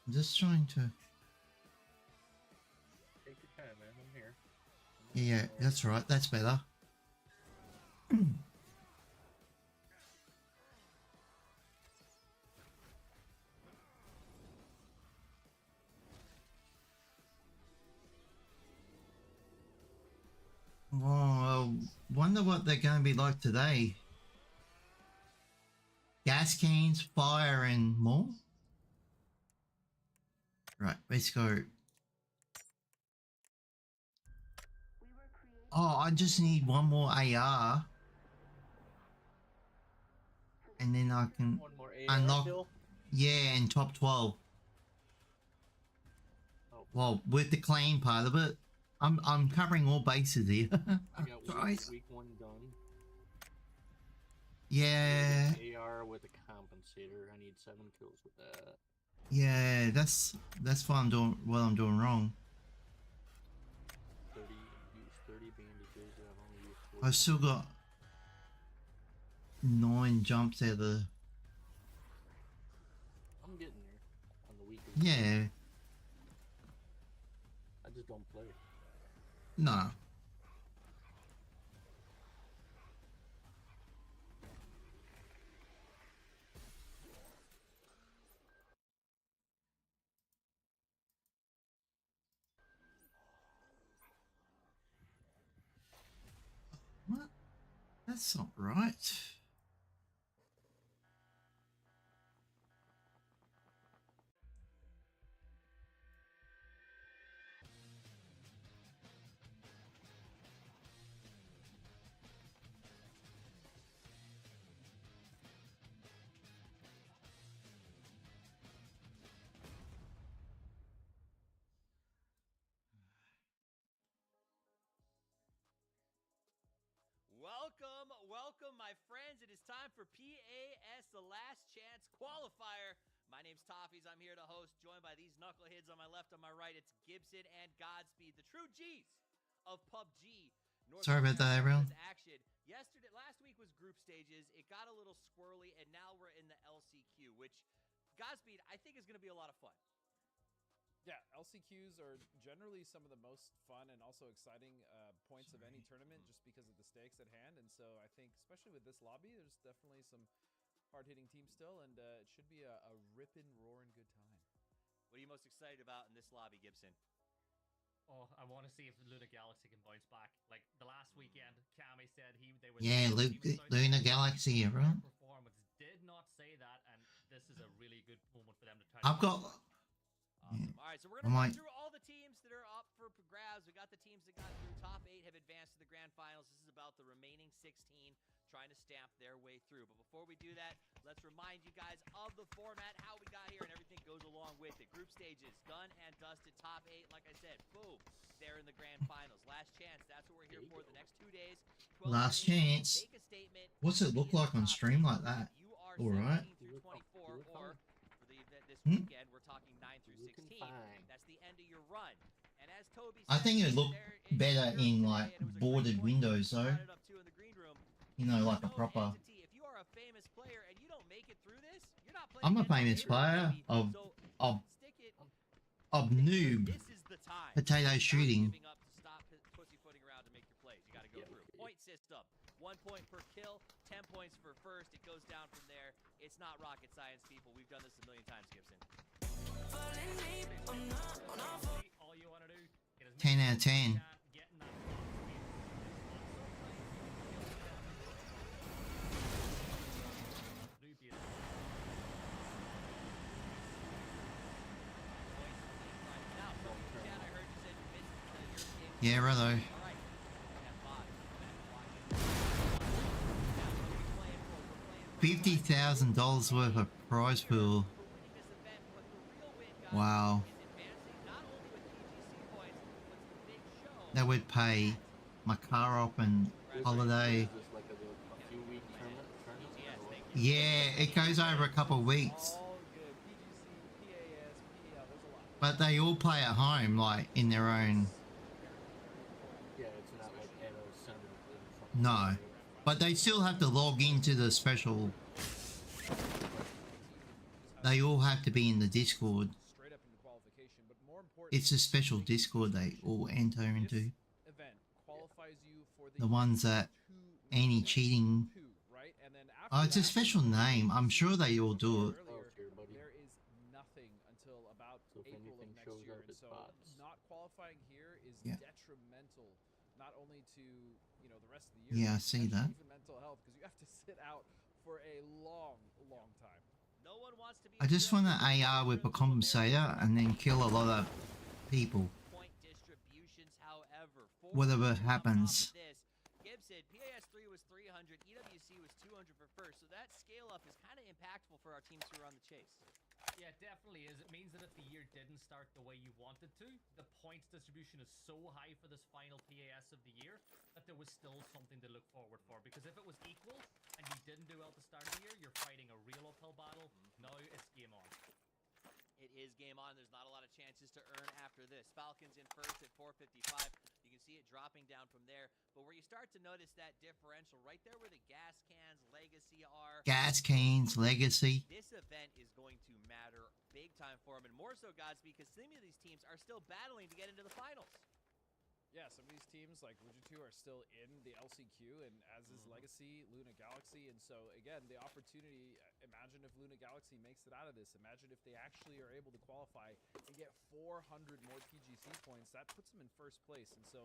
I'm just trying to. Take your time, man. I'm here. Yeah, that's right. That's better. Well, wonder what they're going to be like today. Gas cans, fire, and more. Right, let's go. Oh, I just need one more AR. And then I can One more AR unlock. kill. Yeah, and top 12. Oh, Well, with the clean part of it. I'm covering all bases here. I got week 1 done. Yeah. AR with a compensator. I need 7 kills with that. Yeah, that's what I'm doing. What I'm doing wrong. 30 bandages. I've only used 4. I've still got 9 jumps out of the. I'm getting there on the weekly. Yeah. I just don't play. No. What? That's not right. Welcome, my friends. It is time for PAS, the Last Chance Qualifier. My name's Toffees. I'm here to host, joined by these knuckleheads on my left, on my right. It's Gibson and Godspeed, the true G's of PUBG. Sorry about that, everyone. Action. Last week was group stages. It got a little squirrely, and now we're in the LCQ, which, Godspeed, I think is going to be a lot of fun. Yeah, LCQs are generally some of the most fun and also exciting points of any tournament just because of the stakes at hand. And so I think, especially with this lobby, there's definitely some hard-hitting teams still, and it should be a rippin', roaring good time. What are you most excited about in this lobby, Gibson? Oh, I want to see if Luna Galaxy can bounce back. Like the last weekend, Kami said they were. Yeah, Luna Galaxy, everyone. Performance did not say that, and this is a really good moment for them to try. I've got. Awesome. Yeah. All right, so we're going to run through all the teams that are up for grabs. We got the teams that got through top 8 have advanced to the grand finals. This is about the remaining 16 trying to stamp their way through. But before we do that, let's remind you guys of the format, how we got here, and everything goes along with it. Group stages, done and dusted. Top 8, like I said, boom, they're in the grand finals. Last chance, that's what we're here for the next 2 days. Last chance. What's it look like on stream like that? All right. Through 24, or for this weekend, we're talking 9 through 16. That's the end of your run. And as Toby said, I think it would look better in like boarded windows though. You know, like a proper. If you are a famous player and you don't make it through this, you're not playing. I'm a famous player of noob potato shooting. Stop pussyfooting around to make your plays. You got to go through. Point system. 1 point per kill, 10 points for first. It goes down from there. It's not rocket science, people. We've done this a million times, Gibson. All you want to do is 10 out of 10. Yeah, right. $50,000 worth of prize pool. Wow. That would pay my car up and holiday. Yeah, it goes over a couple of weeks. But they all play at home, like in their own. No. But they still have to log into the special. They all have to be in the Discord. Straight up It's a special Discord they all enter into. Event qualifies you for The ones that any cheating. right? And then Oh, it's a special name. I'm sure they all do it. Oh, here, buddy. There is nothing until about So if April of anything next shows year, up, and it's so bots. not qualifying here is Yeah. detrimental, not only to the rest of the year. Yeah, I but see that. Even mental health, because you have to sit out for a long time. No one wants to be I just want an AR with a compensator and then kill a lot of people. point distributions, however, Whatever on top of happens. this, Gibson, PAS3 was 300, EWC was 200 for first, so that scale up is kind of impactful for our teams who are on the chase. Yeah, it definitely is. It means that if the year didn't start the way you wanted to, the points distribution is so high for this final PAS of the year that there was still something to look forward for. Because if it was equal and you didn't do well at the start of the year, you're fighting a real uphill battle. Now it's game on. It is game on. There's not a lot of chances to earn after this. Falcons in first at 455. You can see it dropping down from there. But where you start to notice that differential, right there where the gas cans, Legacy are. Gas cans, Legacy. This event is going to matter big time for them, and more so, Godspeed, because some of these teams are still battling to get into the finals. Yeah, some of these teams like Fujitsu are still in the LCQ, and as is Legacy, Luna Galaxy, and so again, the opportunity. Imagine if Luna Galaxy makes it out of this. Imagine if they actually are able to qualify and get 400 more PGC points. That puts them in first place, and so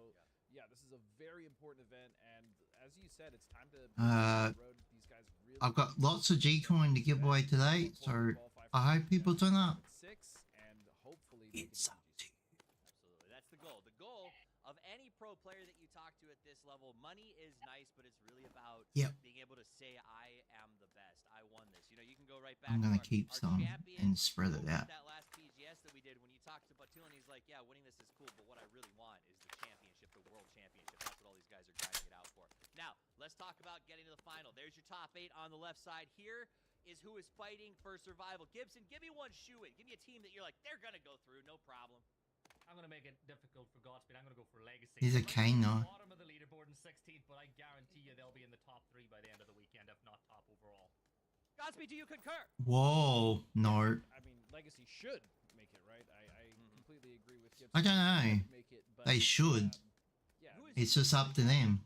yeah, this is a very important event. And as you said, it's time to road. These guys really I've got lots of G-Coin to give away today, so I hope people turn up. 6 and hopefully make It's it up to you. Absolutely. That's the goal. The goal of any pro player that you talk to at this level, money is nice, but it's really about being able to say, I am the best. I won this. You can go right back. I'm gonna to keep our some champion and spread it moment out. That last PGS that we did, when you talked to Batul, and he's like, yeah, winning this is cool, but what I really want is the championship, the world championship. That's what all these guys are grinding it out for. Now, let's talk about getting to the final. There's your top 8 on the left side. Here is who is fighting for survival. Gibson, give me one shoe-in. Give me a team that you're like, they're going to go through, no problem. I'm going to make it difficult for Godspeed. I'm going to go for Legacy. He's a Right king at now. the bottom of the leaderboard in 16th, but I guarantee you they'll be in the top 3 by the end of the weekend, if not top overall. Godspeed, do you concur? Whoa, no. I mean, Legacy should make it, right? I completely agree with Gibson. I don't know. Make it, but, They should. Yeah, It's just up to them.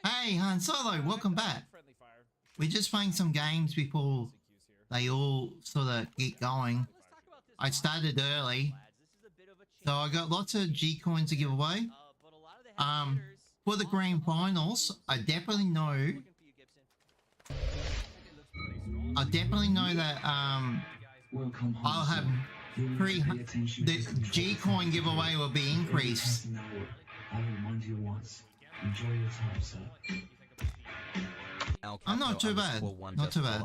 Hey, Han Solo, welcome back. friendly fire. We're just playing some games before LCQs here. they all sort of get going. Let's talk about this I started early, lads. This is a bit of a so I got lots of G-Coins to give away. but a lot of the heavy hitters For the grand finals, I definitely know. looking for you, Gibson. I definitely know that Welcome home, I'll have sir. You need three. to pay attention The to the G-Coin giveaway will be Every increased. half an hour, I'll remind you once. Enjoy your time, sir. I'm not too bad. Not too bad.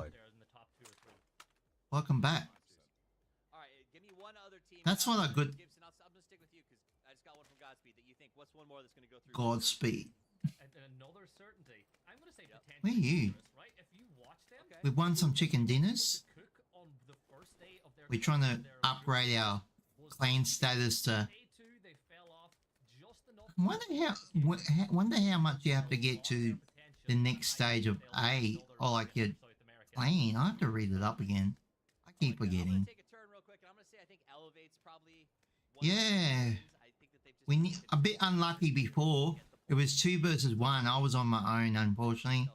Welcome back. All right, give me one other team. That's what I good. Gibson, I'm going to stick with you because I just got one from Godspeed that you think. What's one more that's going to go through? Godspeed. And another certainty. I'm going to say potentially Where are you? dangerous, right? If you watch them, Okay. We've won some chicken dinners. the cook on the first day of their We're trying to upgrade our clan status to. Day 2, they fell off just enough. Wonder how much you have to get to the next stage of A, or like your clan. I have to read it up again. I keep I'm forgetting. going to take a turn real quick, and I'm going to say I think Elevate's probably one of the Yeah. wins. I think that they've just We need a bit unlucky before. It was 2 versus 1. I was on my own, unfortunately.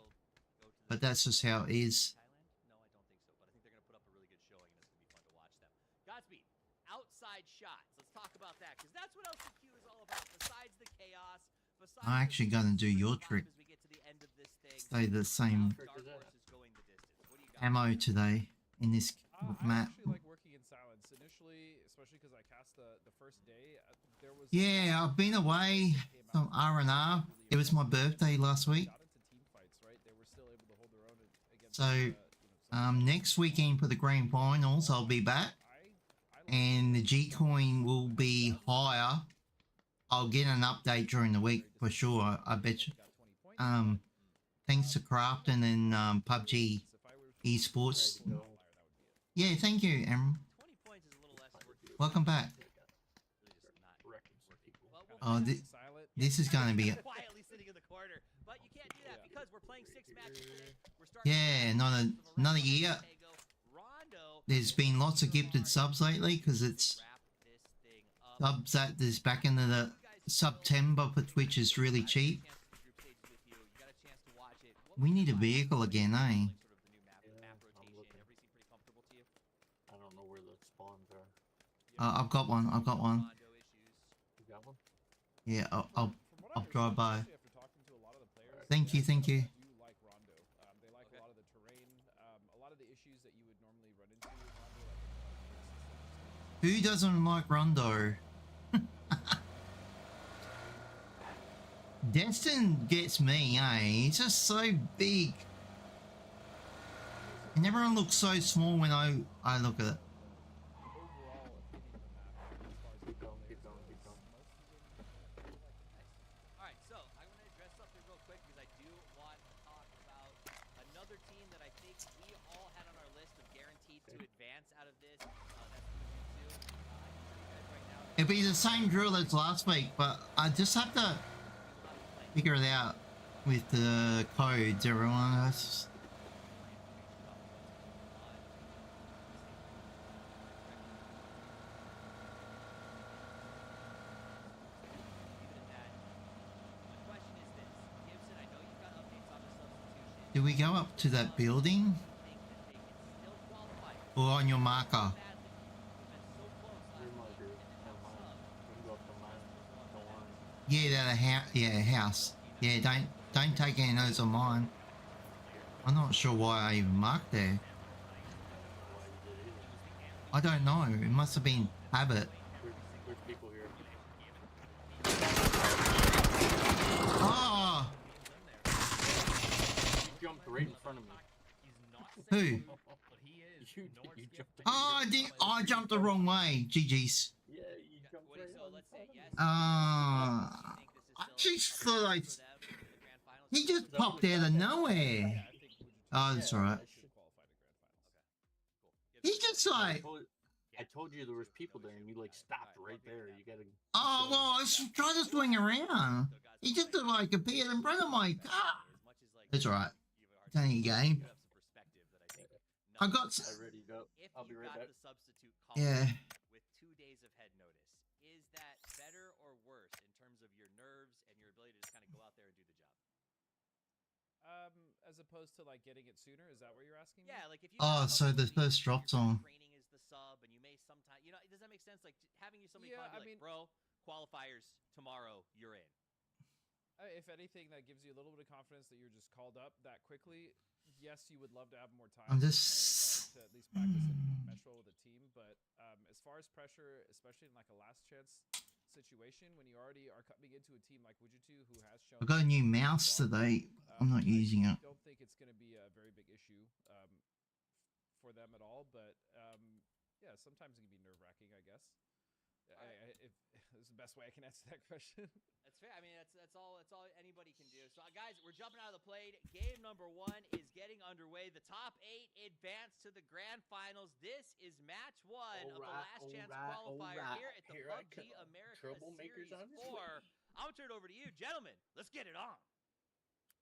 But that's just how it is. Thailand? No, I don't think so. But I think they're going to put up a really good showing, and it's going to be fun to watch them. Godspeed, outside shots. Let's talk about that, because that's what LCQ is all about. Besides the chaos, besides I'm actually gonna do your trick. As we get to the end of this thing, Stay the same Dark Horse is going the distance. What do you got? ammo today in this I map. actually like working in silence initially, especially because I cast the first day. There was Yeah, I've been away from R&R. It was my birthday last week. got into team fights, right? They were still able to hold their own against. So, next weekend for the grand finals, I'll be back. And the G-Coin will be higher. I'll get an update during the week for sure. I bet you. Thanks to Crafton and PUBG Esports. Yeah, thank you, Em. 20 points is a little less work. Welcome back. Really just not Records for people. Well, Oh, this is going to be. quietly sitting in the corner, but you can't do that because we're playing 6 matches today. We're starting Yeah, another year. Rondo There's been lots of gifted subs lately because it's wrap this thing up. subs at this back into the September for Twitch is really cheap. We need a vehicle again, eh? Yeah, I'm looking. I don't know where the spawns are. I've got one. I've got one. You got one? Yeah, From what I I'll drive by. especially after talking to a lot of the players, Thank you, thank you. do like Rondo. They like a lot of the terrain, a lot of the issues that you would normally run into in Rondo, like Who doesn't like Rondo? Destin gets me, eh? He's just so big. And everyone looks so small when I look at it. overall opinion of the map as far as Keep going, keep going, keep going. most of them really like it. All right, so I'm going to address something real quick because I do want to talk about another team that I think we all had on our list of guaranteed to advance out of this. That's PUBG 2. I can tell you guys right now. It'll be the same drill as last week, but I just have to figure it out with the codes, everyone. That's do we go up to that building? Or on your marker? Your marker. Not mine. We can go up to mine. Don't worry. Yeah, house. Yeah, don't take any notes on mine. I'm not sure why I even marked there. Why you did either. I don't know. It must have been habit. There's people here. Oh, You jumped right in front of me. who? You jumped. I jumped the wrong way. GG's. Yeah, you jumped right So on let's say yes. I just thought he just popped out of nowhere. Oh, that's alright. Should qualify to grand finals. He just like, I told you there was people there, and you like stopped right there. You gotta. oh well, I was trying to swing around. He just like appeared in front of my car. That's alright. It's only a game. I got. I ready to go. I'll be right back. Yeah. With 2 days of head notice, is that better or worse in terms of your nerves and your ability to just kind of go out there and do the job? As opposed to like getting it sooner, is that what you're asking? Yeah, like if you. Oh, have so the somebody first drop your song. Training is the sub, and you may sometimes, does that make sense? Like having somebody Yeah, call I you like, mean- bro, qualifiers tomorrow, you're in. If anything, that gives you a little bit of confidence that you're just called up that quickly. Yes, you would love to have more time. I'm just. To at least practice and mesh well with a team, but as far as pressure, especially in like a last chance situation, when you already are coming into a team like Wujitsu, who has shown. I got a new mouse today. I'm not using it. I don't think it's going to be a very big issue for them at all, but yeah, sometimes it can be nerve-wracking, I guess. If this is the best way I can answer that question. That's fair. I mean, that's all anybody can do. So, guys, we're jumping out of the plate. Game number 1 is getting underway. The top 8 advance to the grand finals. This is match 1 of the last chance qualifier here at the PUBG Americas Troublemakers Series on this 4. I'm gonna turn it over to you, gentlemen. Let's get it on.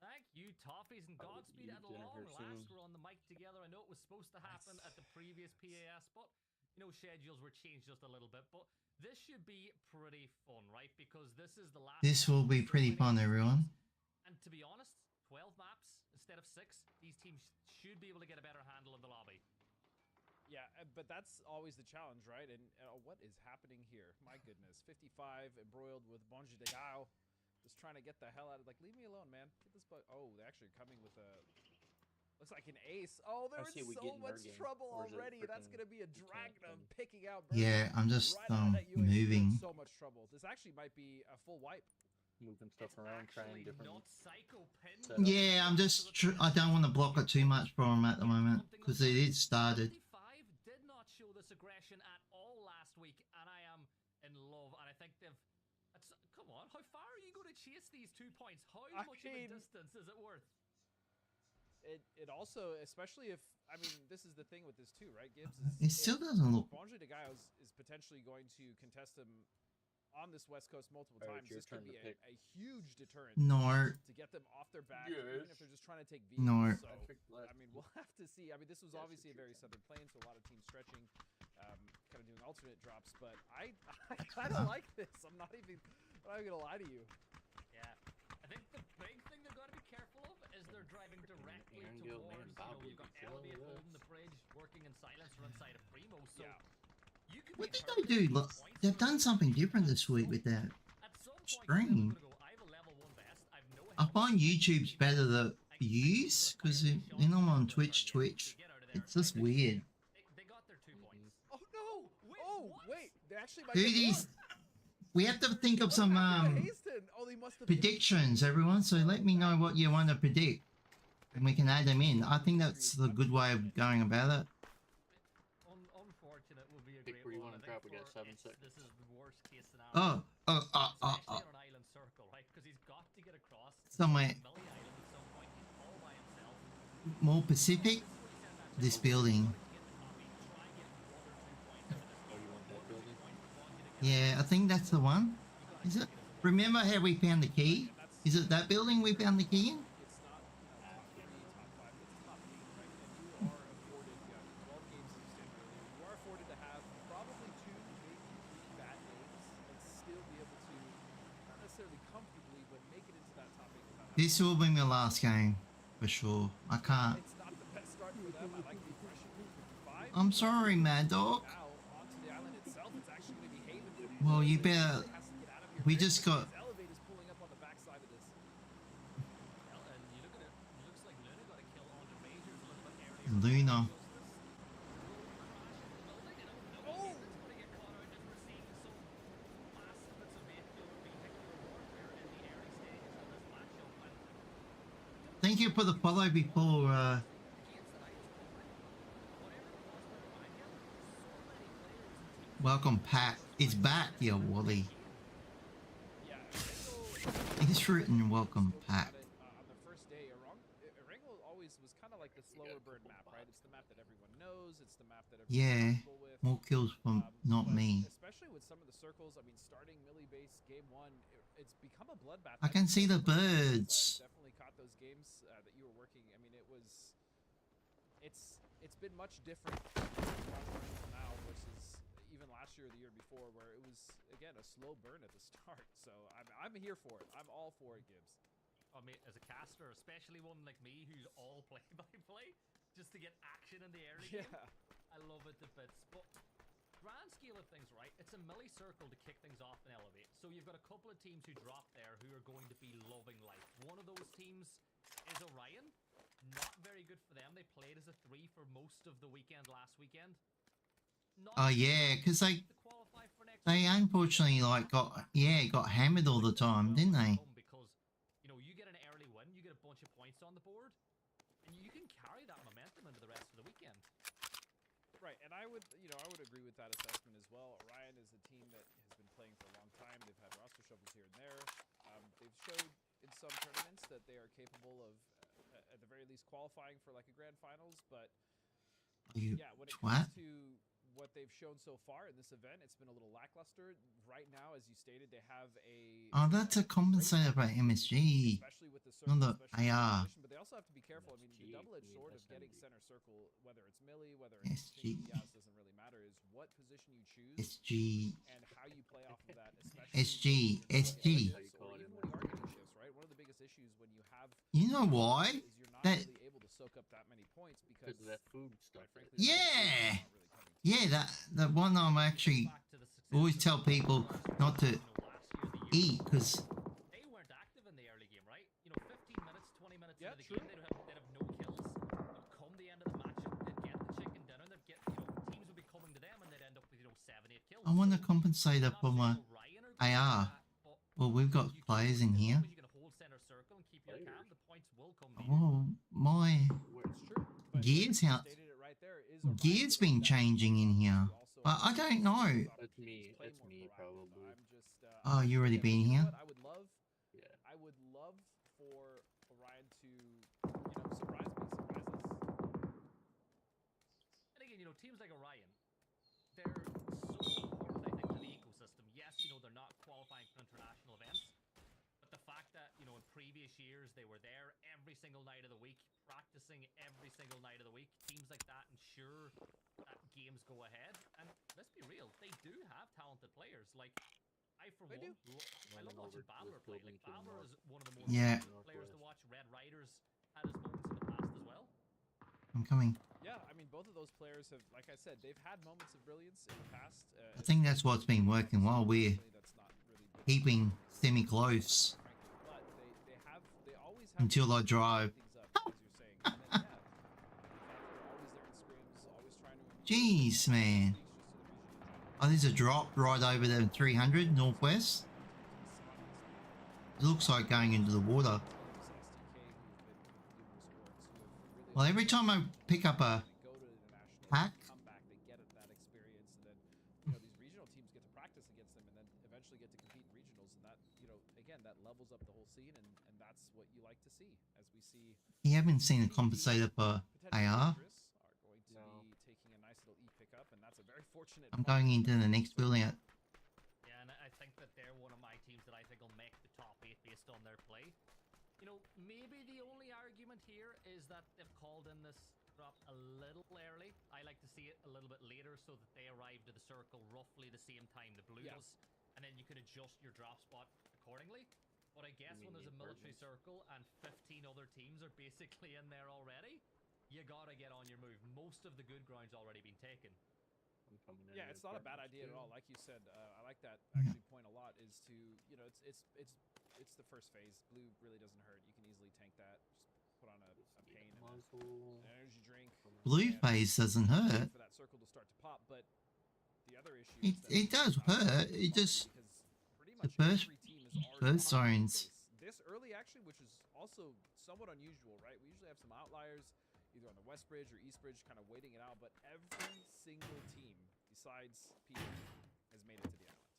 Thank you, Toffees, and I'll Godspeed eat at dinner long here soon. last. We're on the mic together. I know it was supposed to happen at the previous PAS, but schedules were changed just a little bit. But this should be pretty fun, right? Because this is the last. This will be pretty fun, everyone. And to be honest, 12 maps instead of 6. These teams should be able to get a better handle of the lobby. Yeah, but that's always the challenge, right? And what is happening here? My goodness, 55 embroiled with Bonji de Gao, just trying to get the hell out of. Like, leave me alone, man. Get this bug. Oh, they're actually coming with a. Looks like an ace. Oh, they're in so much trouble already. That's gonna be a Dragnum picking out. Yeah, I'm just right out at you, and moving. so much trouble. This actually might be a full wipe. Moving stuff around, trying different. Not Psycho Pin. setups. Yeah, I'm just. I don't want to block it too much for him at the moment because it is started. 55 did not show this aggression at all last week, and I am in love. And I think they've. Come on, how far are you going to chase these 2 points? How much of a distance is it worth? It also, especially if, I mean, this is the thing with this too, right, Gibbs? It still doesn't look. Bonji de Gao is potentially going to contest him on this West Coast multiple times. This could be a huge deterrent. No. To get them off their back, Yes. even if they're just trying to take vehicles. No. So, I mean, we'll have to see. I mean, this was obviously a very southern plain, so a lot of teams stretching. kind of doing alternate drops, but I kind of like this. I'm not even gonna lie to you. Yeah. I think the big thing they've got to be careful of is they're driving directly Aaron towards, Gill, man, you Bob know, would you've got be chilling Elliot with holding us. the bridge, working in silence or inside of Primo, so Yeah. you could What be did they do? Look, points they've for done something different this week with that at some point stream. they're gonna go, I have a level 1 vest, I've no I helmet, find YouTube's better to use because when I'm on Twitch, it's just weird. They got their 2 points. Oh no! Oh wait, they actually might Do get these. one. We have to think of What some happened to Hasten? Oh, they must have hit predictions, everyone. So let me know what you want to predict, and we can add them in. I think that's a good way of going about it. Unfortunate would be a Pick great where you one. wanna I think drop, we got for 7 seconds. this is the worst case scenario. Oh. Especially on an island circle, right? Because he's got to get across Somewhere Millie Island at some point. He's all by himself. more Pacific. This building. Oh, you want that building? Yeah, I think that's the one. Is it? Remember how we found the key? Is it that building we found the key in? It's not top 3, top 5, it's top 8, right? And you are afforded 12 games as you stated earlier. You are afforded to have probably 2, maybe 3 bad games and still be able to not necessarily comfortably, but make it into that top 8 without having This will be my last game for sure. I can't. It's not the best start for them. I like the aggression. 55. I'm sorry, Mad Dog. Now onto the island itself. It's actually going to be Haven. Well, you better. Has to get out of here. We just got. His elevator's pulling up on the backside of this. And you look at it, it looks like Luna got a kill on the Rangers a little bit earlier. Luna. Oh! Thank you for the follow before. Welcome, Pat. It's back, yeah, Wally. Yeah, It's written welcome, Pat. on the first day, Erangel always was kind of like the slower burn map, right? It's the map that everyone knows. It's the map that everyone's Yeah, comfortable with. more kills from not But me. especially with some of the circles, I mean, starting Millie base game 1, it's become a bloodbath. I can see the I've birds. definitely caught those games that you were working. I mean, it's been much different now versus even last year or the year before, where it was again a slow burn at the start. So I'm here for it. I'm all for it, Gibbs. I mean, as a caster, especially one like me who's all play-by-play, just to get action in the early game, I love it to bits. But grand scale of things, right? It's a Millie circle to kick things off and elevate. So you've got a couple of teams who drop there who are going to be loving life. One of those teams is Orion. Not very good for them. They played as a 3 for most of the weekend last weekend. Oh yeah, because they unfortunately got hammered all the time, didn't they? Because you know, you get an early win, you get a bunch of points on the board, and you can carry that momentum into the rest of the weekend. Right, and I would agree with that assessment as well. Orion is a team that has been playing for a long time. They've had roster shuffles here and there. They've showed in some tournaments that they are capable of, at the very least, qualifying for like a grand finals. But yeah, when it comes to what they've shown so far in this event, it's been a little lackluster. Right now, as you stated, they have a... Oh, that's a compensator by MSG. Especially with the Not circle, the especially AR. But they also have to be careful. I mean, the double-edged sword of getting center circle, whether it's Millie, whether it's SG. Yas, doesn't really matter, is what position you choose SG. and how you play off of that, especially SG. or even when you are getting shifts, right? One of the biggest issues when you have You know why? is you're not That- really able to soak up that many points because Because of that food stuff. quite frankly, Yeah. the food is not really coming to Yeah, that one I'm actually Back to the success always of tell the people not to last year, the year eat because they weren't active in the early game, right? You know, 15 minutes, 20 minutes Yeah, into the true. game, they'd have no kills. But come the end of the match, they'd get the chicken dinner, they'd get, you know, teams would be coming to them and they'd end up with, 7-8 kills. I want to So, compensate I'm not for my saying Orion are gonna do AR. that, but Well, we've got you can players do in it. As here. long as you can hold center circle and keep your calm, the points will come to you. Oh, my It's true. But Gears you how stated it right there, is Orion gears giving been that changing in here. also But I don't know. That's me. play That's more me, proactive. probably. I'm just, Oh, you already yeah, been you know here? what? I would love Yeah. for Orion to, surprise me, surprise us. And again, teams like Orion, they're so important, I think, to the ecosystem. Yes, they're not qualifying for international events, but the fact that, in previous years they were there every single night of the week, practicing every single night of the week. Teams like that ensure that games go ahead. And let's be real, they do have talented players. Like, I for one, I love watching Babbler play. Like, Babbler is one of the most Yeah. talented players to watch. Red Riders had his moments in the past as well. I'm coming. Yeah, I mean, both of those players have, like I said, they've had moments of brilliance in the past. I think that's what's been working well. We're That's not really been keeping semi-close frankly, but they always have until I drive. things up, as you're saying. And then, yeah, they're always there in scrims, always trying to Jeez, man. Oh, there's a drop right over there in 300 northwest. It looks like going into the water. Well, every time I pick up a pack, come back, they get that experience, and then you know these regional teams get to practice against them, and then eventually get to compete in regionals, and that again that levels up the whole scene, and that's what you like to see. As we see, you haven't seen a compensator for potentially AR. dangerous are going to be taking a nice little pickup, and that's a very fortunate. I'm going into the next building. Yeah, and I think that they're one of my teams that I think will make the top 8 based on their play. You know, maybe the only argument here is that they've called in this drop a little early. I like to see it a little bit later so that they arrive to the circle roughly the same time the blue does, and then you can adjust your drop spot accordingly. But I guess when there's a military circle and 15 other teams are basically in there already, you gotta get on your move. Most of the good ground's already been taken. Yeah, it's not a bad idea at all. Like you said, I like that actually point a lot. Is to it's the first phase. Blue really doesn't hurt. You can easily tank that. Just put on a pain and an energy drink. Blue phase doesn't hurt. For that circle to start to pop, but the other issue It does hurt. It just the first first zones. this early actually, which is also somewhat unusual, right? We usually have some outliers either on the West Bridge or East Bridge kind of waiting it out, but every single team besides PU has made it to the island.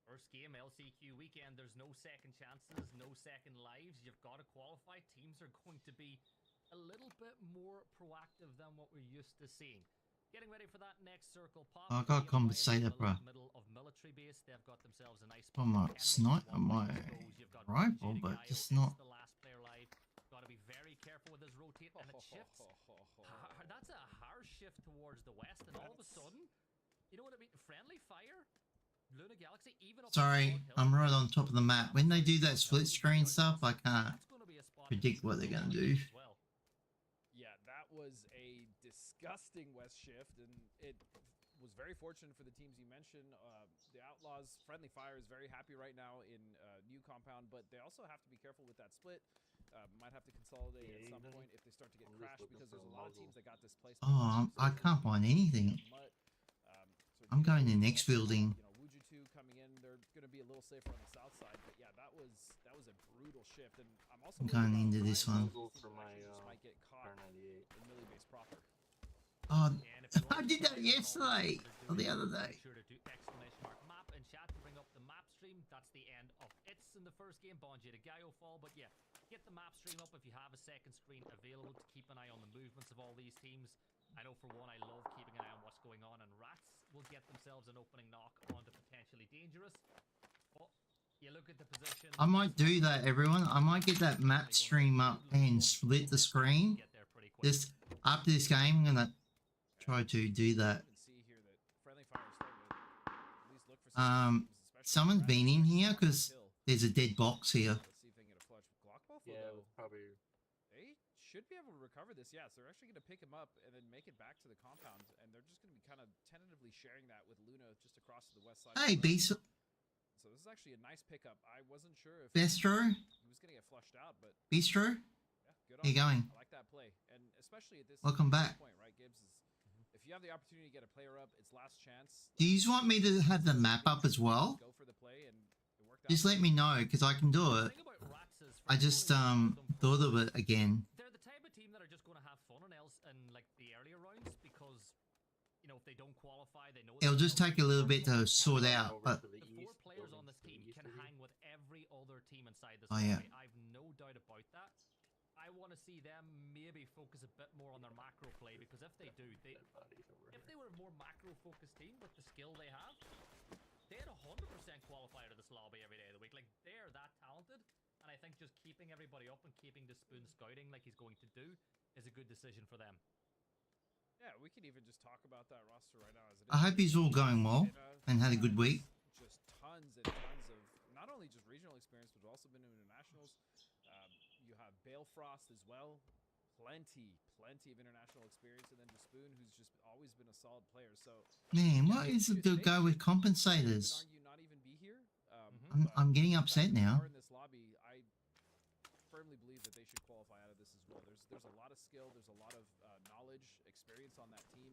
First game, LCQ weekend, there's no second chances, no second lives. You've got to qualify. Teams are going to be a little bit more proactive than what we're used to seeing. Getting ready for that next circle pop. I got compensator, bro. Middle of military base. They've got themselves a nice On my snipe, on my rifle, but just not. The last player live. Got to be very careful with his rotate, and it shifts. That's a harsh shift towards the west, and all of a sudden, you know what I mean? Friendly fire. Luna Galaxy, even up Sorry, I'm right on top of the map. When they do that split screen stuff, I can't predict what they're gonna do. Yeah, that was a disgusting west shift, and it was very fortunate for the teams you mentioned. The Outlaws, Friendly Fire is very happy right now in new compound, but they also have to be careful with that split. Might have to consolidate at some point if they start to get crashed, because there's a lot of teams that got displaced. Oh, I can't find anything. I'm going to the next building. You know, Wujutsu coming in, they're going to be a little safer on the south side, but yeah, that was a brutal shift, and I'm also going into this one. For my might get caught in Millie Base proper. Oh, I did that yesterday or the other day. Sure to do exclamation mark map in chat to bring up the map stream. That's the end of it's in the first game. Bonji to Gaio fall, but yeah, get the map stream up if you have a second screen available to keep an eye on the movements of all these teams. I know for one, I love keeping an eye on what's going on, and Rats will get themselves an opening knock onto potentially dangerous. But you look at the position. I might do that, everyone. I might get that map stream up and split the screen. Just after this game, I'm gonna try to do that. Someone's been in here because there's a dead box here. Yeah, it was probably. They should be able to recover this. Yes, they're actually going to pick him up and then make it back to the compound, and they're just going to be kind of tentatively sharing that with Luna just across to the west side. Hey, Beast. So this is actually a nice pickup. I wasn't sure if Bistro. he was going to get flushed out, but Bistro. yeah, good on How you going? I like that play, and especially at this Welcome back. point, right, Gibbs? If you have the opportunity to get a player up, it's last chance. Do you want me to have the map up as well? Go for the play, and it worked out. Just let me know because I can do it. I just thought of it again. They're the type of team that are just going to have fun in like the earlier rounds, because you know if they don't qualify, they know It'll just take a little bit to sort out, but the 4 players on this team can hang with every other team inside this. Oh, yeah. I've no doubt about that. I want to see them maybe focus a bit more on their macro play, because if they do, if they were a more macro focused team with the skill they have, they'd 100% qualify to this lobby every day of the week. Like, they're that talented, And I think just keeping everybody up and keeping the Spoon scouting like he's going to do is a good decision for them. Yeah, we could even just talk about that roster right now as it is. I hope he's all going well and had a good week. Just tons and tons of not only just regional experience, but also been in internationals. You have Balefrost as well. Plenty of international experience, and then just Spoon, who's just always been a solid player. So Man, what is the go with compensators? Not even be here. I'm getting upset now. In this lobby, I firmly believe that they should qualify out of this as well. There's a lot of skill, there's a lot of knowledge, experience on that team.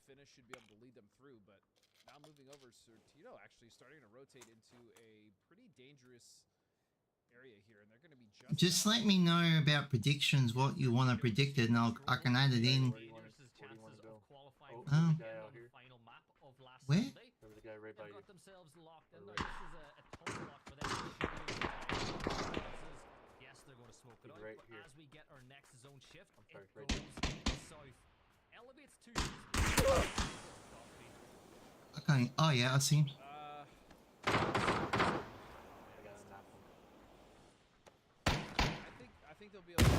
Finish should be able to lead them through, but now moving over, Sortito actually starting to rotate into a pretty dangerous area here, and they're going to be Just let me know about predictions, what you want to predict it, and I can add it in. Oh, the guy out here. Where? There's a guy right by you. Themselves locked in. Right. This is a total lock for them. Yes, they're going to smoke it He's out. right But here. as we get our next zone shift, I'm sorry, it right goes south. Elevates to. Okay. Oh yeah, I see him. I got a nap one. I think they'll be able to. I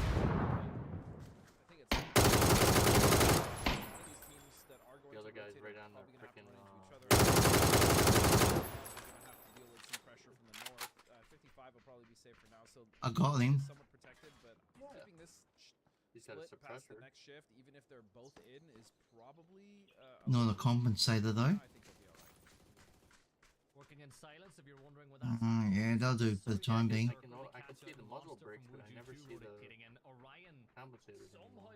think it's one of these teams that are going The other to guy's rotate right are down there, probably gonna have to frickin', run into each other. They're gonna have to deal with some pressure from the north. 55 will probably be safe for now, so I got him. somewhat protected, but keeping this He's got a split past the suppressor. next shift, even if they're both in, is probably Not a compensator though. I think they'll be alright. Working in silence, if you're wondering what that's. Yeah, they'll do for the time being. I can see the muzzle breaks, but I never see the Orion compensators somehow anymore.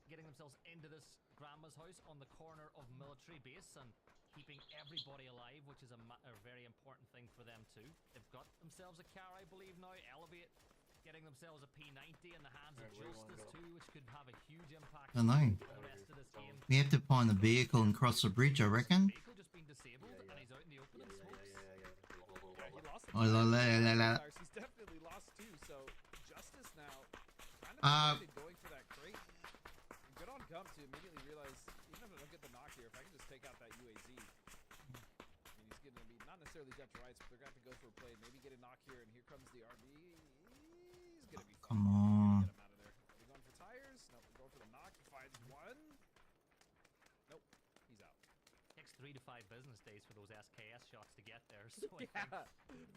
getting themselves into this grandma's house on the corner of military base and keeping everybody alive, which is a very important thing for them too. They've got themselves a car, I believe now. Elevate getting themselves a P90 in the hands of Where do you wanna Justice go? too, which could have a huge impact I know. on the rest of this game. We have to find the vehicle and cross the bridge, I reckon. Vehicle just been disabled Yeah. and he's out in the open and smokes. Yeah, he lost the Oh, la, la, la, la. tires. He's definitely lost two, so Justice now kind of excited going for that crate. And good on Gump to immediately realize, even if I don't get the knock here, if I can just take out that UAZ, I mean, he's going to be not necessarily dead to rights, but they're going to have to go for a play, maybe get a knock here, and here comes the RB. He's going to be fine. Come on. Get him out of there. Are they going for tires? Nope, they're going for the knock. He finds one. Nope, he's out. Takes 3 to 5 business days for those SKS shots to get there, so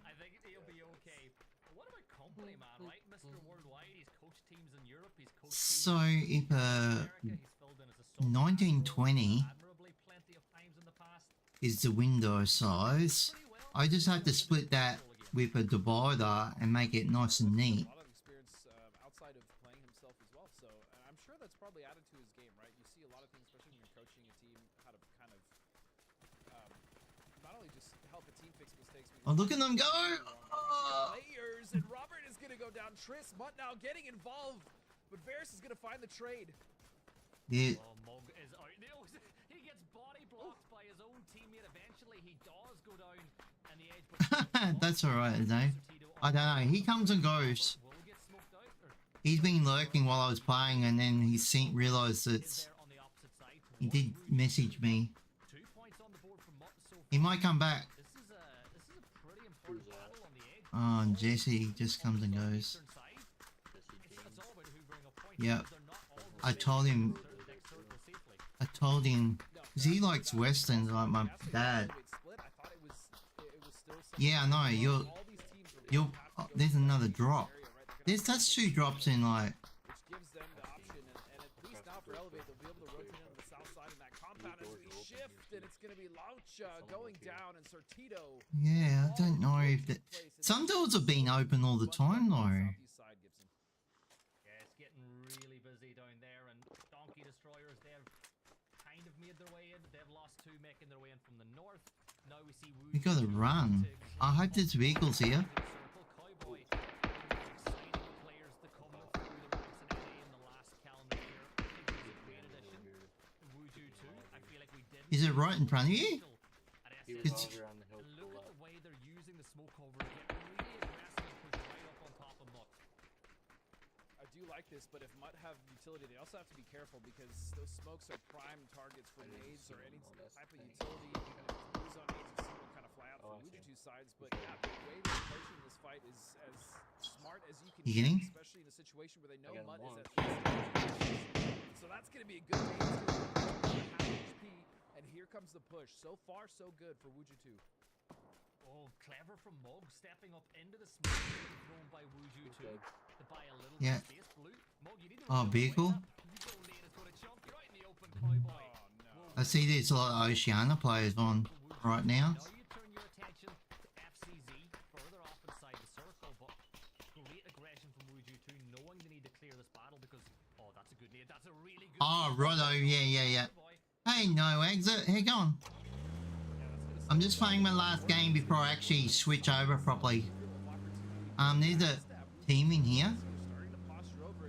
I think he'll be okay. But what about company, man, right? Mr. Worldwide, he's coached teams in Europe, he's coached teams So if in America, he's filled in as a sub 1920 admirably plenty of times in the past. is the window size, Pretty well. I just have to split that with a divider and make it nice and neat. A lot of experience outside of playing himself as well, so and I'm sure that's probably added to his game, right? You see a lot of things, especially when you're coaching a team, how to kind of not only just help a team fix mistakes. But Oh, look at them go! Players, and Robert is going to go down. Tris Mutt now getting involved, but Varys is going to find the trade. Yeah, Oh, Mug is out. He gets body blocked by his own teammate. Eventually, he does go down on the edge. But that's alright, though. I don't know. He comes and goes. will get smoked out, or He's been lurking while I was playing, and then he realised that is there on the opposite side? he did message me. 2 points on the board from Mutt so He might come back. This is a pretty important battle on the edge. Oh, and Jesse just comes and goes. Eastern side. It's all about hoovering up points. Yep. They're not all I told him, next circle safely. because he likes westerns like my dad. Yeah, I know. There's another drop. That's 2 drops in like. Which gives them the option, and at least now for Elevate, they'll be able to rotate on the south side in that compound as we shift, and it's going to be Laucha going down, and Sortito. Yeah, I don't know if that. Some doors have been open all the time though. Southeast side, Gibson. Yeah, it's getting really busy down there, and Donkey Destroyers, they've kind of made their way in. They've lost 2, making their way in from the north. Now we see We gotta run. I hope there's vehicles here. Cowboy, exciting players to come through the ranks in NA in the last calendar year. I think he's a great addition. Wuju too. I feel like we did. Is it right in front of you? He was It's- over on the hill And to the look at left. the way they're using the smoke cover to get really aggressive and push right up on top of Mutt. I do like this, but if Mutt have utility, they also have to be careful because those smokes are prime targets for nades or any type of utility. Even if it's on nades, if someone kind of fly out from Wuju side's. But yeah, the way they're approaching this fight right, is as smart as you can You get, getting? especially in a situation where they know I got Mud him is at so that's going to be a good game. Half HP, and here comes the push. So far, so good for Wuju2. Oh, clever from Mog, stepping up into the smoke being thrown by Wuju2 to buy a little Yeah. bit of space. Blue, Mog, you need to Oh, vehicle. You go late, it's going to chunk. You're out in the open, cowboy. Oh, no. I see there's a lot of Oceania players on right now. Now you turn your attention to FCZ further off inside the circle, but great aggression from Wuju2, knowing they need to clear this battle because, oh, that's a good nade. That's a really good Oh, nade. righto, yeah. Hey, no exit. How you going? I'm just playing my last game before I actually switch over properly. There's a team in here.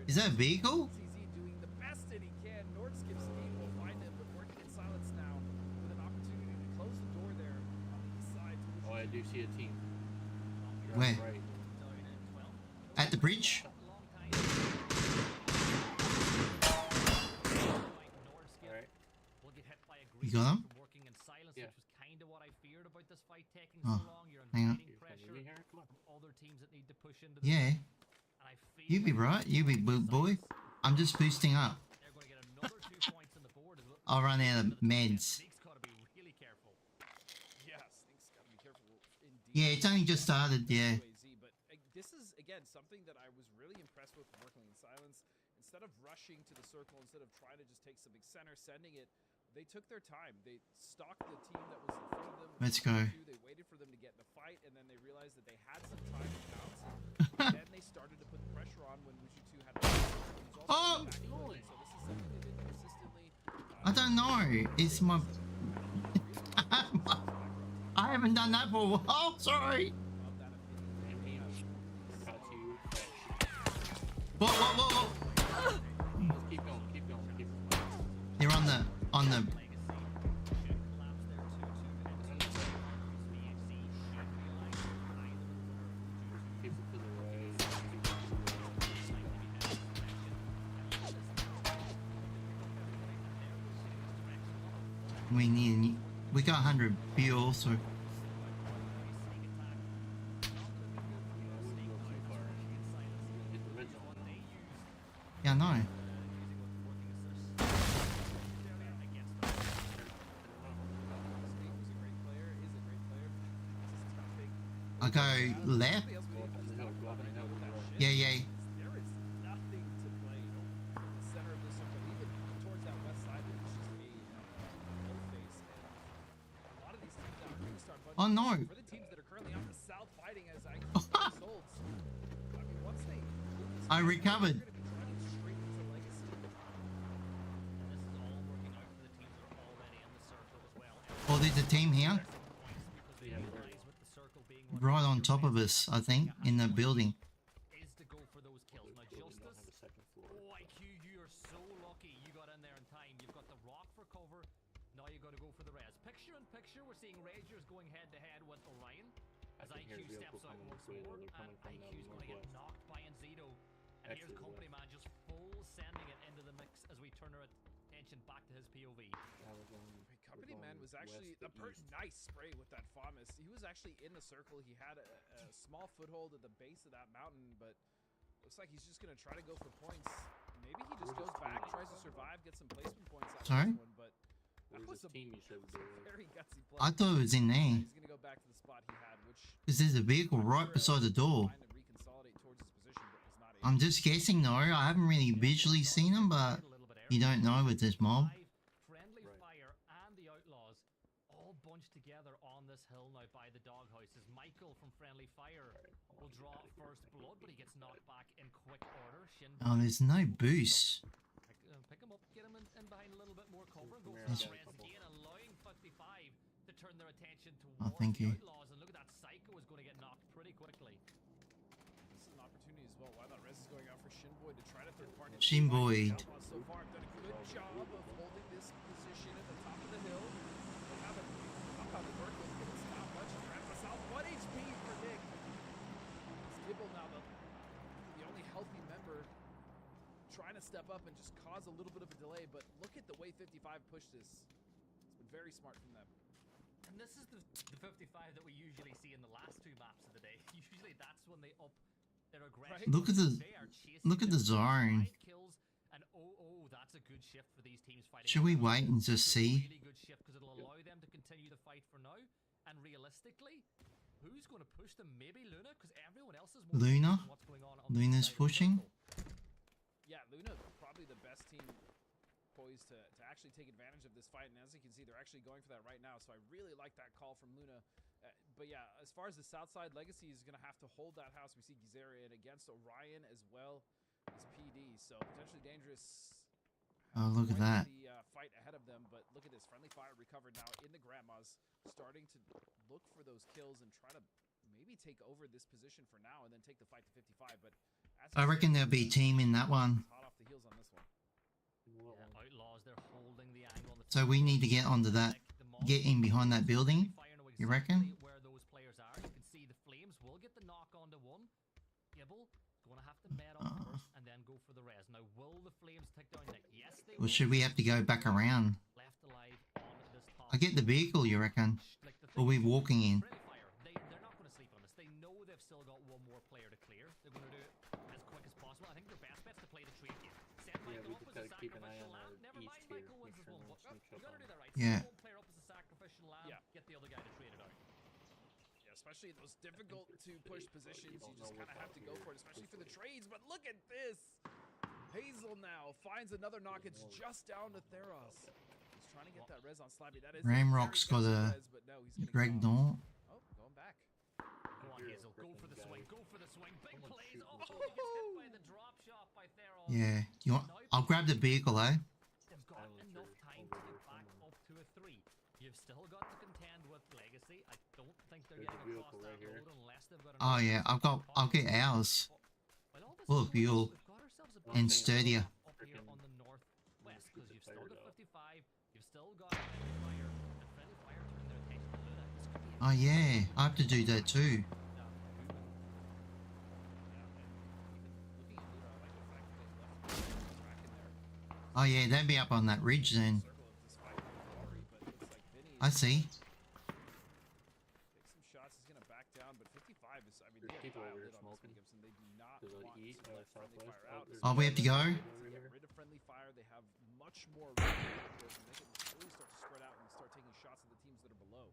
Is that a vehicle? FCZ doing the best that he can. Nordskip's team will find him, but working in silence now with an opportunity to close the door there on the east side. Oh, I do see a team. Where? Right. At the bridge? Alright. You got him? Working in silence, Yeah. which was kind of what I feared about this fight taking Oh, so long. You're hang on. inviting pressure Moving here? Come on. from other teams that need to push into the Yeah. and I feel You be like right. You be boy. I'm just boosting up. they're going to get another 2 points on the board. I'll run out of meds. Snake's got to be really careful. Yeah, Snake's got to be careful indeed. Yeah, it's only just started, yeah. But this is, again, something that I was really impressed with working in silence. Instead of rushing to the circle, instead of trying to just take something center, sending it, they took their time. They stalked the team that was in front of them. Let's go. They waited for them to get in the fight, and then they realized that they had some time to pounce. And then they started to put the pressure on when Wuju2 had the Oh! So this is something they did consistently. I don't know. It's my... I haven't done that for a while. Sorry. And me, got you. Whoa. Just keep going, keep going, keep going. They're on the... Keep it to the right. We got 100 fuel, so... You know, I wouldn't go too far. Hit the red zone. Yeah, I know. I go left. Go up on the hill, go up on the hill to the right. Yeah. There is nothing to play in the center of the circle, even towards that west side. It's just a full face. And a lot of these teams now are going to start bunching Oh, no. up. For the teams that are currently on the south fighting as I sold. I mean, once they move this I game, recovered. they're going to be running straight into legacy. This is all working out for the teams that are already in the circle as well. Oh, there's a team here. Yeah, With the circle being Right on top of us, I think, in the building. is to go for those kills. Now, Building don't have a Justice, second floor. oh, IQ, you are so lucky you got in there in time. You've got the rock for cover. Now you got to go for the res. Picture in picture, we're seeing Ragers going head to head with Orion. As I can hear IQ vehicle steps out coming once this way, more, though. They're and coming from the IQ's going to get northwest. knocked by Enzito. And here's Exit Company west. Man just full sending it into the mix as we turn our attention back to his POV. Now we're going, Company Man was actually west to east. nice spray with that FAMAS. He was actually in the circle. He had a small foothold at the base of that mountain, but looks like he's just going to try to go for points. Maybe he just goes back, tries to survive, get some placement points out Sorry? of this one, but that Where's was this team you said was a there? very gutsy play. I thought it was in there. He's going to go back to the spot he had, which Because there's a vehicle right beside the door. trying to reconsolidate towards his position, but was not able. I'm just guessing though. I haven't really visually seen them, but you don't know with this mob. Friendly Right. Fire and the Outlaws all bunched together on this hill now by the doghouses. Michael from Friendly Fire will draw first blood, but he gets knocked back in quick order. Shin Oh, there's no boost. pick him up, get him in behind a little bit more cover, and go for Yes. the res again, allowing 55 to turn their attention Oh, towards thank the you. Outlaws. And look at that, Psycho is going to get knocked pretty quickly. This is an opportunity as well. Why that res is going out for Shinboy to try to third party. Shinboy. So far, done a good job of holding this position at the top of the hill. They have to work with, but it's not much. Grab the south. 1 HP for Nick. It's Gibble now, the only healthy member, trying to step up and just cause a little bit of a delay. But look at the way 55 pushed this. It's been very smart from them. And this is the 55 that we usually see in the last two maps of the day. Usually that's when they up their aggression. Look at the They are chasing look at the them. zone. 5 kills and that's a good shift for these teams fighting. Should we on the wait and just It's a see? really good shift because it'll allow them to continue the fight for now. And realistically, who's going to push them? Maybe Luna, because everyone else is more Luna? focused on what's going on the Luna's inside of the pushing? circle. Yeah, Luna probably the best team poised to actually take advantage of this fight, and as you can see, they're actually going for that right now. So I really like that call from Luna. But yeah, as far as the south side, Legacy is going to have to hold that house. We see Gizarian against Orion as well as PD, so potentially dangerous. Oh, look at that. The fight ahead of them, but look at this friendly fire recovered now in the grandmas, starting to look for those kills and try to maybe take over this position for now and then take the fight to 55. But as I reckon there'll be a team in that one. hot off the heels on this one. Yeah, Outlaws, they're holding the angle on the So we need to get onto that, get in behind that building. You reckon? Where those players are, you can see the flames will get the knock onto one. Gibble gonna have to med on first and then go for the res. Now, will the flames take down Nick? Yes, they Or will. should we have to go back around? Left alive on this top. I get the vehicle, you reckon? Like the Or thing we is, walking in? friendly fire, they're not going to sleep on this. They know they've still got one more player to clear. They're going to do it as quick as possible. I think their best bet's to play the trade game. Send Yeah, we Michael just up as a gotta keep an eye sacrificial on lamb. our Never east mind, here, Michael wins make this sure one. no one sneaks You up got to on do us. that right. Yeah. Send one player up as a sacrificial lamb. Yeah. Get the other guy to trade it out. Yeah, especially those difficult to push positions, you just kind of have to go for it, especially for the trades. But look at this. Hazel now finds another knock. It's just down to Theros. He's trying to get that res on Slabby. That is Ramrock's got a res, but no, he's gonna Greg get off. Dorn. Oh, going back. Go on, You're a Hazel. Go frickin' for the guy. swing. Go for the swing. Big Someone plays. shoot Oh, me. he gets hit by the drop shot by Theros. Yeah. You want? I'll grab the vehicle, eh? They've got enough time to get back up to a 3. You've still got to contend with Legacy. I don't think they're There's a getting across vehicle that right here. road unless they've got Oh another yeah, I'll get ours. Well, all this Full is of going on, fuel we've got ourselves a and bit sturdier. up here on the northwest because you've still fired got up. 55, you've still got friendly fire, and friendly fire turning their attention to Luna. This could be a Oh yeah, I have to do that too. Oh yeah, they'd be up on that ridge then. I see. Take some shots. He's gonna back down, but 55 is. I mean, There's they have people over dialed here in on this smoking. one, Gibson. They do not To the want east, to let friendly southwest. fire out. There's Oh, we have to go? To get rid of friendly fire, they have much more room to this, and they can really start to spread out and start taking shots at the teams that are below.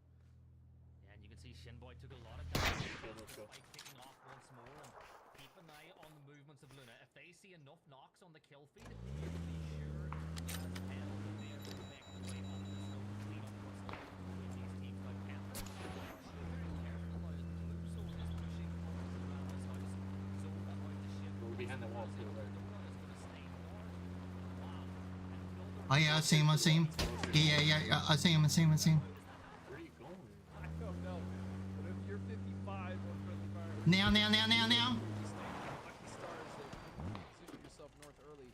Yeah, and you can see Shinboy took a lot of damage. let's go. Despite kicking off once more. And keep an eye on the movements of Luna. If they see enough knocks on the kill feed, you can be sure as hell that they are going to make the way onto the snow to clean up what's left between these teams like Panther. They're very careful now as the blue zone is pushing towards the Rama's house. So about the ship. We're behind the wall too, right? Donut is going to stay north. Wow. Oh yeah, I see him. I see him. Yeah. I see him. I see him. I see him. Where are you going? I don't know, but if you're 55 on friendly fire, Now. you stay lucky stars that position yourself north early.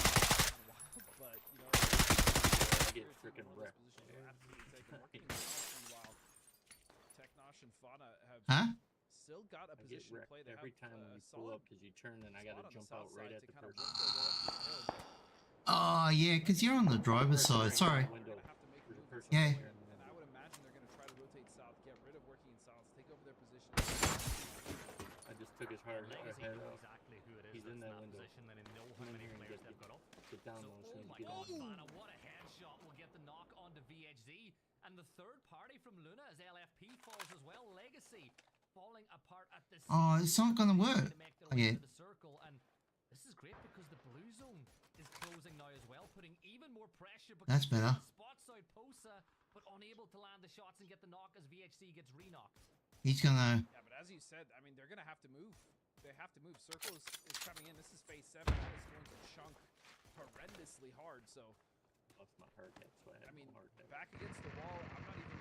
But you know, I get freaking wrecked. absolutely taken. Working in balance meanwhile. Technosh and Fauna have Huh? still got a I get position to wrecked play. They every have time we a pull solid up because you turn and I gotta spot on the jump south out right side at to the kind of person. work their way up the hill, but Oh yeah, because you're on the driver's side. Sorry. Window. gonna have to make There's a moves person Yeah. there. and I would imagine they're going to try to rotate south, get rid of working in south, take over their position. I just took his heart Legacy head know off. exactly who it is He's that's in in that that window. position and they know how Come in many here and players get- they've got up. Get down So, low as oh soon as my you get god, down. Fana, what a headshot will get the knock onto VHZ. And the third party from Luna as LFP falls as well. Legacy falling apart at the Oh, it's not gonna work. to make their Oh, way yeah. to the circle. And this is great because the blue zone is closing now as well, putting even more pressure. That's better. Spots out Posa, but unable to land the shots and get the knock as VHC gets re-knocked. He's gonna. Yeah, but as you said, I mean, they're going to have to move. They have to move. Circle is coming in. This is phase 7. That is going to chunk horrendously hard. So, Lost my heart hit, so I had I mean, no heart hit. back against the wall, I'm not even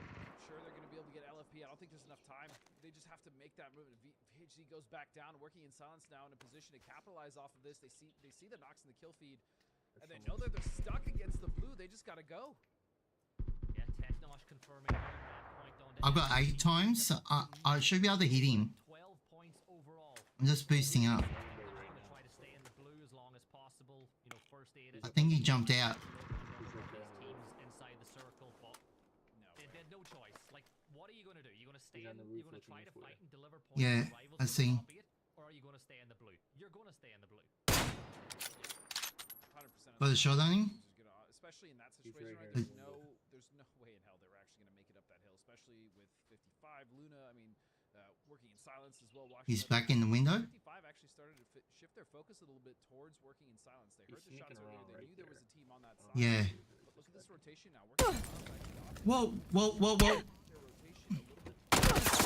sure they're going to be able to get LFP. I don't think there's enough time. They just have to make that move. VHC goes back down, working in silence now in a position to capitalize off of this. They see the knocks in the kill feed, and they know that they're stuck against the blue. They just got to go. Yeah, Technosh confirming that point on I've got 8 times. So I should be able to hit him. 12 points overall. I'm just boosting up. Just gonna try to stay in the blue as long as possible. You know, first aid it. I think he jumped out. Teams inside the circle. what are you going to do? You're going to stay He's on in, the you're roof going to try looking to for fight it. and deliver points Yeah, to rivals I from see. the top 8, or are you going to stay in the blue? You're going to stay in the blue. 100%. Got a shot on him? Especially in that He's situation, right right? here. There's no way in hell they were actually going to make it up that hill, especially with 55. Luna, I mean, working in silence as well. Watching He's other back in the window. 55 actually started to shift their focus a little bit towards working in silence. They heard He's the shots sneaking earlier. around They right knew there there. was a team on that side. Yeah. But look at this rotation now. Working in silence actually off Whoa, whoa, whoa, whoa. their rotation a little bit. The east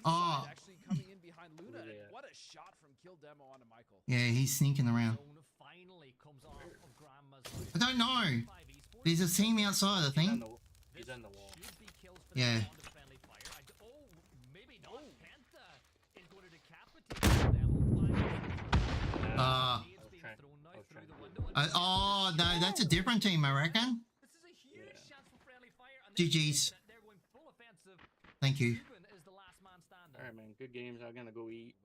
Oh. side actually coming in behind Luna. Yeah. And what a shot from Kill Demo onto Michael. Yeah, he's sneaking around. Zone finally comes off of Grandma's. I don't know. 5 esports. There's a team outside, I think. He's on the wall. Should be kills for Yeah. the round of friendly fire. Oh, maybe not. Penta is going to decapitate them. Uh, Nades being trying- thrown now I was through trying the to window. do And oh, no, that's a different team, I reckon. this is a huge Yeah. chance for friendly fire. And they're GG's. taking it. They're going full offensive. Thank you. Ruben is the last man standing. All right, man. Good games. I'm gonna go eat.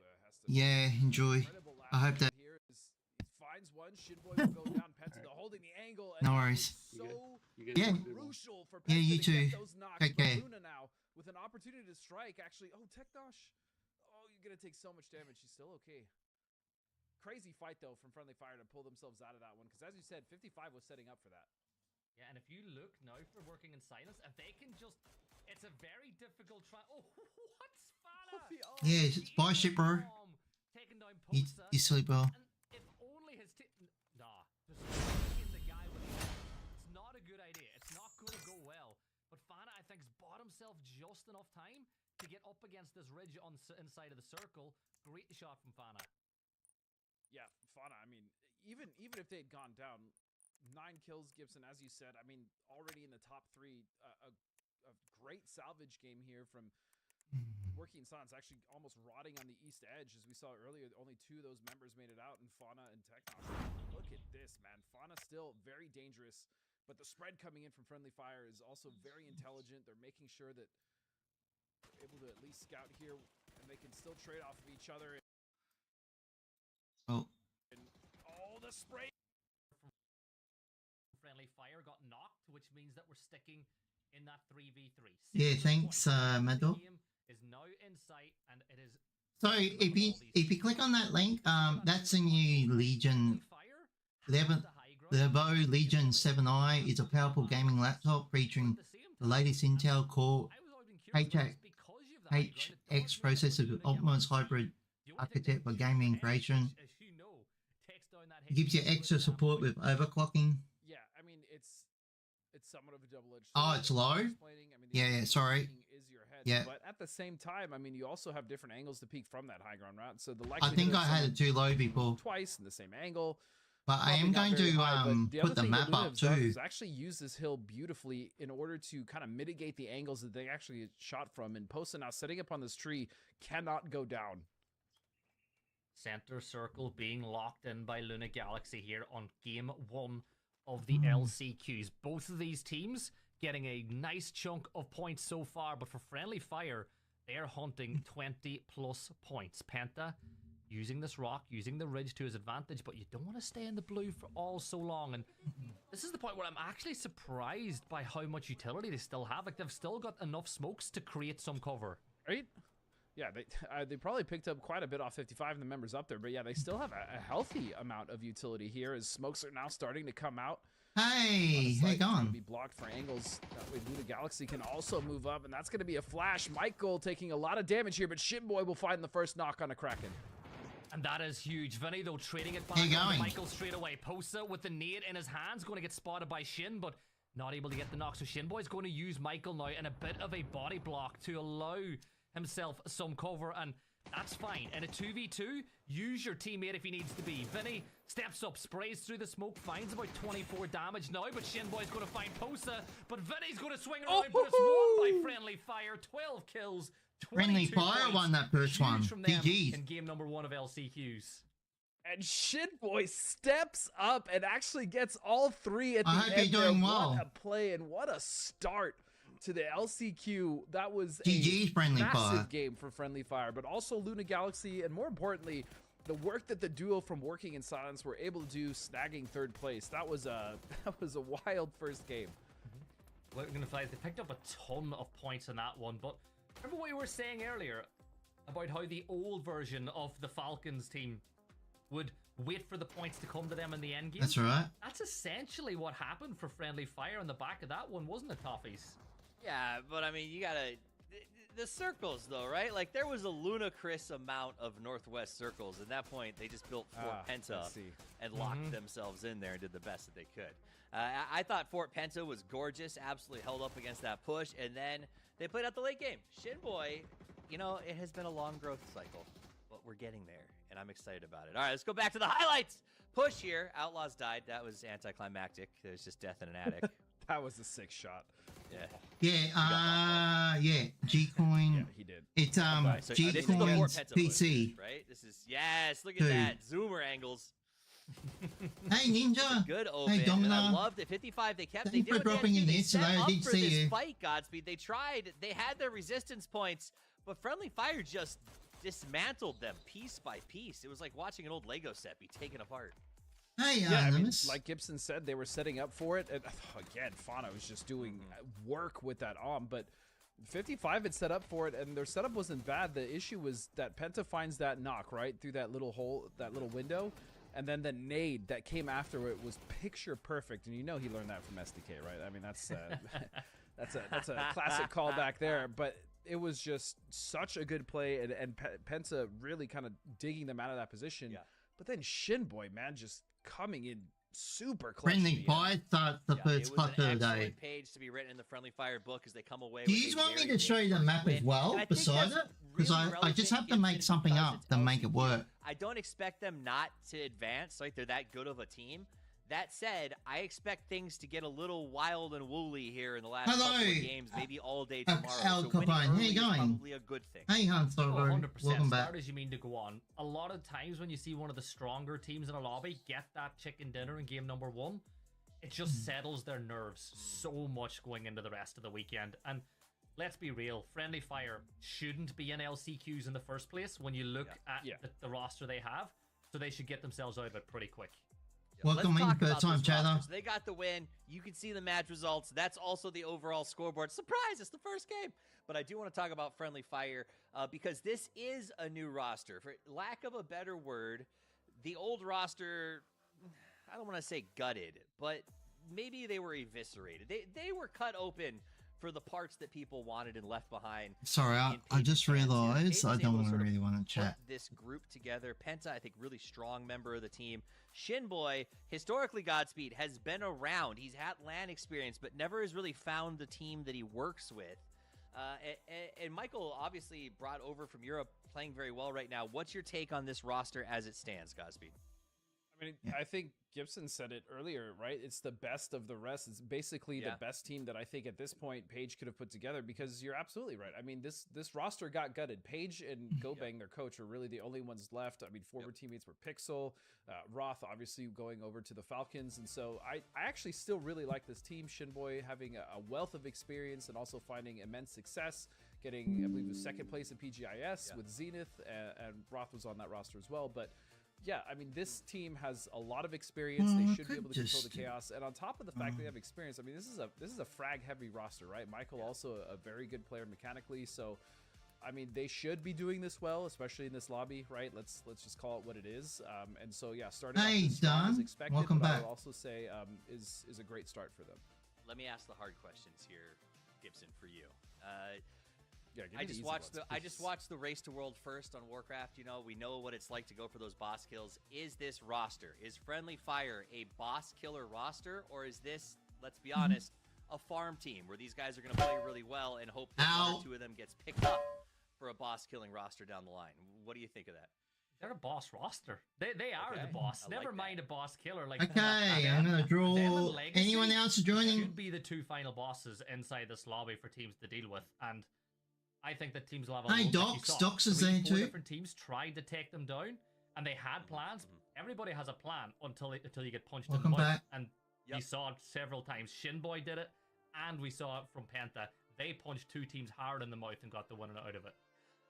Yeah, enjoy. Incredible I hope that- here is he finds one. Shinboy will go down. Penta they're holding the angle. And No that worries. was You good? So You guys Yeah. have a good one. crucial for Yeah, Penta you to too. get those knocks. Take But care. Luna now with an opportunity to strike. Actually, oh Technosh, oh you're gonna take so much damage. She's still okay. Crazy fight though from Friendly Fire to pull themselves out of that one because as you said, 55 was setting up for that. Yeah, and if you look now for working in silence, if they can just, it's a very difficult try. Oh, what's Fana? Yeah, bye, shipper. Taking down You, Posa. you sleep well. And if only his nah, just hit the guy with it. It's not a good idea. It's not going to go well. But Fana, I think, has bought himself just enough time to get up against this ridge on inside of the circle. Great shot from Fana. Yeah, Fauna. I mean, even if they had gone down, 9 kills, Gibson, as you said. I mean, already in the top 3. A great salvage game here from Working Silence, actually almost rotting on the east edge, as we saw earlier. Only 2 of those members made it out, and Fauna and Technosh. Look at this, man. Fauna still very dangerous, but the spread coming in from Friendly Fire is also very intelligent. They're making sure that they're able to at least scout here, and they can still trade off of each other. Oh, And oh, the spray! Friendly Fire got knocked, which means that we're sticking in that 3v3. yeah, 6 thanks, points. Mado. The game is now in sight, and it is So if you click on that link, that's a new Legion 11 Levo Legion 7i is a powerful gaming laptop featuring the latest Intel Core HX processor with optimized hybrid architect for gaming creation. It gives you extra support with overclocking. Yeah, I mean it's somewhat of a double-edged Oh, sword. it's low? Explaining, I mean, the Yeah, only yeah, sorry. peaking is your head, Yeah. But at the same time, I mean, you also have different angles to peek from that high ground route. So the I likelihood think of I had someone it too low before, twice in the same angle. but I probably am not going very to high, but the other put the thing that map Luna up have done too. is actually use this hill beautifully in order to kind of mitigate the angles that they actually shot from. And Posa now setting up on this tree cannot go down. Center circle being locked in by Luna Galaxy here on game 1 of the LCQs. Both of these teams getting a nice chunk of points so far, but for Friendly Fire, they're hunting 20 plus points. Penta using this rock, using the ridge to his advantage, but you don't want to stay in the blue for all so long. And this is the point where I'm actually surprised by how much utility they still have. Like, they've still got enough smokes to create some cover. Right? Yeah, they probably picked up quite a bit off 55 and the members up there, but yeah, they still have a healthy amount of utility here as smokes are now starting to come out. Hey, Site how trying you to going? be blocked for angles. That way Luna Galaxy can also move up, and that's going to be a flash. Michael taking a lot of damage here, but Shinboy will find the first knock on a Kraken. And that is huge. Vinny, though, trading it back How you onto going? Michael straight away. Posa with the nade in his hands, going to get spotted by Shin, but not able to get the knock. So Shinboy's going to use Michael now in a bit of a body block to allow himself some cover, and that's fine. In a 2v2, use your teammate if he needs to be. Vinny steps up, sprays through the smoke, finds about 24 damage now, but Shinboy's going to find Posa, but Vinny's going to swing around, but it's won by Friendly Fire. 12 kills, 22 Friendly Fire points. won that first Huge one. from them GG's. in game number 1 of LCQs. And Shinboy steps up and actually gets all 3 at the I end. hope you're doing there. well. What a play and what a start to the LCQ. That was GG's, a Friendly massive Fire. game for Friendly Fire, but also Luna Galaxy, and more importantly, the work that the duo from Working in Silence were able to do, snagging 3rd place. That was a wild first game. Flies, they picked up a ton of points in that one. But remember what you were saying earlier about how the old version of the Falcons team would wait for the points to come to them in the end game? That's right. That's essentially what happened for Friendly Fire on the back of that one, wasn't it, Toffees? Yeah, but I mean, you gotta... The circles, though, right? Like, there was a ludicrous amount of Northwest circles. At that point, they just built Fort Penta and locked themselves in there and did the best that they could. I thought Fort Penta was gorgeous, absolutely held up against that push, and then they played out the late game. Shinboy, you know, it has been a long growth cycle, but we're getting there, and I'm excited about it. All right, let's go back to the highlights. Push here. Outlaws died. That was anticlimactic. It was just death in an attic. That was a sick shot. Yeah. G-Coin. Yeah, he did. It's So this is the Fort G-Coin's Penta PC. push, right? This is, yes, look at Dude. that. Zoomer angles. Hey, Ninja. Good open. Hey, And I Domino. loved it. 55, they kept, Thanks they did for what they had dropping to in do. They yesterday. set I up did for see this you. fight, Godspeed. They tried, they had their resistance points, but Friendly Fire just dismantled them piece by piece. It was like watching an old Lego set be taken apart. Hey, Yeah, I mean, Anonymous. like Gibson said, they were setting up for it. And again, Fauna was just doing work with that but 55 had set up for it, and their setup wasn't bad. The issue was that Penta finds that knock right through that little hole, that little window, and then the nade that came after it was picture perfect. And you know he learned that from SDK, right? I mean, that's that's a classic callback there. But it was just such a good play, and Penta really kind of digging them out of that position. Yeah. But then Shinboy, man, just coming in super clutch. Friendly Fire starts the first it was putt an of the day. excellent page to be written in the Friendly Fire book as they come away Do with you a want me very to show you the big map as win. well And I think beside that's it? Because really I just have to relevant make given something because up it's to make it LCQ. work. I don't expect them not to advance, like they're that good of a team. That said, I expect things to get a little wild and woolly here in the last couple of games, maybe all day tomorrow. Al So winning Capone, how early you is going? probably a good thing. Hey, Han Oh, Solo. 100%. Welcome back. Start as you mean to go on. A lot of times when you see one of the stronger teams in a lobby get that chicken dinner in game number one, it just settles their nerves so much going into the rest of the weekend. And let's be real, Friendly Fire shouldn't be in LCQs in the first place when you look at the roster they have. So they should get themselves out of it pretty quick. Welcome Let's in, talk first about time this chatter. roster. So they got the win. You can see the match results. That's also the overall scoreboard. Surprise, it's the first game. But I do want to talk about Friendly Fire because this is a new roster. For lack of a better word, the old roster, I don't want to say gutted, but maybe they were eviscerated. They were cut open for the parts that people wanted and left behind. Sorry, I just realized I don't really want to chat. This group together. Penta, I think, really strong member of the team. Shinboy, historically Godspeed, has been around. He's had LAN experience, but never has really found the team that he works with. And Michael obviously brought over from Europe, playing very well right now. What's your take on this roster as it stands, Godspeed? I mean, I think Gibson said it earlier, right? It's the best of the rest. It's basically the best team that I think at this point Paige could have put together, because you're absolutely right. I mean, this roster got gutted. Paige and Gobang, their coach, are really the only ones left. I mean, former teammates were Pixel, Roth, obviously going over to the Falcons. And so I actually still really like this team. Shinboy having a wealth of experience and also finding immense success, getting, I believe, it was second place in PGIS with Zenith, and Roth was on that roster as well. But yeah, I mean, this team has a lot of experience. They should be able to control the chaos, and on top of the fact they have experience, I mean, this is a frag heavy roster, right? Michael also a very good player mechanically, so I mean, they should be doing this well, especially in this lobby, right? Let's just call it what it is. And so yeah, starting off this strong as expected, welcome back. back. I would also say is a great start for them. Let me ask the hard questions here, Gibson, for you. Yeah, give me I the just easy watched ones, I just please. watched the Race to World First on Warcraft. You know, we know what it's like to go for those boss kills. Is this roster, is Friendly Fire a boss killer roster, or is this, let's be honest, a farm team where these guys are going to play really well and hope that one or two of them gets picked up for a boss killing roster down the line? What do you think of that? They're a boss roster. They are the boss. Never mind a boss killer. Like, okay, I'm gonna draw. Anyone else joining? Should be the two final bosses inside this lobby for teams to deal with, and I think that teams will have a Hey, Docs is there four too. different teams tried to take them down, and they had plans. Everybody has a plan until you get punched in the mouth. And you saw it several times. Shinboy did it, and we saw it from Penta. They punched two teams hard in the mouth and got the winner out of it.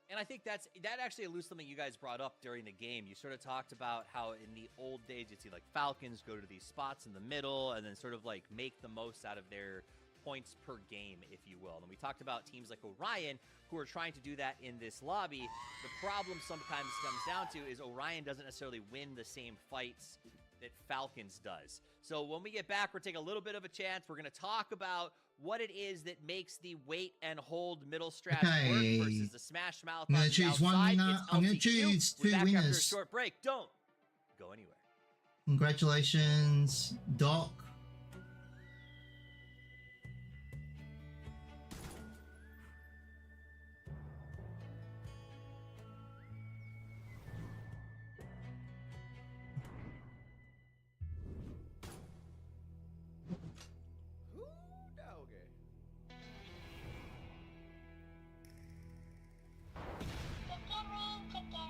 And I think that actually alludes to something you guys brought up during the game. You sort of talked about how in the old days you'd see like Falcons go to these spots in the middle and then sort of like make the most out of their points per game, if you will. And we talked about teams like Orion who are trying to do that in this lobby. The problem sometimes comes down to is Orion doesn't necessarily win the same fights that Falcons does. So when we get back, we're taking a little bit of a chance. We're going to talk about what it is that makes the wait and hold middle strat work versus the smash mouth. I'm going to choose one winner. I'm going to choose two After a winners. short break. Don't go anywhere. Congratulations, Doc.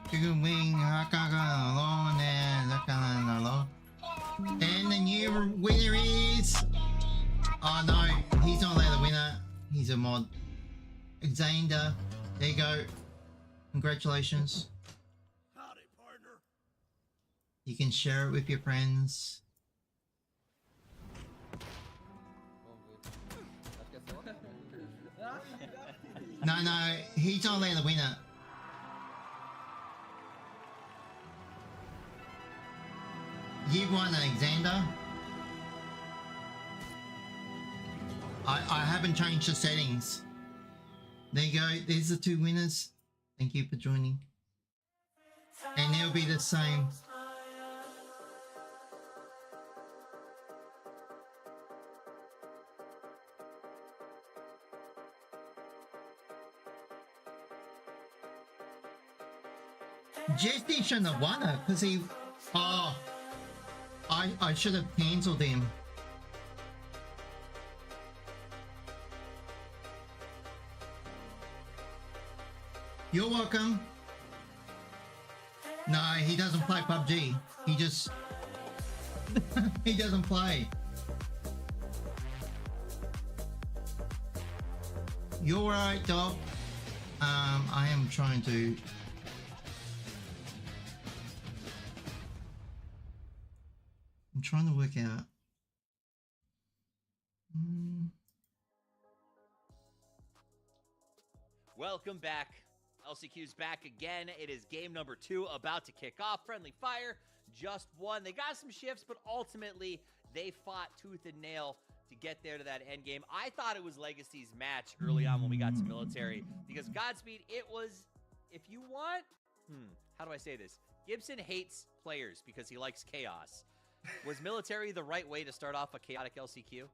Chicken wing, and the new winner is. Oh no, he's not allowed the winner. He's a mod. Xander, there you go. Congratulations. Howdy, partner. You can share it with your friends. No, he's not allowed the winner. You won, Alexander. I haven't changed the settings. There you go. There's the two winners. Thank you for joining. And they'll be the same. Jesse shouldn't have won it because he... Oh, I should have cancelled him. You're welcome. No, he doesn't play PUBG. He just... he doesn't play. You're right, dog. I am trying to... I'm trying to work out. Welcome back. LCQ's back again. It is game number 2 about to kick off. Friendly Fire just won. They got some shifts, but ultimately they fought tooth and nail to get there to that end game. I thought it was Legacy's match early on when we got to Military because Godspeed, it was, if you want, how do I say this? Gibson hates players because he likes chaos. Was Military the right way to start off a chaotic LCQ?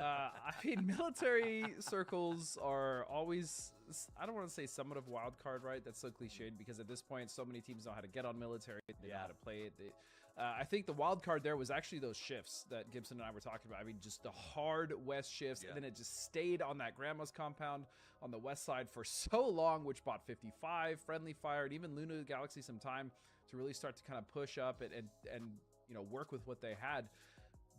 I mean, military circles are always, I don't want to say somewhat of wild card, right? That's so cliched because at this point, so many teams know how to get on military. They know how to play it. I think the wild card there was actually those shifts that Gibson and I were talking about. I mean, just the hard west shifts, and then it just stayed on that grandma's compound on the west side for so long, which bought 55, Friendly Fire, and even Luna Galaxy some time to really start to kind of push up and you know, work with what they had.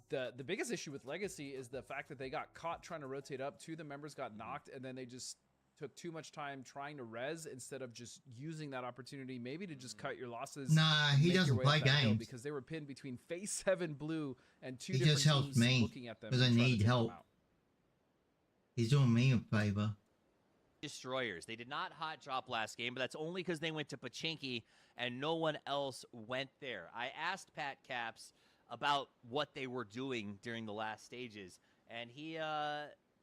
The biggest issue with Legacy is the fact that they got caught trying to rotate up. 2 of the members got knocked, and then they just took too much time trying to res instead of just using that opportunity maybe to just cut your losses. Nah, he doesn't play games because they were pinned between Phase 7 Blue and 2 he different just helps teams me looking at them because I need help. He's doing me a favor. Destroyers. They did not hot drop last game, but that's only because they went to Pachinki and no one else went there. I asked Pat Caps about what they were doing during the last stages, and he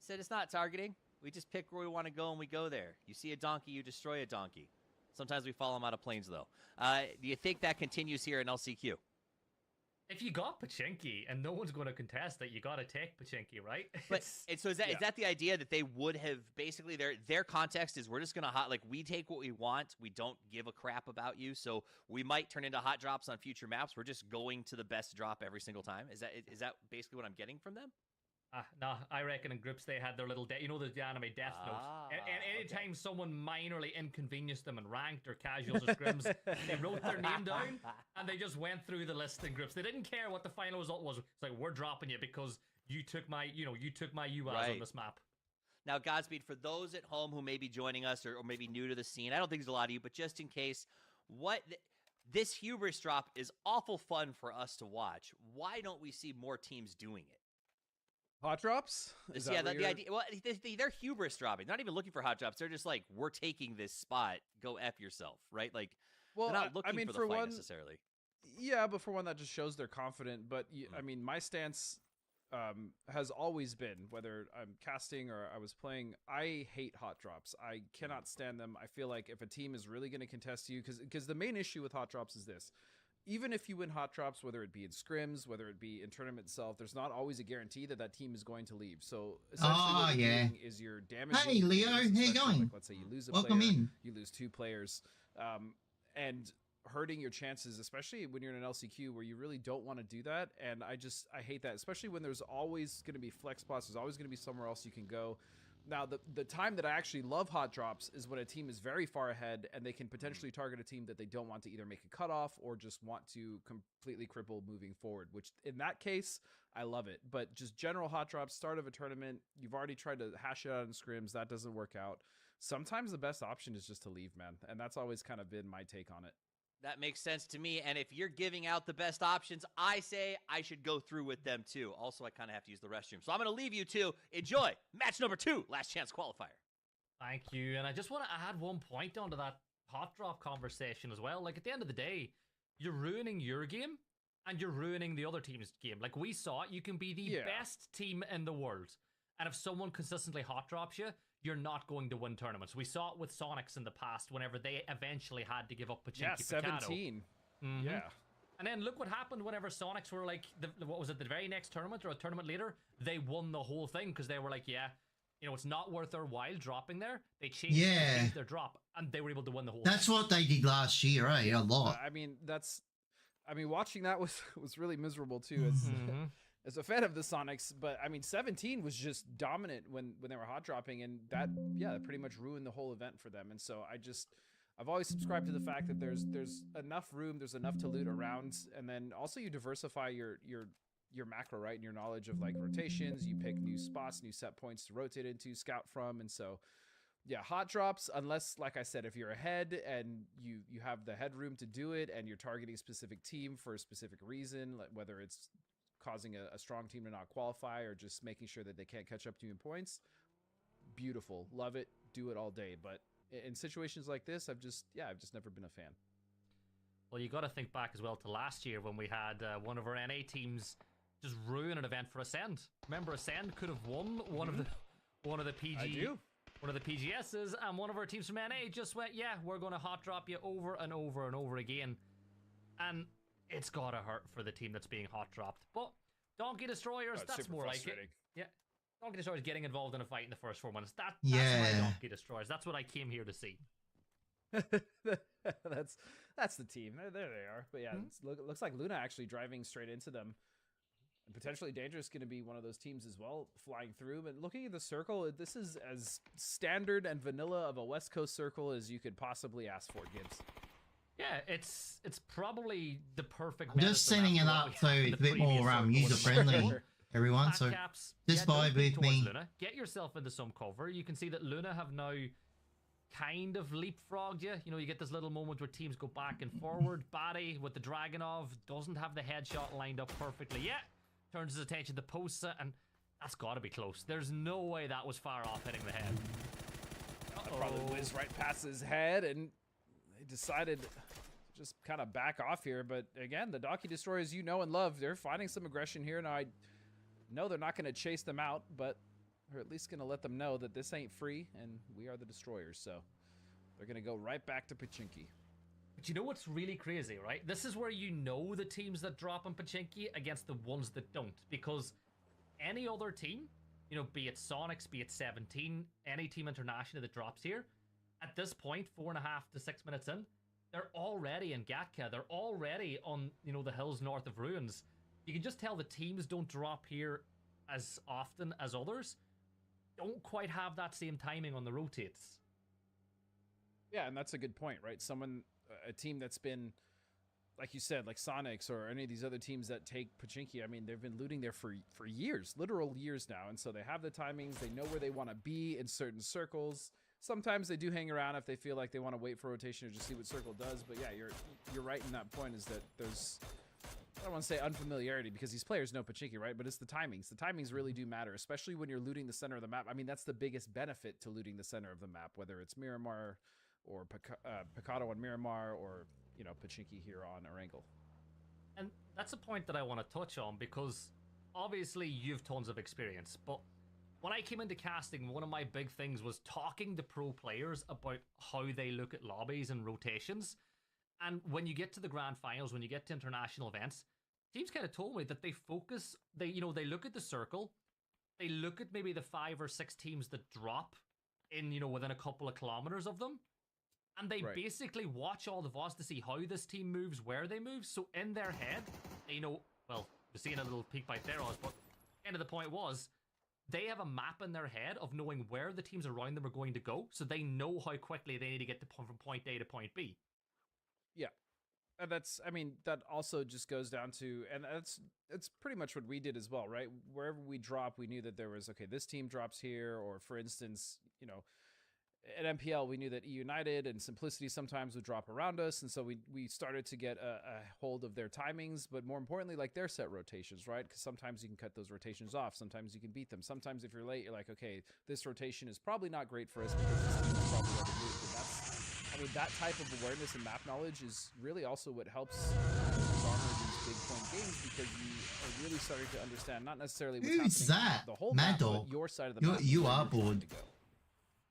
said it's not targeting. We just pick where we want to go and we go there. You see a donkey, you destroy a donkey. Sometimes we follow them out of planes, though. Do you think that continues here in LCQ? If you got Pachinki and no one's going to contest that, you got to take Pachinki, right? But so is that the idea that they would have basically their context is we're just going to we take what we want. We don't give a crap about you. So we might turn into hot drops on future maps. We're just going to the best drop every single time. Is that basically what I'm getting from them? No, I reckon in groups they had their little, you know, the anime Death Note. And anytime someone minorly inconvenienced them in ranked or casuals or scrims, they wrote their name down and they just went through the list in groups. They didn't care what the final result was. It's like, we're dropping you because you took my, you took my UAs on this map. Now, Godspeed, for those at home who may be joining us or maybe new to the scene, I don't think there's a lot of you, but just in case, this hubris drop is awful fun for us to watch. Why don't we see more teams doing it? Hot drops? Is that Yeah, what the idea. Well, they're hubris dropping. They're not even looking for hot drops. They're just like, we're taking this spot. Go F yourself, right? Like, Well, they're not looking I mean, for for the fight one, necessarily. yeah, but for one, that just shows they're confident. But I mean, my stance has always been, whether I'm casting or I was playing, I hate hot drops. I cannot stand them. I feel like if a team is really going to contest you, because the main issue with hot drops is this. Even if you win hot drops, whether it be in scrims, whether it be in tournament itself, there's not always a guarantee that that team is going to leave. So essentially what you're doing is you're damaging. Hey, Leo, how you going? Like, let's say you lose a Welcome player, in. you lose 2 players, and hurting your chances, especially when you're in an LCQ where you really don't want to do that. And I hate that, especially when there's always going to be flex spots. There's always going to be somewhere else you can go. Now, the time that I actually love hot drops is when a team is very far ahead and they can potentially target a team that they don't want to either make a cutoff or just want to completely cripple moving forward, which in that case, I love it. But just general hot drops, start of a tournament, you've already tried to hash it out in scrims, that doesn't work out. Sometimes the best option is just to leave, man. And that's always kind of been my take on it. That makes sense to me. And if you're giving out the best options, I say I should go through with them too. Also, I kind of have to use the restroom. So I'm going to leave you two. Enjoy match number 2, last chance qualifier. Thank you. And I just want to add one point onto that hot drop conversation as well. Like, at the end of the day, you're ruining your game and you're ruining the other team's game. Like, we saw it. You can be the best team in the world. And if someone consistently hot drops you, you're not going to win tournaments. We saw it with Sonics in the past whenever they eventually had to give up Pachinki. Yeah, 17. Yeah. And then look what happened whenever Sonics were like, what was it, the very next tournament or a tournament later? They won the whole thing because they were like, yeah, you know, it's not worth their while dropping there. They changed their drop and they were able to win the whole thing. That's what they did last year, eh? A lot. I mean, watching that was really miserable too. As a fan of the Sonics, but I mean, 17 was just dominant when they were hot dropping, and that pretty much ruined the whole event for them. And so I've always subscribed to the fact that there's enough room, there's enough to loot around, and then also you diversify your macro, right, and your knowledge of like rotations. You pick new spots, new set points to rotate into, scout from, and so yeah, hot drops, unless, like I said, if you're ahead and you have the headroom to do it, and you're targeting a specific team for a specific reason, like whether it's causing a strong team to not qualify or just making sure that they can't catch up to you in points, beautiful, love it, do it all day. But in situations like this, I've just never been a fan. Well, you got to think back as well to last year when we had one of our NA teams just ruin an event for Ascend. Remember, Ascend could have won one of the PGSs, and one of our teams from NA just went, yeah, we're going to hot drop you over and over and over again. And it's gotta hurt for the team that's being hot dropped. But Donkey Destroyers, that's more like it. Yeah. Donkey Destroyers getting involved in a fight in the first 4 minutes. That's my Donkey Destroyers. That's what I came here to see. that's the team. There they are. But yeah, it looks like Luna actually driving straight into them. And potentially Dangerous going to be one of those teams as well, flying through. But looking at the circle, this is as standard and vanilla of a West Coast circle as you could possibly ask for, Gibbs. Yeah, it's probably the perfect. I'm just setting it up so it's a bit more user friendly, everyone. So just vibe with me. Luna. Get yourself into some cover. You can see that Luna have now kind of leapfrogged you. You know, you get this little moment where teams go back and forward. Batty with the Dragonov doesn't have the headshot lined up perfectly yet. Turns his attention to Posa, and that's got to be close. There's no way that was far off hitting the head. That probably whizzed right past his head, and they decided to just kind of back off here. But again, the Donkey Destroyers you know and love, they're finding some aggression here. Now, I know they're not going to chase them out, but they're at least going to let them know that this ain't free, and we are the Destroyers. So they're going to go right back to Pachinki. But you know what's really crazy, right? This is where you know the teams that drop on Pachinki against the ones that don't. Because any other team, you know, be it Sonics, be it 17, any team international that drops here, at this point, 4.5 to 6 minutes in, they're already in Gatka. They're already on, you know, the hills north of Ruins. You can just tell the teams don't drop here as often as others. Don't quite have that same timing on the rotates. Yeah, and that's a good point, right? A team that's been, like you said, like Sonics or any of these other teams that take Pachinki, I mean, they've been looting there for years, literal years now. And so they have the timings. They know where they want to be in certain circles. Sometimes they do hang around if they feel like they want to wait for rotation or just see what circle does. But yeah, you're right in that point, is that there's I don't want to say unfamiliarity because these players know Pachinki, right? But it's the timings. The timings really do matter, especially when you're looting the center of the map. I mean, that's the biggest benefit to looting the center of the map, whether it's Miramar or Picado on Miramar or, you know, Pachinki here on Erangel. And that's a point that I want to touch on because obviously you've tons of experience, but when I came into casting, one of my big things was talking to pro players about how they look at lobbies and rotations. And when you get to the grand finals, when you get to international events, teams kind of told me that they focus, they look at the circle, they look at maybe the 5 or 6 teams that drop in, within a couple of kilometers of them. And they basically watch all the VODs to see how this team moves, where they move. So in their head, they know, well, we're seeing a little peek by Theros, but end of the point was, they have a map in their head of knowing where the teams around them are going to go. So they know how quickly they need to get from point A to point B. Yeah. And that also just goes down to, and it's pretty much what we did as well, right? Wherever we drop, we knew that there was, okay, this team drops here, or for instance, at MPL, we knew that United and Simplicity sometimes would drop around us, and so we started to get a hold of their timings, but more importantly, like their set rotations, right? Because sometimes you can cut those rotations off, sometimes you can beat them. Sometimes if you're late, you're like, okay, this rotation is probably not great for us because this team will probably already move. And that type of awareness and map knowledge is really also what helps garner these big point games, because you are really starting to understand not necessarily what's happening on the whole map, but your side of the map. You are bored.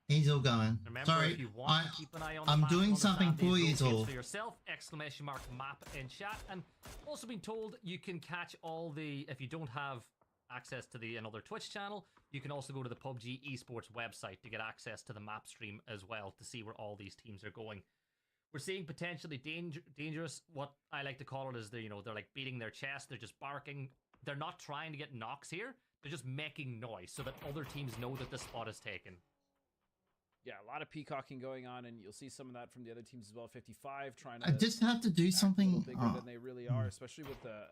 He's all going. Remember, sorry, if you want to keep an eye on the I'm map, doing something for you all. For yourself, !map in chat. And also been told you can catch all the, if you don't have access to another Twitch channel, you can also go to the PUBG Esports website to get access to the map stream as well, to see where all these teams are going. We're seeing potentially dangerous, what I like to call it is they're like beating their chest, they're just barking. They're not trying to get knocks here, they're just making noise so that other teams know that the spot is taken. Yeah, a lot of peacocking going on, and you'll see some of that from the other teams as well. 55 trying to. I just have to do something bigger than they really are, especially with the.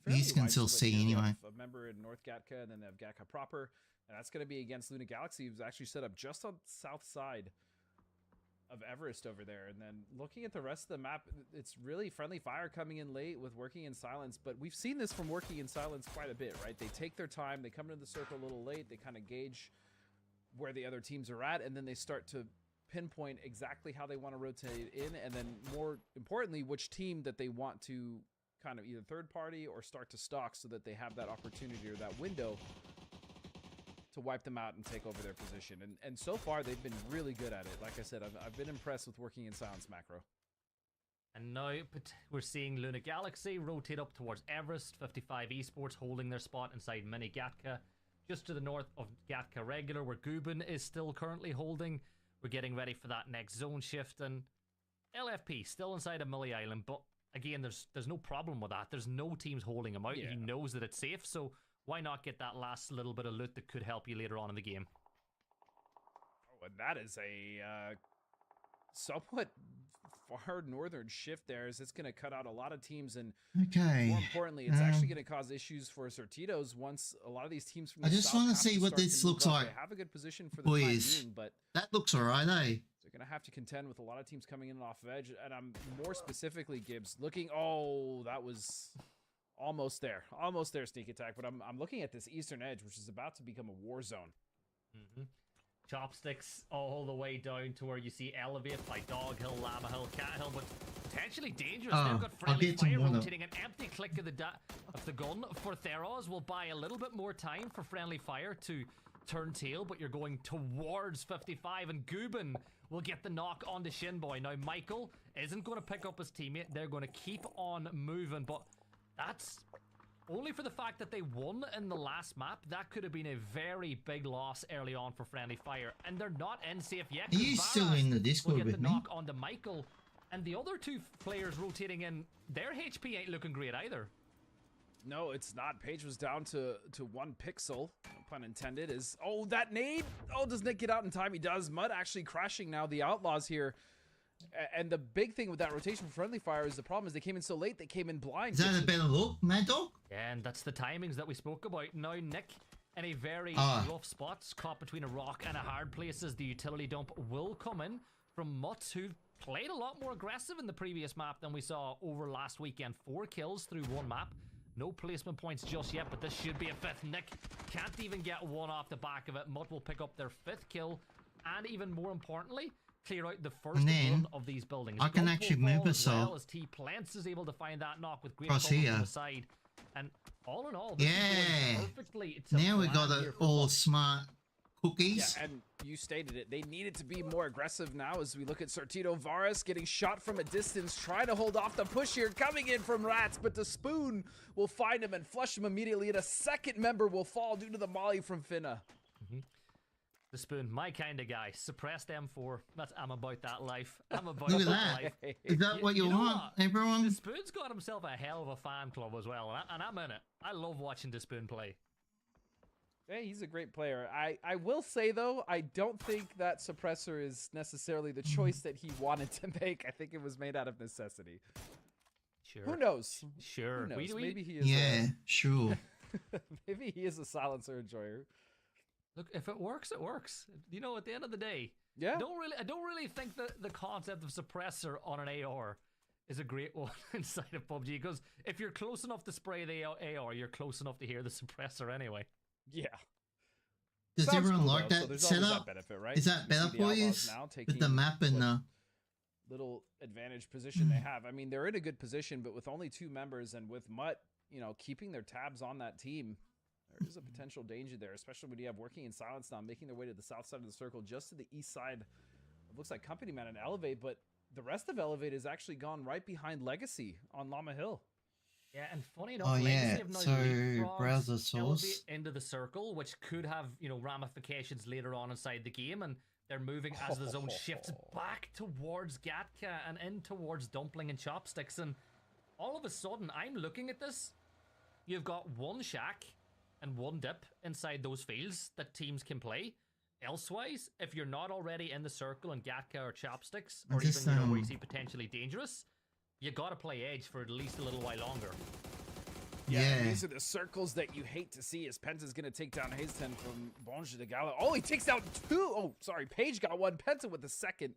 You can still see anyway. A member in North Gatka, and then they have Gatka proper, and that's going to be against Luna Galaxy, who's actually set up just on the south side of Everest over there. And then looking at the rest of the map, it's really friendly fire coming in late with Working in Silence, but we've seen this from Working in Silence quite a bit, right? They take their time, they come into the circle a little late, they kind of gauge where the other teams are at, and then they start to pinpoint exactly how they want to rotate in, and then more importantly, which team that they want to kind of either third party or start to stalk, so that they have that opportunity or that window to wipe them out and take over their position. And so far they've been really good at it. Like I said, I've been impressed with Working in Silence macro. And now we're seeing Luna Galaxy rotate up towards Everest. 55 Esports holding their spot inside Mini Gatka, just to the north of Gatka Regular, where Gubin is still currently holding. We're getting ready for that next zone shift, and LFP still inside of Millie Island, but again, there's no problem with that. There's no teams holding him out. Yeah. He knows that it's safe, so why not get that last little bit of loot that could help you later on in the game? Oh, and that is a somewhat far northern shift there, as it's going to cut out a lot of teams, and more importantly, it's actually going to cause issues for Sortitos once a lot of these teams from the I just want to see what this looks like. They have a good position for the time being, but that looks alright, eh? They're going to have to contend with a lot of teams coming in off of edge, and I'm more specifically Gibbs looking. Oh, that was almost there, sneak attack. But I'm looking at this eastern edge, which is about to become a war zone. Chopsticks all the way down to where you see Elevate by Dog Hill, Llama Hill, Cat Hill, but potentially dangerous. They've got friendly fire rotating. An empty click of the gun for Theros will buy a little bit more time for friendly fire to turn tail, but you're going towards 55, and Gubin will get the knock on the Shinboy. Now Michael isn't going to pick up his teammate. They're going to keep on moving, but that's only for the fact that they won in the last map. That could have been a very big loss early on for friendly fire, and they're not in safe yet. Are you still in the Discord with me? the knock onto Michael, and the other two players rotating in, their HP ain't looking great either. No, it's not. Page was down to 1 pixel, no pun intended. That nade? Oh, does Nick get out in time? He does. Mud actually crashing now. The Outlaws here. And the big thing with that rotation for friendly fire is the problem is they came in so late, they came in blind. Is that a better look, Mad Dog? Yeah, and that's the timings that we spoke about. Now Nick in a very rough spot, caught between a rock and a hard place, as the utility dump will come in from Mutz, who played a lot more aggressive in the previous map than we saw over last weekend. 4 kills through 1 map. No placement points just yet, but this should be a 5th. Nick can't even get 1 off the back of it. Mutt will pick up their 5th kill, and even more importantly, clear out the first one of these buildings. I can actually move as myself well as T Plants is able to find that knock with great across cover here. from the side. And all in all, this is Yeah. going perfectly to Now we plan got here it for all PUBG. smart cookies. Yeah, and you stated it. They needed to be more aggressive now as we look at Sortito Varas getting shot from a distance, trying to hold off the push here, coming in from Rats, but the Spoon will find him and flush him immediately, and a second member will fall due to the molly from Finna. The Spoon, my kind of guy. Suppressed M4. I'm about that life. I'm about Look at that that. life. Is that what you know want, what? everyone? The Spoon's got himself a hell of a fan club as well, and I'm in it. I love watching the Spoon play. Hey, he's a great player. I will say, though, I don't think that suppressor is necessarily the choice that he wanted to make. I think it was made out of necessity. Sure. Who knows? Sure. Who knows? Maybe he is. Yeah, sure. Maybe he is a silencer enjoyer. Look, if it works, it works. You know, at the end of the day, Yeah. I don't really think that the concept of suppressor on an AR is a great one inside of PUBG, because if you're close enough to spray the AR, you're close enough to hear the suppressor anyway. Yeah. Does Sounds everyone cool, like though, so that there's always setup? that benefit, right? Is that You better see the for you? Outlaws now With the taking map and what the... little advantage position they have. I mean, they're in a good position, but with only 2 members and with Mutt, you know, keeping their tabs on that team, there is a potential danger there, especially when you have Working in Silence now making their way to the south side of the circle, just to the east side. It looks like Company Man and Elevate, but the rest of Elevate has actually gone right behind Legacy on Llama Hill. Yeah, and funny enough, Oh Legacy yeah, have now so leapfrogged browser Elevate source. into the circle, which could have, you know, ramifications later on inside the game, and they're moving as the zone shifts back towards Gatka and in towards Dumpling and Chopsticks, and all of a sudden, I'm looking at this. You've got 1 shack and 1 dip inside those fields that teams can play. Elsewise, if you're not already in the circle and Gatka or Chopsticks, or Just, even, you know, where you see potentially dangerous, you gotta play Edge for at least a little while longer. Yeah. These are the circles that you hate to see as Penta's going to take down Hazen from Bonge de Gala. Oh, he takes down 2. Oh, sorry. Page got 1. Penta with the 2nd.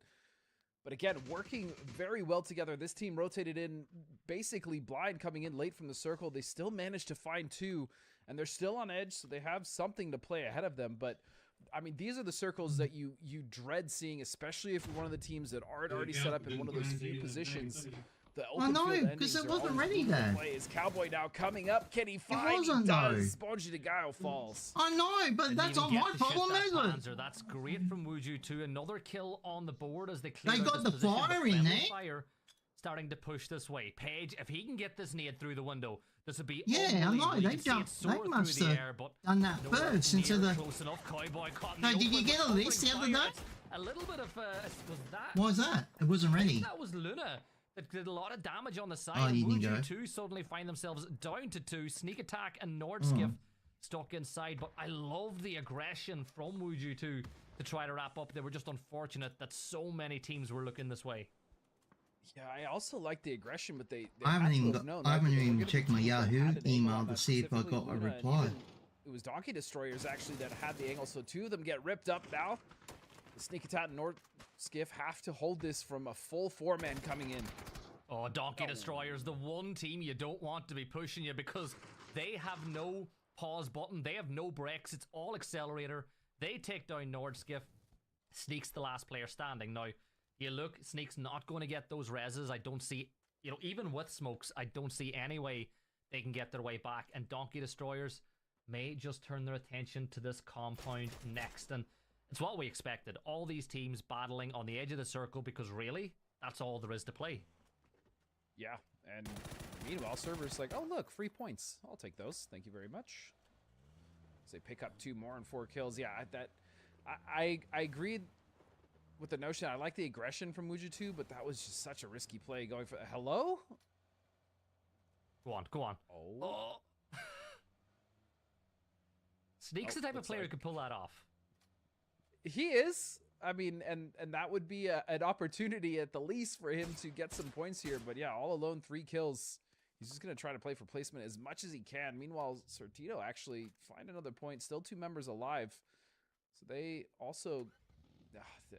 But again, working very well together. This team rotated in basically blind, coming in late from the circle. They still managed to find 2, and they're still on Edge, so they have something to play ahead of them. But I mean, these are the circles that you dread seeing, especially if you're one of the teams that aren't already set up in one of those few positions. The open know, field because endings it are wasn't always ready moving to then. play. Is Cowboy now coming up? Can he find? He wasn't, does. Bonge de Gallo falls. I know, but Didn't that's even not get my to problem, shoot is that it? Panzer. That's great from Wuju too. Another kill on the board as they clear They out got this the position. fire The in, friendly eh? Fire starting to push this way. Page, if he can get this nade through the window, this would be Yeah, I know, unbelievable. You they can see jumped- it soar they through must the have air, but done that nowhere first into near the... close enough. Cowboy caught in No, the did you open, get but a list the covering other fire. day? A little bit of was that? What was that? It wasn't I think ready. that was Luna that did a lot of damage on the side. Oh, and you didn't go. Wuju 2 suddenly find themselves down to 2. Sneak attack and Nordskiff stuck inside. But I love the aggression from Wuju 2 to try to wrap up. They were just unfortunate that so many teams were looking this way. Yeah, I also like the aggression, but they I haven't had to even have got- known, I right, haven't that they were even gonna be checked my teams that Yahoo had an angle email on to that, see if I got specifically a Luna, and reply. even it was Donkey Destroyers actually that had the angle, so 2 of them get ripped up now. The Sneak Attack and Nordskiff have to hold this from a full 4-man coming in. Oh, Donkey Destroyers, the one team you don't want to be pushing you because they have no pause button. They have no brakes. It's all accelerator. They take down Nordskiff. Sneak's the last player standing. Now, you look, Sneak's not going to get those reses. I don't see, you know, even with smokes, I don't see any way they can get their way back. And Donkey Destroyers may just turn their attention to this compound next. And it's what we expected. All these teams battling on the edge of the circle because really, that's all there is to play. Yeah, and meanwhile, server's like, oh look, free points. I'll take those. Thank you very much. So they pick up 2 more and 4 kills. Yeah, I agreed with the notion. I like the aggression from Wuju 2, but that was just such a risky play going for hello? Go on, go on. Oh. Sneak's Oh, the type of looks player who like- could pull that off. He is. I mean, and that would be an opportunity at the least for him to get some points here. But yeah, all alone 3 kills. He's just going to try to play for placement as much as he can. Meanwhile, Sortito actually find another point. Still 2 members alive. So they also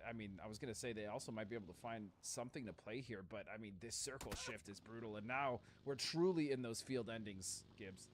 I mean, I was gonna say they also might be able to find something to play here, but I mean, this circle shift is brutal, and now we're truly in those field endings, Gibbs.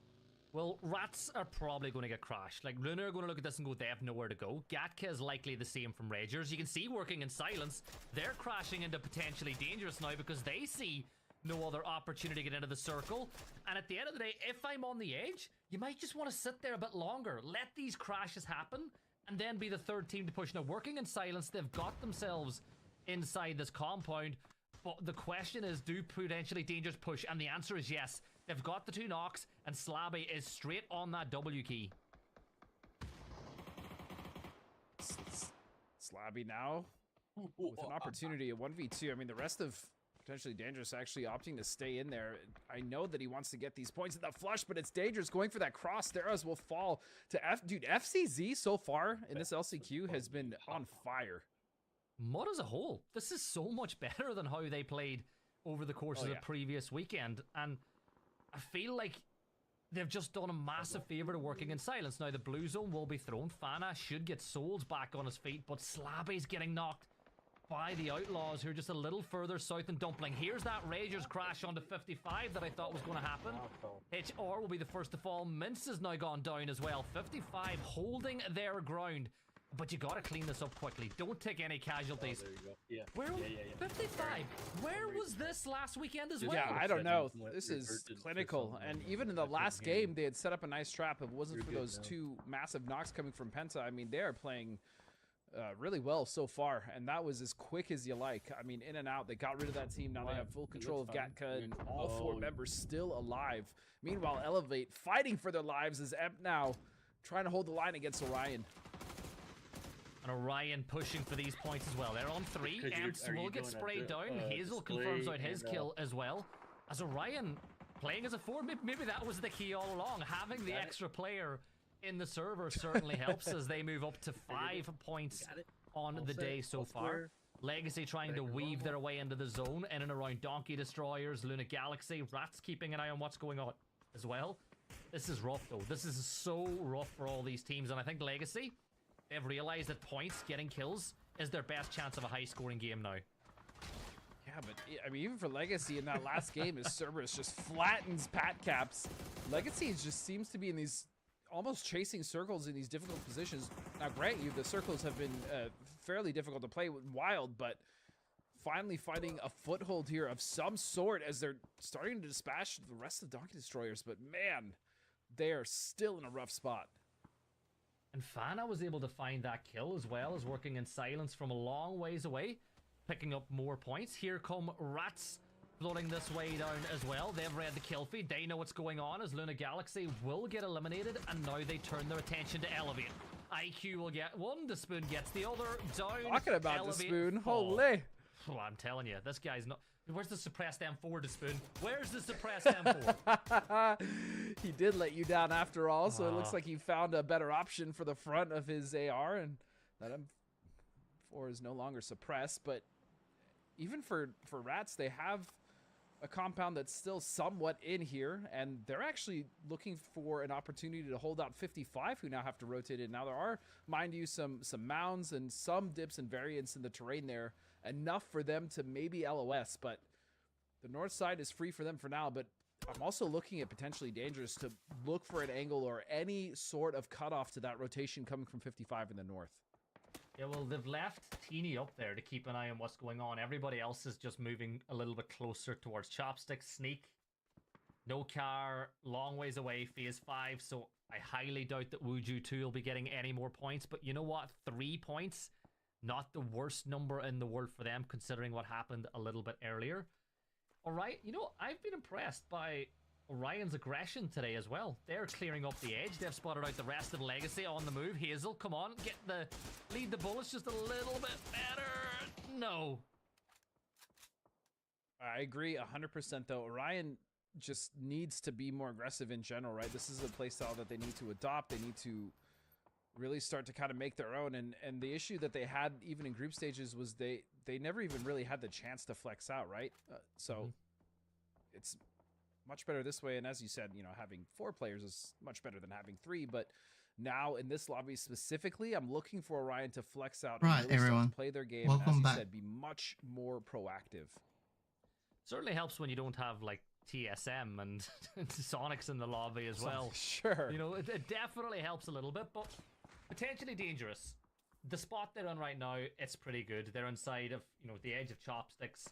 Well, Rats are probably going to get crashed. Like, Luna are going to look at this and go, they have nowhere to go. Gatka is likely the same from Ragers. You can see working in silence. They're crashing into potentially dangerous now because they see no other opportunity to get into the circle. And at the end of the day, if I'm on the edge, you might just want to sit there a bit longer. Let these crashes happen and then be the third team to push. Now, working in silence, they've got themselves inside this compound. But the question is, do potentially dangerous push? And the answer is yes. They've got the 2 knocks, and Slabby is straight on that W key. Slabby now with an opportunity, a 1v2. I mean, the rest of potentially dangerous actually opting to stay in there. I know that he wants to get these points in the flush, but it's dangerous going for that cross. Their arrows will fall to Dude, FCZ so far in this LCQ has been on fire. Mud as a whole, this is so much better than how they played over the course of the previous weekend. And I feel like they've just done a massive favor to working in silence. Now, the blue zone will be thrown. Fana should get Souls back on his feet, but Slabby's getting knocked by the Outlaws, who are just a little further south than Dumpling. Here's that Ragers crash onto 55 that I thought was going to happen. HR will be the first to fall. Mince has now gone down as well. 55 holding their ground. But you gotta clean this up quickly. Don't take any casualties. Oh, there you go. Yeah. Where, yeah. 55? Where was this last weekend as well? Yeah, I don't know. This is clinical. And even in the last game, they had set up a nice trap. If it wasn't for those 2 massive knocks coming from Penta, I mean, they are playing really well so far. And that was as quick as you like. I mean, in and out. They got rid of that team. Now they have full control of Gatka and all 4 members still alive. Meanwhile, Elevate fighting for their lives as Emp now trying to hold the line against Orion. And Orion pushing for these points as well. They're on 3. Amps will get sprayed down. Hazel confirms out his kill as well. As Orion playing as a 4, maybe that was the key all along. Having the extra player in the server certainly helps as they move up to 5 points on the day so far. Legacy trying to weave their way into the zone in and around Donkey Destroyers, Luna Galaxy. Rats keeping an eye on what's going on as well. This is rough though. This is so rough for all these teams, and I think Legacy, they've realized that points, getting kills, is their best chance of a high-scoring game now. Yeah, but I mean, even for Legacy in that last game, as Cerberus just flattens Pat Caps, Legacy just seems to be in these almost chasing circles in these difficult positions. Now, grant you, the circles have been fairly difficult to play with Wild, but finally finding a foothold here of some sort as they're starting to dispatch the rest of the Donkey Destroyers. But man, they are still in a rough spot. And Fana was able to find that kill as well as working in silence from a long ways away, picking up more points. Here come Rats floating this way down as well. They've read the kill feed. They know what's going on as Luna Galaxy will get eliminated, and now they turn their attention to Elevate. IQ will get one, the Spoon gets the other, down. Talking about the Spoon, fall. holy. Oh, I'm telling you, this guy's not... Where's the suppressed M4 to Spoon? Where's the suppressed M4? He did let you down after all, so it looks like he found a better option for the front of his AR, and that M4 is no longer suppressed. But even for Rats, they have a compound that's still somewhat in here, and they're actually looking for an opportunity to hold out 55, who now have to rotate in. Now, there are, mind you, some mounds and some dips and variants in the terrain there, enough for them to maybe LOS, but the north side is free for them for now. But I'm also looking at potentially dangerous to look for an angle or any sort of cutoff to that rotation coming from 55 in the north. Yeah, well, they've left Teeny up there to keep an eye on what's going on. Everybody else is just moving a little bit closer towards Chopstick. Sneak, no car, long ways away, phase 5, so I highly doubt that Wuju 2 will be getting any more points. But you know what? 3 points, not the worst number in the world for them, considering what happened a little bit earlier. All right, you know, I've been impressed by Orion's aggression today as well. They're clearing up the edge. They've spotted out the rest of Legacy on the move. Hazel, come on, lead the bullets just a little bit better. No. I agree 100% though. Orion just needs to be more aggressive in general, right? This is a playstyle that they need to adopt. They need to really start to kind of make their own. And the issue that they had even in group stages was they never even really had the chance to flex out, right? It's much better this way. And as you said, you know, having 4 players is much better than having 3, but Now, in this lobby specifically, I'm looking for Orion to flex out Right, and really start everyone. to play their game. Welcome and as back. you said, be much more proactive. Certainly helps when you don't have like TSM and Sonics in the lobby as well. Sure. You know, it definitely helps a little bit, but potentially dangerous. The spot they're on right now, it's pretty good. They're inside of, you know, the edge of chopsticks,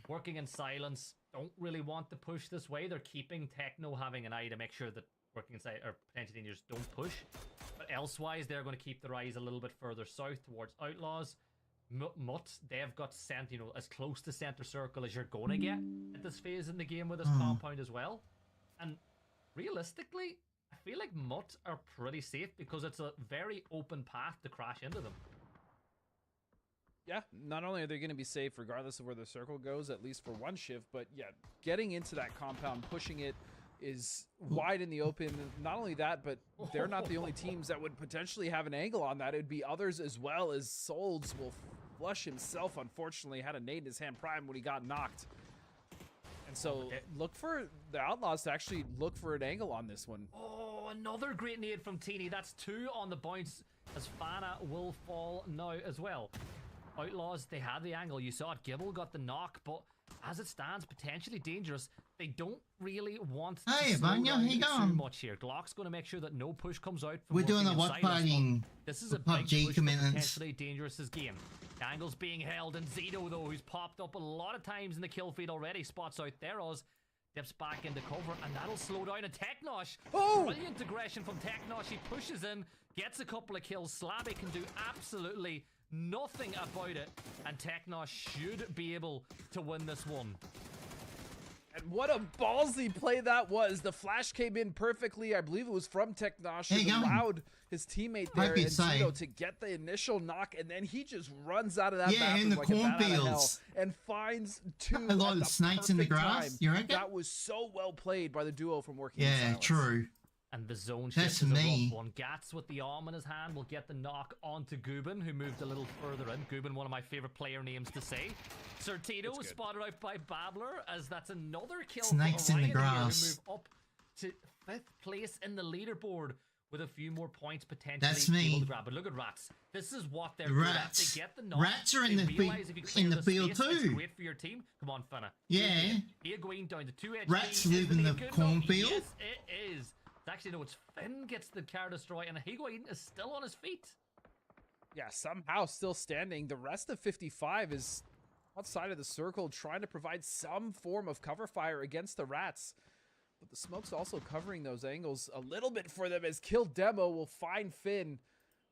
working in silence. Don't really want to push this way. They're keeping Techno having an eye to make sure that working inside or potentially dangerous don't push. But elsewise, they're going to keep their eyes a little bit further south towards Outlaws. Mutt, they've got sent, you know, as close to center circle as you're going to get at this phase in the game with this compound as well. And realistically, I feel like Mutt are pretty safe because it's a very open path to crash into them. Yeah, not only are they going to be safe regardless of where the circle goes, at least for one shift, but yeah, getting into that compound, pushing it is wide in the open. Not only that, but they're not the only teams that would potentially have an angle on that. It'd be others as well, as Solds will flush himself, unfortunately, had a nade in his hand prime when he got knocked. And so look for the Outlaws to actually look for an angle on this one. Oh, another great nade from Teeny. That's 2 on the bounce as Fana will fall now as well. Outlaws, they had the angle. You saw it. Gibble got the knock, but as it stands, potentially dangerous. They don't really want Hey, to slow Vanya, down how you too going? much here. Glock's going to make sure that no push comes out from We're doing a working watch inside us, party but this is for a big PUBG push for commitments. potentially dangerous game. Angle's being held, and Zito, though, who's popped up a lot of times in the kill feed already, spots out Theros, dips back into cover, and that'll slow down a Technosh. Oh! Brilliant aggression from Technosh. He pushes in, gets a couple of kills. Slabby can do absolutely nothing about it, and Technosh should be able to win this one. And what a ballsy play that was. The flash came in perfectly. I believe it was from Technosh. Hey, It go. allowed his teammate there Hope and you're safe. Zito to get the initial knock, and then he just runs out of that Yeah, bathroom in the like a bat out of hell cornfields. and finds 2 A lot at of the snakes in the perfect grass, time. you reckon? That was so well played by the duo from Working in Yeah, Silence. true. And the zone That's shift is a me. rough one. Gats with the arm in his hand will get the knock onto Gubin, who moved a little further in. Gubin, one of my favorite player names to say. Sertito is spotted out by Babbler, as that's another kill Snakes for in the Orion here, who grass. move up to 5th place in the leaderboard with a few more points potentially That's me. able to grab. But look at Rats. This is what they're The good at. Rats. They get the knock. Rats are in They the fi- realize if you clear in the the field space, it's too. great for your team. Come on, Finna. Yeah. Higuain down to 2 HP. Rats live in Isn't the he good enough? cornfield? Yes, it is. It's actually, no, it's Finn gets the car destroy, and Higuain is still on his feet. Yeah, somehow still standing. The rest of 55 is outside of the circle, trying to provide some form of cover fire against the Rats. But the smoke's also covering those angles a little bit for them, as Kill Demo will find Finn.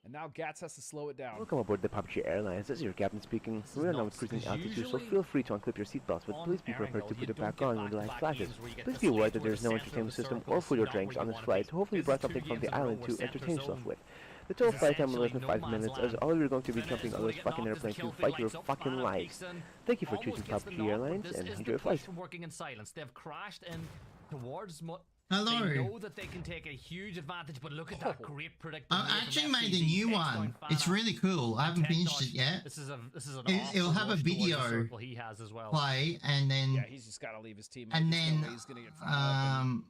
And now Gats has to slow it down. Welcome aboard the PUBG Airlines. This is your captain speaking. We're now nuts, at cruising 'cause altitude, so usually feel free to unclip your seatbelts, but on please be prepared Erangel, to you put it don't back get on when the lights back-to-back flashes. games where you get Please to be aware slide that there is no towards the center of entertainment the system circle. or This food is or not drinks where on you this wanna flight. be. Hopefully you This brought is 2 something from games the in a row island where to center entertain yourself zone with. The total flight time will essentially last no 5 man's minutes, land. as all we're going to be Finn jumping is on gonna this get fucking knocked as airplane kill to feed fight your lights up. fucking Fana lives. peeks in, Thank you for almost choosing gets the PUBG knock, but Airlines, this and is enjoy the your push flight. from Working in Silence. They've crashed in towards Hello. They know that they can take a huge advantage, but look at that great predictive. I move from actually made a FCZ. new Takes one. down It's Fana really cool. I haven't and finished it Technosh. yet. This is an It'll awesome have a rush towards the video circle he has as well. Play and then Yeah, he's just got to leave his teammate. and There's no then way he's gonna get fouled up, and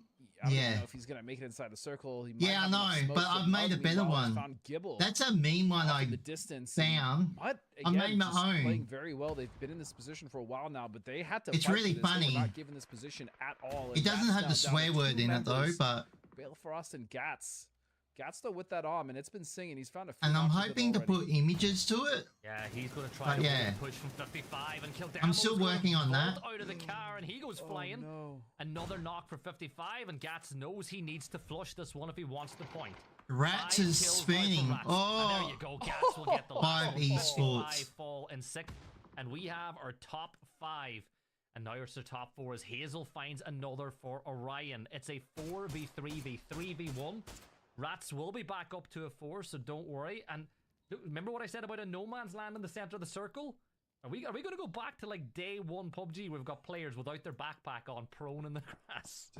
I don't even yeah. know if he's gonna make it inside the circle. He might Yeah, I have enough know, smoke but to I've made a ugly better Wallace one. Found Gibble That's a mean one off I in the distance. found. But I again, made my just own. playing very well. They've been in this position for a while now, but they had to. It's fight really for this. They funny. were not given this position at all. It and doesn't Gats have now the down swear to word 2 in it though, members, but Balefrost and Gats. Gats though with that arm, and it's been singing. He's found a few and I'm options hoping to already. put images to it. Yeah, he's going to try But to yeah. push from 55 and kill down. I'm still working on that. Out of the car, and he goes flying. No. Another knock for 55, and Gats knows he needs to flush this one if he wants the point. Rats 5 is kills now for spinning. Rats. And there Oh, you go. Gats will get the last 5 one. esports. 55 fall in 6th, and we have our top 5. And now it's our top 4 as Hazel finds another for Orion. It's a 4v3v3v1. Rats will be back up to a 4, so don't worry. And look, remember what I said about a no man's land in the center of the circle? Are we going to go back to like day 1 PUBG? We've got players without their backpack on, prone in the grass.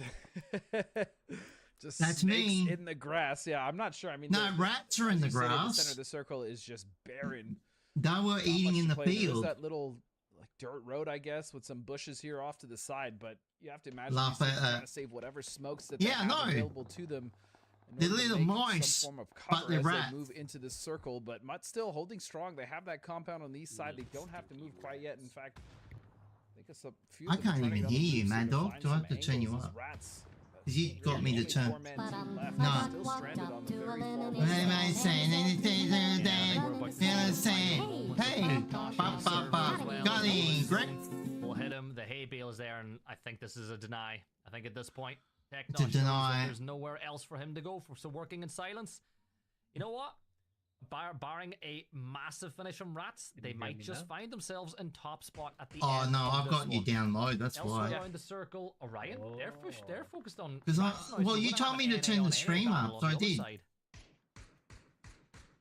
Just That's snakes me. in the grass. Yeah, I'm not sure. I mean, no, rats are in as the you said, The grass. center of the circle is just barren. They were Not eating much in to the play. There is field. that little like dirt road, I guess, with some bushes here off to the side. But you have to imagine Laugh these teams at trying that. to save whatever smokes that Yeah, they have no. available to them. in They're order to little make mice, some form of but cover they're as rats. they move into this circle. But Mutt's still holding strong. They have that compound on the east side. They don't have to move quite yet. In fact, I think it's a few I of them can't turning even on the hear you, moves here Mad to Dog. find Do I have some to turn you angles as up? Rats, 'Cause you got me to only turn. four-man team left, No. are still stranded on the very far west What side. am I saying? Anything, saying? Hey, got him, Greg. We'll hit him. The hay bale is there, and I think this is a deny. I think at this point, Tech It's a shows that deny. there's nowhere else for him to go. So working in silence. You know what? Barring a massive finish from Rats, they might just find themselves in top spot at the Oh end. no, of I've this got you one. down low. That's Elsewhere why. around the circle, Orion, they're focused on. Because Rats now, so well, we're you gonna told have me an to NA turn on the NA stream battle up, on so I the other did. side.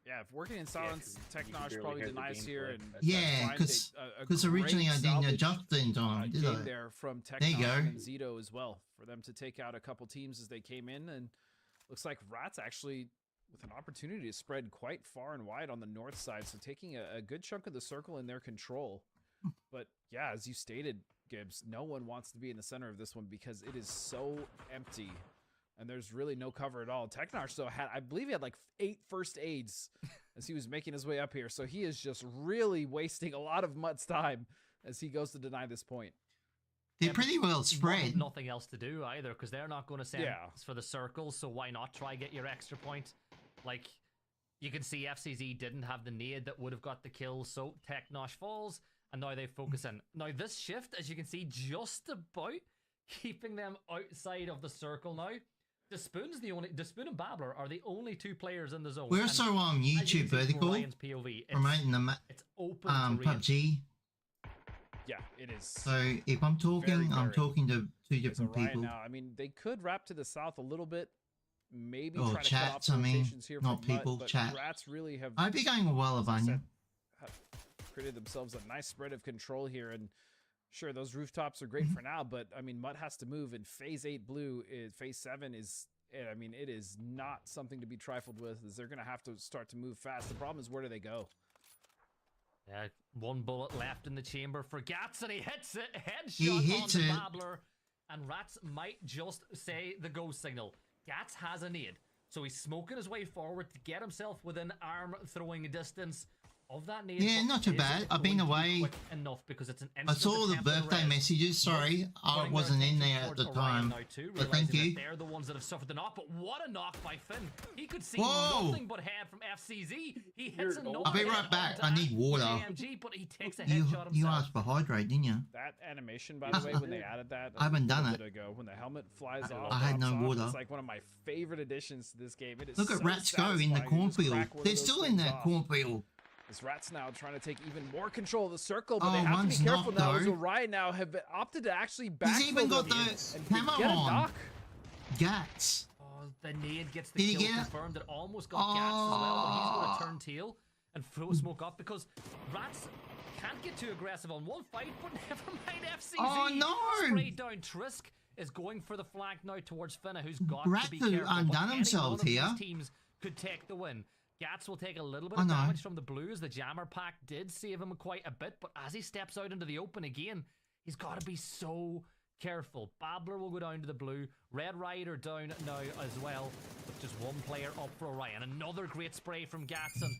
Yeah, if working in silence, Technosh barely probably heard the denies here. gameplay. And Yeah, because because originally I didn't adjust in time, did game I? there from There you Technosh go. and Zito as well for them to take out a couple teams as they came in, and looks like Rats actually with an opportunity to spread quite far and wide on the north side, so taking a good chunk of the circle in their control. But yeah, as you stated, Gibbs, no one wants to be in the center of this one because it is so empty. And there's really no cover at all. Technosh, though, I believe he had like 8 first aids as he was making his way up here. So he is just really wasting a lot of Mutt's time as he goes to deny this point. They're pretty well spread. Nothing else to do either, because they're not going to send Yeah. for the circle. So why not try get your extra point? Like, you can see FCZ didn't have the nade that would have got the kill, so Technosh falls, and now they focus in. Now this shift, as you can see, just about keeping them outside of the circle now. Despoon and Babbler are the only 2 players in the zone. We're and also on as you YouTube can see from vertical Ryan's POV, promoting the it's open to Ryan. PUBG. Yeah, it is. So if I'm talking, Very I'm barren. talking to 2 It's different Orion people. now. I mean, they could wrap to the south a little bit. Maybe Oh, try to chats, cut I off mean, rotations here not from Mutt, people, but chat. Rats really have, I'd be going well, as I Avanya. said, have created themselves a nice spread of control here. And sure, those rooftops are great for now, but I mean, Mutt has to move, and Phase 8 blue, Phase 7 is, I mean, it is not something to be trifled with, as they're going to have to start to move fast. The problem is, where do they go? Yeah, 1 bullet left in the chamber for Gats, and he hits it. He Headshot hits on the it. Babbler, and Rats might just say the go signal. Gats has a nade, so he's smoking his way forward to get himself within arm throwing distance of that nade. Yeah, but not too is bad. it I've been going to be away. quick enough, because it's an I instant saw the attempt at birthday res. messages. Sorry, I Putting wasn't their in attention there at the towards Orion time. now too, But thank realizing you. that they're the ones that have suffered the knock. But what a knock by Finn! He could see Whoa. nothing but head from FCZ. He hits a knock. I'll be right back. I need water. AMG, but he takes a You headshot you himself. asked for hydrate, didn't you? That animation, by the way, when they added that I haven't a done little it. bit ago, when the helmet flies off, I had drops no off, water. It's like one of my favorite additions to this game. It is Look at so Rats go in the satisfying to just cornfield. crack one of They're those still in things that off. cornfield. This Rats now trying to take even more control of the circle, but Oh, they have to one's be careful knocked, now. As though. Orion now have opted to actually back. He's even got the camo get a on. knock. Gats. Oh, the nade gets the Did he kill get it? confirmed. It almost got Gats as well, but he's going to turn tail and throw smoke up, because Rats can't get too aggressive on one fight, but never mind FCZ. Oh, no. Straight down Trisk is going for the flank now towards Finna, who's got Rats to be have careful. but undone any themselves one of here. these teams could take the win. Gats will take a little bit I of know. damage from the blues. The jammer pack did save him quite a bit, but as he steps out into the open again, he's got to be so careful. Babbler will go down to the blue. Red Rider down now as well, with just 1 player up for Orion. Another great spray from Gats, and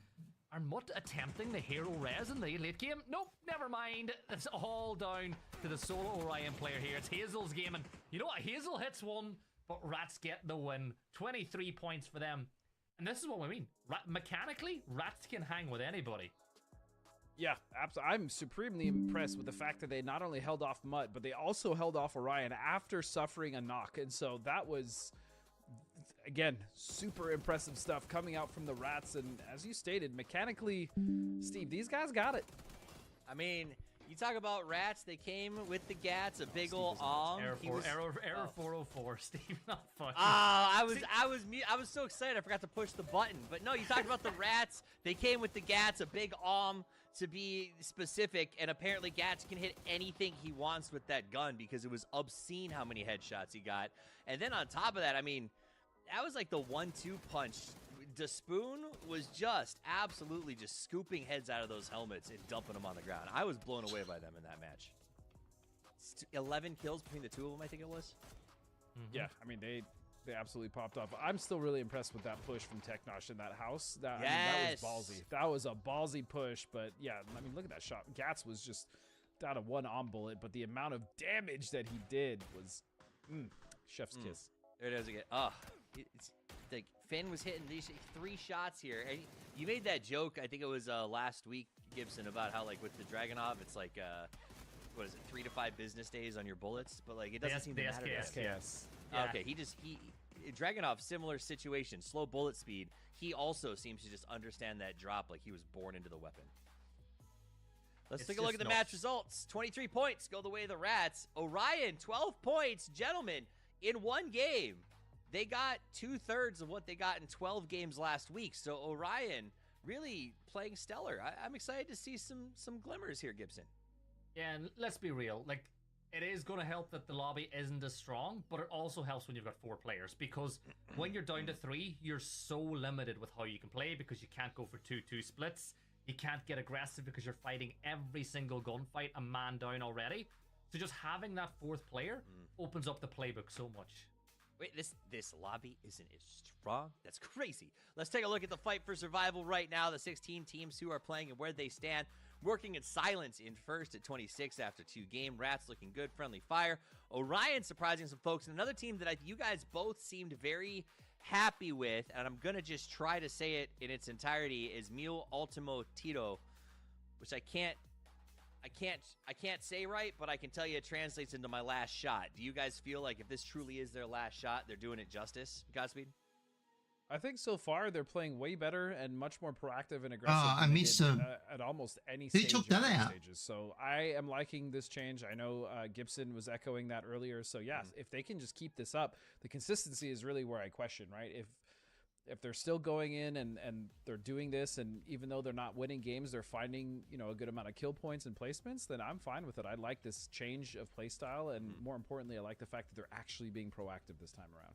are Mutt attempting the hero res in the late game? Nope, never mind. It's all down to the solo Orion player here. It's Hazel's game, and you know what? Hazel hits 1, but Rats get the win. 23 points for them. And this is what we mean. Mechanically, Rats can hang with anybody. Yeah, absolutely. I'm supremely impressed with the fact that they not only held off Mutt, but they also held off Orion after suffering a knock. And so that was, again, super impressive stuff coming out from the Rats. And as you stated, mechanically, Steve, these guys got it. I mean, you talk about Rats, they came with the Gats, a big ol' Error He was- 404, Steve. Not funny. I was so excited I forgot to push the button. But no, you talked about the Rats. They came with the Gats, a big to be specific, and apparently Gats can hit anything he wants with that gun, because it was obscene how many headshots he got. And then on top of that, I mean, that was like the 1-2 punch. Despoon was just absolutely just scooping heads out of those helmets and dumping them on the ground. I was blown away by them in that match. 11 kills between the 2 of them, I think it was. Yeah, I mean, they They absolutely popped off. I'm still really impressed with that push from Teknosh in that house. I mean, that was ballsy. That was a ballsy push, but yeah, I mean, look at that shot. Gats was just down to 1 on bullet, but the amount of damage that he did was chef's kiss. There it is again. Oh, it's like Finn was hitting these 3 shots here. And you made that joke, I think it was last week, Gibson, about how like with the Dragunov, it's like what is it, 3 to 5 business days on your bullets, but like it doesn't seem to matter. SKS. Yeah. Okay, Dragunov, similar situation, slow bullet speed. He also seems to just understand that drop like he was born into the weapon. Let's take a look at the match results. 23 points go the way of the Rats. Orion, 12 points. Gentlemen, in 1 game, they got 2/3 of what they got in 12 games last week. So Orion really playing stellar. I'm excited to see some glimmers here, Gibson. Yeah, and let's be real. Like, it is going to help that the lobby isn't as strong, but it also helps when you've got 4 players, because when you're down to 3, you're so limited with how you can play because you can't go for 2-2 splits. You can't get aggressive because you're fighting every single gunfight a man down already. So just having that 4th player opens up the playbook so much. Wait, this lobby isn't as strong? That's crazy. Let's take a look at the fight for survival right now. The 16 teams who are playing and where they stand. Working in silence in first at 26 after 2 games. Rats looking good, friendly fire. Orion surprising some folks. And another team that you guys both seemed very happy with, and I'm going to just try to say it in its entirety, is Mil Ultimo Tito, which I can't say right, but I can tell you it translates into my last shot. Do you guys feel like if this truly is their last shot, they're doing it justice? Godspeed? I think so far they're playing way better and much more proactive and aggressive I missed at almost any stage. took that out. Stages. So I am liking this change. I know Gibson was echoing that earlier. So yes, if they can just keep this up, the consistency is really where I question, right? If they're still going in and they're doing this, and even though they're not winning games, they're finding, you know, a good amount of kill points and placements, then I'm fine with it. I like this change of play style, and more importantly, I like the fact that they're actually being proactive this time around.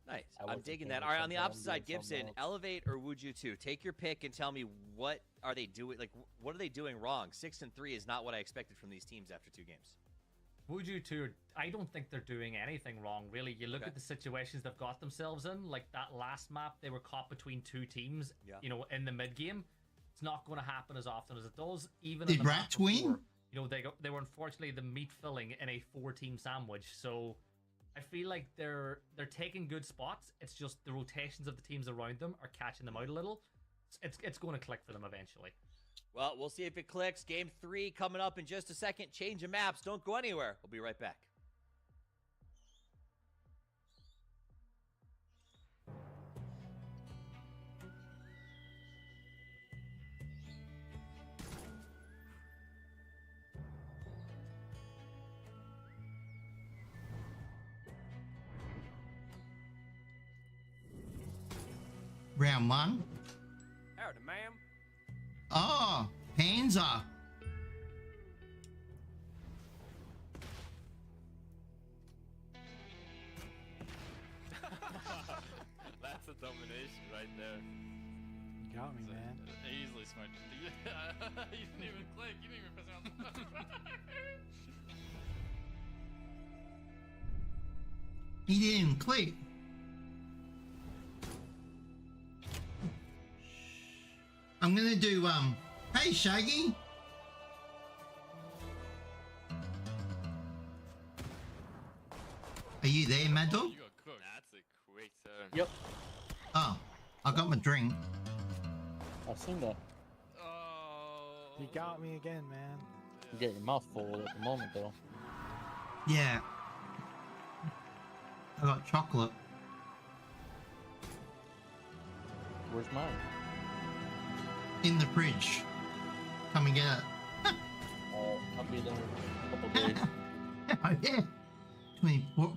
Nice. I'm digging that. All right, on the opposite side, Gibson, Elevate or Wuju 2? Take your pick and tell me, what are they doing? Like, what are they doing wrong? 6-3 is not what I expected from these teams after 2 games. Wuju 2, I don't think they're doing anything wrong, really. You look at the situations they've got themselves in, like that last map, they were caught between 2 teams, you know, in the mid-game. It's not going to happen as often as it does. Even Did Rats win? You know, they were unfortunately the meat filling in a 4-team sandwich, so I feel like they're taking good spots. It's just the rotations of the teams around them are catching them out a little. It's going to click for them eventually. Well, we'll see if it clicks. Game 3 coming up in just a second. Change of maps. Don't go anywhere. We'll be right back. Round 1. Howdy, ma'am. Oh, Panzer. That's a domination right there. You got me, man. Easily smart. You didn't even click. You didn't even press it. He didn't click. I'm gonna do hey Shaggy. Are you there, Mad Dog? You got cooked. That's a quick turn. Yep. Oh, I got my drink. I've seen that. Oh. You got me again, man. Yeah. You get your mouth full at the moment, though. Yeah. I got chocolate. Where's mine? In the fridge. Come and get it. I'll be there in a couple days. Oh, yeah.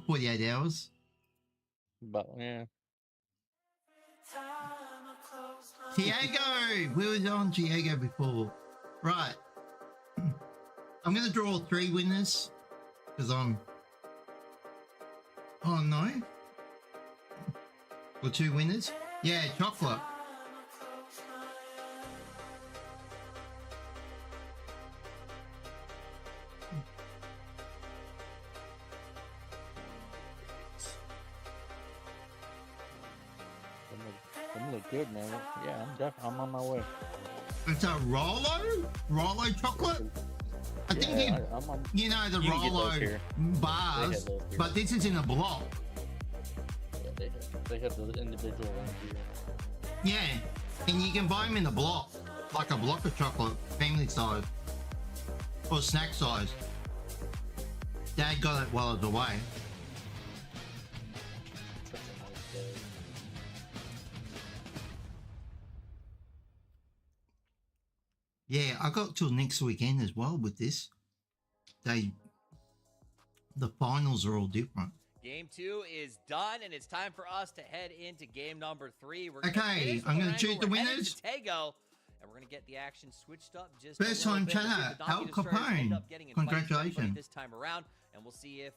48 hours. But, yeah. Diego! We were on Diego before. Right. I'm going to draw 3 winners. Because I'm... Oh, no. Or 2 winners. Yeah, chocolate. look good, man. Yeah, I'm on my way. It's a Rolo chocolate. I think Yeah, I'm on. you know the You can get those Rolo here. bars, They have those here. but this is in a block. Yeah, they have the individual ones here. Yeah, and you can buy them in a block, like a block of chocolate, family size or snack size. Dad got it while I was away. Such a nice day. Yeah, I got till next weekend as well with this. The finals are all different. Game 2 is done, and it's time for us to head into game number 3. We're Okay, I'm gonna choose the winners. Tego, and we're gonna get the action switched up just First a little time bit. We'll see if chatter, the Donkey Al Destroyers end Capone. up getting in fights with everybody Congratulations. this time around, and we'll see if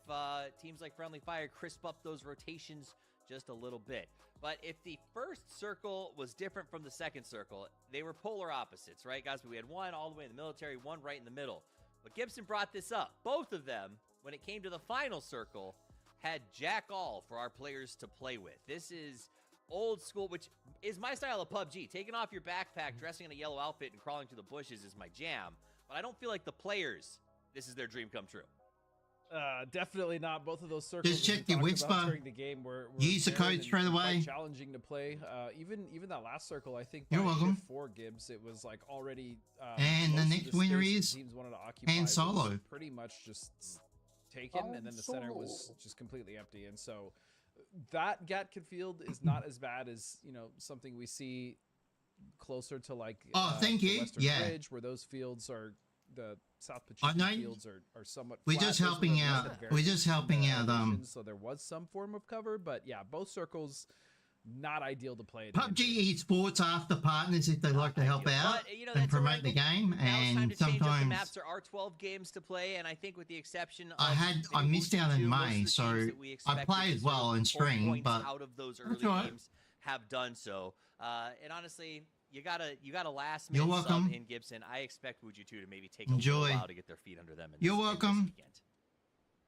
teams like Friendly Fire crisp up those rotations just a little bit. But if the first circle was different from the second circle, they were polar opposites, right, guys? We had one all the way in the military, one right in the middle. But Gibson brought this up. Both of them, when it came to the final circle, had Jack All for our players to play with. This is old school, which is my style of PUBG. Taking off your backpack, dressing in a yellow outfit, and crawling through the bushes is my jam. But I don't feel like the players, this is their dream come true. Definitely not. Both of those circles Just that we check the talked whisper. about during the game were Use the barren code and straight quite away. challenging to play. Even that last circle, I think You're by welcome. shift 4 Gibbs, it was like already. And the most of next winner space is that teams wanted to occupy Han was Solo. pretty much just taken, and then the center was Solo. just completely empty. And so that Gatkin field is not as bad as something we see closer to like Thank the you. Western Yeah. Bridge, where those fields are. The South I know- Pacific fields are somewhat. We're flat. just Those are helping the ones out. that vary We're just helping the out. elevations, so there was some form of cover, but yeah, both circles not ideal to play. PUBG Esports after partners if they like to help out But, you know, and that's a promote the wrinkle. game. Now it's time And to change up the sometimes maps. There are 12 games to play, and I think with the exception of I maybe missed Wuxi out in 2, most of May, the so teams that we I expected play to as sort well of in pull stream, points but out of those that's early all right. games have done so. And honestly, you gotta last You're minute sub welcome. in Gibson. I expect Wuju 2 to maybe take a Enjoy. little while to get their feet under them. You're in welcome. This weekend.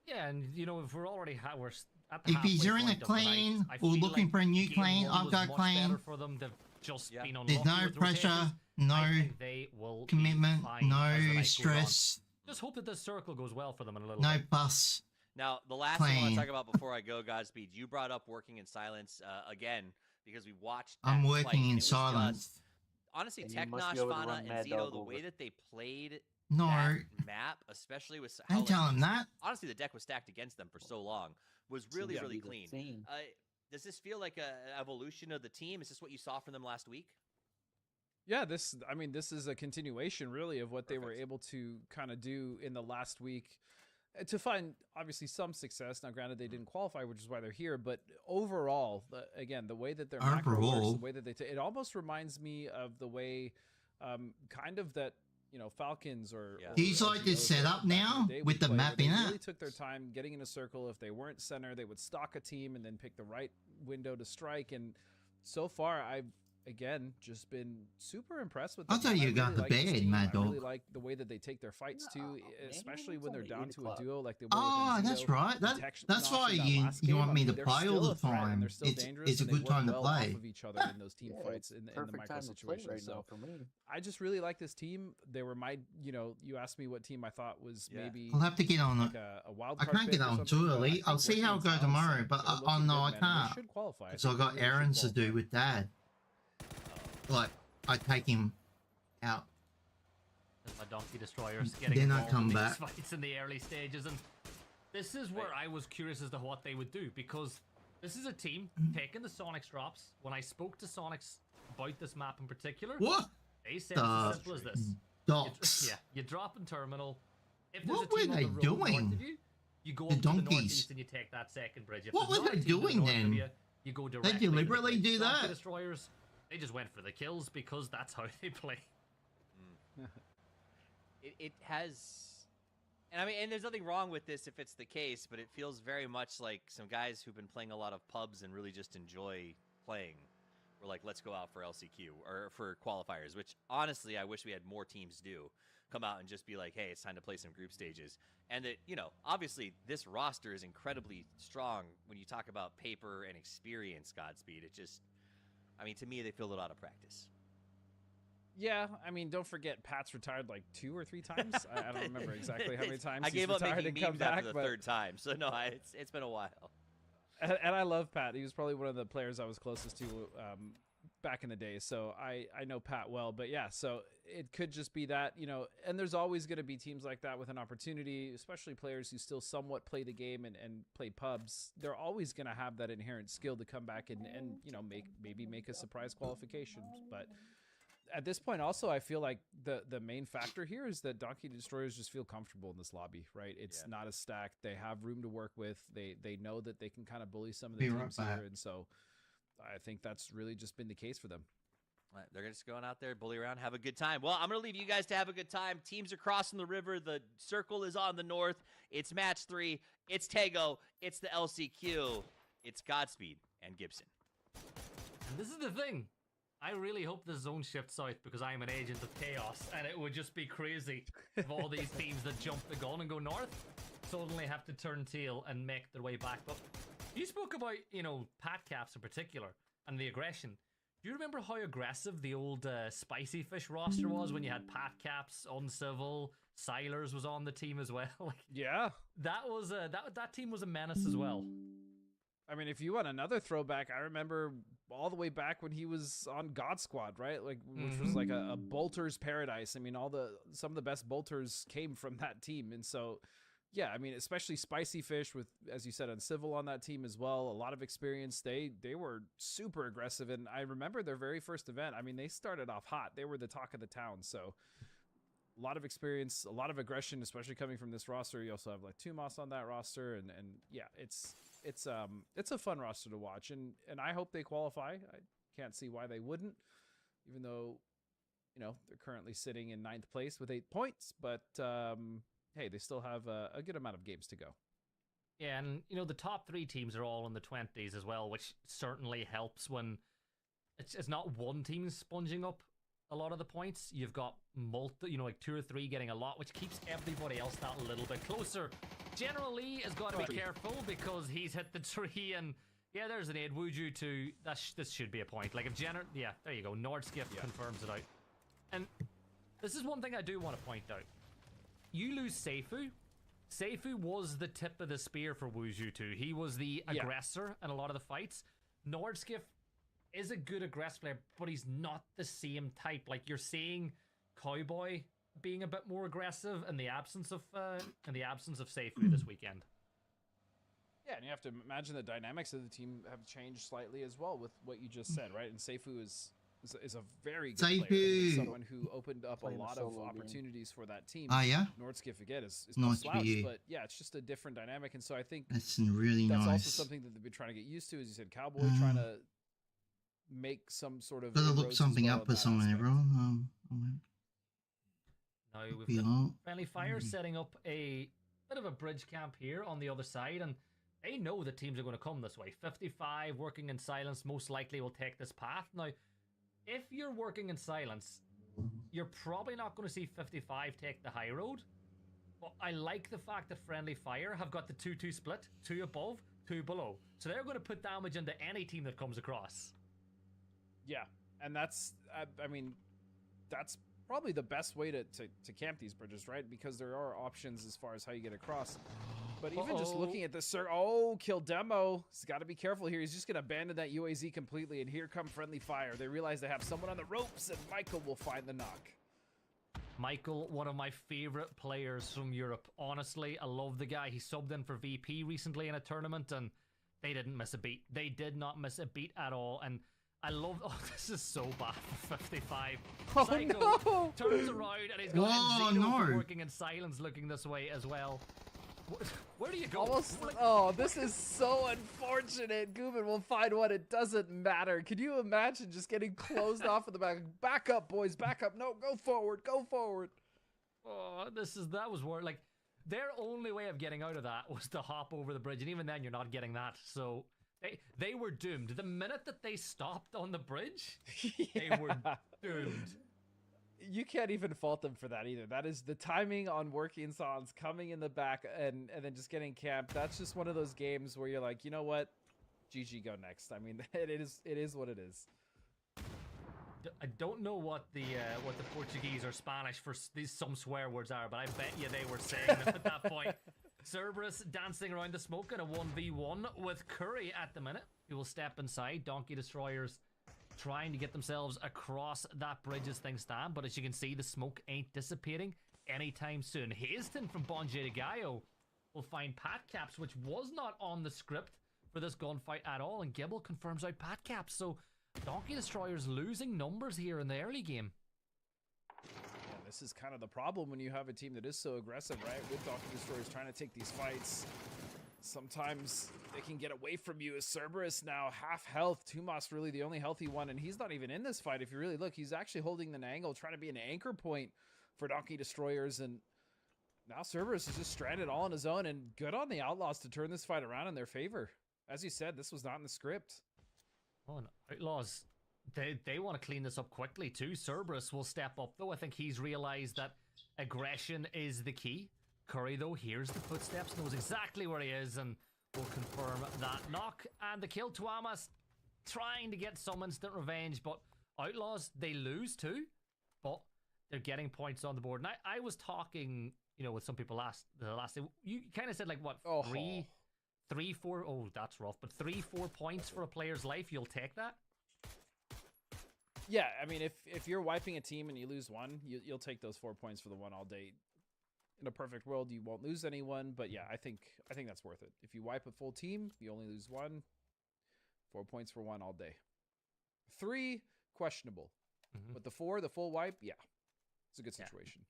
Yeah, and if we're already we're at the If he's halfway doing a point of the night, clean I or feel looking like for a new game clean, 1 I've was got much clean. better for them. They've just Yeah. been There's unlucky no with pressure, rotations. I no think they will be commitment, fine as the no night goes on. stress, Just hope that this circle goes well for them in a little no bit. fuss. Now, the last thing I want Plain. to talk about before I go, Godspeed, you brought up working in silence again because we watched. I'm that working fight, and in it was just- silence. honestly, And you must Teknosh, be able to Fana, run and Mad Zito, Dog the over. way that they played No, that map, especially with how don't tell him that. honestly the deck was stacked against them for so long, was really, Seems to really be the clean. theme. Does this feel like an evolution of the team? Is this what you saw from them last week? Yeah, this is a continuation really of what they were Perfect. able to kind of do in the last week to find obviously some success. Now, granted, they didn't qualify, which is why they're here. But overall, again, the way that their macro works, Overall. the way that it almost reminds me of the way, kind of that Falcons or. Yeah. or Do you like this LGOs setup back in the now day with would the play, where map they in it? really took their time getting in a circle. If they weren't center, they would stalk a team and then pick the right window to strike. And so far, I've again just been super impressed with I them. thought you got the like this bed, team. Mad I really Dog. like the way that they take their fights too, man, especially it's when they're only down 8 to a o'clock. duo like they were. Oh, with that's Zito right. and That's Teknosh why in that you last you game. want I me mean, to they're play all still the a threat, and time. they're still dangerous, It's a and they good work time to well off play. of each other in those team Yeah, fights it's in the perfect micro time to play situation. right So now for me. I just really like this team. They were my, you asked me what team I thought was Yeah. maybe I'll have to get on like it. a wild I card can't pick get or on something, too but I early. think I'll see working how in it goes silence, tomorrow, but they're looking no, I good, man, and they can't. should qualify. So I think got they really should errands to do qualify. with Dad. Like I take him out. My Donkey Destroyers getting Then I involved come in these back. fights in the early stages, and this is where I was curious as to what they would do, because this is a team taking the Sonics drops. When I spoke to Sonics about this map in particular, What? they said it's as simple as this. Docs. You drop in terminal. If there's What a team were on they the road north doing? of you, you go The up to the donkeys. northeast and you take that second bridge. If What there's were not a they team to the doing north of then? you go directly to the deliberately bridge. do Donkey that? Destroyers, they just went for the kills because that's how they play. It has, and I mean, and there's nothing wrong with this if it's the case, but it feels very much like some guys who've been playing a lot of pubs and really just enjoy playing. We're like, let's go out for LCQ or for qualifiers, which honestly I wish we had more teams do. Come out and just be like, hey, it's time to play some group stages. And that, obviously this roster is incredibly strong when you talk about paper and experience, Godspeed. It just, I mean, to me, they feel a little out of practice. Yeah, I mean, don't forget Pat's retired like 2 or 3 times. I don't remember exactly how many times I gave he's up retired making and come memes after back, the but third time, so no, it's been a while. And I love Pat. He was probably one of the players I was closest to back in the day, so I know Pat well. But yeah, so it could just be that, you know, and there's always going to be teams like that with an opportunity, especially players who still somewhat play the game and play pubs. They're always going to have that inherent skill to come back and you know, maybe make a surprise qualification. But at this point, also, I feel like the main factor here is that Donkey Destroyers just feel comfortable in this lobby, right? It's not as stacked. They have room to work with. They know that they can kind of bully some of the teams here, and so I think that's really just been the case for them. They're just going out there, bully around, have a good time. Well, I'm going to leave you guys to have a good time. Teams are crossing the river. The circle is on the north. It's match 3. It's Tego. It's the LCQ. It's Godspeed and Gibson. And this is the thing. I really hope the zone shifts south because I am an agent of chaos, and it would just be crazy if all these teams that jump the gun and go north suddenly have to turn tail and make their way back. But you spoke about, you know, Pat Caps in particular and the aggression. Do you remember how aggressive the old Spicy Fish roster was when you had Pat Caps, Uncivil, Silers was on the team as well? Like, yeah, that was that team was a menace as well. I mean, if you want another throwback, I remember all the way back when he was on God Squad, right? Like, which was like a bolter's paradise. I mean, some of the best bolters came from that team, and so yeah, I mean, especially Spicy Fish with, as you said, Uncivil on that team as well. A lot of experience. They were super aggressive, and I remember their very first event. I mean, they started off hot. They were the talk of the town. So a lot of experience, a lot of aggression, especially coming from this roster. You also have like Tumas on that roster, and yeah, it's a fun roster to watch, and I hope they qualify. I can't see why they wouldn't, even though, you know, they're currently sitting in 9th place with 8 points, but hey, they still have a good amount of games to go. Yeah, and you know, the top 3 teams are all in the 20s as well, which certainly helps when it's not one team sponging up a lot of the points. You've got you know, like 2 or 3 getting a lot, which keeps everybody else that little bit closer. General Lee has got to be careful because he's hit the tree, and yeah, there's an aid. Wuju to this should be a point. Like if yeah, there you go. Nordskip confirms it out. And this is one thing I do want to point out. You lose Seifu. Seifu was the tip of the spear for Wuju 2. He was the aggressor in a lot of the fights. Nordskip is a good aggressive player, but he's not the same type. Like you're seeing Cowboy being a bit more aggressive in the absence of Seifu this weekend. Yeah, and you have to imagine the dynamics of the team have changed slightly as well with what you just said, right? And Seifu is a very good player, someone who opened up a lot of opportunities for that team. Yeah. Nordskip again is no slouch, but yeah, it's just a different dynamic, and so I think that's really that's nice. also something that they've been trying to get used to. As you said, Cowboy trying to make some sort of. Gotta look something up for someone, everyone. Now we've got Friendly Fire setting up a bit of a bridge camp here on the other side, and they know the teams are going to come this way. 55 working in silence most likely will take this path. Now, if you're working in silence, you're probably not going to see 55 take the high road. But I like the fact that Friendly Fire have got the 2-2 split, 2 above, 2 below. So they're going to put damage into any team that comes across. Yeah, and that's, I mean, that's probably the best way to camp these bridges, right? Because there are options as far as how you get across. But even just looking at this, Kill Demo. He's got to be careful here. He's just going to abandon that UAZ completely, and here come Friendly Fire. They realize they have someone on the ropes, and Michael will find the knock. Michael, one of my favorite players from Europe. Honestly, I love the guy. He subbed in for VP recently in a tournament, and they didn't miss a beat. They did not miss a beat at all, and I love... Oh, this is so bad for 55. Oh, Psycho no! turns around, and he's got Zeno working in silence looking this way as well. Where do you go? This is so unfortunate. Gooban will find one. It doesn't matter. Can you imagine just getting closed off of the back? Back up, boys. Back up. No, go forward. Go forward. Oh, that was where, like, their only way of getting out of that was to hop over the bridge, and even then you're not getting that. So they were doomed. The minute that they stopped on the bridge, they were doomed. You can't even fault them for that either. That is the timing on working songs coming in the back and then just getting camped. That's just one of those games where you're like, you know what? GG, go next. I mean, it is what it is. I don't know what the Portuguese or Spanish for these some swear words are, but I bet you they were saying them at that point. Cerberus dancing around the smoke in a 1v1 with Curry at the minute. He will step inside. Donkey Destroyers trying to get themselves across that bridge as things stand, but as you can see, the smoke ain't dissipating anytime soon. Hasten from Bonje de Gallo will find Pat Caps, which was not on the script for this gunfight at all, and Gibble confirms out Pat Caps, so Donkey Destroyers losing numbers here in the early game. Yeah, this is kind of the problem when you have a team that is so aggressive, right? With Donkey Destroyers trying to take these fights. Sometimes they can get away from you. As Cerberus now half health. Tumas really the only healthy one, and he's not even in this fight. If you really look, he's actually holding an angle, trying to be an anchor point for Donkey Destroyers, and now Cerberus is just stranded all on his own, and good on the Outlaws to turn this fight around in their favor. As you said, this was not in the script. Oh, and Outlaws, they want to clean this up quickly too. Cerberus will step up though. I think he's realized that aggression is the key. Curry though hears the footsteps, knows exactly where he is, and will confirm that knock and the kill. Tuamas trying to get some instant revenge, but Outlaws, they lose too, but they're getting points on the board. And I was talking, you know, with some people the last day. You kind of said like what, three, four, oh, that's rough, but 3-4 points for a player's life, you'll take that? Yeah, I mean, if you're wiping a team and you lose one, you'll take those 4 points for the one all day. In a perfect world, you won't lose anyone, but yeah, I think that's worth it. If you wipe a full team, you only lose one. 4 points for one all day. 3, questionable. But the 4, the full wipe, yeah, it's a good situation.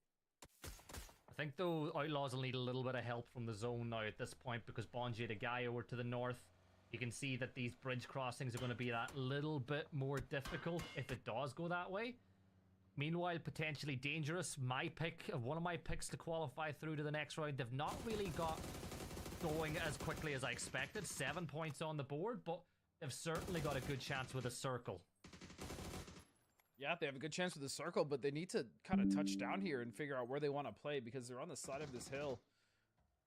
I think though Outlaws will need a little bit of help from the zone now at this point, because Bonje de Gaia were to the north. You can see that these bridge crossings are going to be that little bit more difficult if it does go that way. Meanwhile, potentially dangerous. One of my picks to qualify through to the next round. They've not really got going as quickly as I expected. 7 points on the board, but they've certainly got a good chance with a circle. Yeah, they have a good chance with the circle, but they need to kind of touch down here and figure out where they want to play, because they're on the side of this hill,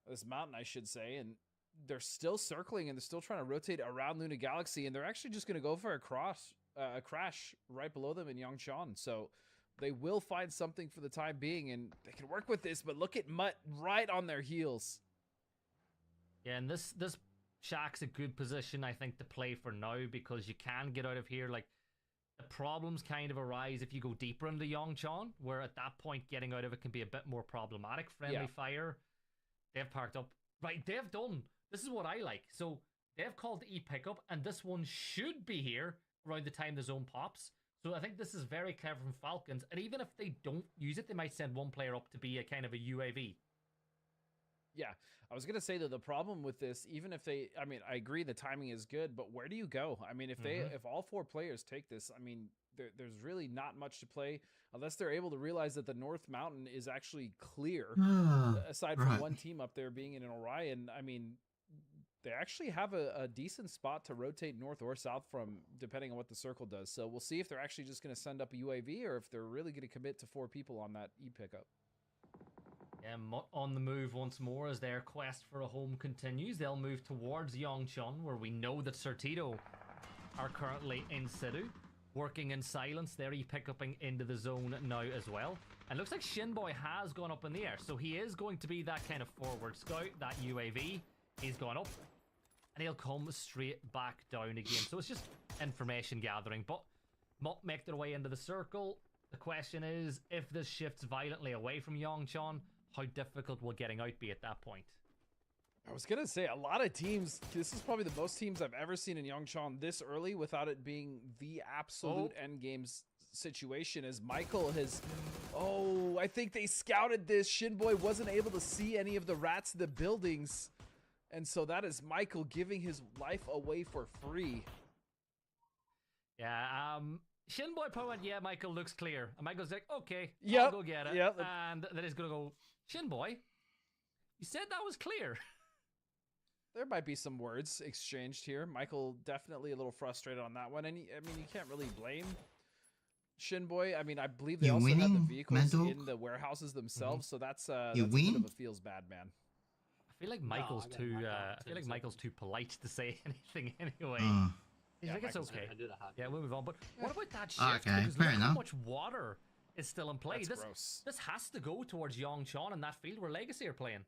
this mountain, I should say, and they're still circling and they're still trying to rotate around Luna Galaxy, and they're actually just going to go for a crash right below them in Yongchan. So they will find something for the time being, and they can work with this, but look at Mutt right on their heels. Yeah, and this Shack's a good position, I think, to play for now, because you can get out of here. Like, the problems kind of arise if you go deeper into Yongchan, where at that point getting out of it can be a bit more problematic. Friendly fire, they've parked up. Right, they've done. This is what I like. So they've called the e-pickup, and this one should be here around the time the zone pops. So I think this is very clever from Falcons, and even if they don't use it, they might send one player up to be a kind of a UAV. Yeah, I was going to say that the problem with this, even if they, I mean, I agree the timing is good, but where do you go? I mean, if all 4 players take this, I mean, there's really not much to play unless they're able to realize that the North Mountain is actually clear, aside from one team up there being in an Orion. I mean, they actually have a decent spot to rotate north or south from, depending on what the circle does. So we'll see if they're actually just going to send up a UAV, or if they're really going to commit to 4 people on that e-pickup. Yeah, Mutt on the move once more as their quest for a home continues. They'll move towards Yongchan, where we know that Certito are currently in situ, working in silence. They're e-pickuping into the zone now as well. And looks like Shinboy has gone up in the air, so he is going to be that kind of forward scout, that UAV. He's gone up, and he'll come straight back down again. So it's just information gathering, but Mutt make their way into the circle. The question is, if this shifts violently away from Yongchan, how difficult will getting out be at that point? I was going to say, a lot of teams, this is probably the most teams I've ever seen in Yongchan this early without it being the absolute endgame situation, as Michael has... Oh, I think they scouted this. Shinboy wasn't able to see any of the rats in the buildings. And so that is Michael giving his life away for free. Yeah, Shinboy probably went, yeah, Michael looks clear. And Michael's like, okay, yep, I'll go get it. Yep. And then he's going to go, Shinboy, you said that was clear. There might be some words exchanged here. Michael definitely a little frustrated on that one. And I mean, you can't really blame Shinboy. I mean, I believe they also have the vehicles in the warehouses themselves. So that's a bit of a feels bad, man. I feel like Michael's too polite to say anything anyway. He's like, it's okay. I did a hot. Yeah, we'll move on. But what about that shift? Okay, Because fair look how enough. much water is still in play. That's gross. This has to go towards Yongchon and that field where Legacy are playing.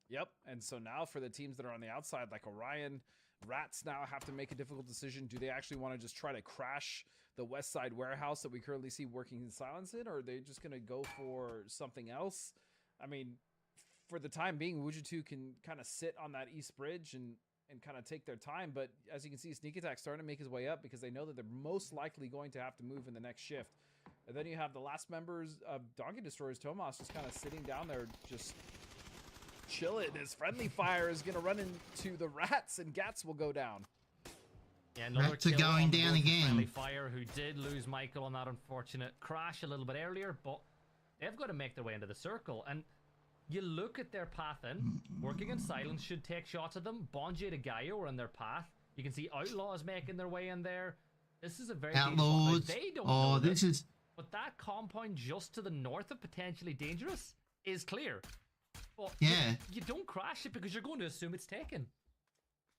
Yep, and so now for the teams that are on the outside, like Orion, Rats now have to make a difficult decision. Do they actually want to just try to crash the West Side warehouse that we currently see working in silence in, or are they just going to go for something else? I mean, for the time being, Wujitu can kind of sit on that East Bridge and kind of take their time, but as you can see, Sneak Attack starting to make his way up because they know that they're most likely going to have to move in the next shift. And then you have the last members of Donkey Destroyers, Tomas, just kind of sitting down there, just chilling. His friendly fire is going to run into the Rats, and Gats will go down. Yeah, another Rats are kill going on the down board for again. Friendly Fire, who did lose Michael on that unfortunate crash a little bit earlier, but they've got to make their way into the circle. And you look at their path in, working in silence should take shots at them. Bonjay to Gaio are in their path. You can see Outlaws making their way in there. This is a very dangerous one. Now, Outlaws. they don't Oh, know this is. but that compound just to the north of potentially dangerous is clear. But Yeah. you don't crash it because you're going to assume it's taken.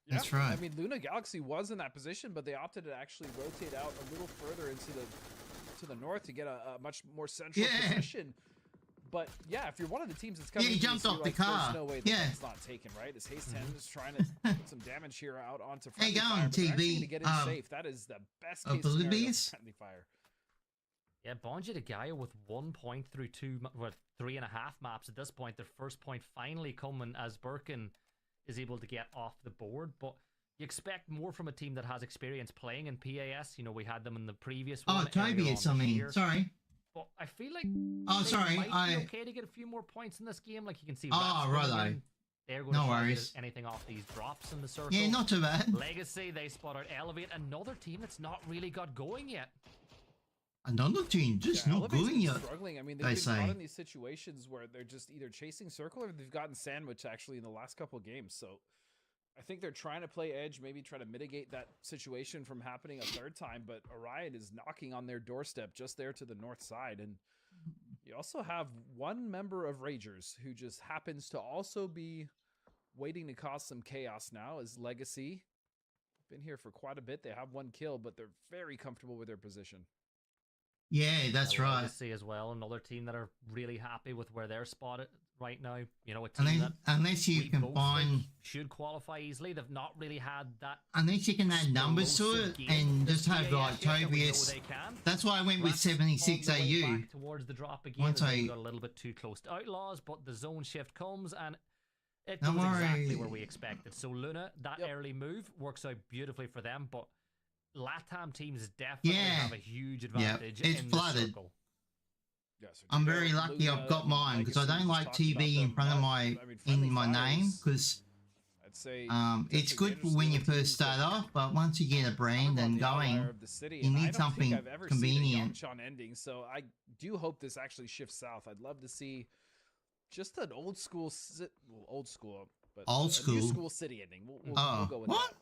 That's Yeah, right. I mean, Luna Galaxy was in that position, but they opted to actually rotate out a little further into the north to get a much more central Yeah. position. But yeah, if you're one of the teams that's coming, he into jumped this, off you're the like, car. There's no way that Yeah. that's not taken, right? As Haste 10 is trying to put some damage here out onto Hey, Friendly go Fire, on, but they're actually TV, gonna get in safe. That is the best case scenario for Oblivious? Friendly Fire. Yeah, Bonjay to Gaia with 1 point through 3.5 maps at this point. Their first point finally coming as Birkin is able to get off the board. But you expect more from a team that has experience playing in PAS. You know, we had them in the previous Oh, one. Toby earlier is on this something. year. Sorry. But I feel like Oh, they sorry, might be okay to get a few more points in this game. Like you can see, Oh, Rats righto. win. They're going No to try to worries. get anything off these drops in the circle. Yeah, not too bad. Legacy, they spot out Elevate, another team that's not really got going yet. Another team just Yeah, not Elevate's going been yet. struggling. I mean, they they've been say. caught in these situations where they're just either chasing circle or they've gotten sandwich actually in the last couple of games. So I think they're trying to play edge, maybe try to mitigate that situation from happening a third time. But Orion is knocking on their doorstep just there to the north side. And you also have one member of Ragers who just happens to also be waiting to cause some chaos now is Legacy. Been here for quite a bit. They have 1 kill, but they're very comfortable with their position. Yeah, that's right. Legacy as well, another team that are really happy with where they're spotted right now. You know, a team that Unless you we can both find, think should qualify easily. They've not really had that. unless you can add numbers to it explosive game and this just have PAS like yet, and we know Tobias. they can. That's why I went with Rats on 76 the way AU. back towards the drop again. Once and they I- got a little bit too close to Outlaws, but the zone shift comes and it Don't goes exactly worry. where we expected. So Luna, that early move works out beautifully for them, but LATAM teams definitely Yeah. have a huge advantage it's in flooded. the circle. Yeah, so I'm Gino, very lucky Luna, I've got mine because I Legacy, don't we like just talked about TV in them, front of but, my I mean, Friendly in my Fire name is, because I'd say it's good potentially when you dangerous first to the start teams, off, but once you get a but brand I'm on and the outlier going, of the city, you and I need don't something think I've ever convenient. seen a Yongchon ending, so I do hope this actually shifts south. I'd love to see just an old school, old school, but Old a new school? school city ending. We'll Oh, go with what? that.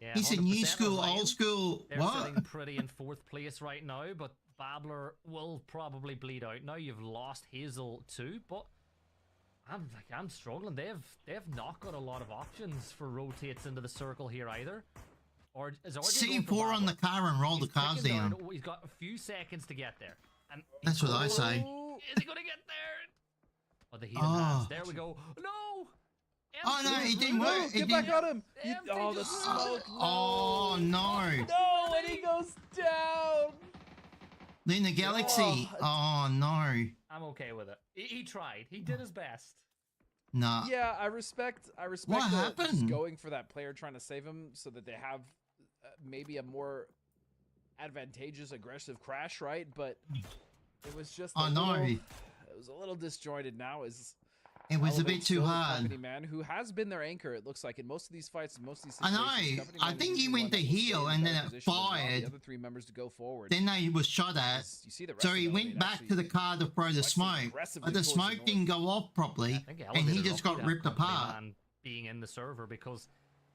Yeah, He said new 100% school, Orion. old school. They're What? sitting pretty in 4th place right now, but Babbler will probably bleed out now. You've lost Hazel too, but I'm struggling. They've not got a lot of options for rotates into the circle here either. Or is Origin going for C4 on the Babbler? car and roll the He's cars picking down. He's got a few seconds to get there. And That's what I say. is he gonna get there? Oh, the healing Oh. hands. There we go. No! Oh no, Empty. it didn't work. It Get back didn't. on him! Empty Oh, the just- smoke! Oh no, No, and he goes down! Luna Galaxy. Oh no, I'm okay with it. He tried. He did his best. nah. Yeah, I respect What just happened? going for that player trying to save him so that they have maybe a more advantageous aggressive crash, right? But it was just Oh, no. it was a little disjointed now as It was a Elevate's bit too still the hard. company man who has been their anchor, it looks like, in most of these fights, in most of these I situations. know. Company I Man think is he the went one to that will stay heal in and better then it position to allow fired. the other 3 members to go forward. Then he was shot at. As you see the rest So of he Elevate went back actually- to the car to throw the actually smoke, aggressively but the towards smoke north. didn't go off properly, I think and he Elevator just lucky got that ripped company apart. man being in the server because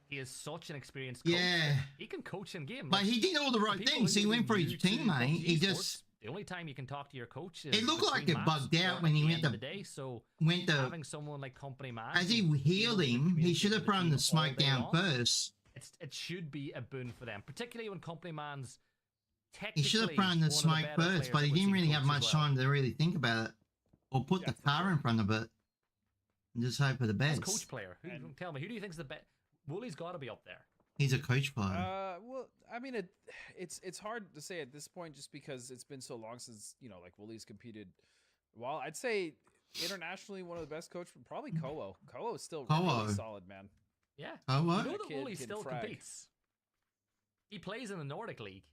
he is such an experienced coach. Yeah. that He can coach in game. But he did all the right people things. who He may went be for his new to teammate. He PUBG just Sports, the only time you can talk to your coach is It looked like between it maps bugged out or when at he the went end of to- the day. So went to. having someone like company man As he who healed able to him, he should communicate have with the thrown team the all smoke day down long, first. it should be a boon for them, particularly when Company Man's technically He should have planted the one of smoke better first, but players he we've didn't seen really coach have as much well. time to really think about it. Or put Yeah, the for car sure. in front of it. And just hope for the Best best. coach player. Tell me, who do you think's the best? Wooly's got to be up there. He's a coach player. Well, I mean, it's hard to say at this point just because it's been so long since, you know, like Wooly's competed. Well, I'd say internationally one of the best coaches, probably Kowo. Kowo is still really solid, man. Yeah. Oh, what? You know that Kid Wooly can still frag. competes. He plays in the Nordic League.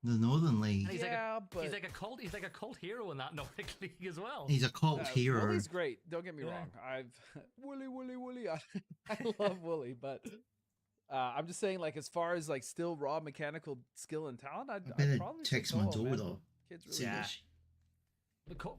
The Northern League. And he's but he's like a cult hero in that Nordic League as well. He's a cult hero. Wooly's great. Don't get me Yeah. wrong. Wooly. I love Wooly, but I'm just saying, like, as far as like still raw mechanical skill and talent, I'd better probably say text my Kowo, man. daughter. Kid's See really Yeah. this.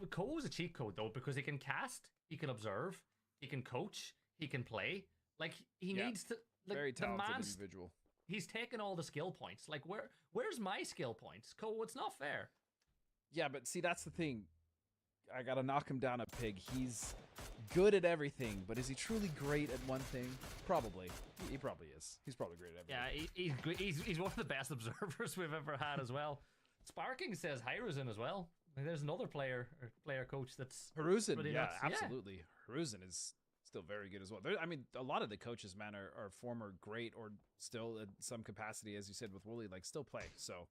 Cole's a cheat code though because he can cast, he can observe, he can coach, he can play. Like he Yeah. needs to. Like, very the talented man's, individual. he's taken all the skill points. Like where's my skill points? Cole, it's not fair. Yeah, but see, that's the thing. I gotta knock him down a peg. He's good at everything, but is he truly great at one thing? Probably. He probably is. He's probably great at everything. Yeah, he's one of the best observers we've ever had as well. Sparking says Hiruzen as well. Like, there's another player coach that's Haruzen, pretty yeah, nuts. Yeah. absolutely. Haruzen is still very good as well. I mean, a lot of the coaches, man, are former great or still in some capacity, as you said with Wooly, like still play. So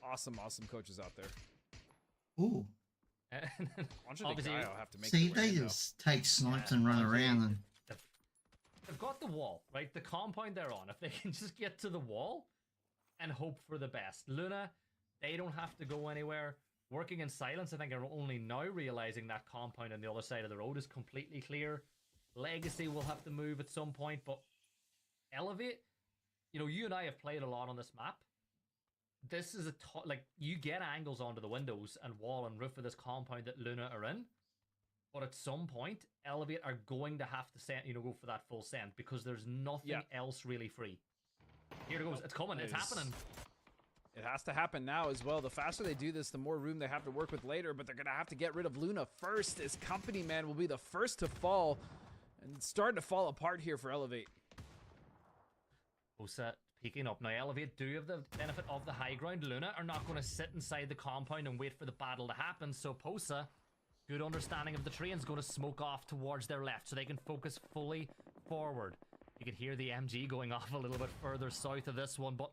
awesome coaches out there. Ooh. And then Watching the obviously, guy, I'll have to make See, their way they in, though. just take snipes Yeah, and run obviously, around. And they've got the wall, right? The compound they're on. If they can just get to the wall and hope for the best. Luna, they don't have to go anywhere. Working in silence, I think are only now realizing that compound on the other side of the road is completely clear. Legacy will have to move at some point, but Elevate, you know, you and I have played a lot on this map. This is like, you get angles onto the windows and wall and roof of this compound that Luna are in, but at some point, Elevate are going to have to send, go for that full send because there's nothing else really free. Here it goes. It's coming. It's happening. It has to happen now as well. The faster they do this, the more room they have to work with later, but they're going to have to get rid of Luna first, as Company Man will be the first to fall, and it's starting to fall apart here for Elevate. Posa peeking up. Now, Elevate do have the benefit of the high ground. Luna are not going to sit inside the compound and wait for the battle to happen, so Posa, good understanding of the terrain, is going to smoke off towards their left so they can focus fully forward. You can hear the MG going off a little bit further south of this one, but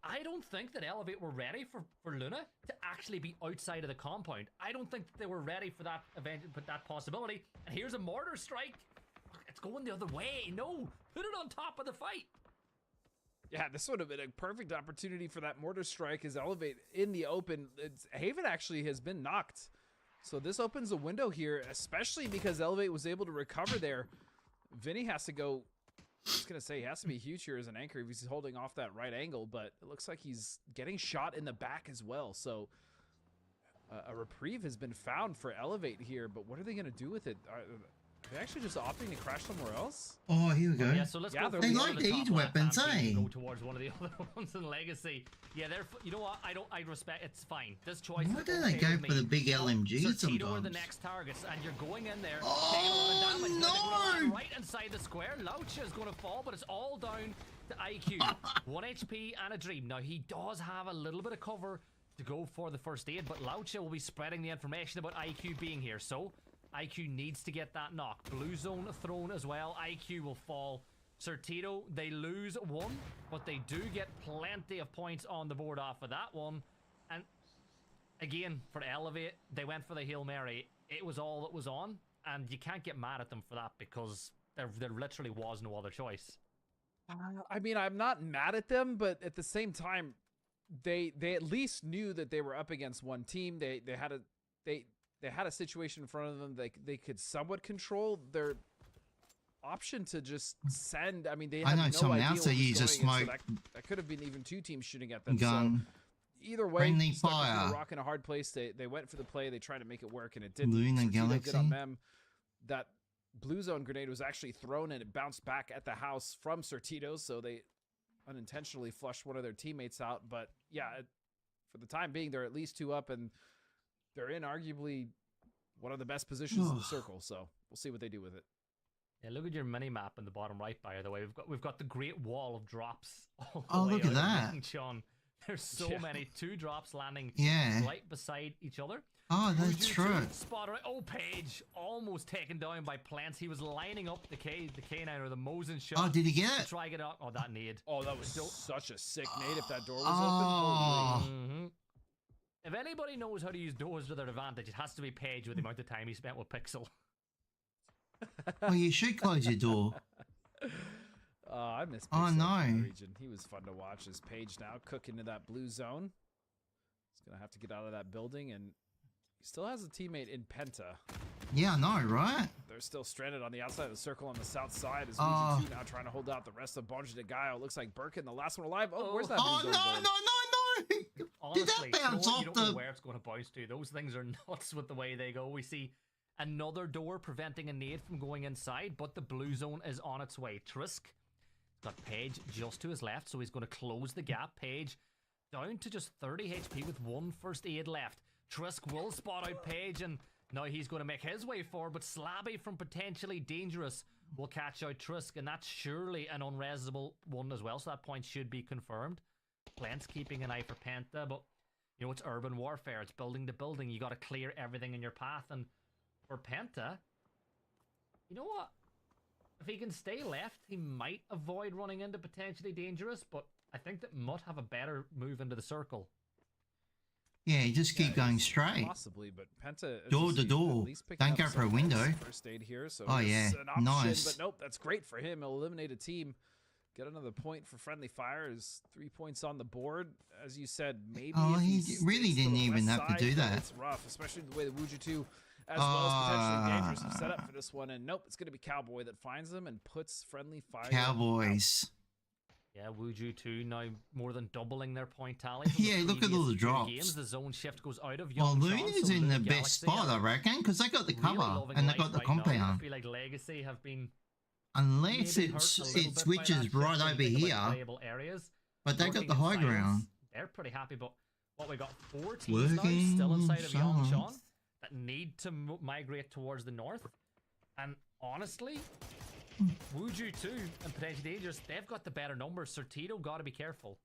I don't think that Elevate were ready for Luna to actually be outside of the compound. I don't think that they were ready for that event, but that possibility. And here's a mortar strike. It's going the other way. No, put it on top of the fight. Yeah, this would have been a perfect opportunity for that mortar strike as Elevate in the open. Haven actually has been knocked. So this opens a window here, especially because Elevate was able to recover there. Vinny has to go, I was going to say, he has to be huge here as an anchor if he's holding off that right angle, but it looks like he's getting shot in the back as well. So a reprieve has been found for Elevate here, but what are they going to do with it? Are they actually just opting to crash somewhere else? oh, here we go. Yeah, so let's go. They for one like of the these top weapons, left-hand teams eh? and go towards one of the other ones in Legacy. Yeah, they're. You know what? I respect. It's fine. This choice. Why is do okay they go with for me. the big LMG Certito are the sometimes? next targets, and you're going in there. Oh, taking a lot of damage. Now they're gonna land no! right inside the square. Laucha is going to fall, but it's all down to IQ. 1 HP and a dream. Now he does have a little bit of cover to go for the first aid, but Laucha will be spreading the information about IQ being here. So IQ needs to get that knock. Blue zone thrown as well. IQ will fall. Certito, they lose one, but they do get plenty of points on the board off of that one. And again, for Elevate, they went for the Hail Mary. It was all that was on, and you can't get mad at them for that because there literally was no other choice. I mean, I'm not mad at them, but at the same time, they at least knew that they were up against one team. They had a situation in front of them they could somewhat control. Their option to just send, I mean, they I had know no someone idea else what that was used a going, and smoke so that could have been even two teams shooting at them. gun. So either way, Friendly stuck between fire. a rock and a hard place. They went for the play. They tried to make it work, and it didn't. Luna Certito Galaxy. Good on them. That blue zone grenade was actually thrown, and it bounced back at the house from Certito, so they unintentionally flushed one of their teammates out. But yeah, for the time being, they're at least 2 up, and they're in arguably one of the best positions in the circle. So we'll see what they do with it. Yeah, look at your mini map in the bottom right. By the way, we've got the Great Wall of drops. All the Oh, way look at out of that. Yangchon. There's so many 2 drops landing right beside each other. Oh, that's true. Spotter. Oh, Page almost taken down by Plants. He was lining up the K9 or the Mosin shot. Oh, did he get it? To try get out. Oh, that nade. Oh, that was such a sick nade if that door was Oh. open. If anybody knows how to use doors to their advantage, it has to be Page with the amount of time he spent with Pixel. Oh, you should close your door. I miss Pixel Oh, no. in the region. He was fun to watch as Page now cook into that blue zone. He's going to have to get out of that building, and he still has a teammate in Penta. Yeah, I know, right? They're still stranded on the outside of the circle on the south side as Muji 2 now trying to hold out the rest of Bonji de Gaio. Looks like Birkin, the last one alive. Oh, where's that blue zone going? No. Honestly, Did that bounce off you don't know where it's going to bounce to. Those things are nuts with the way they go. We see another door preventing a nade from going inside, but the blue zone is on its way. Trisk got Page just to his left, so he's going to close the gap. Page down to just 30 HP with 1 first aid left. Trisk will spot out Page, and now he's going to make his way forward, but Slabby from potentially dangerous will catch out Trisk, and that's surely an unresable one as well, so that point should be confirmed. Plants keeping an eye for Penta, but you know, it's urban warfare. It's building to building. You got to clear everything in your path, and for Penta, you know what? If he can stay left, he might avoid running into potentially dangerous, but I think that Mutt have a better move into the circle. Yeah, you just keep going straight. Possibly, but Penta Door to door. Don't go for a window. First aid here, so oh yeah, an option, nice. But nope, that's great for him. He'll eliminate a team. Get another point for friendly fire. Is 3 points on the board. As you said, maybe. Oh, he really didn't even have to do that. It's rough, especially the way the Wuju 2 as well as potentially dangerous have set up for this one. And nope, it's going to be Cowboy that finds them and puts friendly fire. Cowboys. Yeah, Wuju 2 now more than doubling their point tally. Yeah, look at all the drops. Games. The zone shift goes out of Well, Luna's in the best spot, I reckon, because they got the cover and they got the compound. Now. I feel like Legacy have been. Unless it switches right over here, areas, but they got the high ground. They're pretty happy, but what we got 4 teams now still inside of Yangchon that need to migrate towards the north. And honestly, Wuju 2 and potentially dangerous, they've got the better numbers. Sortito got to be careful.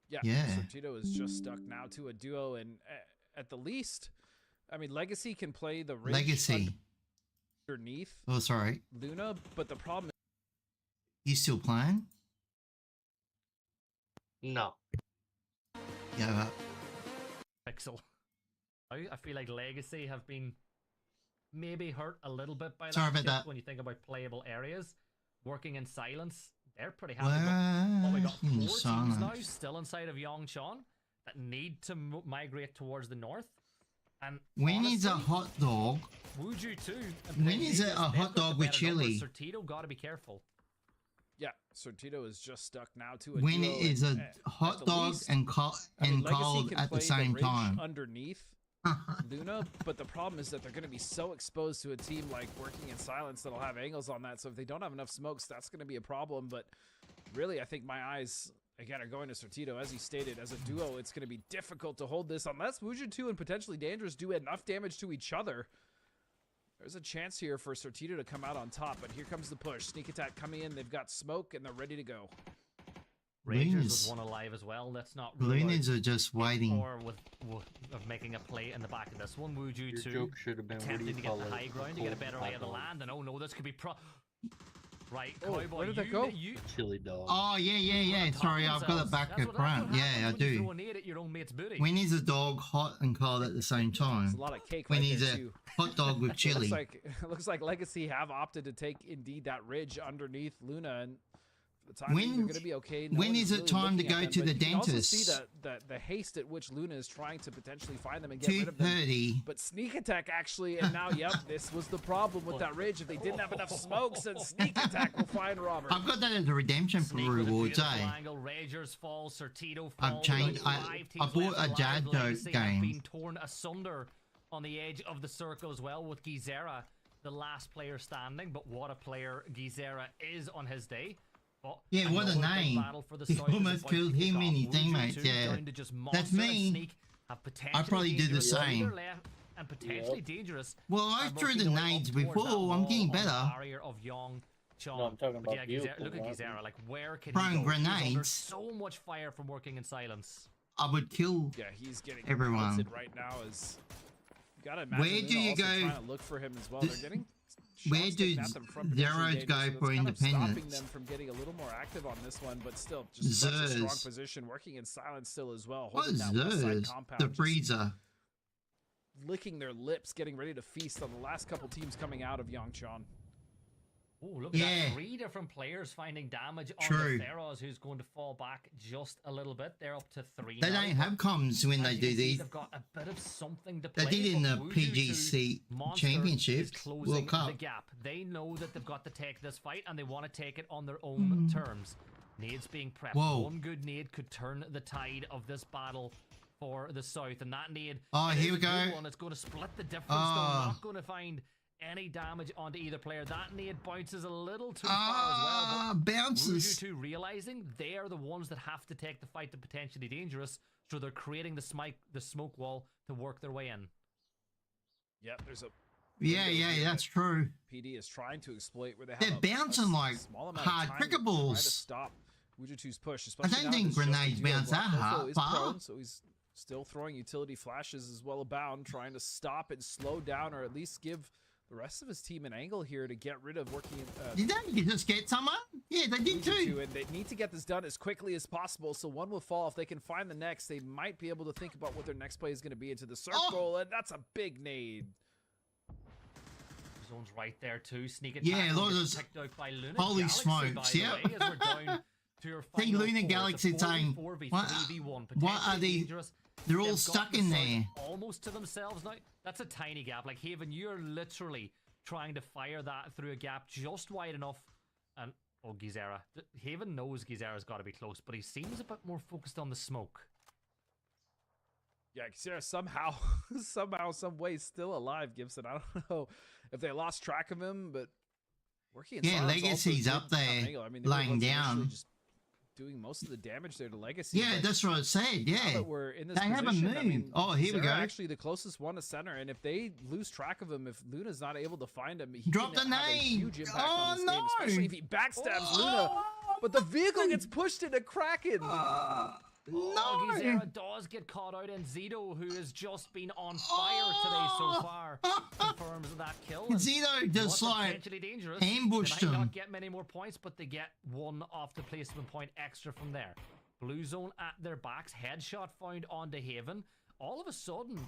Yeah, Sortito is just stuck now to a duo, and at the least, I mean, Legacy can play the ridge Legacy underneath. Oh, sorry. Luna, but the problem is... You still playing? No. Yeah. Pixel. I feel like Legacy have been maybe hurt a little bit by Sorry that, about that. When you think about playable areas. Working in silence, they're pretty happy. But we got 4 teams now still inside of Yangchon that need to migrate towards the north. And when is a hot dog? Wuju 2. When is it a hot dog with chili? Sortito got to be careful. Yeah, Sortito is just stuck now to a when duo, it is a hot dog and cold at the same time. Underneath Luna, but the problem is that they're going to be so exposed to a team like Working in Silence that'll have angles on that. So if they don't have enough smokes, that's going to be a problem. But really, I think my eyes again are going to Sortito. As he stated, as a duo, it's going to be difficult to hold this unless Wuju 2 and potentially Dangerous do enough damage to each other. There's a chance here for Sortito to come out on top, but here comes the push. Sneak attack coming in. They've got smoke, and they're ready to go. Rangers with one alive as well. That's not really Lunas are just waiting. Or of making a play in the back of this one. Wuju 2 joke should have been attempting to get the high ground to get a better lay of the land, and oh no, this could be right, Cowboy. Where did that go? Chili dog. Oh, yeah. Sorry, I've got it back at front. Yeah, I do. When is a dog hot and cold at the same time? There's a lot of cake when right is there, a too. hot dog with chili? looks like Legacy have opted to take indeed that ridge underneath Luna, and for the time being, they're going to be okay. When is it time to go to the dentist? You can also see the haste at which Luna is trying to potentially find them and get rid of them. 2:30. But sneak attack actually, and now, yep, this was the problem with that ridge. If they didn't have enough smokes, then sneak attack will find Robert. I've got that as a redemption for rewards, Ragers fall, Sortito I've changed. I bought a Jaddo game. Been torn asunder on the edge of the circle as well with Gizera, the last player standing. But what a player Gizera is on his day. But yeah, what a name. He almost killed him and his teammates, yeah. That's me. I'd probably do the same. and potentially dangerous. Well, I are threw working the their way up nades towards that before. I'm wall getting on the better. barrier of Young Chong. No, I'm talking But about yeah, you. look at Not Gizera. me. Like, where can Throwing he go? He's under grenades. so much fire from working in silence. I would kill Yeah, he's getting everyone. melted right now. Is you gotta imagine Where do Luna you also go- trying to look for him as well. They're getting Where shots do taken at them from Zeros potentially go dangerous, so for it's kind of stopping independence? them from getting a little more active on this one, but still just such a strong Zers. position, working in silence still as well. What Holding is that west side those? compound, The just freezer. licking their lips, getting ready to feast on the last couple teams coming out of Yangchuan. Oh, look at Yeah. that. 3 different players finding damage on True. the Pharaohs, who's going to fall back just a little bit. They're up to 3 They now. don't have comms when As they you do can see, these. They've got a bit of something to They play. did in but the Wuju PGC to Monster Championship is closing World Cup. the gap. They know that they've got to take this fight, and they want to take it on their own terms. Nades being prepped. Whoa. One good nade could turn the tide of this battle for the South, and that nade Oh, is here we a good go. one. It's going to split the difference. Ah. They're not going to find any damage onto either player. That nade bounces a little too far as well. But Bounces. Wuju realizing they are the ones that have to take the fight to potentially dangerous, so they're creating the smoke wall to work their way in. Yep, there's a Yeah, window yeah, here that's that true. PD is trying to exploit where they have They're a bouncing like small amount hard of time cricket to try to balls. stop Wujitu's push. I Especially don't now think that it's just grenades a duo, bounce that but hard, is far. prone, so he's still throwing utility flashes as well abound, trying to stop and slow down, or at least give the rest of his team an angle here to get rid of working. Did they just get someone? Yeah, they did too. Wujitu, and they need to get this done as quickly as possible. So one will fall. If they can find the next, they might be able to think about what their next play is going to be into the circle, and that's a big nade. Zone's right there too. Sneak Yeah, attack look at gets this. picked out by Luna Holy Galaxy, smokes, by the yeah. way, as we're down to our See, final Luna four. Galaxy It's a saying, 4v4 what- 3v1. what are Potentially they- dangerous. They're all They've got stuck the in site there. almost to themselves now. That's a tiny gap. Like, Haven, you're literally trying to fire that through a gap just wide enough. And, oh, Gizera. Haven knows Gizera's got to be close, but he seems a bit more focused on the smoke. Yeah, Xera somehow, some way still alive, Gibson. I don't know if they lost track of him, but working in Yeah, silence also Legacy's did up become there, an angle. I mean, they were laying ones initially down. just doing most of the damage there to Legacy. Yeah, but that's what I said. now Yeah. that we're in this They haven't position, I moved. mean, Oh, here we Xera go. actually the closest one to center, and if they lose track of him, if Luna's not able to find him, he Drop can the have a name. huge impact Oh, on this game, no. especially if he backstabs Luna. But the vehicle gets pushed into Kraken. Oh, No. Gizera does get caught out, and Zito, who has just been on fire today so far, confirms that kill. And Zito just what's like potentially dangerous, ambushed they might him. not get many more points, but they get one off the placement point extra from there. Blue zone at their backs, headshot found onto Haven. All of a sudden,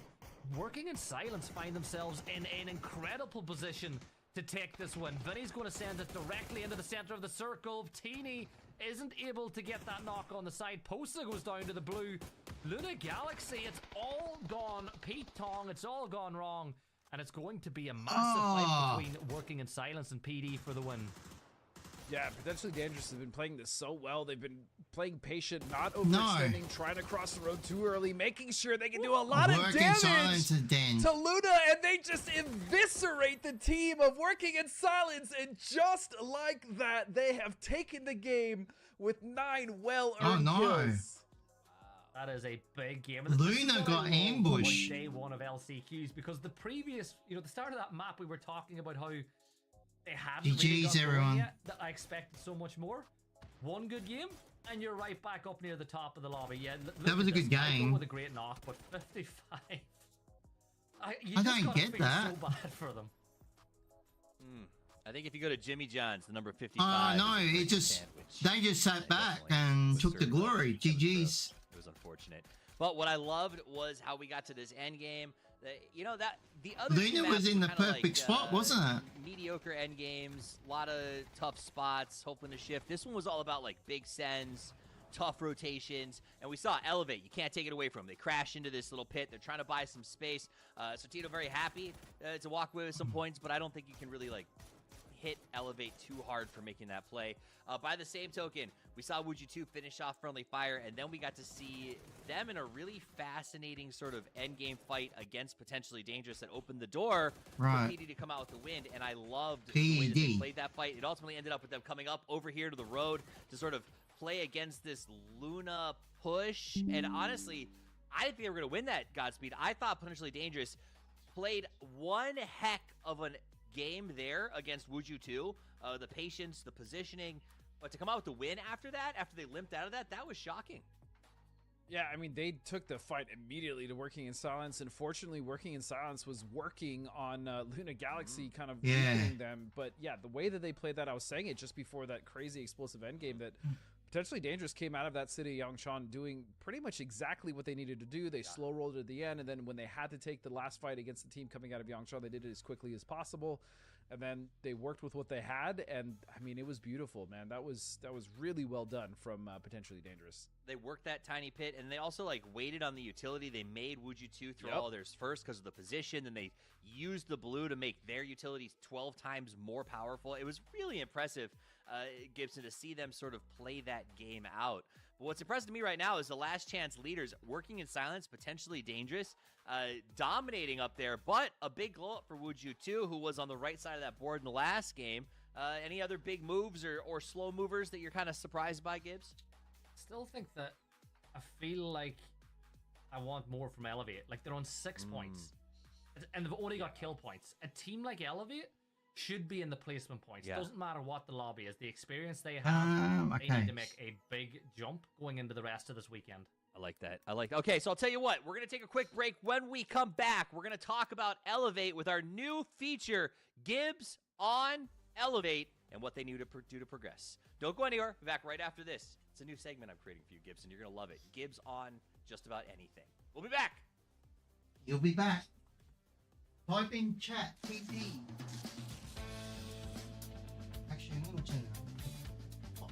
working in silence find themselves in an incredible position to take this win. Vinny's going to send it directly into the center of the circle. Teeny isn't able to get that knock on the side. Posa goes down to the blue. Luna Galaxy, it's all gone Pete Tong. It's all gone wrong. And it's going to be a massive fight between working in silence and PD for the win. Yeah, potentially dangerous. Have been playing this so well. They've been playing patient, not overextending, trying to cross the road too early, making sure they can do a lot of Working damage silence and then. to Luna, and they just eviscerate the team of working in silence. And just like that, they have taken the game with 9 well-earned kills. That is a big game. Luna got ambushed. Day one of LCQs, because the previous, the start of that map, we were talking about how they haven't really GG's got going everyone. yet, that I expected so much more. One good game, and you're right back up near the top of the lobby. Yeah, That was a good I go game. with a great knock, but 55. I just don't gotta get feel that. so bad for them. I think if you go to Jimmy John's, the number 55. No, is a it great just sandwich. they just sat back Definitely and was took the served glory. up. It GG's. was unfortunate. But what I loved was how we got to this end game. That the other Luna two was maps in were the kinda perfect spot, wasn't it? Mediocre end games, a lot of tough spots, hoping to shift. This one was all about like big sends, tough rotations, and we saw Elevate. You can't take it away from them. They crash into this little pit. They're trying to buy some space. So Tito very happy to walk away with some points, but I don't think you can really like hit Elevate too hard for making that play. By the same token, we saw Wuju2 finish off friendly fire, and then we got to see them in a really fascinating sort of endgame fight against potentially dangerous that opened the door for PD to come out with the win, and I loved the way that they played that fight. It ultimately ended up with them coming up over here to the road to sort of play against this Luna push, and honestly, I didn't think they were going to win that Godspeed. I thought potentially dangerous played one heck of a game there against Wuju 2. The patience, the positioning, but to come out with the win after that, after they limped out of that, that was shocking. Yeah, I mean, they took the fight immediately to Working in Silence, and fortunately, Working in Silence was working on Luna Galaxy, kind of weakening them. But yeah, the way that they played that, I was saying it just before that crazy explosive endgame, that Potentially Dangerous came out of that city of Yangshan doing pretty much exactly what they needed to do. They slow rolled it at the end, and then when they had to take the last fight against the team coming out of Yangshan, they did it as quickly as possible. And then they worked with what they had, and I mean, it was beautiful, man. That was really well done from Potentially Dangerous. They worked that tiny pit, and they also like waited on the utility. They made Wuju 2 throw all theirs first because of the position, and they used the blue to make their utilities 12 times more powerful. It was really impressive, Gibson, to see them sort of play that game out. But what's impressive to me right now is the last chance leaders Working in Silence, Potentially Dangerous, dominating up there, but a big glow up for Wuju 2, who was on the right side of that board in the last game. Any other big moves or slow movers that you're kind of surprised by, Gibbs? Still think that I feel like I want more from Elevate. Like, they're on 6 points, and they've only got kill points. A team like Elevate should be in the placement points. Doesn't matter what the lobby is. The experience they have, they need to make a big jump going into the rest of this weekend. I like that. Okay, so I'll tell you what. We're going to take a quick break. When we come back, we're going to talk about Elevate with our new feature, Gibbs on Elevate, and what they need to do to progress. Don't go anywhere. We'll be back right after this. It's a new segment I'm creating for you, Gibson. You're going to love it. Gibbs on just about anything. We'll be back. You'll be back. Type in chat TP. Actually, I'm going to turn it on.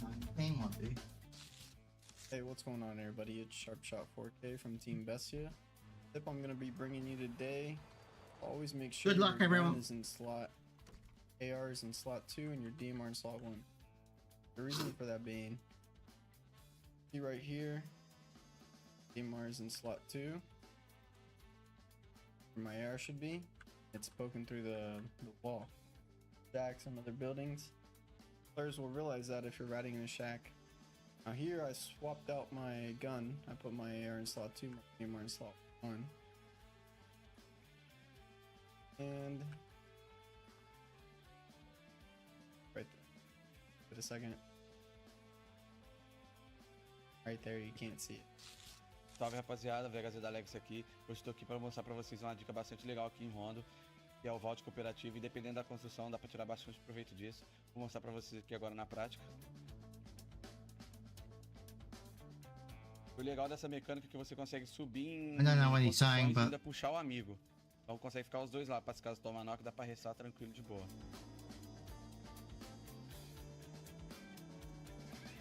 My thing might be. Hey, what's going on, everybody? It's Sharpshot 4K from Team Bestia. Tip I'm going to be bringing you today. Always make sure Good luck, your everyone. gun is in slot. AR is in slot 2 and your DMR in slot 1. The reason for that being, see right here, DMR is in slot 2. Where my AR should be. It's poking through the wall. Shacks and other buildings. Players will realize that if you're riding in a shack. Now here I swapped out my gun. I put my AR in slot 2, my DMR in slot 1. And right there. Wait a second. Right there, you can't see it. Salve, rapaziada, VHZ da Alex aqui. Eu estou aqui para mostrar para vocês uma dica bastante legal aqui em Rondo, que é o vault cooperativo, e dependendo da construção dá para tirar bastante proveito disso. Vou mostrar para vocês aqui agora na prática. O legal dessa mecânica é que você consegue subir em construções e ainda puxar o amigo. Então consegue ficar os dois lá, para se caso tomar knock, dá para restar tranquilo de boa.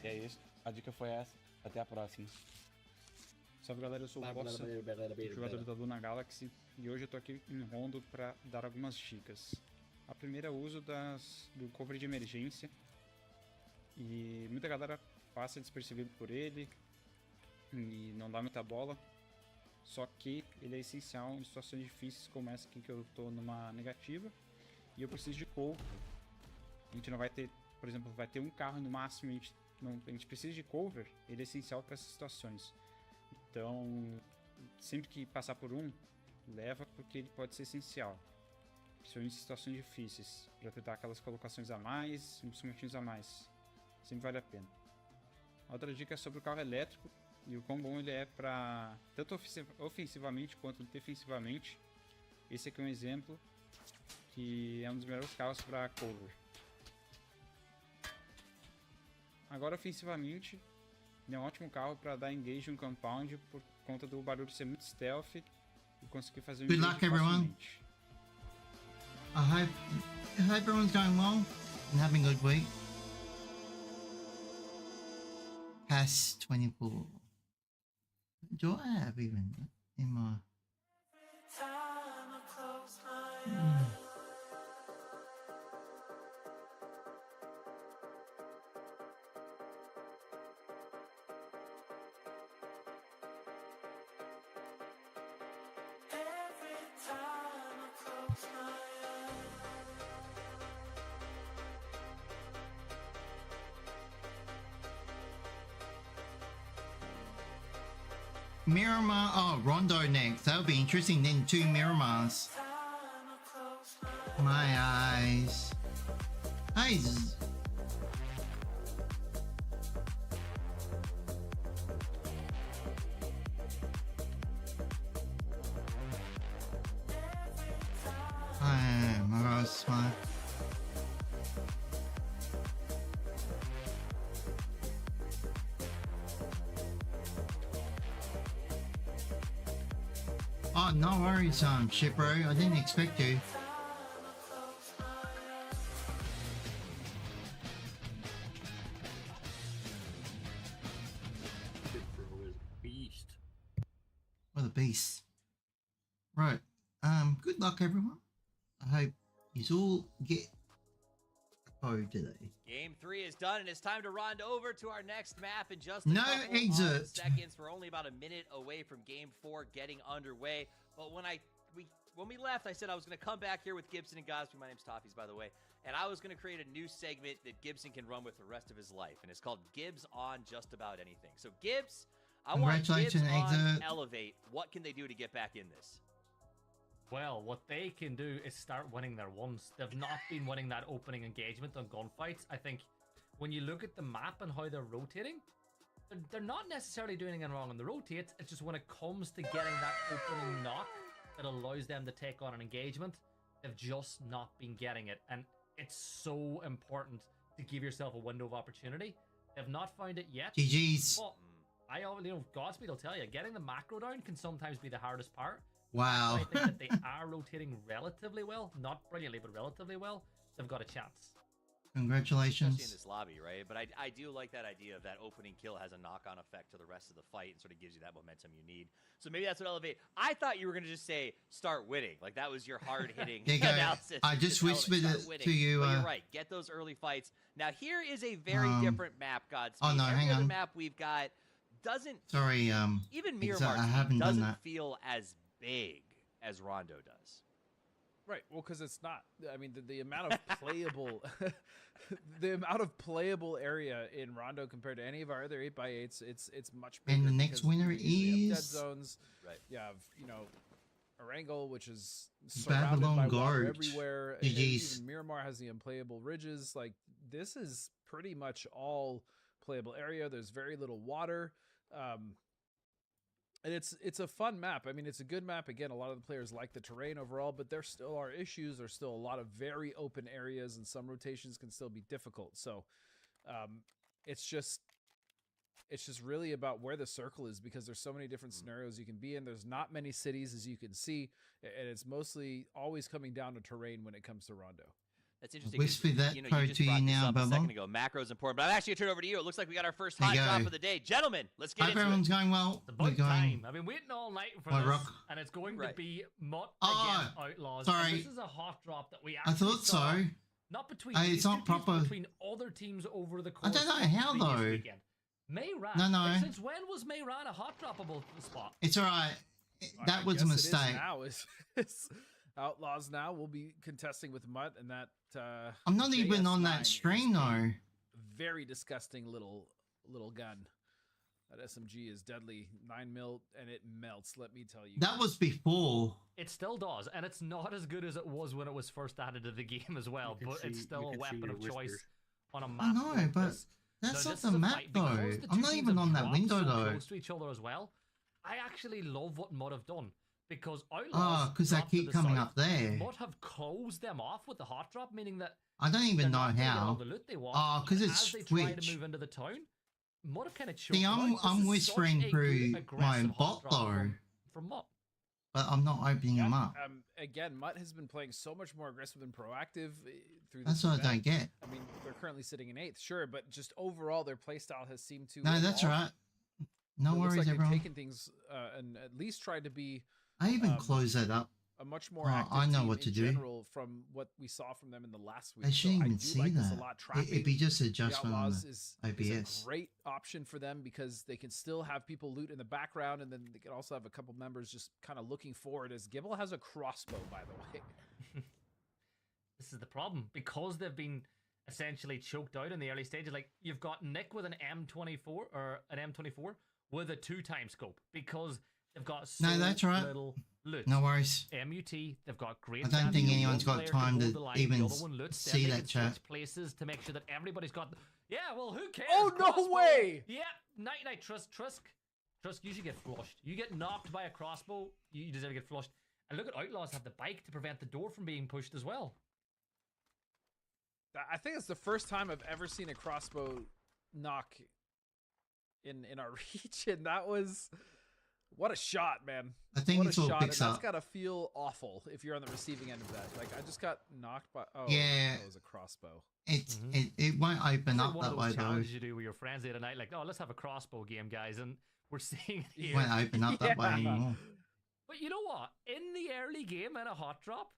E é isso, a dica foi essa, até a próxima. Salve galera, eu sou o Bossa, jogador da Luna Galaxy, e hoje eu tô aqui em Rondo para dar algumas dicas. A primeira é o uso do cover de emergência, e muita galera passa despercebido por ele e não dá muita bola, só que ele é essencial em situações difíceis como essa aqui que eu tô numa negativa e eu preciso de cover. A gente não vai ter, por exemplo, vai ter um carro no máximo, a gente precisa de cover, ele é essencial para essas situações. Então, sempre que passar por leva, porque ele pode ser essencial, principalmente em situações difíceis, para tentar aquelas colocações a mais, uns minutinhos a mais, sempre vale a pena. Outra dica é sobre o carro elétrico, e o quão bom ele é para tanto ofensivamente quanto defensivamente. Esse aqui é um exemplo, que é um dos melhores carros para cover. Agora, ofensivamente, ele é um ótimo carro para dar engage no compound por conta do barulho ser muito stealth e conseguir fazer um Good luck, everyone. I hope everyone's going well and having a good week. Past 24. Do I have even in my... Miramar. Oh, Rondo next. That'll be interesting. Then 2 Miramars. My eyes. Hey. My eyes smile. Oh, no worries, shit, bro. I didn't expect you. Beast. What a beast. Right. Good luck, everyone. I hope you all get a code today. Game 3 is done, and it's time to run over to our next map in just a No couple exit. of seconds. We're only about a minute away from Game 4 getting underway. But when we left, I said I was going to come back here with Gibson and Gosby. My name's Toffees, by the way. And I was going to create a new segment that Gibson can run with the rest of his life. And it's called Gibbs on Just About Anything. So, Gibbs, I want Gibbs on Exit. Elevate. What can they do to get back in this? Well, what they can do is start winning their ones. They've not been winning that opening engagement on gunfights. I think when you look at the map and how they're rotating, they're not necessarily doing anything wrong on the rotates. It's just when it comes to getting that opening knock that allows them to take on an engagement, they've just not been getting it. And it's so important to give yourself a window of opportunity. They've not found it yet. GG's. But Godspeed will tell you, getting the macro down can sometimes be the hardest part. Wow. I think that they are rotating relatively well. Not brilliantly, but relatively well. They've got a chance. Congratulations. Especially in this lobby, right? But I do like that idea of that opening kill has a knock-on effect to the rest of the fight and sort of gives you that momentum you need. So maybe that's what Elevate. I thought you were going to just say start winning. Like that was your hard-hitting analysis. I just whispered it to you. But you're right. Get those early fights. Now here is a very different map, Godspeed. Oh, no, Every hang other on. map we've got doesn't... Sorry, even I Miramar's haven't team done doesn't that. feel as big as Rondo does. Right. Well, because it's not. I mean, the amount of playable, the amount of playable area in Rondo compared to any of our other 8x8s, it's much bigger. And the next because winner you have dead is zones. Right. You have Erangel, which is surrounded Babylon by water Gorge. everywhere. And GG's. even Miramar has the unplayable ridges. Like this is pretty much all playable area. There's very little water. And it's a fun map. I mean, it's a good map. Again, a lot of the players like the terrain overall, but there still are issues. There's still a lot of very open areas, and some rotations can still be difficult. So it's just really about where the circle is, because there's so many different scenarios you can be in. There's not many cities, as you can see, and it's mostly always coming down to terrain when it comes to Rondo. That's interesting. Whisper that you code just to you brought this now, up a Bubba. second ago. Macro is important, but I'm actually going to turn it over to you. It looks like we got our first There hot you drop go. of the day. Gentlemen, let's get Hope into everyone's it. going well. It's We're about going. time. I've been waiting all night for My this, rock. and it's going Right. to be Mutt Oh, against Outlaws. sorry. And this is a hot drop that we I actually thought saw, so. not between It's these not two teams, but proper. between other teams over the I course don't know of how, the previous though. weekend. Mayran. No, no. Like, since when was Mayran a hot droppable spot? It's all right. That I was a guess it is mistake. now is Outlaws now will be contesting with Mutt, and that I'm not even on JS9 that is stream a though. Very disgusting little gun. That SMG is deadly. 9mm, and it melts, let me tell you. That was before. It still does, and it's not as good as it was when it was first added to the game as well, but it's still a weapon of choice on a map. I know, like but this. that's Now, not this is the a map fight though. because the I'm two not teams even have on that dropped window so though. close to each other as well. I actually love what Mutt have done, because Outlaws Oh, because they dropped to keep the coming south. up there. Mutt have closed them off with the hot drop, meaning that I don't even they're know not gonna get all how. the loot they want. Oh, because and it's as they try to Twitch. move into the town, Mutt have kind of choked See, out. This I'm is whispering such a through good, my aggressive hot bot drop though, from Mutt. but I'm not opening them up. Again, Mutt has been playing so much more aggressive and proactive through That's this what I event. don't get. I mean, they're currently sitting in 8th, sure, but just overall, their playstyle has seemed to. No, that's evolve. right. No It looks worries, like everyone. They've taken things and at least tried to be I even closed that up. a much more Oh, active I know team what to in do. general from what we saw from them in the last week. I shouldn't so even I do see like this that. a lot. It'd be just the adjustment on Outlaws the is OBS. a great option for them because they can still have people loot in the background, and then they can also have a couple members just kind of looking forward. As Gibble has a crossbow, by the way. This is the problem, because they've been essentially choked out in the early stages. Like, you've got Nick with an M24 or an M24 with a 2-time scope because they've got so No, that's right. little loot. No worries. MUT, they've got great. I don't think stats. anyone's One got player time can to hold the line, even the other one loots, then see they that can chat. switch places to make sure that everybody's got. Yeah, well, who cares? Oh, no Crossbow. way! Yeah, night, Trusk, you should get flushed. You get knocked by a crossbow, you deserve to get flushed. And look at Outlaws have the bike to prevent the door from being pushed as well. I think it's the first time I've ever seen a crossbow knock in our region. That was what a shot, man. I think what it's a all shot. picks And that's up. gotta feel awful if you're on the receiving end of that. Like I just got knocked by. Oh, Yeah. that was a crossbow. It won't open It's like up one of that those way though. challenges you do with your friends the other night, like, oh, let's have a crossbow game, guys, and we're seeing it It here. won't open up that way anymore. But you know what? In the early game in a hot drop,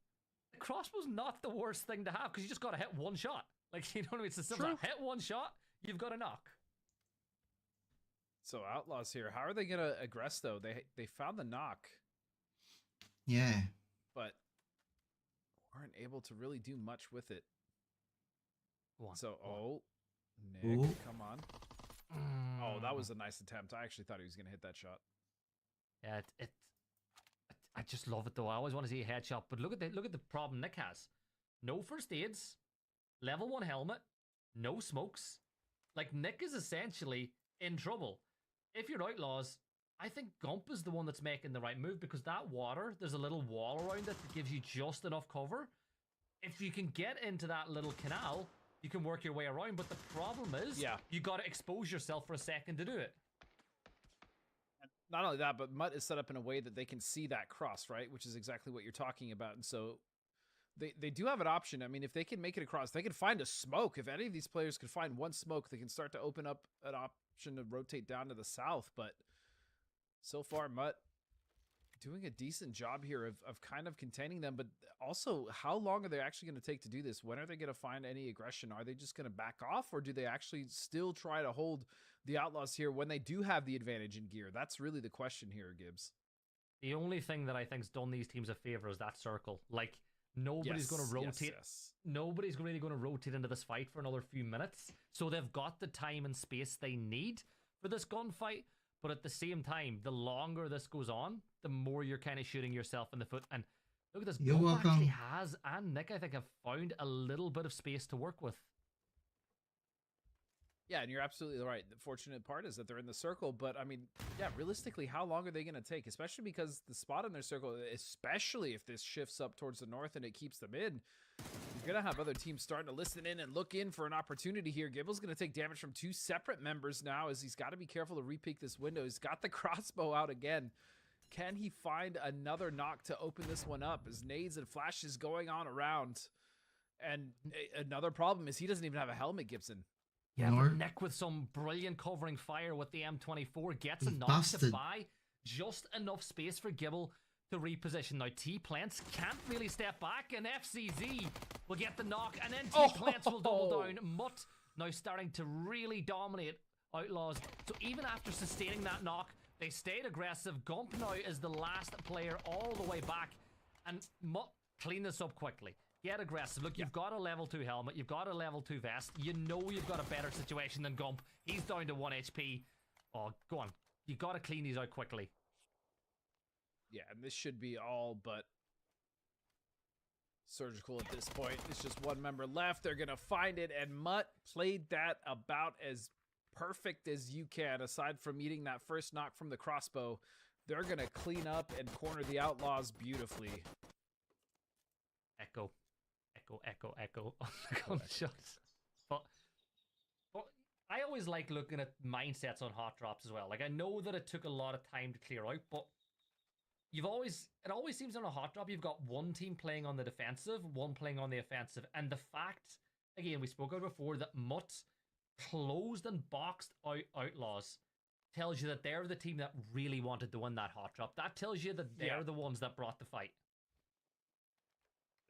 the crossbow's not the worst thing to have because you just got to hit one shot. Like, you know what I mean? It's a simple hit one shot, you've got a knock. So Outlaws here. How are they gonna aggress though? They found the knock, Yeah. but weren't able to really do much with it. So Nick, Ooh. come on. Oh, that was a nice attempt. I actually thought he was gonna hit that shot. Yeah, I just love it though. I always want to see a headshot, but look at the problem Nick has. No first aids, level 1 helmet, no smokes. Like, Nick is essentially in trouble. If you're Outlaws, I think Gump is the one that's making the right move because that water, there's a little wall around it that gives you just enough cover. If you can get into that little canal, you can work your way around, but the problem is you got to expose yourself for a second to do it. Not only that, but Mutt is set up in a way that they can see that cross, right? Which is exactly what you're talking about. And so they do have an option. I mean, if they can make it across, they can find a smoke. If any of these players could find one smoke, they can start to open up an option to rotate down to the south. But so far, Mutt doing a decent job here of kind of containing them. But also, how long are they actually going to take to do this? When are they going to find any aggression? Are they just going to back off, or do they actually still try to hold the Outlaws here when they do have the advantage in gear? That's really the question here, Gibbs. The only thing that I think's done these teams a favor is that circle. Like, nobody's going to rotate. Nobody's really going to rotate into this fight for another few minutes. So they've got the time and space they need for this gunfight. But at the same time, the longer this goes on, the more you're kind of shooting yourself in the foot. And look at this. You're Gump welcome. actually has, and Nick, I think, have found a little bit of space to work with. Yeah, and you're absolutely right. The fortunate part is that they're in the circle, but I mean, yeah, realistically, how long are they going to take? Especially because the spot in their circle, especially if this shifts up towards the north and it keeps them in, you're going to have other teams starting to listen in and look in for an opportunity here. Gibble's going to take damage from 2 separate members now as he's got to be careful to re-peek this window. He's got the crossbow out again. Can he find another knock to open this one up as nades and flashes going on around? And another problem is he doesn't even have a helmet, Gibson. Yeah, but Nick with some brilliant covering fire with the M24 gets a knock to buy just enough space for Gibble to reposition. Now, T-Plants can't really step back, and FCZ will get the knock, and then T-Plants will double down. Mutt now starting to really dominate Outlaws. So even after sustaining that knock, they stayed aggressive. Gump now is the last player all the way back, and Mutt clean this up quickly. Get aggressive. Look, you've got a level 2 helmet. You've got a level 2 vest. You know you've got a better situation than Gump. He's down to 1 HP. Oh, go on. You got to clean these out quickly. Yeah, and this should be all but surgical at this point. It's just one member left. They're going to find it, and Mutt played that about as perfect as you can. Aside from eating that first knock from the crossbow, they're going to clean up and corner the Outlaws beautifully. Echo on the gunshots. But I always like looking at mindsets on hot drops as well. Like, I know that it took a lot of time to clear out, but it always seems on a hot drop you've got one team playing on the defensive, one playing on the offensive, and the fact, again, we spoke about before, that Mutt closed and boxed out Outlaws tells you that they're the team that really wanted to win that hot drop. That tells you that they're the ones that brought the fight.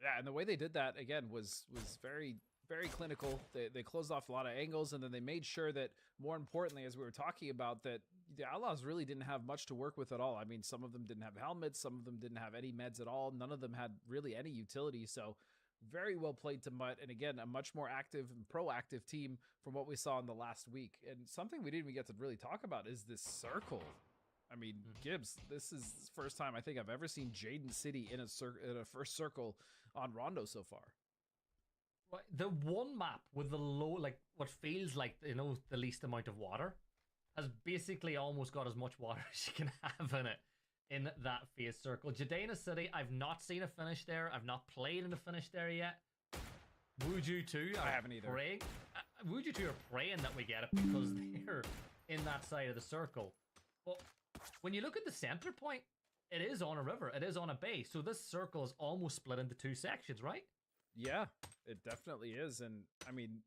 Yeah, and the way they did that, again, was very, very clinical. They closed off a lot of angles, and then they made sure that, more importantly, as we were talking about, that the Outlaws really didn't have much to work with at all. I mean, some of them didn't have helmets, some of them didn't have any meds at all. None of them had really any utility, so very well played to Mutt, and again, a much more active and proactive team from what we saw in the last week. And something we didn't even get to really talk about is this circle. I mean, Gibbs, this is the first time I think I've ever seen Jaden City in a first circle on Rondo so far. The one map with the low, like what feels like, you know, the least amount of water has basically almost got as much water as you can have in it in that phase circle. Jadena City, I've not seen a finish there. I've not played in a finish there yet. Wuju 2, I haven't either. Wuju 2 are praying that we get it because they're in that side of the circle. But when you look at the center point, it is on a river. It is on a bay. So this circle is almost split into 2 sections, right? Yeah, it definitely is. And I mean,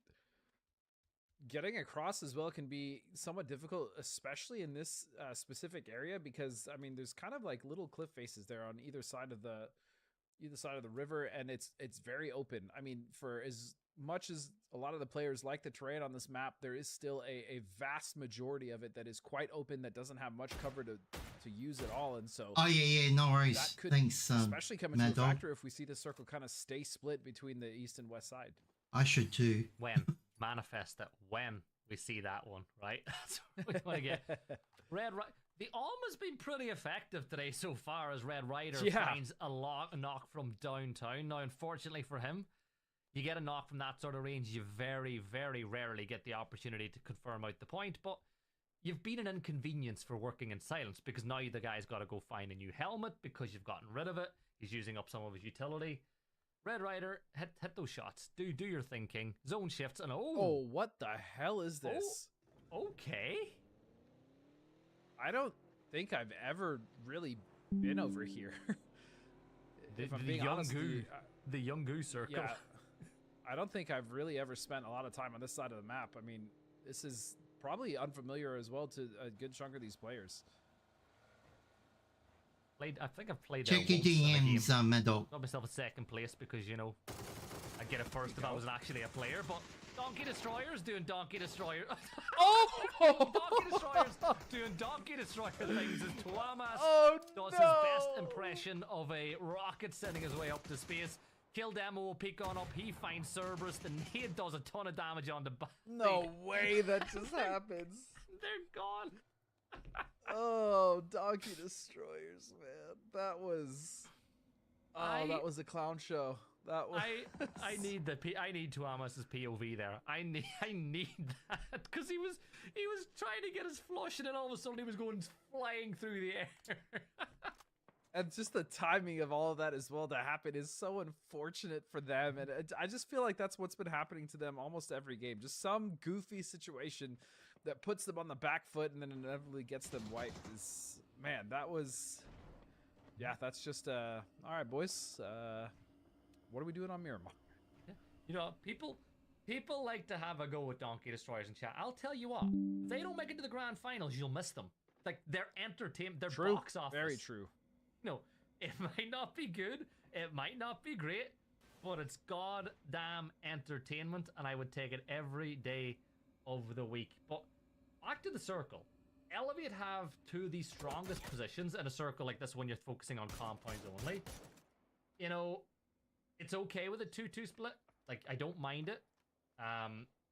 getting across as well can be somewhat difficult, especially in this specific area, because I mean, there's kind of like little cliff faces there on either side of the river, and it's very open. I mean, for as much as a lot of the players like the terrain on this map, there is still a vast majority of it that is quite open, that doesn't have much cover to use at all. And so no worries. that could Thanks, especially come into Mad a Dog. factor if we see the circle kind of stay split between the east and west side. I should too. When manifest it, when we see that one, right? That's what we want to get. The Alm has been pretty effective today so far, as Red Rider finds a knock from downtown. Now, unfortunately for him, you get a knock from that sort of range, you very, very rarely get the opportunity to confirm out the point, but you've been an inconvenience for working in silence, because now the guy's got to go find a new helmet because you've gotten rid of it. He's using up some of his utility. Red Rider, hit those shots. Do your thinking. Zone shifts, and oh, what the hell is this? Oh, okay. I don't think I've ever really been over here. If I'm being honest with you, the Young circle. Yeah, I don't think I've really ever spent a lot of time on this side of the map. I mean, this is probably unfamiliar as well to a good chunk of these players. I think I've played Check your DMs, Mad Dog. Got myself a second place because, you know, I'd get it first if I wasn't actually a player, but Donkey Destroyers doing Donkey Destroyer. Donkey Destroyers doing Donkey Destroyer things as Tuamas does his best impression of a rocket sending his way up to space. Kill Demo will peek on up. He finds Cerberus. The nade does a ton of damage on the back. No way that just happens. They're gone. Oh, Donkey Destroyers, man. That was... that was a clown show. That was... I need Tuamas's POV there. I need that, because he was trying to get his flush, and then all of a sudden he was going flying through the air. And just the timing of all of that as well to happen is so unfortunate for them. And I just feel like that's what's been happening to them almost every game. Just some goofy situation that puts them on the back foot and then inevitably gets them wiped. Man, that was... Yeah, that's just... All right, boys. What are we doing on Miramar? Yeah. You know, people like to have a go with Donkey Destroyers in chat. I'll tell you what. If they don't make it to the grand finals, you'll miss them. Like, they're entertainment. They're box office. Very true. No, it might not be good, it might not be great, but it's goddamn entertainment, and I would take it every day of the week. But back to the circle. Elevate have 2 of the strongest positions in a circle like this when you're focusing on compounds only. You know, it's okay with a 2-2 split. Like, I don't mind it.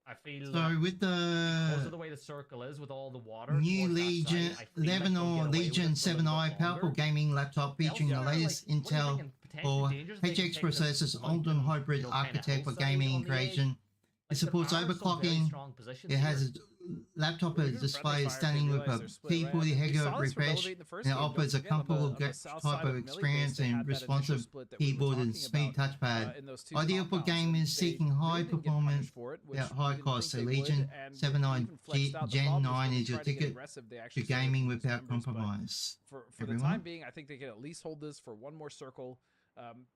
I feel so with because of the way the circle is with all the water. New Legion 11 or Legion 7i powerful gaming laptop featuring the latest Intel or HX processors, Alden hybrid architect for gaming and creation. It supports overclocking. It has a laptop display standing with a keyboard header refresh, and it offers a comfortable type of experience and responsive keyboard and speed touchpad. Ideal for gamers seeking high performance at high cost. So Legion 7i Gen 9 is your ticket to gaming without compromise. For the time being, I think they can at least hold this for one more circle.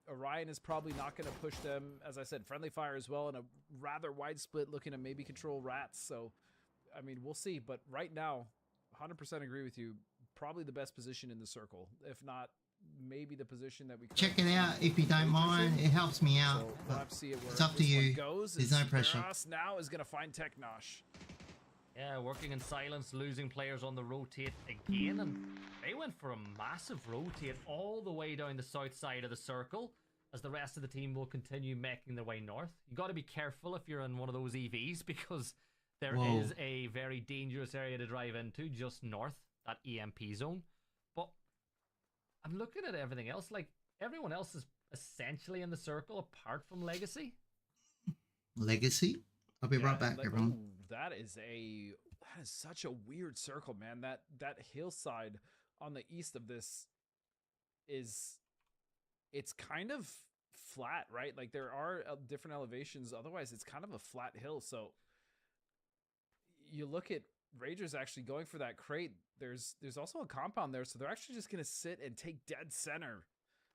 Orion is probably not going to push them. As I said, friendly fire as well, and a rather wide split looking to maybe control rats. So, I mean, we'll see. But right now, 100% agree with you. Probably the best position in the circle. If not, maybe the position that we check it out if you don't mind. It helps me out. So we'll have to see it's up to you. There's no pressure. Now is going to find Technosh. Yeah, working in silence, losing players on the rotate again, and they went for a massive rotate all the way down the south side of the circle. as the rest of the team will continue making their way north. You got to be careful if you're in one of those EVs, because there is a very dangerous area to drive into just north, that EMP zone. But I'm looking at everything else. Like, everyone else is essentially in the circle apart from Legacy. Legacy? I'll be right back, everyone. Ooh, that is such a weird circle, man. That hillside on the east of this it's kind of flat, right? Like, there are different elevations. Otherwise, it's kind of a flat hill. So you look at Ragers actually going for that crate. There's also a compound there, so they're actually just going to sit and take dead center.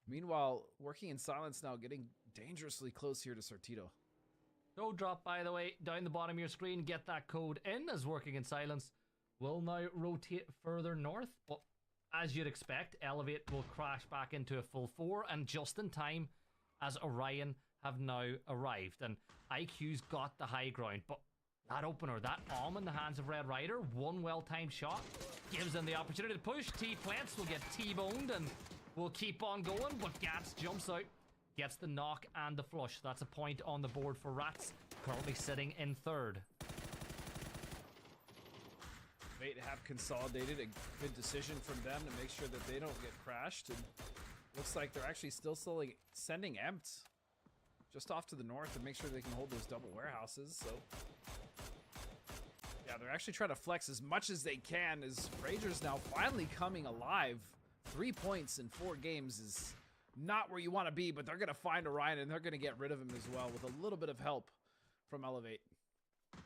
Meanwhile, working in silence now, getting dangerously close here to Sortito. Code drop, by the way, down the bottom of your screen. Get that code in, as working in silence will now rotate further north. But as you'd expect, Elevate will crash back into a full 4, and just in time, as Orion have now arrived. And IQ's got the high ground, but that opener, that arm in the hands of Red Rider, one well-timed shot, gives them the opportunity to push. T-Plants will get T-boned and will keep on going, but Gats jumps out, gets the knock and the flush. That's a point on the board for Rats, currently sitting in third. Fate have consolidated, a good decision from them to make sure that they don't get crashed. And looks like they're actually still sending Empt just off to the north to make sure they can hold those double warehouses. So yeah, they're actually trying to flex as much as they can, as Ragers now finally coming alive. 3 points in 4 games is not where you want to be, but they're going to find Orion and they're going to get rid of him as well with a little bit of help from Elevate.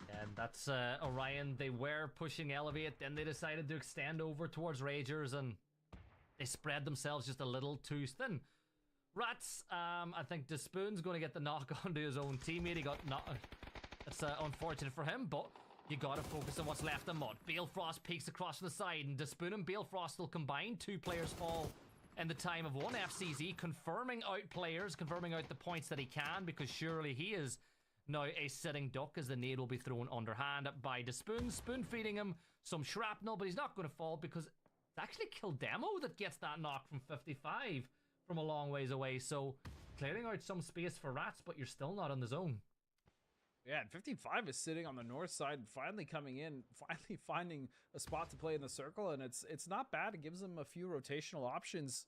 And that's Orion. They were pushing Elevate, then they decided to extend over towards Ragers, and they spread themselves just a little too thin. Rats, I think Despoon's going to get the knock onto his own teammate. He got knocked. It's unfortunate for him, but you got to focus on what's left of Mud. Balefrost peeks across the side, and Despoon and Balefrost will combine. 2 players fall in the time of 1. FCZ confirming out players, confirming out the points that he can, because surely he is now a sitting duck, as the nade will be thrown underhand by Despoon. Spoon feeding him some shrapnel, but he's not going to fall because it's actually Kildemo that gets that knock from 55 from a long ways away. So clearing out some space for Rats, but you're still not in the zone. Yeah, and 55 is sitting on the north side, finally coming in, finally finding a spot to play in the circle, and it's not bad. It gives them a few rotational options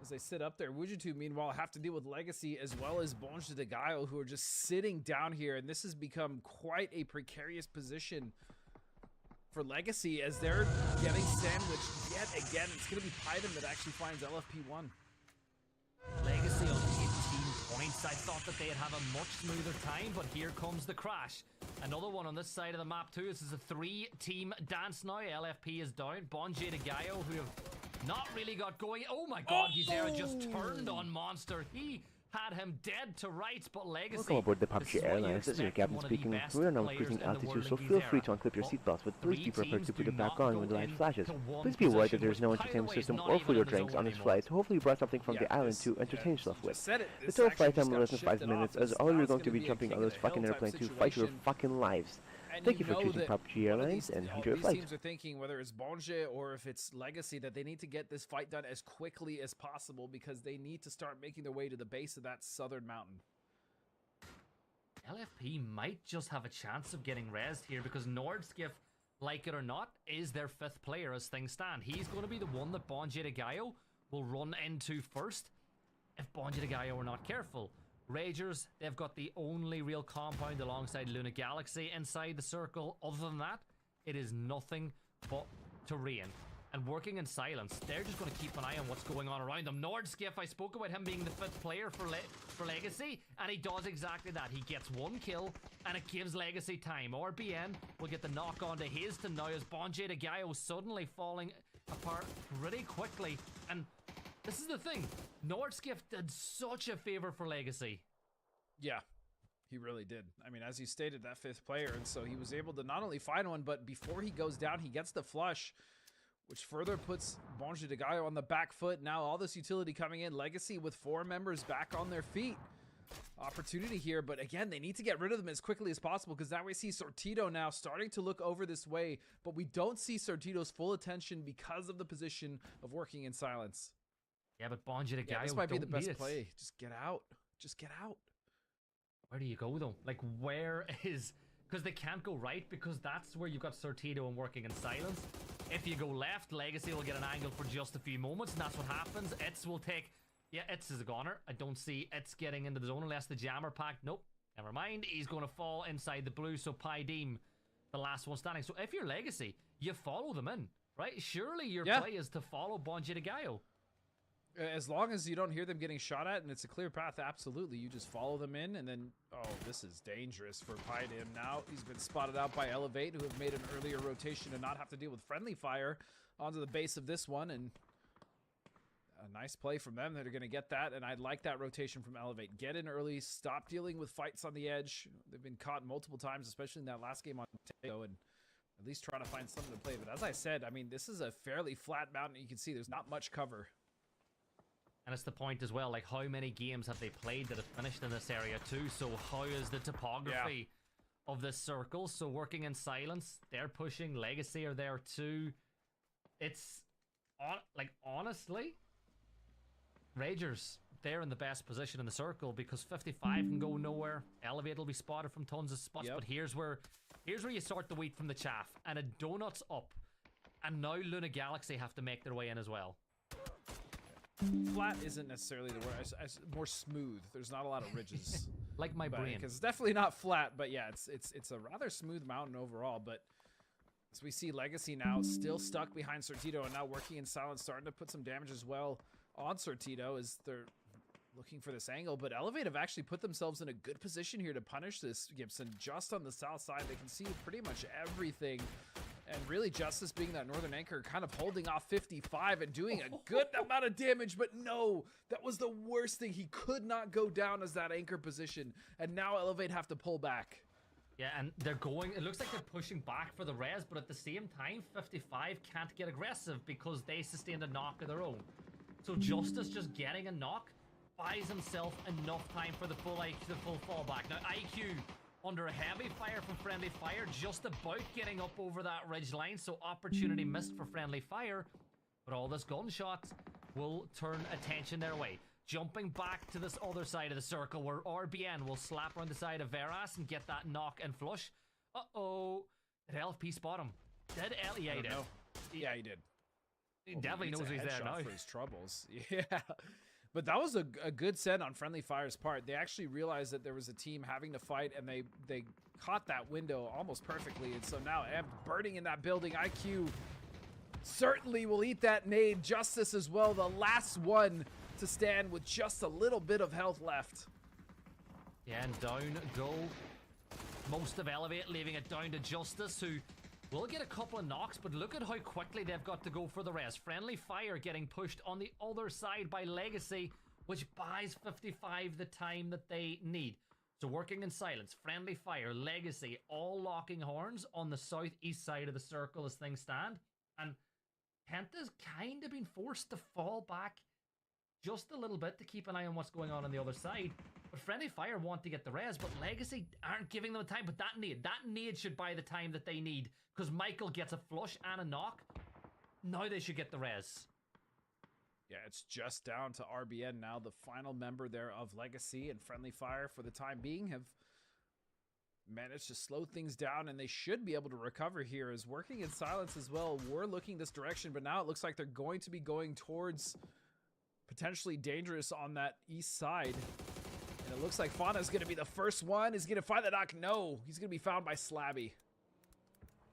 as they sit up there. Wujitu, meanwhile, have to deal with Legacy as well as Bonge de Gaio, who are just sitting down here, and this has become quite a precarious position for Legacy as they're getting sandwiched yet again. It's going to be Python that actually finds LFP1. Legacy on 18 points. I thought that they'd have a much smoother time, but here comes the crash. Another one on this side of the map too. This is a 3-team dance now. LFP is down. Bonge de Gaio, who have not really got going. Oh my god, Gizera just turned on Monster. He had him dead to rights, but Legacy... Welcome aboard the PUBG Airlines. This is your captain speaking. We are now increasing altitude, so feel free to unclip your seatbelts, but please be prepared to put it back on when the light flashes. Please be aware that there is no entertainment system or food or drinks on this flight, so hopefully you brought something from the island to entertain yourself with. The total flight time will less than 5 minutes, as all you're going to be jumping on this fucking airplane to fight your fucking lives. Thank you for choosing PUBG Airlines, and enjoy your flight. These teams are thinking, whether it's Bonge or if it's Legacy, that they need to get this fight done as quickly as possible because they need to start making their way to the base of that southern mountain. LFP might just have a chance of getting rezzed here because Nordskiff, like it or not, is their 5th player as things stand. He's going to be the one that Bonge de Gaio will run into first if Bonge de Gaio are not careful. Ragers, they've got the only real compound alongside Luna Galaxy inside the circle. Other than that, it is nothing but terrain. And working in silence, they're just going to keep an eye on what's going on around them. Nordskiff, I spoke about him being the 5th player for Legacy, and he does exactly that. He gets 1 kill, and it gives Legacy time. RBN will get the knock onto his to now as Bonge de Gaio suddenly falling apart pretty quickly. And this is the thing, Nordskiff did such a favor for Legacy. Yeah, he really did. I mean, as you stated, that 5th player, and so he was able to not only find one, but before he goes down, he gets the flush, which further puts Bonge de Gaio on the back foot. Now all this utility coming in, Legacy with 4 members back on their feet. Opportunity here, but again, they need to get rid of them as quickly as possible because now we see Sortito now starting to look over this way, but we don't see Sortito's full attention because of the position of working in silence. Yeah, but Bonji the guy. This might be the best play. Just get out. Just get out. Where do you go though? Like, where is? Because they can't go right, because that's where you've got Sortito and working in silence. If you go left, Legacy will get an angle for just a few moments, and that's what happens. Itz will take... Yeah, Itz is a goner. I don't see Itz getting into the zone unless the jammer pack... Nope, never mind. He's going to fall inside the blue, so Pydeem, the last one standing. So if you're Legacy, you follow them in, right? Surely your play is to follow Bonji the Gaio. As long as you don't hear them getting shot at and it's a clear path, absolutely. You just follow them in, and then... Oh, this is dangerous for Pydim now. He's been spotted out by Elevate, who have made an earlier rotation to not have to deal with friendly fire onto the base of this one, and a nice play from them. They're going to get that, and I like that rotation from Elevate. Get in early, stop dealing with fights on the edge. They've been caught multiple times, especially in that last game on Taco, and at least trying to find something to play. But as I said, I mean, this is a fairly flat mountain. You can see there's not much cover. And it's the point as well, like, how many games have they played that have finished in this area too? So how is the topography of this circle? So working in silence, they're pushing. Legacy are there too. It's, like, honestly, Ragers, they're in the best position in the circle because 55 can go nowhere. Elevate will be spotted from tons of spots, but here's where you sort the wheat from the chaff. And a donut's up. And now Luna Galaxy have to make their way in as well. Flat isn't necessarily the word. It's more smooth. There's not a lot of ridges. Like my brain. Because it's definitely not flat, but yeah, it's a rather smooth mountain overall. But as we see Legacy now still stuck behind Sortito and now working in silence, starting to put some damage as well on Sortito as they're looking for this angle. But Elevate have actually put themselves in a good position here to punish this Gibson. Just on the south side, they can see pretty much everything. And really, Justice being that northern anchor, kind of holding off 55 and doing a good amount of damage. But no, that was the worst thing. He could not go down as that anchor position. And now Elevate have to pull back. Yeah, and they're going... It looks like they're pushing back for the res, but at the same time, 55 can't get aggressive because they sustained a knock of their own. So Justice just getting a knock buys himself enough time for the full fallback. Now, IQ... under a heavy fire from Friendly Fire, just about getting up over that ridge line, so opportunity missed for Friendly Fire, but all this gunshot will turn attention their way. Jumping back to this other side of the circle where RBN will slap around the side of Veras and get that knock and flush. Uh-oh. Did LFP spot him? Did L? Yeah, he did. Yeah, he did. He definitely knows he's there now. For his troubles. Yeah. But that was a good set on Friendly Fire's part. They actually realized that there was a team having to fight, and they caught that window almost perfectly. And so now Emp burning in that building. IQ certainly will eat that nade. Justice as well, the last one to stand with just a little bit of health left. Yeah, and down go most of Elevate, leaving it down to Justice, who will get a couple of knocks, but look at how quickly they've got to go for the rest. Friendly Fire getting pushed on the other side by Legacy, which buys 55 the time that they need. So working in silence, Friendly Fire, Legacy, all locking horns on the southeast side of the circle as things stand. And Penta's kind of been forced to fall back just a little bit to keep an eye on what's going on the other side. But Friendly Fire want to get the res, but Legacy aren't giving them the time. But that nade should buy the time that they need, because Michael gets a flush and a knock. Now they should get the res. Yeah, it's just down to RBN now, the final member there of Legacy, and Friendly Fire for the time being have managed to slow things down, and they should be able to recover here. As working in silence as well, we're looking this direction, but now it looks like they're going to be going towards potentially dangerous on that east side. And it looks like Fauna's going to be the first one. Is he going to find the knock? No, he's going to be found by Slabby.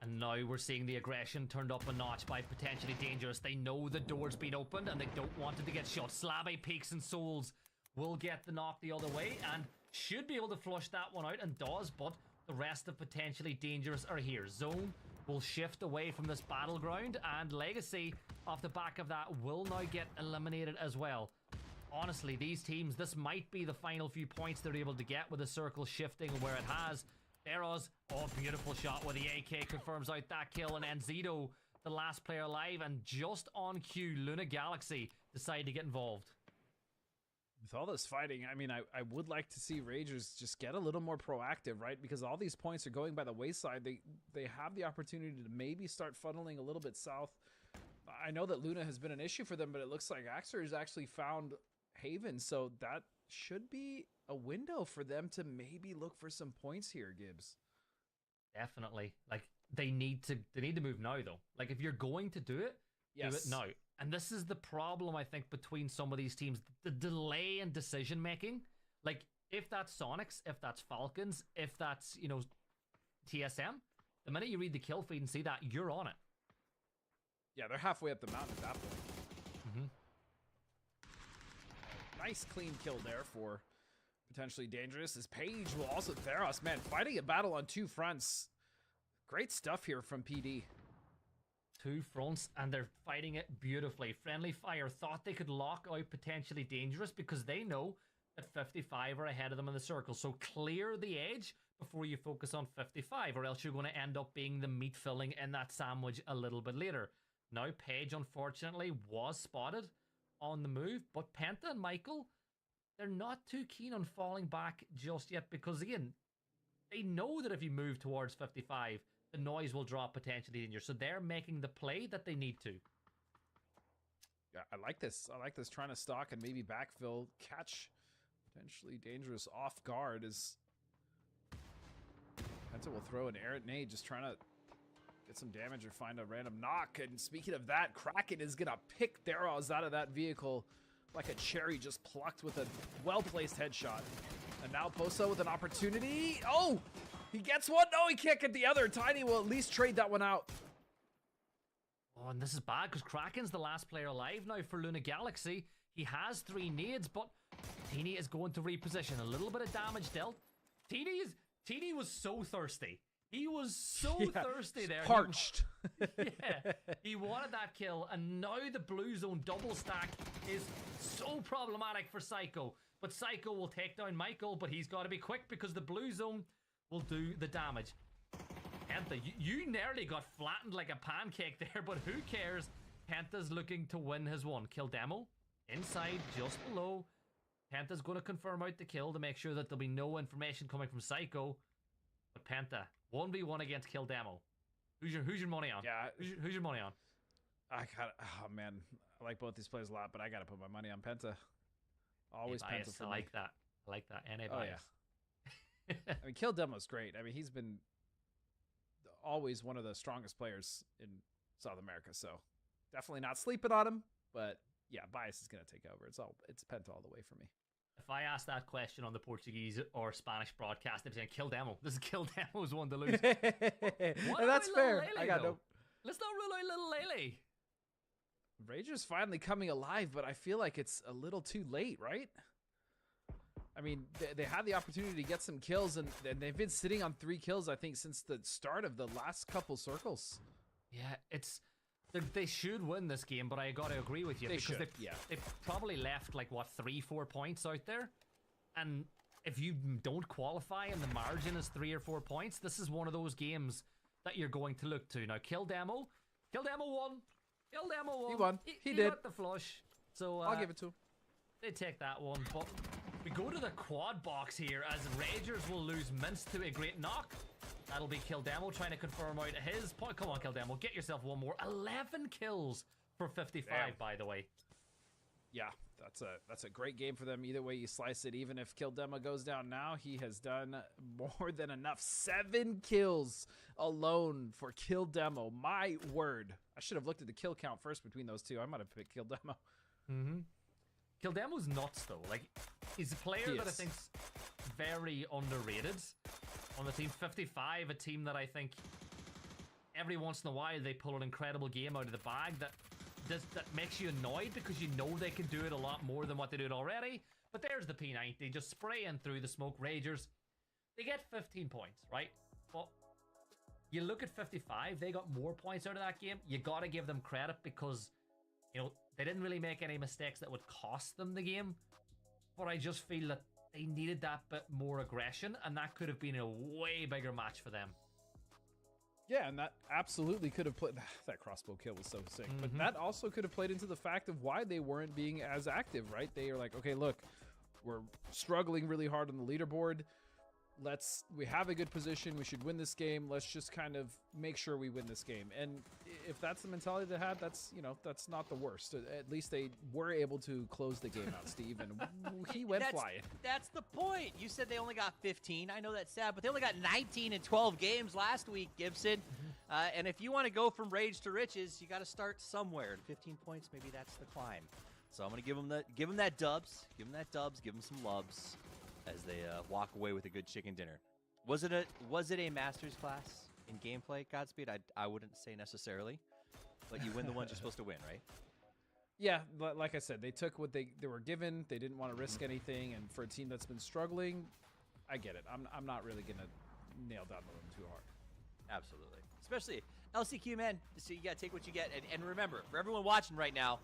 And now we're seeing the aggression turned up a notch by potentially dangerous. They know the door's been opened and they don't want it to get shot. Slabby, Peaks and Souls will get the knock the other way and should be able to flush that one out, and does, but the rest of potentially dangerous are here. Zone will shift away from this battleground, and Legacy off the back of that will now get eliminated as well. Honestly, these teams, this might be the final few points they're able to get with the circle shifting where it has. Eros, oh, beautiful shot where the AK confirms out that kill, and Enzito, the last player alive, and just on cue, Luna Galaxy decide to get involved. With all this fighting, I mean, I would like to see Ragers just get a little more proactive, right? Because all these points are going by the wayside. They have the opportunity to maybe start funneling a little bit south. I know that Luna has been an issue for them, but it looks like Axer has actually found Haven, so that should be a window for them to maybe look for some points here, Gibbs. Definitely. Like, they need to move now, though. Like, if you're going to do it, do it now. And this is the problem, I think, between some of these teams. The delay in decision-making. Like, if that's Sonics, if that's Falcons, if that's, you know, TSM, the minute you read the kill feed and see that, you're on it. Yeah, they're halfway up the mountain at that point. Nice clean kill there for potentially Dangerous. As Paige will also Theros, man, fighting a battle on two fronts. Great stuff here from PD. Two fronts, and they're fighting it beautifully. Friendly Fire thought they could lock out potentially Dangerous because they know that 55 are ahead of them in the circle. So clear the edge before you focus on 55, or else you're going to end up being the meat filling in that sandwich a little bit later. Now, Paige, unfortunately, was spotted on the move, but Penta and Michael, they're not too keen on falling back just yet because, again, they know that if you move towards 55, the noise will drop potentially in you. So they're making the play that they need to. Yeah, I like this. I like this, trying to stalk and maybe backfill, catch potentially Dangerous off guard as Penta will throw an errant nade, just trying to get some damage or find a random knock. And speaking of that, Kraken is going to pick Theros out of that vehicle like a cherry just plucked with a well-placed headshot. And now Poso with an opportunity. Oh, he gets one. No, he can't get the other. Tiny will at least trade that one out. Oh, and this is bad because Kraken's the last player alive now for Luna Galaxy. He has 3 nades, but Teeny is going to reposition. A little bit of damage dealt. Teeny was so thirsty. He was so thirsty there. Parched. He wanted that kill, and now the blue zone double stack is so problematic for Psycho. But Psycho will take down Michael, but he's got to be quick because the blue zone will do the damage. Penta, you nearly got flattened like a pancake there, but who cares? Penta's looking to win his one. Kill demo inside, just below. Penta's going to confirm out the kill to make sure that there'll be no information coming from Psycho. But Penta, 1v1 against Kill Demo. Who's your money on? Yeah. Who's your money on? Oh man, I like both these players a lot, but I gotta put my money on Penta. Always Penta for me. I like that. I like that. NA bias. Yeah. I mean, Kill Demo's great. I mean, he's been always one of the strongest players in South America, so definitely not sleeping on him. But yeah, bias is gonna take over. It's Penta all the way for me. If I ask that question on the Portuguese or Spanish broadcast, they're saying Kill Demo. This is Kill Demo's one to lose. And that's fair. Lele, I got no. Let's not rule out little Lele. Rager's finally coming alive, but I feel like it's a little too late, right? I mean, they had the opportunity to get some kills, and they've been sitting on 3 kills, I think, since the start of the last couple circles. Yeah, they should win this game, but I got to agree with you. They've probably left, like, what, 3-4 points out there? And if you don't qualify and the margin is 3 or 4 points, this is one of those games that you're going to look to. Now, Kill Demo won. Kill Demo won. He won. He did. Got the flush. So I'll give it to him. They take that one, but we go to the quad box here as Ragers will lose Mince to a great knock. That'll be Kill Demo trying to confirm out his point. Come on, Kill Demo, get yourself one more. 11 kills for 55, by the way. Yeah, that's a great game for them. Either way you slice it, even if Kill Demo goes down now, he has done more than enough. 7 kills alone for Kill Demo. My word. I should have looked at the kill count first between those two. I might have picked Kill Demo. Kill Demo's nuts, though. Like, he's a player that I think's very underrated on the team. 55, a team that I think every once in a while they pull an incredible game out of the bag that makes you annoyed because you know they can do it a lot more than what they do it already. But there's the P90 just spraying through the smoke. Ragers, they get 15 points, right? But you look at 55, they got more points out of that game. You got to give them credit because, you know, they didn't really make any mistakes that would cost them the game. But I just feel that they needed that bit more aggression, and that could have been a way bigger match for them. Yeah, and that absolutely could have played. That crossbow kill was so sick. But that also could have played into the fact of why they weren't being as active, right? They are like, okay, look, we're struggling really hard on the leaderboard. we have a good position. We should win this game. Let's just kind of make sure we win this game. And if that's the mentality they had, that's, you know, that's not the worst. At least they were able to close the game out, Steve, and he went flying. That's the point. You said they only got 15. I know that's sad, but they only got 19 in 12 games last week, Gibson. And if you want to go from rage to riches, you got to start somewhere. And 15 points, maybe that's the climb. So I'm going to give them that dubs, give them some loves as they walk away with a good chicken dinner. Was it a master's class in gameplay, Godspeed? I wouldn't say necessarily, but you win the ones you're supposed to win, right? Yeah, but like I said, they took what they were given. They didn't want to risk anything, and for a team that's been struggling, I get it. I'm not really gonna nail down the limb too hard. Absolutely, especially LCQ, man. So you gotta take what you get, and remember, for everyone watching right now,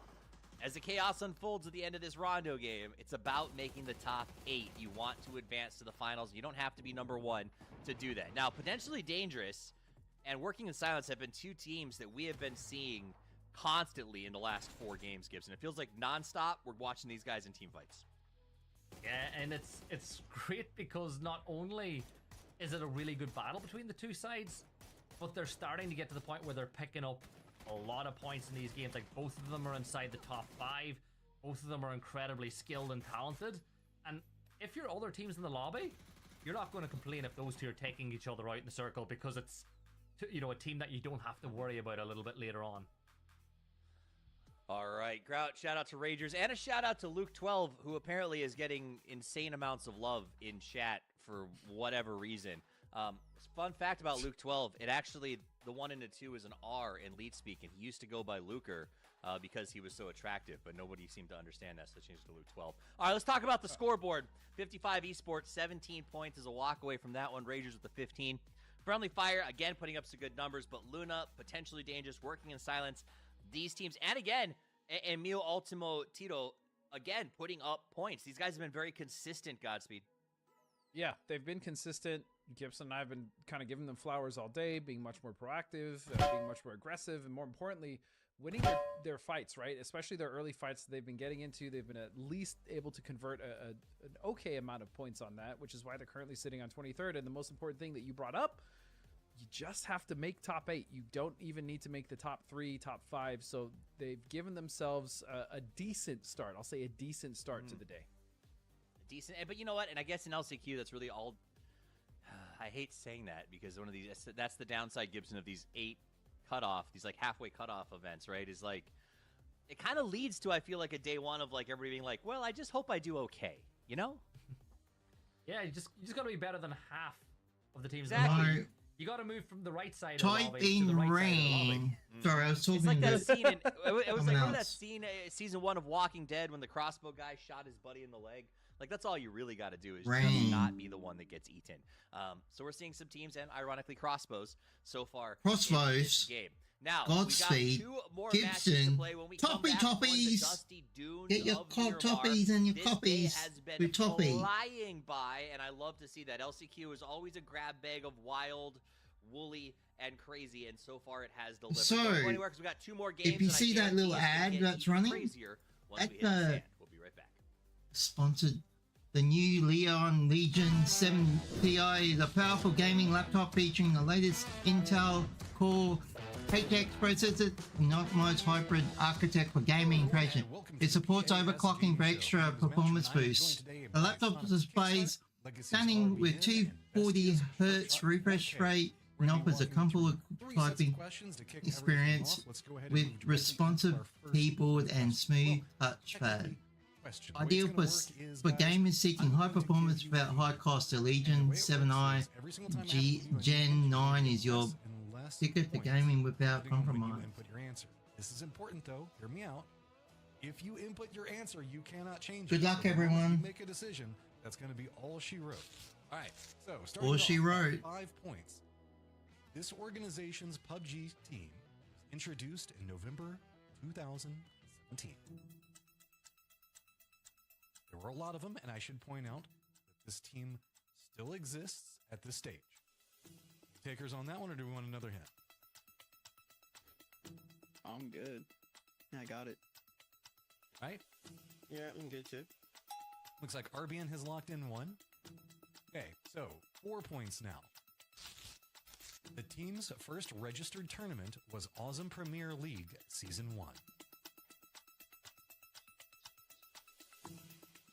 as the chaos unfolds at the end of this Rondo game, it's about making the top 8. You want to advance to the finals. You don't have to be number 1 to do that. Now, Potentially Dangerous and Working in Silence have been two teams that we have been seeing constantly in the last 4 games, Gibson. It feels like nonstop we're watching these guys in team fights. Yeah, and it's great because not only is it a really good battle between the two sides, but they're starting to get to the point where they're picking up a lot of points in these games. Like, both of them are inside the top 5. Both of them are incredibly skilled and talented. And if you're other teams in the lobby, you're not going to complain if those two are taking each other out in the circle, because it's, you know, a team that you don't have to worry about a little bit later on. All right, Grout, shout out to Ragers, and a shout out to Luke12, who apparently is getting insane amounts of love in chat for whatever reason. Fun fact about Luke12, it actually, the 1 and the 2 is an R in lead speak, and he used to go by Luker because he was so attractive, but nobody seemed to understand that, so they changed to Luke12. All right, let's talk about the scoreboard. 55 Esports, 17 points is a walk away from that one. Ragers with the 15. Friendly Fire, again, putting up some good numbers, but Luna, Potentially Dangerous, Working in Silence. These teams, and again, and Mio Ultimo Tito, again, putting up points. These guys have been very consistent, Godspeed. Yeah, they've been consistent. Gibson and I have been kind of giving them flowers all day, being much more proactive, being much more aggressive, and more importantly, winning their fights, right? Especially their early fights that they've been getting into. They've been at least able to convert an okay amount of points on that, which is why they're currently sitting on 23rd. And the most important thing that you brought up, you just have to make top 8. You don't even need to make the top 3, top 5. So they've given themselves a decent start. I'll say a decent start to the day. Decent, but you know what? And I guess in LCQ, that's really all. I hate saying that because one of these, that's the downside, Gibson, of these 8 cutoff, these like halfway cutoff events, right? Is like, it kind of leads to, I feel like, a day 1 of like everybody being like, well, I just hope I do okay, you know? Yeah, you just got to be better than half of the teams. Exactly. You got to move from the right side of Type the lobby in to the right rain. side of the lobby. Sorry, I was talking It's like that to scene in, it was like, remember that else. scene, season 1 of Walking Dead when the crossbow guy shot his buddy in the leg? Like, that's all you really got to do is just not be the one that gets eaten. So we're seeing some teams, and ironically crossbows, so far in this game. Now, Godspeed, we got 2 more matches to Gibson, play when we come back Toppies. the dusty dunes Get your of Miramar. toppies and your This copies day has been with Toppy. flying by, and I love to see that. LCQ is always a grab bag of wild, woolly, and crazy, and so far it has delivered. So, Don't go anywhere 'cause we got 2 more games. if you and I see that little guarantee it's gonna ad get that's even running, crazier once that's we hit the sand. We'll be right back. sponsored the new Leon Legion 7 Ti, the powerful gaming laptop featuring the latest Intel Core HX processor and optimized hybrid architect for gaming creation. It supports overclocking for extra performance boost. The laptop displays stunning with 240 Hz refresh rate and offers a comfortable typing experience with responsive keyboard and smooth touchpad. Ideal for gamers seeking high performance without high cost. The Legion 7i Gen 9 is your ticket to gaming without compromise. This is important though, hear me out. If you input your answer, you cannot change Good it. luck, So the moment everyone. You make a decision, that's going to be all she wrote. All right, so starting All off she with wrote. 5 points. This organization's PUBG team was introduced in November 2017. There were a lot of them, and I should point out that this team still exists at this stage. Takers on that one, or do we want another hint? I'm good. I got it. Right? Yeah, I'm good too. Looks like RBN has locked in 1. Okay, so 4 points now. The team's first registered tournament was Awesome Premier League Season 1.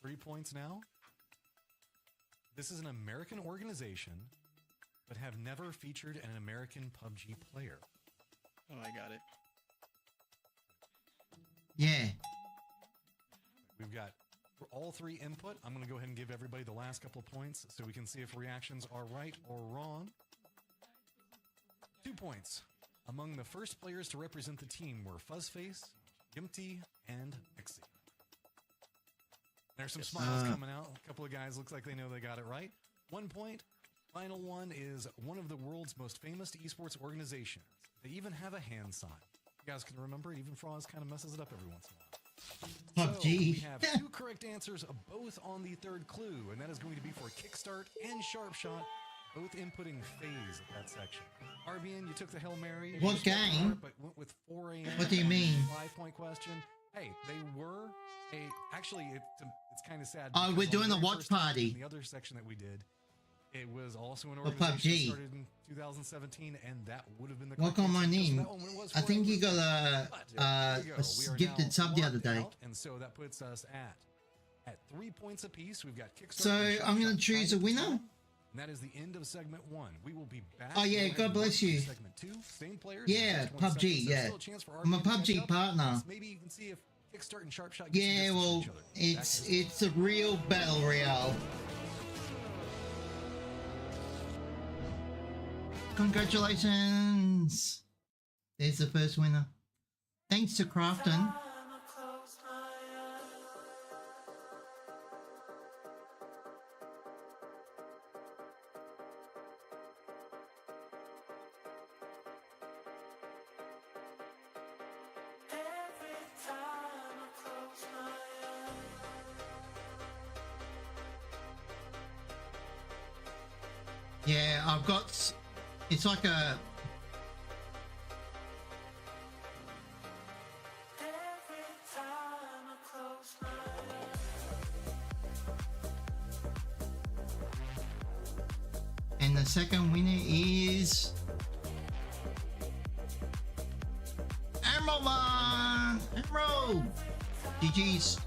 3 points now. This is an American organization, but have never featured an American PUBG player. Oh, I got it. Yeah. We've got for all 3 input. I'm going to go ahead and give everybody the last couple of points so we can see if reactions are right or wrong. 2 points. Among the first players to represent the team were Fuzzface, Gimpty, and Mixie. There's some smiles coming out. A couple of guys looks like they know they got it right. 1 point. Final one is one of the world's most famous esports organizations. They even have a hand sign. You guys can remember, even Froz kind of messes it up every once in a while. So we have 2 correct answers, both on the 3rd clue, and that is going to be for Kickstart and Sharp Shot, both inputting phase at that section. Arbian, you took the Hail Mary. What game? But went with 4 a.m. What do you mean? 5-point question. Hey, they were actually, it's kind of sad. Oh, we're doing a watch party. The other section that we did, it was also an organization that started in 2017, and that would have been the. What on my name? I think you got a gifted sub the other day. And so that puts us at 3 points apiece. We've got Kickstarter. So I'm going to choose a winner. And that is the end of segment 1. We will be back. Oh yeah, God bless you. Segment 2, same players. Yeah, PUBG. Yeah, I'm a PUBG partner. Maybe you can see if Kickstart and Sharp Shot. Yeah, well, it's a real battle royale. Congratulations! There's the first winner. Thanks to Crafton. Yeah, I've got. It's like a. And the second winner is Emerald Man! Emerald! GG's.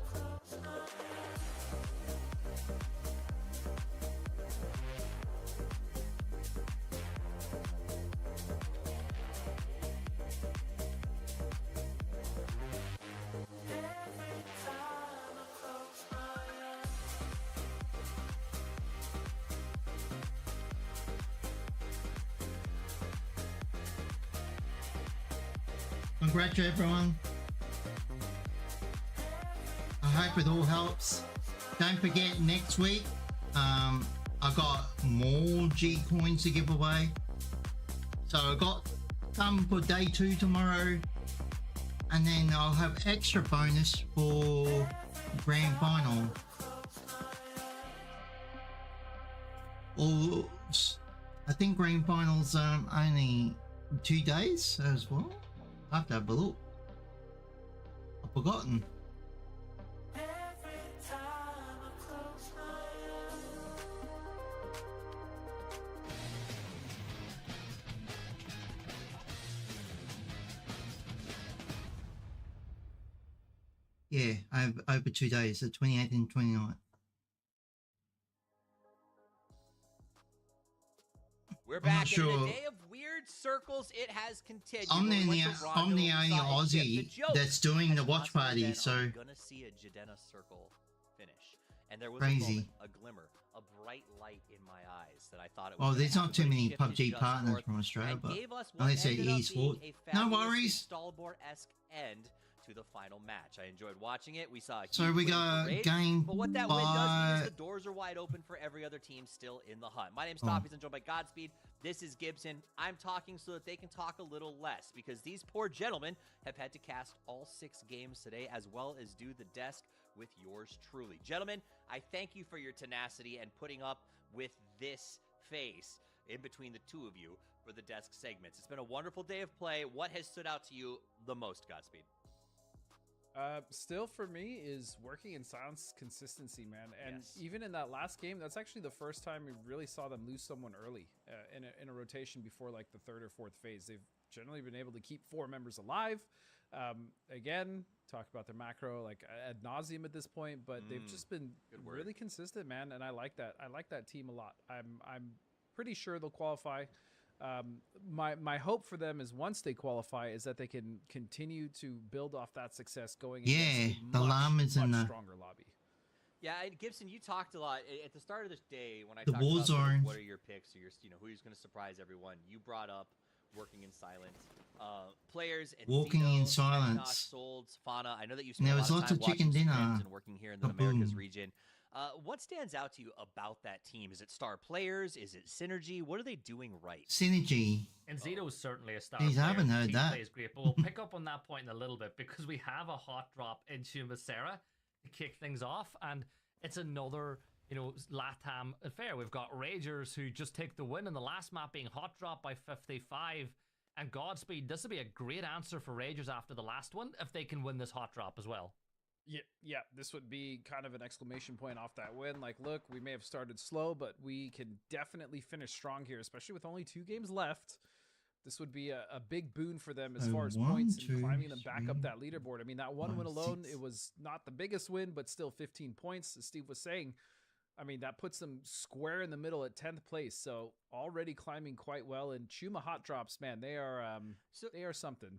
Congrats everyone. I hope it all helps. Don't forget next week, I got more G coins to give away. So I got some for day 2 tomorrow, and then I'll have extra bonus for grand final. Or I think grand finals only 2 days as well. I have to have a look. I've forgotten. Yeah, I have over 2 days, the 28th and 29th. We're back in the day of weird circles. It has continued. I'm the only Aussie that's doing the watch party, so I'm gonna see a Jadena circle finish, and there was crazy. A glimmer, a bright light in my eyes that I thought it was. Well, there's not too many PUBG partners from Australia, but unless they're eSport, no worries. Stalbor-esque end to the final match. I enjoyed watching it. We saw a so we got game, but what that win does mean is the doors are wide open for every other team still in the hunt. My name's Toppy's. I'm joined by Godspeed. This is Gibson. I'm talking so that they can talk a little less, because these poor gentlemen have had to cast all 6 games today, as well as do the desk with yours truly. Gentlemen, I thank you for your tenacity and putting up with this face in between the two of you for the desk segments. It's been a wonderful day of play. What has stood out to you the most, Godspeed? Still for me is working in silence consistency, man. And Yes. even in that last game, that's actually the first time we really saw them lose someone early in a rotation before like the third or fourth phase. They've generally been able to keep 4 members alive. Again, talk about their macro like ad nauseum at this point, but they've just been really consistent, man. And I like that. I like that team a lot. I'm pretty sure they'll qualify. My hope for them is once they qualify is that they can continue to build off that success going against the a Llamas and much the stronger lobby. Yeah, and Gibson, you talked a lot at the start of this day when I The talked about sort of Warzone. what are your picks or your, who's going to surprise everyone. You brought up working in silence, players and Walking in silence. Solds, Fauna. I know that you And spent there a was lot lots of of time chicken watching dinner. scrims and working here in the Kaboom. Americas region. What stands out to you about that team? Is it star players? Is it synergy? What are they doing right? Synergy. And Zito's certainly a star Jeez, I player. haven't heard Team that. plays great, but we'll pick up on that point in a little bit because we have a hot drop into Masera to kick things off, and it's another, LATAM affair. We've got Ragers who just take the win in the last map, being hot drop by 55, and Godspeed. This will be a great answer for Ragers after the last one if they can win this hot drop as well. Yeah, this would be kind of an exclamation point off that win. Like, look, we may have started slow, but we can definitely finish strong here, especially with only 2 games left. This would be a big boon for them as far as points and climbing them back up that leaderboard. I mean, that one win alone, it was not the biggest win, but still 15 points, as Steve was saying. I mean, that puts them square in the middle at 10th place. So already climbing quite well. And Chuma hot drops, man, they are something.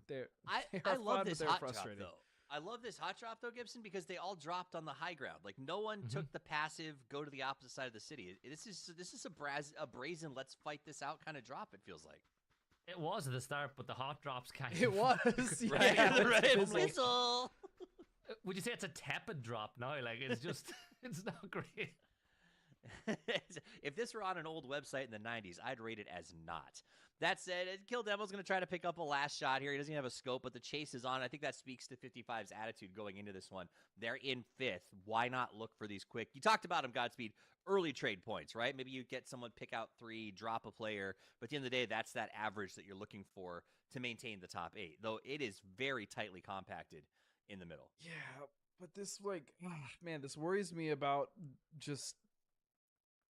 I love this hot frustrating. drop, though. I love this hot drop, though, Gibson, because they all dropped on the high ground. Like, no one took the passive, go to the opposite side of the city. This is a brazen, let's fight this out kind of drop, it feels like. It was at the start, but the hot drops kind of... It was, right? yeah. Right. Whistle. Would you say it's a tepid drop now? Like, it's just, it's not great. If this were on an old website in the 90s, I'd rate it as not. That said, Kill Demo's going to try to pick up a last shot here. He doesn't even have a scope, but the chase is on. I think that speaks to 55's attitude going into this one. They're in 5th. Why not look for these quick? You talked about them, Godspeed, early trade points, right? Maybe you get someone, pick out 3, drop a player, but at the end of the day, that's that average that you're looking for to maintain the top 8, though it is very tightly compacted in the middle. Yeah, but this, man, this worries me about just...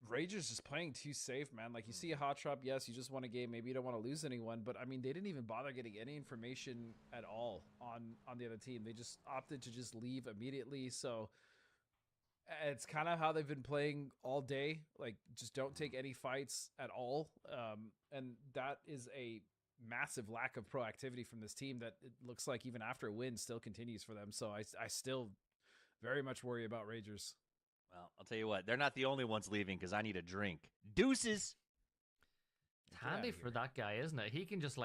Ragers just playing too safe, man. Like, you see a hot drop, yes, you just won a game, maybe you don't want to lose anyone, but I mean, they didn't even bother getting any information at all on the other team. They just opted to just leave immediately. So it's kind of how they've been playing all day. Like, just don't take any fights at all. And that is a massive lack of proactivity from this team that it looks like even after a win still continues for them. So I still very much worry about Ragers. Well, I'll tell you what, they're not the only ones leaving because I need a drink. Deuces. It's handy for that guy, isn't it? He can just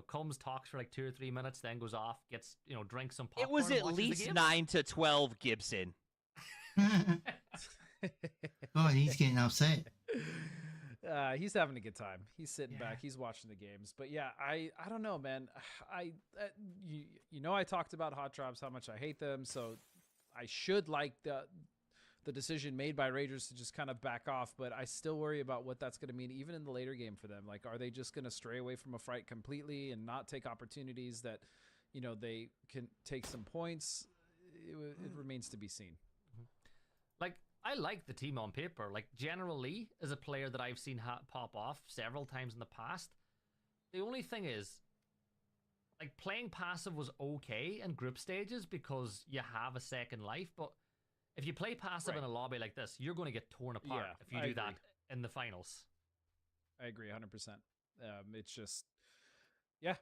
comes, talks for 2 or 3 minutes, then goes off, gets, drinks some popcorn. It was at least 9 to 12, Gibson. Oh, he's getting upset. He's having a good time. He's sitting back. He's watching the games. But yeah, I don't know, man. I talked about hot drops, how much I hate them. So I should like the decision made by Ragers to just kind of back off, but I still worry about what that's going to mean even in the later game for them. Like, are they just going to stray away from a fight completely and not take opportunities that, they can take some points? It remains to be seen. Like, I like the team on paper. Like, General Lee is a player that I've seen pop off several times in the past. The only thing is, like, playing passive was okay in group stages because you have a second life, but if you play passive in a lobby like this, you're going to get torn apart if you do that in the finals. I agree 100%. It's just,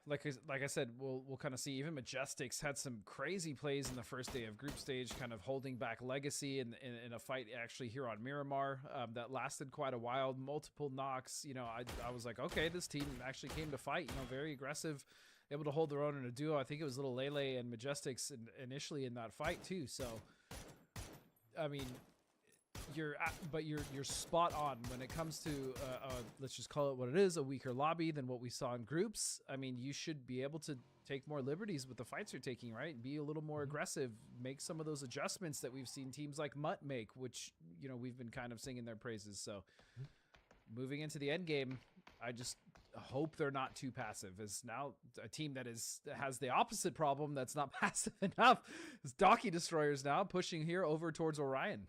like I said, we'll kind of see. Even Majestics had some crazy plays in the first day of group stage, kind of holding back Legacy in a fight actually here on Miramar that lasted quite a while. Multiple knocks. I was like, okay, this team actually came to fight. Very aggressive, able to hold their own in a duo. I think it was Little Lele and Majestics initially in that fight too. So. I mean, you're spot on when it comes to let's just call it what it is, a weaker lobby than what we saw in groups. I mean, you should be able to take more liberties with the fights you're taking, right? Be a little more aggressive, make some of those adjustments that we've seen teams like Mutt make, which we've been kind of singing their praises. So moving into the end game, hope they're not too passive. Is now a team that has the opposite problem that's not passive enough. It's Donkey Destroyers now pushing here over towards Orion.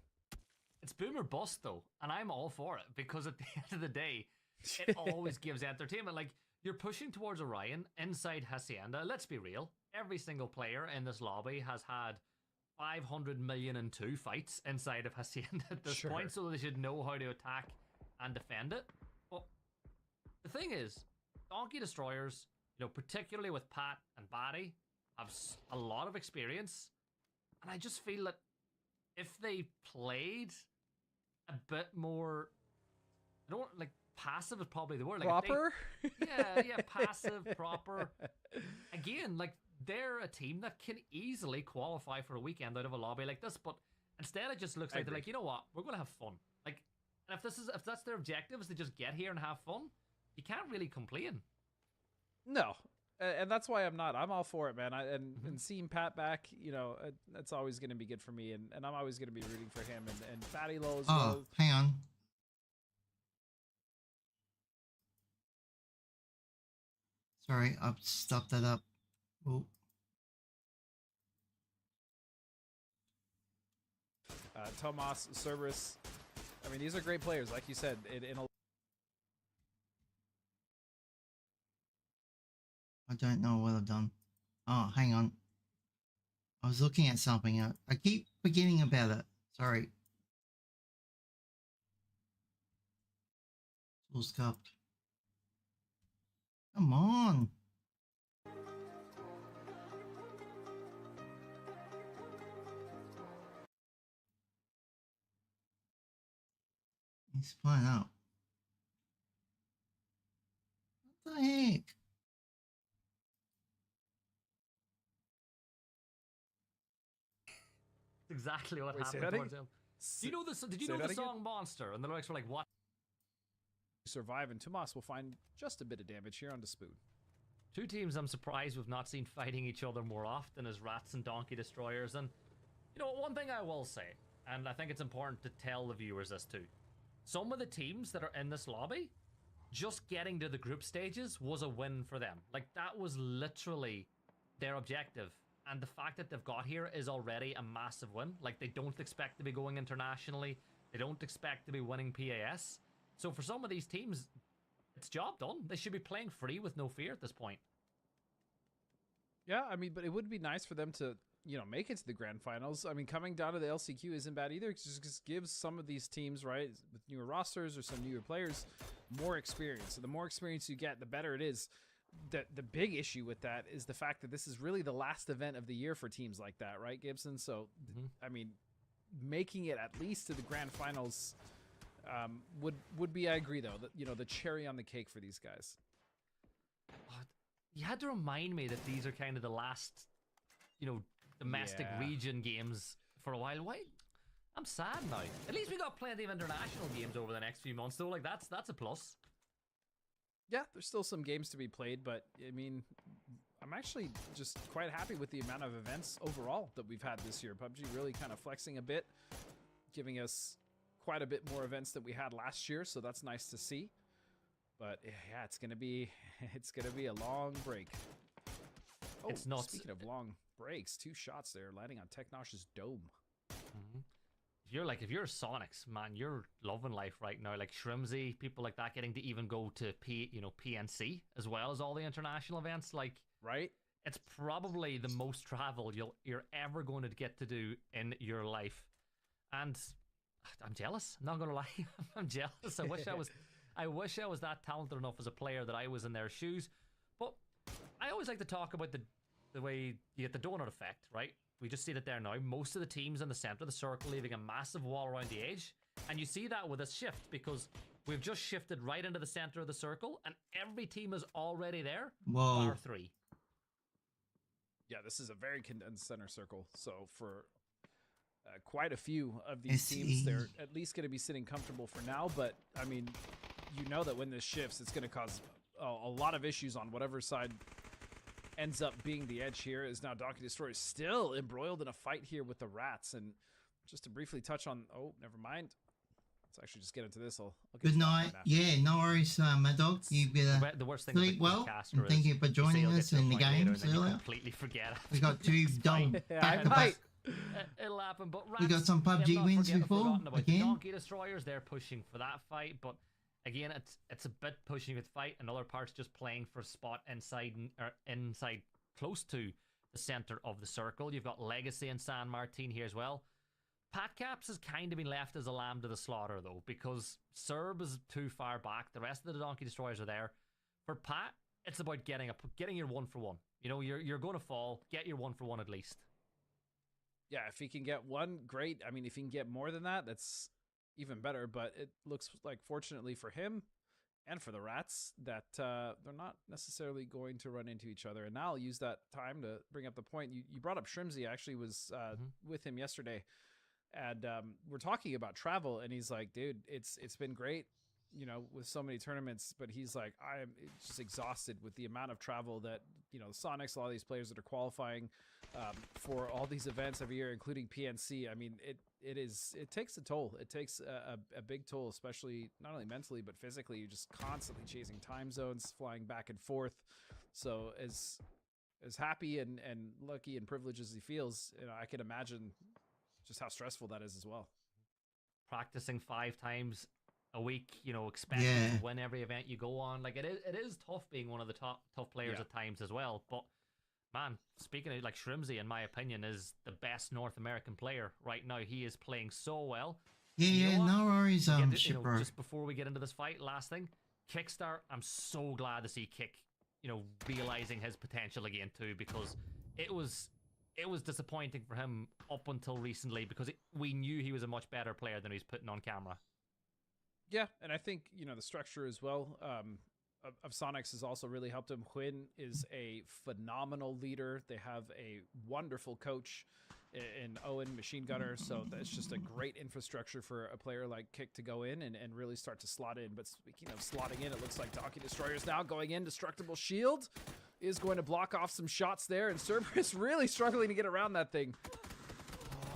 It's boom or bust though, and I'm all for it because at the end of the day, it always gives entertainment. Like, you're pushing towards Orion inside Hacienda. Let's be real. Every single player in this lobby has had 500,000,002 fights inside of Hacienda at this point, so they should know how to attack and defend it. But the thing is, Donkey Destroyers, particularly with Pat and Batty, have a lot of experience, and I just feel that if they played a bit more, passive is probably the word. Like, proper? Yeah, passive, proper. Again, they're a team that can easily qualify for a weekend out of a lobby like this, but instead it just looks like they're like, you know what, we're going to have fun. And if that's their objective, is to just get here and have fun, you can't really complain. No. And that's why I'm all for it, man. And seeing Pat back, that's always going to be good for me, and I'm always going to be rooting for him and Fatty Low as well. Oh, hang on. Sorry, I've stuffed that up. Oh. Tomas, Cerberus. I mean, these are great players, like you said. I don't know what I've done. Oh, hang on. I was looking at something. I keep forgetting about it. Sorry. Tools cupped. Come on. He's flying out. What the heck? Exactly what happened towards him. Did you know the song Monster? And the lyrics were like, what? Survive, and Tomas will find just a bit of damage here on the Spoon. Two teams I'm surprised we've not seen fighting each other more often as Rats and Donkey Destroyers. And, one thing I will say, and I think it's important to tell the viewers this too, some of the teams that are in this lobby, just getting to the group stages was a win for them. Like, that was literally their objective. And the fact that they've got here is already a massive win. Like, they don't expect to be going internationally. They don't expect to be winning PAS. So for some of these teams, it's job done. They should be playing free with no fear at this point. Yeah, I mean, but it would be nice for them to, make it to the grand finals. I mean, coming down to the LCQ isn't bad either. It just gives some of these teams, right, with newer rosters or some newer players, more experience. So the more experience you get, the better it is. The big issue with that is the fact that this is really the last event of the year for teams like that, right, Gibson? So, I mean, making it at least to the grand finals would be, I agree, though, that, the cherry on the cake for these guys. You had to remind me that these are kind of the last, domestic region games for a while. Why? I'm sad now. At least we got plenty of international games over the next few months, though. Like, that's a plus. Yeah, there's still some games to be played, but, I mean, I'm actually just quite happy with the amount of events overall that we've had this year. PUBG really kind of flexing a bit, giving us quite a bit more events that we had last year, so that's nice to see. But yeah, it's gonna be a long break. Oh, it's not. Speaking of long breaks, 2 shots there landing on Technosh's dome. If you're Sonics, man, you're loving life right now. Like Shrimsy, people like that getting to even go to PNC as well as all the international events. Like, right? It's probably the most travel you're ever going to get to do in your life, and I'm jealous. I'm not gonna lie, I'm jealous. I wish I was that talented enough as a player that I was in their shoes. But I always like to talk about the way you get the donut effect, right? We just see it there now. Most of the teams in the center of the circle leaving a massive wall around the edge. And you see that with this shift because we've just shifted right into the center of the circle and every team is already there. Whoa. Bar 3. Yeah, this is a very condensed center circle. So for quite a few of these teams, they're at least going to be sitting comfortable for now. But, I mean, you know that when this shifts, it's going to cause a lot of issues on whatever side ends up being the edge here. Is now Donkey Destroyer still embroiled in a fight here with the Rats. And just to briefly touch on... Oh, never mind. let's actually just get into this. I'll get Good to that night. point after. Yeah, no worries, Mad Dog. You better The worst thing sleep about well. caster And thank is you for you say joining you'll get us to a in the point later games and then you earlier. completely forget it. We got two double back to back. It'll happen, but We got Rats, some PUBG I'm not wins before, forgotten about the again. Donkey Destroyers. They're pushing for that fight, but again, it's a bit pushing with fight. Another part's just playing for a spot inside close to the center of the circle. You've got Legacy and San Martin here as well. Pat Caps has kind of been left as a lamb to the slaughter though, because Serb is too far back. The rest of the Donkey Destroyers are there. For Pat, it's about getting your 1-for-1. You know, you're going to fall. Get your 1-for-1 at least. Yeah, if he can get one, great. I mean, if he can get more than that, that's even better. But it looks like, fortunately for him and for the Rats, that they're not necessarily going to run into each other. And now I'll use that time to bring up the point. You brought up Shrimsy. I actually was with him yesterday, and we're talking about travel, and he's like, dude, it's been great, you know, with so many tournaments, but he's like, I am just exhausted with the amount of travel that, you know, Sonics, a lot of these players that are qualifying for all these events every year, including PNC. I mean, it takes a toll. It takes a big toll, especially not only mentally, but physically. You're just constantly chasing time zones, flying back and forth. So as happy and lucky and privileged as he feels, you know, I can imagine just how stressful that is as well. Practicing 5 times a week, you know, expecting to win every event you go on. Like, it is tough being one of the tough players at times as well. But man, speaking of, like, Shrimsy, in my opinion, is the best North American player right now. He is playing so well. Yeah, no worries, Shipper. Just before we get into this fight, last thing, Kickstar, I'm so glad to see Kick, you know, realizing his potential again too, because it was disappointing for him up until recently, because we knew he was a much better player than he's putting on camera. Yeah, and I think, you know, the structure as well of Sonics has also really helped him. Quinn is a phenomenal leader. They have a wonderful coach in Owen, Machine Gunner, so that's just a great infrastructure for a player like Kick to go in and really start to slot in. But speaking of slotting in, it looks like Donkey Destroyers now going in. Destructible Shield is going to block off some shots there, and Cerberus really struggling to get around that thing.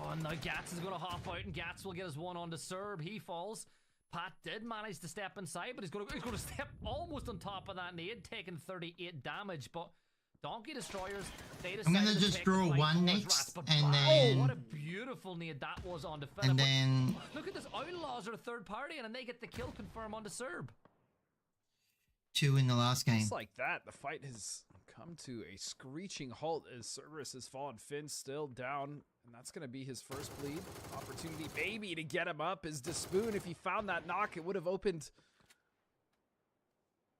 Oh, now Gats is going to hop out, and Gats will get his one onto Serb. He falls. Pat did manage to step inside, but he's going to step almost on top of that nade, taking 38 damage. But Donkey Destroyers, they decided I'm going to just draw one next, and then... Oh, what a beautiful nade that was on Philip. And then... Look at this, Outlaws are a third party, and then they get the kill confirm onto Serb. 2 in the last game. Just like that, the fight has come to a screeching halt as Cerberus has fallen. Finn still down, and that's going to be his first bleed. Opportunity maybe to get him up is Despoon. If he found that knock, it would have opened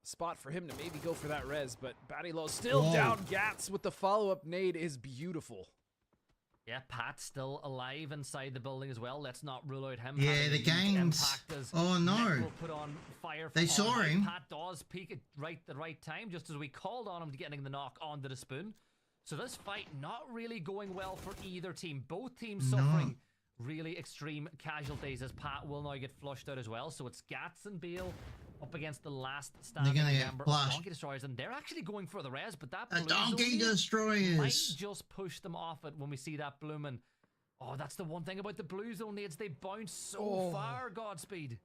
a spot for him to maybe go for that res, but Batty Low still down. Gats with the follow-up nade is beautiful. Yeah, Pat's still alive inside the building as well. Let's not rule out him. Yeah, the game's... Oh, no. Put on fire. They saw him. Pat does peek at the right time, just as we called on him to getting the knock onto the spoon. So this fight not really going well for either team. Both teams suffering really extreme casualties, as Pat will now get flushed out as well. So it's Gats and Beal up against the last standing member of Donkey Destroyers, and they're actually going for the res, but that Donkey Destroyers might just push them off it when we see that blooming. Oh, that's the one thing about the blue zone nades, they bounce so far. Godspeed.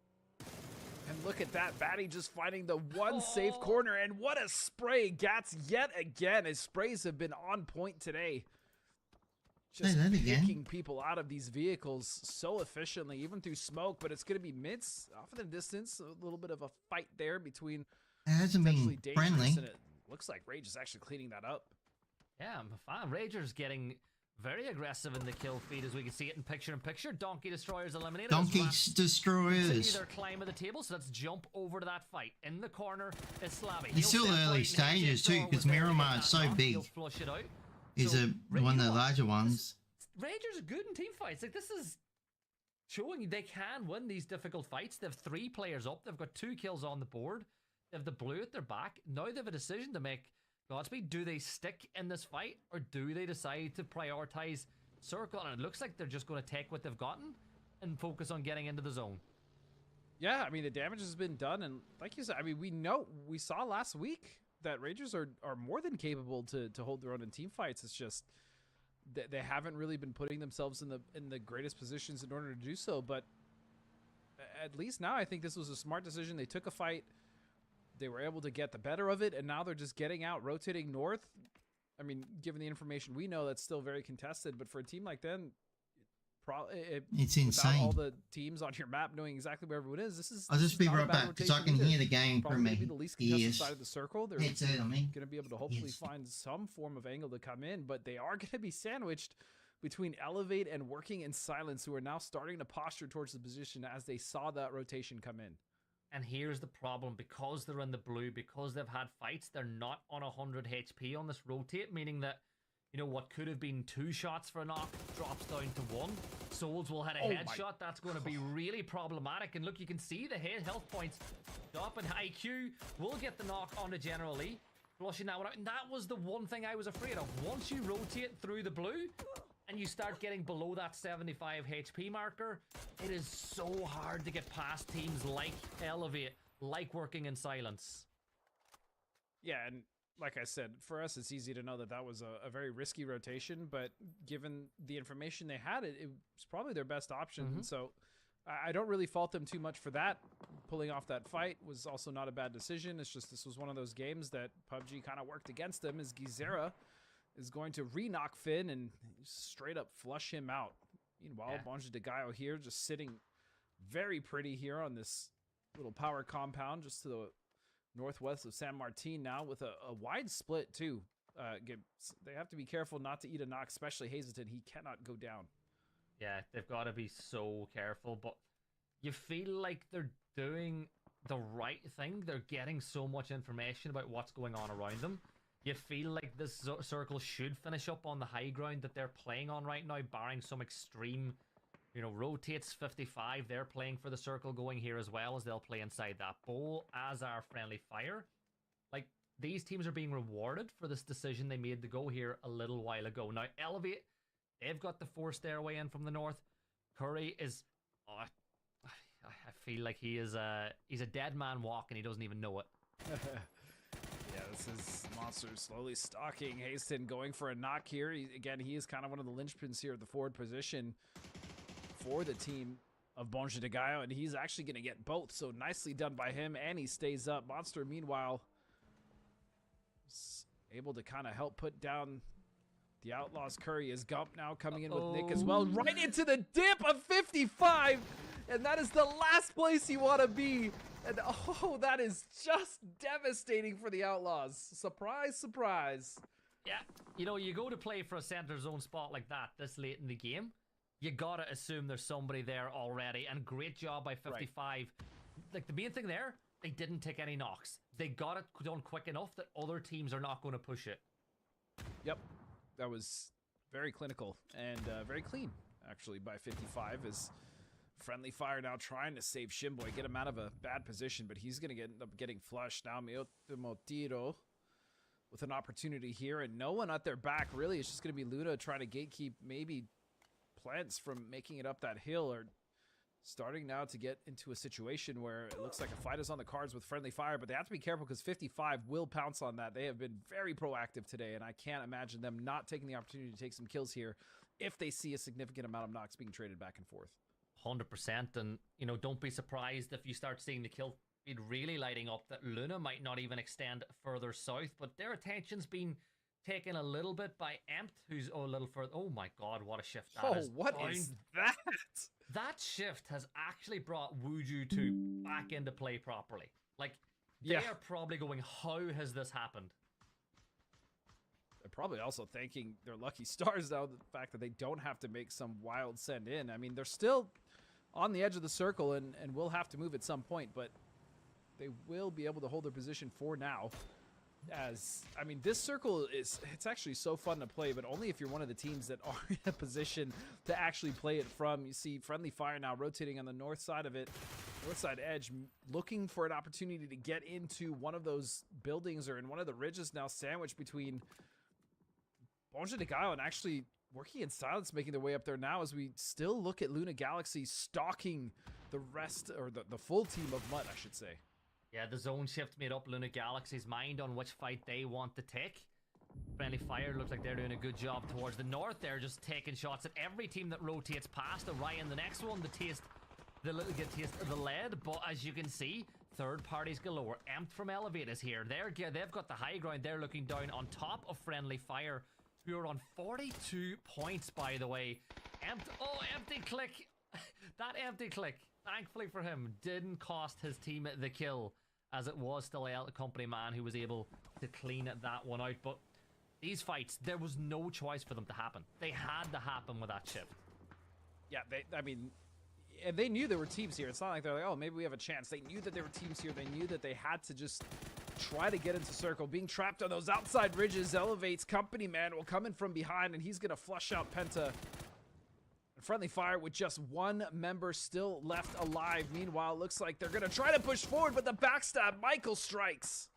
And look at that, Batty just finding the one safe corner, and what a spray. Gats yet again. His sprays have been on point today. Just picking people out of these vehicles so efficiently, even through smoke, but it's going to be mids off in the distance. A little bit of a fight there between it hasn't been friendly. And it looks like Rage is actually cleaning that up. Yeah, I'm fine. Rager's getting very aggressive in the kill feed, as we can see it in picture-in-picture. Donkey Destroyers eliminated. Donkey Destroyers. Continue their climb of the table, so let's jump over to that fight. In the corner is Slabby. It's still early stages too, because Miramar's so big. Flush it out. He's one of the larger ones. Rangers are good in team fights. Like, this is showing they can win these difficult fights. They have 3 players up. They've got 2 kills on the board. They have the blue at their back. Now they have a decision to make. Godspeed, do they stick in this fight, or do they decide to prioritize circle? And it looks like they're just going to take what they've gotten and focus on getting into the zone. Yeah, I mean, the damage has been done, and like you said, I mean, we saw last week that Rangers are more than capable to hold their own in team fights. It's just they haven't really been putting themselves in the greatest positions in order to do so. But at least now I think this was a smart decision. They took a fight. They were able to get the better of it, and now they're just getting out, rotating north. I mean, given the information we know, that's still very contested. But for a team like them, it's insane. All the teams on your map knowing exactly where everyone is. This is. I'll just be right back because I can hear the game from me. Be the least contested side of the circle. They're going to be able to hopefully find some form of angle to come in, but they are going to be sandwiched between Elevate and Working in Silence, who are now starting to posture towards the position as they saw that rotation come in. And here's the problem, because they're in the blue, because they've had fights, they're not on 100 HP on this rotate, meaning that, you know, what could have been 2 shots for a knock drops down to 1. Souls will hit a headshot. That's going to be really problematic. And look, you can see the health points drop, and IQ will get the knock on the General Lee, flushing that one out. And that was the one thing I was afraid of. Once you rotate through the blue and you start getting below that 75 HP marker, it is so hard to get past teams like Elevate, like Working in Silence. Yeah, and like I said, for us, it's easy to know that that was a very risky rotation, but given the information they had, it was probably their best option. And so I don't really fault them too much for that. Pulling off that fight was also not a bad decision. It's just this was one of those games that PUBG kind of worked against them, as Gizera is going to re-knock Finn and straight up flush him out. Meanwhile, Bonja de Gallo here just sitting very pretty here on this little power compound just to the northwest of San Martin now, with a wide split too. They have to be careful not to eat a knock, especially Hazelton. He cannot go down. Yeah, they've got to be so careful, but you feel like they're doing the right thing. They're getting so much information about what's going on around them. You feel like this circle should finish up on the high ground that they're playing on right now, barring some extreme, you know, rotates 55. They're playing for the circle going here as well, as they'll play inside that bowl, as are Friendly Fire. Like, these teams are being rewarded for this decision they made to go here a little while ago. Now, Elevate, they've got the forced stairway in from the north. Curry is... Oh, I feel like he's a dead man walking. He doesn't even know it. Yeah, this is Monster slowly stalking Haston, going for a knock here. He is kind of one of the linchpins here at the forward position for the team of Bonja de Gallo, and he's actually going to get both. So nicely done by him, and he stays up. Monster, meanwhile, is able to kind of help put down the Outlaws. Curry is Gump now coming in with Nick as well. Right into the dip of 55, and that is the last place you want to be. And oh, that is just devastating for the Outlaws. Surprise, surprise. Yeah, you know, you go to play for a center zone spot like that this late in the game, you gotta assume there's somebody there already, and great job by 55. Right. Like, the main thing there, they didn't take any knocks. They got it done quick enough that other teams are not going to push it. Yep, that was very clinical and very clean, actually, by 55, as Friendly Fire now trying to save Shimboy, get him out of a bad position, but he's going to end up getting flushed. Now Motiro with an opportunity here, and no one at their back, really. It's just going to be Luna trying to gatekeep maybe Plants from making it up that hill, or starting now to get into a situation where it looks like a fight is on the cards with Friendly Fire, but they have to be careful because 55 will pounce on that. They have been very proactive today, and I can't imagine them not taking the opportunity to take some kills here if they see a significant amount of knocks being traded back and forth. 100%, and, you know, don't be surprised if you start seeing the kill feed really lighting up, that Luna might not even extend further south, but their attention's been taken a little bit by Empt, who's a little further. Oh my god, what a shift that is. What is that? That shift has actually brought Wuju 2 back into play properly. Like, they are probably going, how has this happened? They're probably also thanking their lucky stars now, the fact that they don't have to make some wild send in. I mean, they're still on the edge of the circle and will have to move at some point, but they will be able to hold their position for now. As, I mean, this circle it's actually so fun to play, but only if you're one of the teams that are in a position to actually play it from. You see Friendly Fire now rotating on the north side of it, north side edge, looking for an opportunity to get into one of those buildings or in one of the ridges, now sandwiched between Bonja de Gallo and actually Working in Silence, making their way up there now, as we still look at Luna Galaxy stalking the rest, or the full team of Mutt, I should say. Yeah, the zone shift made up Luna Galaxy's mind on which fight they want to take. Friendly Fire looks like they're doing a good job towards the north. They're just taking shots at every team that rotates past. Orion, the next one, to taste the little get taste of the lead, but as you can see, third parties galore. Empt from Elevate is here. They've got the high ground. They're looking down on top of Friendly Fire, who are on 42 points, by the way. Empty click. That empty click, thankfully for him, didn't cost his team the kill, as it was still a company man who was able to clean that one out. But these fights, there was no choice for them to happen. They had to happen with that shift. Yeah, I mean, and they knew there were teams here. It's not like they're like, oh, maybe we have a chance. They knew that there were teams here. They knew that they had to just try to get into circle. Being trapped on those outside ridges elevates company man will come in from behind, and he's going to flush out Penta. Friendly Fire with just one member still left alive. Meanwhile, it looks like they're going to try to push forward, but the backstab, Michael strikes.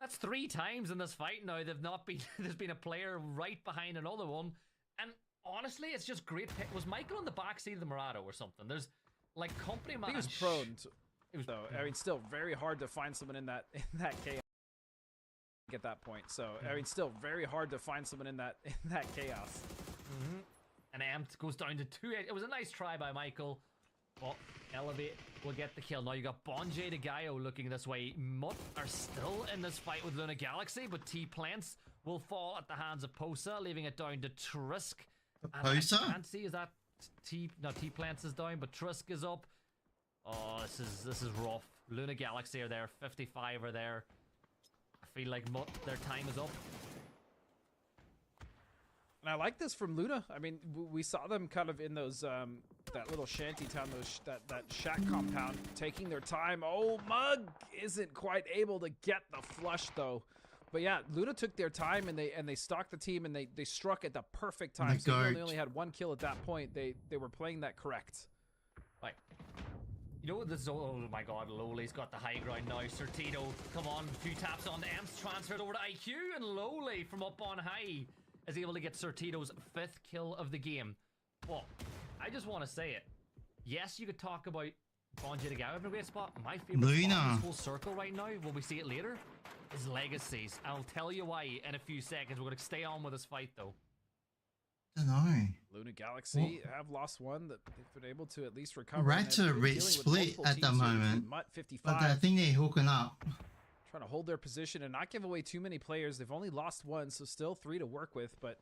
That's 3 times in this fight now. There's been a player right behind another one. And honestly, it's just great pick. Was Michael on the backseat of the Murado or something? There's like company man. He was prone to, it was, though. I mean, still very hard to find someone in that chaos at that point. So, I mean, still very hard to find someone in that chaos. Mm-hmm. And Empt goes down to 2. It was a nice try by Michael. But Elevate will get the kill. Now you got Bonje de Gallo looking this way. Mutt are still in this fight with Luna Galaxy, but T-Plants will fall at the hands of Posa, leaving it down to Trisk. Posa? I can't see, is that T-Plants is down, but Trisk is up. Oh, this is rough. Luna Galaxy are there, 55 are there. I feel like Mutt, their time is up. And I like this from Luna. I mean, we saw them kind of in those, that little shanty town, that shack compound, taking their time. Oh, Mug isn't quite able to get the flush, though. But yeah, Luna took their time, and they stalked the team, and they struck at the perfect time. So they only had 1 kill at that point. They were playing that correct. Right. You know what this is? Oh my god, Lowly's got the high ground now. Sortito, come on, 2 taps on the Emps, transferred over to IQ, and Lowly from up on high is able to get Sortito's 5th kill of the game. Well, I just want to say it. Yes, you could talk about Bonje de Gallo in a great spot. My favorite spot in this whole circle right now, will we see it later, is Legacies. I'll tell you why in a few seconds. We're going to stay on with this fight, though. I don't know. Luna Galaxy have lost one that they've been able to at least recover. Rats are a bit split at the moment, Mutt 55. but I think they're hooking up. Trying to hold their position and not give away too many players. They've only lost 1, so still 3 to work with, but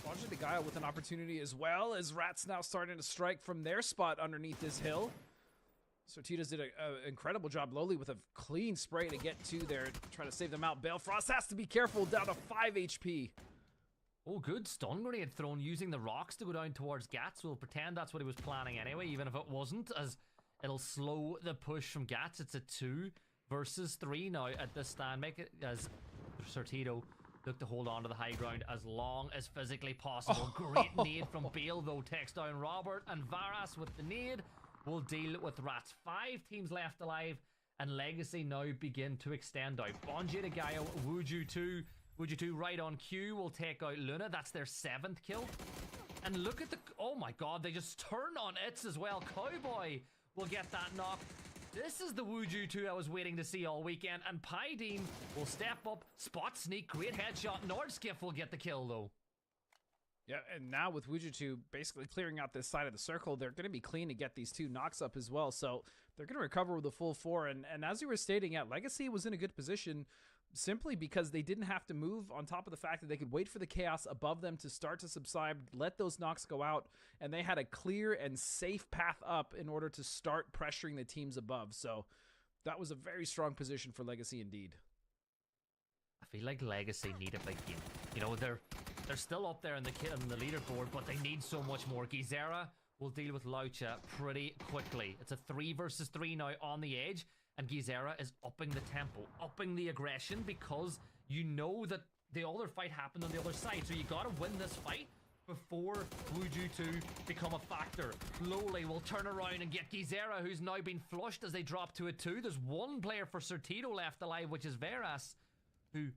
Bonje de Gallo with an opportunity as well, as Rats now starting to strike from their spot underneath this hill. Sortitas did an incredible job, Lowly, with a clean spray to get to there, trying to save them out. Balefrost has to be careful, down to 5 HP. Oh, good stun grenade thrown using the rocks to go down towards Gats. We'll pretend that's what he was planning anyway, even if it wasn't, as it'll slow the push from Gats. It's a 2 versus 3 now at this stand. Make it as Sortito look to hold on to the high ground as long as physically possible. Great nade from Bale, though, takes down Robert, and Varas with the nade will deal with Rats. 5 teams left alive, and Legacy now begin to extend out. Bonje de Gallo, Wuju 2 right on cue will take out Luna. That's their 7th kill. And look at the, oh my god, they just turn on It's as well. Cowboy will get that knock. This is the Wuju 2 I was waiting to see all weekend, and Pydean will step up, spot sneak, great headshot. Nordskiff will get the kill, though. Yeah, and now with Wuju 2 basically clearing out this side of the circle, they're going to be clean to get these 2 knocks up as well, so they're going to recover with a full 4, and as you were stating, yeah, Legacy was in a good position simply because they didn't have to move, on top of the fact that they could wait for the chaos above them to start to subside, let those knocks go out, and they had a clear and safe path up in order to start pressuring the teams above. So that was a very strong position for Legacy indeed. I feel like Legacy need a big game. You know, they're still up there in the leaderboard, but they need so much more. Gizera will deal with Laucha pretty quickly. It's a 3 versus 3 now on the edge. And Gizera is upping the tempo, upping the aggression, because you know that the other fight happened on the other side. So you got to win this fight before Wuju 2 become a factor. Lowly will turn around and get Gizera, who's now been flushed as they drop to a 2. There's 1 player for Sortito left alive, which is Veras, who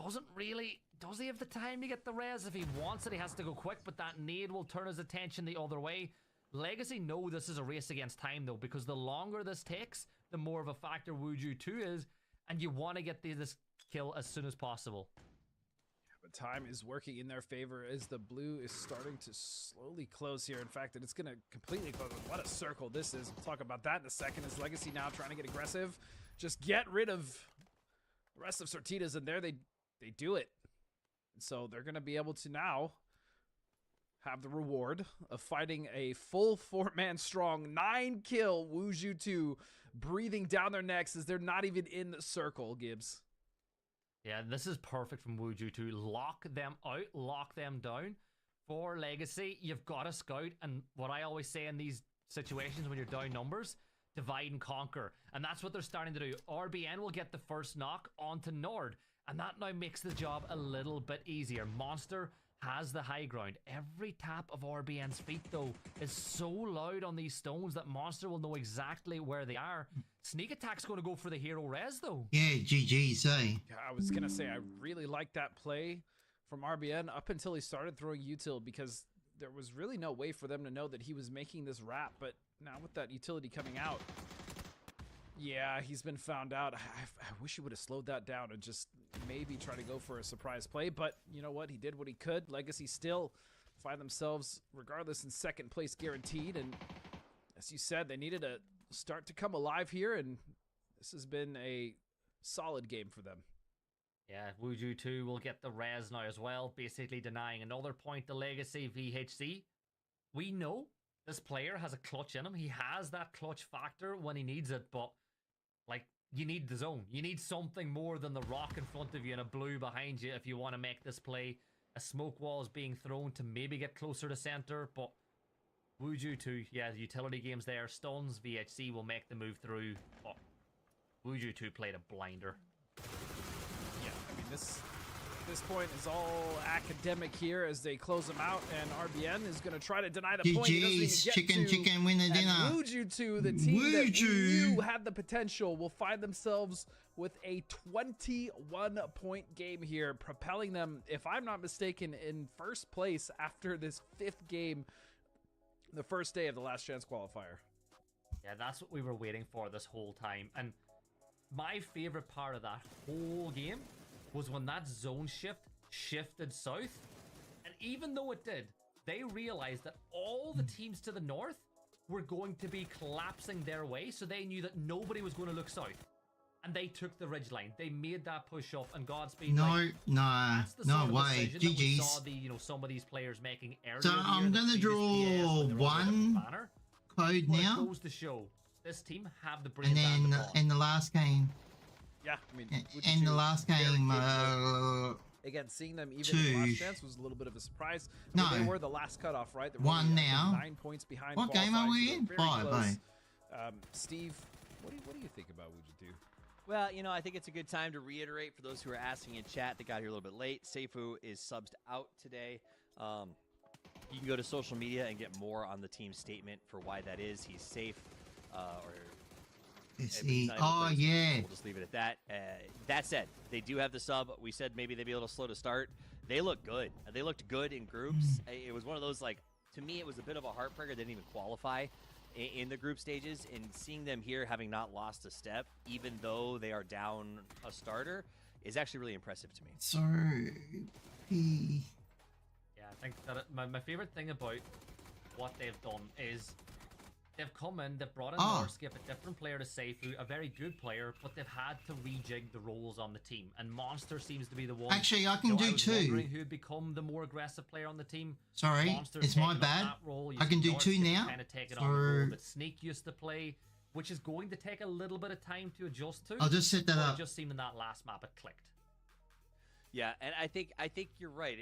doesn't really... Does he have the time to get the res? If he wants it, he has to go quick, but that nade will turn his attention the other way. Legacy know this is a race against time, though, because the longer this takes, the more of a factor Wuju 2 is, and you want to get this kill as soon as possible. But time is working in their favor as the blue is starting to slowly close here. In fact, it's going to completely close. What a circle this is. We'll talk about that in a second. Is Legacy now trying to get aggressive? Just get rid of the rest of Sortitas, and there they do it. So they're going to be able to now have the reward of fighting a full 4-man strong 9-kill Wuju 2 breathing down their necks as they're not even in the circle, Gibbs. Yeah, this is perfect from Wuju to lock them out, lock them down. For Legacy, you've got to scout, and what I always say in these situations when you're down numbers, divide and conquer. And that's what they're starting to do. RBN will get the first knock onto Nord, and that now makes the job a little bit easier. Monster has the high ground. Every tap of RBN's feet, though, is so loud on these stones that Monster will know exactly where they are. Sneak attack's going to go for the hero res, though. Yeah, GG's, eh? I was going to say, I really liked that play from RBN up until he started throwing util, because there was really no way for them to know that he was making this wrap. But now with that utility coming out, yeah, he's been found out. I wish he would have slowed that down and just maybe try to go for a surprise play. But you know what? He did what he could. Legacy still find themselves, regardless, in second place guaranteed. And as you said, they needed a start to come alive here, and this has been a solid game for them. Yeah, Wuju 2 will get the res now as well, basically denying another point to Legacy. VHC, we know this player has a clutch in him. He has that clutch factor when he needs it, but like, you need the zone. You need something more than the rock in front of you and a blue behind you if you want to make this play. A smoke wall is being thrown to maybe get closer to center, but Wuju 2, yeah, the utility games there. Stuns, VHC will make the move through, but Wuju 2 played a blinder. Yeah, I mean, this point is all academic here as they close them out, and RBN is going to try to deny the point. GG's, chicken, win the dinner. Wuju 2, the team that we knew had the potential, will find themselves with a 21-point game here, propelling them, if I'm not mistaken, in first place after this 5th game, the first day of the last chance qualifier. Yeah, that's what we were waiting for this whole time. And my favorite part of that whole game was when that zone shifted south. And even though it did, they realized that all the teams to the north were going to be collapsing their way, so they knew that nobody was going to look south. And they took the ridgeline. They made that push off, and Godspeed. No way. GG's. Saw some of these players making earlier. So I'm gonna draw one code now. It goes to show this team have the and then in the last game. Yeah, I mean, in the last game, again, seeing them even in the last chance was a little bit of a surprise. No, they were the last cutoff, right? One now. 9 points behind. What game are we in? 5, Steve, what do you think about Wuju 2? Well, you know, I think it's a good time to reiterate for those who are asking in chat that got here a little bit late. Seifu is subbed out today. You can go to social media and get more on the team's statement for why that is. He's safe, Oh, yeah. We'll just leave it at that. That said, they do have the sub. We said maybe they'd be a little slow to start. They look good. They looked good in groups. It was one of those, like, to me, it was a bit of a heartbreaker. They didn't even qualify in the group stages, and seeing them here having not lost a step, even though they are down a starter, is actually really impressive to me. So, yeah, I think that my favorite thing about what they've done is they've come in, they've brought in Norskip, a different player to Seifu, a very good player, but they've had to rejig the roles on the team. And Monster seems to be the one. Actually, I can do two. Who'd become the more aggressive player on the team? Sorry, Monster's it's my bad. I can do two now. Kind of take it on the role that Sneak used to play, which is going to take a little bit of time to adjust to. I'll just set that up. It just seemed in that last map it clicked. Yeah, and I think you're right.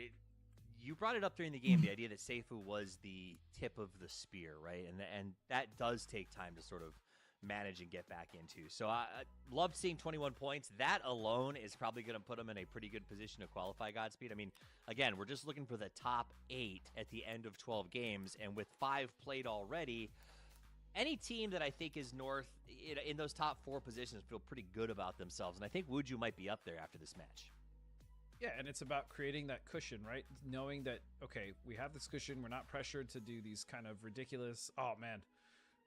You brought it up during the game, the idea that Seifu was the tip of the spear, right? And that does take time to sort of manage and get back into. So I loved seeing 21 points. That alone is probably going to put them in a pretty good position to qualify Godspeed. I mean, again, we're just looking for the top 8 at the end of 12 games, and with 5 played already, any team that I think is north in those top 4 positions feel pretty good about themselves, and I think Wuju might be up there after this match. Yeah, and it's about creating that cushion, right? Knowing that, okay, we have this cushion. We're not pressured to do these kind of ridiculous... Oh, man.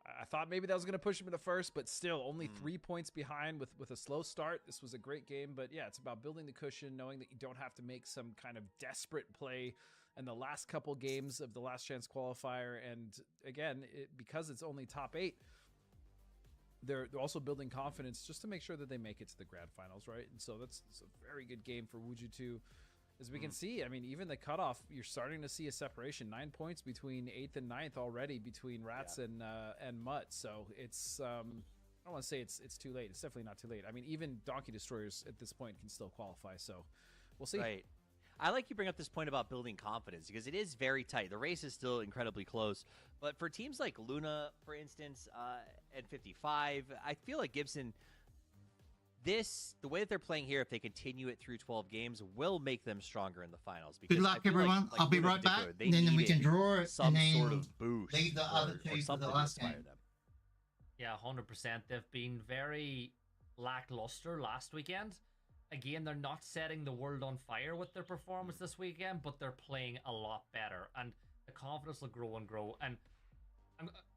I thought maybe that was going to push him into first, but still only 3 points behind with a slow start. This was a great game, but yeah, it's about building the cushion, knowing that you don't have to make some kind of desperate play in the last couple games of the last chance qualifier. And again, because it's only top 8, they're also building confidence just to make sure that they make it to the grand finals, right? And so it's a very good game for Wujitu. As we can see, I mean, even the cutoff, you're starting to see a separation. 9 points between 8th and 9th already between Rats and Mutt. So it's I don't want to say it's too late. It's definitely not too late. I mean, even Donkey Destroyers at this point can still qualify. So we'll see. Right. I like you bring up this point about building confidence because it is very tight. The race is still incredibly close. But for teams like Luna, for instance, and 55, I feel like Gibson, the way that they're playing here, if they continue it through 12 games, will make them stronger in the finals. Good luck, everyone. I'll be right back. And then we can draw it some and then sort of boost leave the other two for the last game. Them. Yeah, 100%. They've been very lackluster last weekend. Again, they're not setting the world on fire with their performance this weekend, but they're playing a lot better. And the confidence will grow and grow. And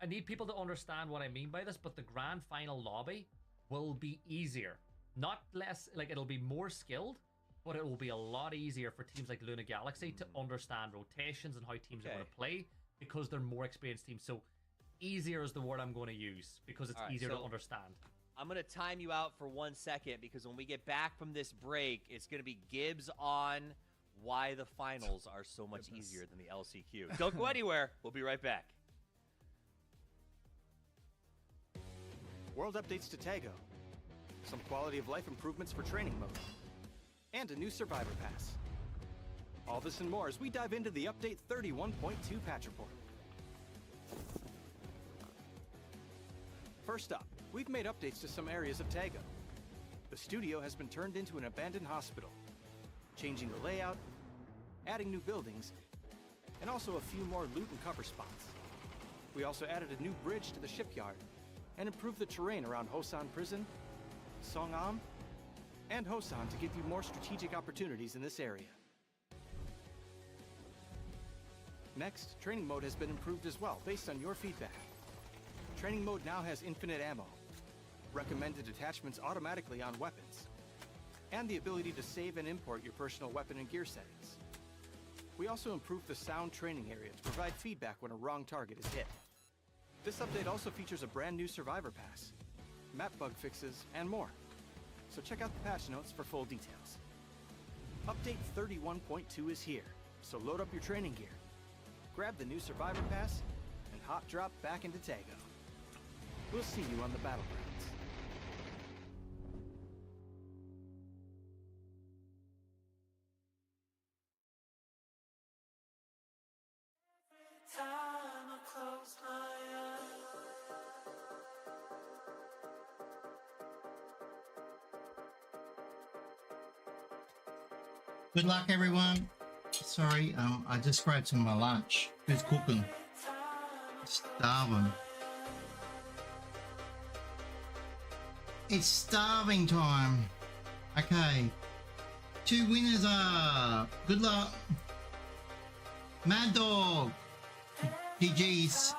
I need people to understand what I mean by this, but the grand final lobby will be easier. Not less, like it'll be more skilled, but it will be a lot easier for teams like Luna Galaxy to understand rotations and how teams are going to play because they're more experienced teams. So easier is the word I'm going to use because it's easier to understand. I'm going to time you out for 1 second because when we get back from this break, it's going to be Gibbs on why the finals are so much easier than the LCQ. Don't go anywhere. We'll be right back. World updates to Tago. Some quality of life improvements for training mode. And a new Survivor Pass. All this and more as we dive into the Update 31.2 patch report. First up, we've made updates to some areas of Tago. The studio has been turned into an abandoned hospital, changing the layout, adding new buildings, and also a few more loot and cover spots. We also added a new bridge to the shipyard and improved the terrain around Hosan Prison, Songam, and Hosan to give you more strategic opportunities in this area. Next, training mode has been improved as well, based on your feedback. Training mode now has infinite ammo, recommended attachments automatically on weapons, and the ability to save and import your personal weapon and gear settings. We also improved the sound training area to provide feedback when a wrong target is hit. This update also features a brand new Survivor Pass, map bug fixes, and more. So check out the patch notes for full details. Update 31.2 is here, so load up your training gear, grab the new Survivor Pass, and hot drop back into Tago. We'll see you on the battlegrounds. Time I close my eyes. Good luck, everyone. Sorry, I just grabbed some of my lunch. Who's cooking? Starving. It's starving time. Okay. 2 winners are. Good luck. Mad Dog. GG's.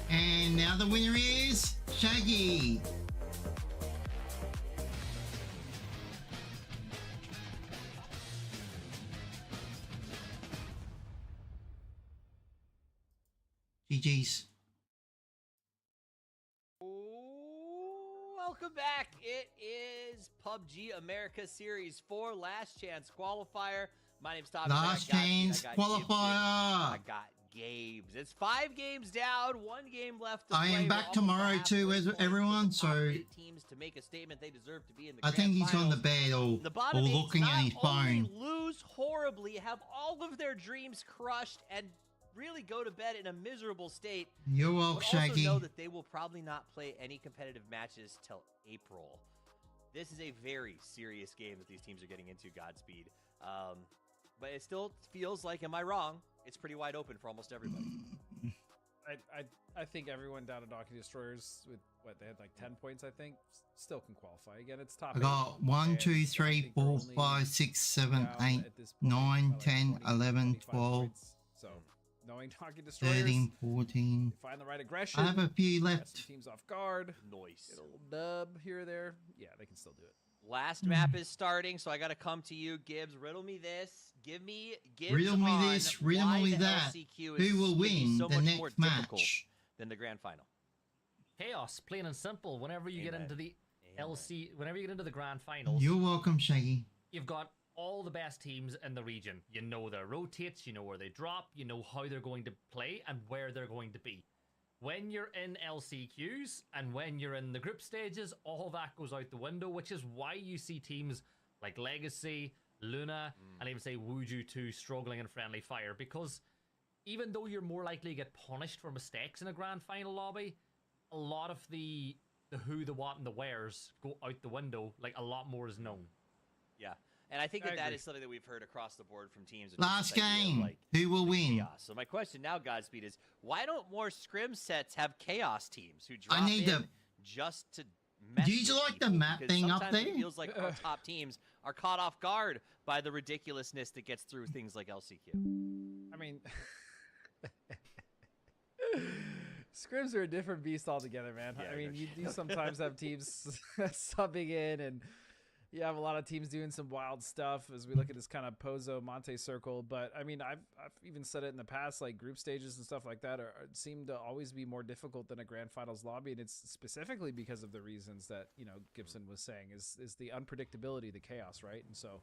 And now the winner is Shaggy. GG's. Welcome back. It is PUBG Americas Series 4 Last Chance Qualifier. My name's Tommy. Last Chance Qualifier. I got Gabe's. It's 5 games down, 1 game left to I play. am back tomorrow too, everyone. So teams to make a statement they deserve to be in the I think he's finals. on the bed or The looking at his phone. Lose horribly, have all of their dreams crushed, and really go to bed in a miserable state. You're welcome, Shaggy. Also know that they will probably not play any competitive matches till April. This is a very serious game that these teams are getting into. Godspeed. but it still feels like, am I wrong? It's pretty wide open for almost everybody. I think everyone down at Donkey Destroyers with what they had like 10 points, I think, still can qualify. Again, it's top. I got 1, 2, 3, 4, 5, 6, 7, 8, 9, 10, 11, 12, So knowing Donkey Destroyers, 13, 14. find the right aggression. I have a few left. Some teams off guard. Nice. Get a little dub here or there. Yeah, they can still do it. Last map is starting, so I got to come to you, Gibbs. Riddle me this. Give me Gibbs Riddle me on this, riddle why me the that. LCQ is Who will gonna be win so the much more next difficult match? than the grand final. Chaos, plain and simple. Whenever you get Amen. into the whenever you get into the grand finals, You're welcome, Shaggy. you've got all the best teams in the region. You know their rotates, you know where they drop, you know how they're going to play and where they're going to be. When you're in LCQs and when you're in the group stages, all that goes out the window, which is why you see teams like Legacy, Luna, and even say Wuju 2 struggling in friendly fire, because even though you're more likely to get punished for mistakes in a grand final lobby, a lot of the who, the what, and the wheres go out the window. Like, a lot more is known. Yeah, and I think I that agree. is something that we've heard across the board from teams. Last Just this idea of, game. like, Who will win? chaos. So my question now, Godspeed, is why don't more scrim sets have chaos teams who I drop need in to- just to mess Do you with like the people? map Because thing up sometimes there? It feels like our top teams are caught off guard by the ridiculousness that gets through things like LCQ. I mean, scrims are a different beast altogether, man. Yeah, I mean, no you shit. do sometimes have teams subbing in, and you have a lot of teams doing some wild stuff as we look at this kind of Pozo Monte circle. But I mean, I've even said it in the past, like group stages and stuff like that seem to always be more difficult than a grand finals lobby, and it's specifically because of the reasons that Gibson was saying is the unpredictability, the chaos, right? And so.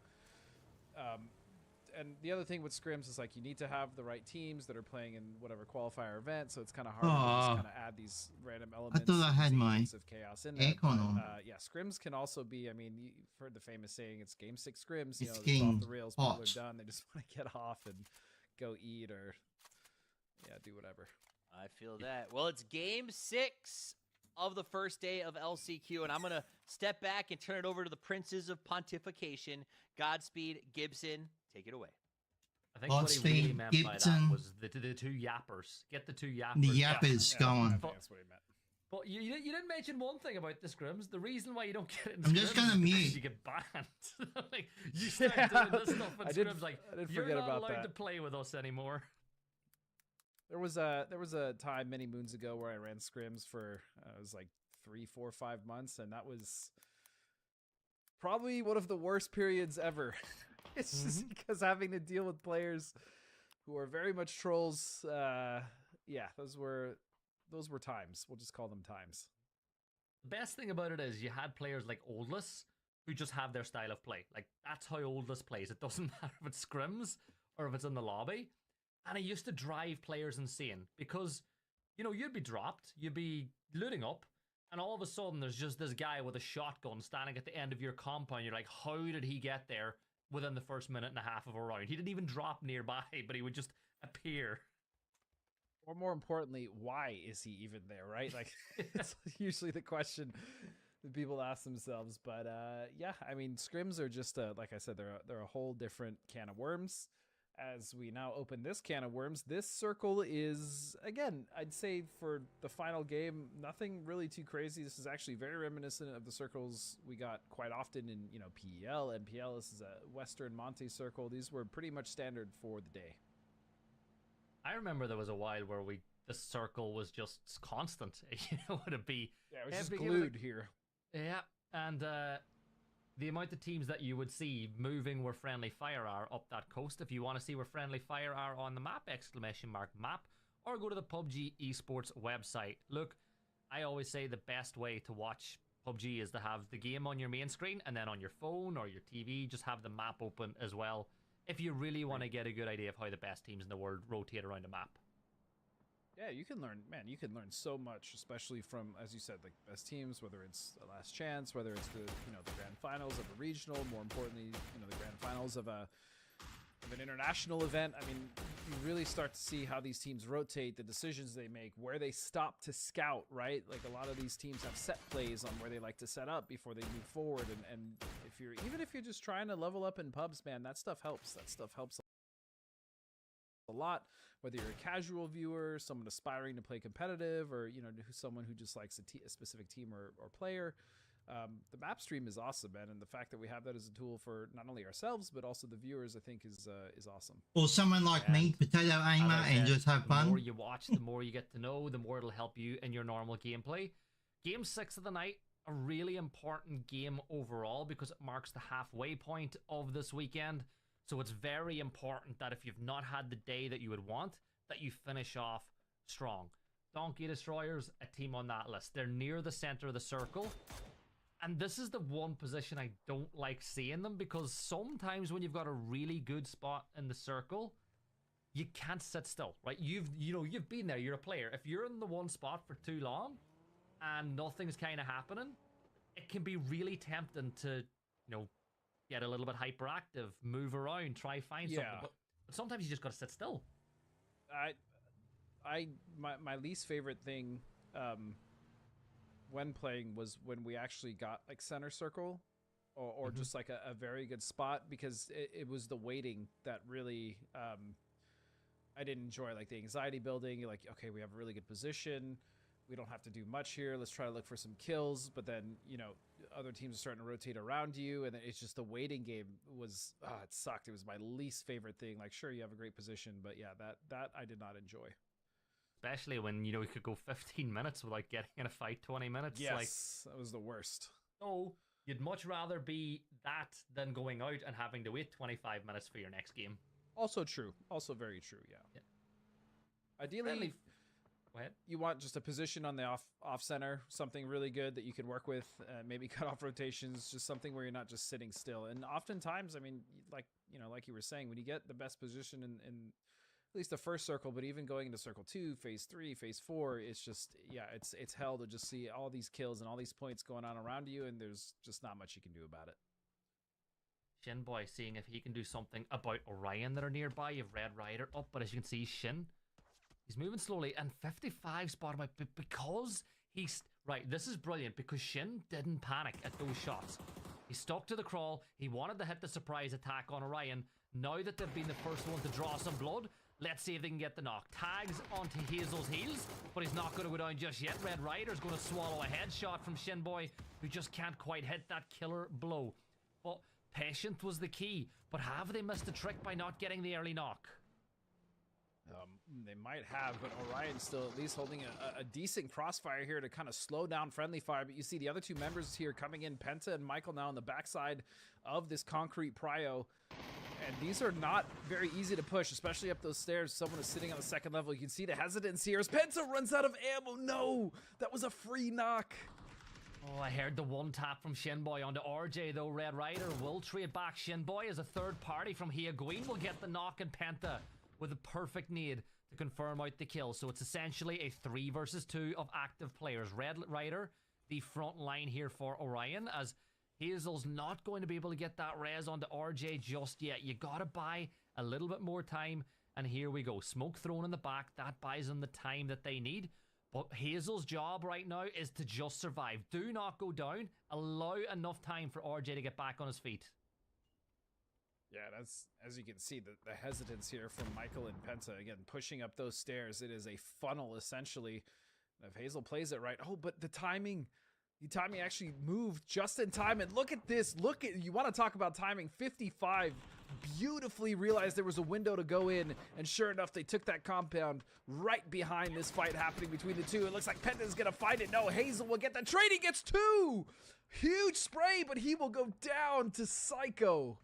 And the other thing with scrims is like you need to have the right teams that are playing in whatever qualifier event, so it's kind of hard to just kind of add these random elements. thought I and had these my elements of chaos in there. aircon on. Yeah, scrims can also be. I mean, you've heard the famous saying, "It's game 6 scrims." It's It's getting off the rails. People hot. are done. They just want to get off and go eat or do whatever. I feel that. Well, it's game 6 of the first day of LCQ, and I'm going to step back and turn it over to the princes of pontification. Godspeed, Gibson, take it away. I think what he really Godspeed, meant by Gibson. that was the two yappers. Get the two yappers. The yappers going. I think that's what he meant. But you didn't mention one thing about the scrims. The reason why you don't get it in I'm scrims just gonna is because mute. you get banned. Like, you start doing this stuff in I did- scrims, like, I did you're forget not about allowed that. to play with us anymore. There was a time many moons ago where I ran scrims for it was like 3, 4, 5 months, and that was probably one of the worst periods ever. It's just because having to deal with players who are very much trolls. Yeah, those were times. We'll just call them times. The best thing about it is you had players like Oldless who just have their style of play. Like, that's how Oldless plays. It doesn't matter if it's scrims or if it's in the lobby. And it used to drive players insane because, you'd be dropped, you'd be looting up, and all of a sudden there's just this guy with a shotgun standing at the end of your compound. You're like, how did he get there within the first minute and a half of a round? He didn't even drop nearby, but he would just appear. Or more importantly, why is he even there, right? Like, it's usually the question that people ask themselves. But yeah, I mean, scrims are just, like I said, they're a whole different can of worms. As we now open this can of worms, this circle is, again, I'd say for the final game, nothing really too crazy. This is actually very reminiscent of the circles we got quite often in, PEL, NPL. This is a Western Monte circle. These were pretty much standard for the day. I remember there was a while where the circle was just constant. It'd be... Yeah, it was just every- glued here. Yeah, and the amount of teams that you would see moving where friendly fire are up that coast. If you want to see where friendly fire are on the map, !map, or go to the PUBG Esports website. Look, I always say the best way to watch PUBG is to have the game on your main screen, and then on your phone or your TV, just have the map open as well, if you really want to get a good idea of how the best teams in the world rotate around a map. Yeah, you can learn so much, especially from, as you said, like best teams, whether it's the last chance, whether it's the the grand finals of a regional, more importantly, the grand finals of an international event. I mean, you really start to see how these teams rotate, the decisions they make, where they stop to scout, right? Like a lot of these teams have set plays on where they like to set up before they move forward, and if you're just trying to level up in pubs, man, that stuff helps. That stuff helps a lot, whether you're a casual viewer, someone aspiring to play competitive, or someone who just likes a specific team or player. The map stream is awesome, man, and the fact that we have that as a tool for not only ourselves but also the viewers, I think, is awesome. Or someone like me, potato aimer, and just have fun. The more you watch, the more you get to know, the more it'll help you in your normal gameplay. Game 6 of the night, a really important game overall because it marks the halfway point of this weekend. So it's very important that if you've not had the day that you would want, that you finish off strong. Donkey Destroyers, a team on that list. They're near the center of the circle. And this is the one position I don't like seeing them, because sometimes when you've got a really good spot in the circle, you can't sit still, right? You've been there, you're a player. If you're in the one spot for too long and nothing's kind of happening, it can be really tempting to, get a little bit hyperactive, move around, try find something. But sometimes you just got to sit still. My least favorite thing when playing was when we actually got like center circle or just like a very good spot, because it was the waiting that really I didn't enjoy. Like the anxiety building. You're like, okay, we have a really good position, we don't have to do much here, let's try to look for some kills, but then other teams are starting to rotate around you, and then it's just the waiting game was it sucked. It was my least favorite thing. Like, sure, you have a great position, but yeah, that I did not enjoy. Especially when, you could go 15 minutes without getting in a fight, 20 minutes. Yes, that was the worst. So, you'd much rather be that than going out and having to wait 25 minutes for your next game. Also true. Also very true, yeah. Ideally, go ahead. You want just a position on the off center, something really good that you can work with, maybe cut off rotations, just something where you're not just sitting still. And oftentimes, I mean, like you were saying, when you get the best position in at least the first circle, but even going into circle 2, phase 3, phase 4, it's just, it's hell to just see all these kills and all these points going on around you, and there's just not much you can do about it. Shinboy seeing if he can do something about Orion that are nearby. You have Red Rider up, but as you can see, Shin, he's moving slowly, and 55 spot him out, but because he's... Right, this is brilliant, because Shin didn't panic at those shots. He stuck to the crawl, he wanted to hit the surprise attack on Orion. Now that they've been the first one to draw some blood, let's see if they can get the knock. Tags onto Hazel's heels, but he's not going to go down just yet. Red Rider's going to swallow a headshot from Shinboy, who just can't quite hit that killer blow. But patience was the key. But have they missed the trick by not getting the early knock? They might have, but Orion's still at least holding a decent crossfire here to kind of slow down friendly fire. But you see the other two members here coming in, Penta and Michael, now on the backside of this concrete prio. And these are not very easy to push, especially up those stairs. Someone is sitting on the second level. You can see the hesitance here as Penta runs out of ammo. No, that was a free knock. Oh, I heard the one tap from Shinboy onto RJ, though. Red Rider will trade back Shinboy as a third party from Hyaguin will get the knock, and Penta with a perfect nade to confirm out the kill. So it's essentially a 3 versus 2 of active players. Red Rider, the front line here for Orion, as Hazel's not going to be able to get that res onto RJ just yet. You gotta buy a little bit more time, and here we go. Smoke thrown in the back, that buys them the time that they need. But Hazel's job right now is to just survive. Do not go down. Allow enough time for RJ to get back on his feet. Yeah, that's, as you can see, the hesitance here from Michael and Penta. Again, pushing up those stairs. It is a funnel, essentially. If Hazel plays it right. Oh, but the timing. The timing actually moved just in time. And look at this. Look at, you want to talk about timing. 55 beautifully realized there was a window to go in. And sure enough, they took that compound right behind this fight happening between the two. It looks like Penta's going to find it. No, Hazel will get the trade. He gets 2. Huge spray, but he will go down to Psycho.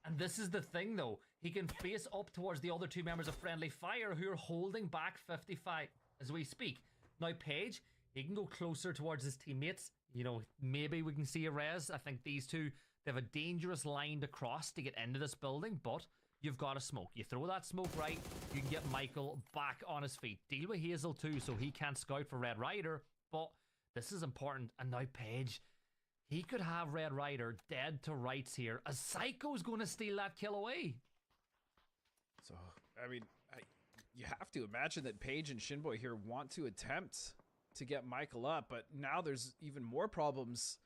And this is the thing, though. He can face up towards the other two members of Friendly Fire who are holding back 55 as we speak. Now, Paige, he can go closer towards his teammates. You know, maybe we can see a res. I think these two, they have a dangerous line to cross to get into this building, but you've got to smoke. You throw that smoke right, you can get Michael back on his feet. Deal with Hazel too, so he can't scout for Red Rider, but this is important. And now Paige, he could have Red Rider dead to rights here, as Psycho's going to steal that kill away. So, I mean, you have to imagine that Paige and Shinboy here want to attempt to get Michael up, but now there's even more problems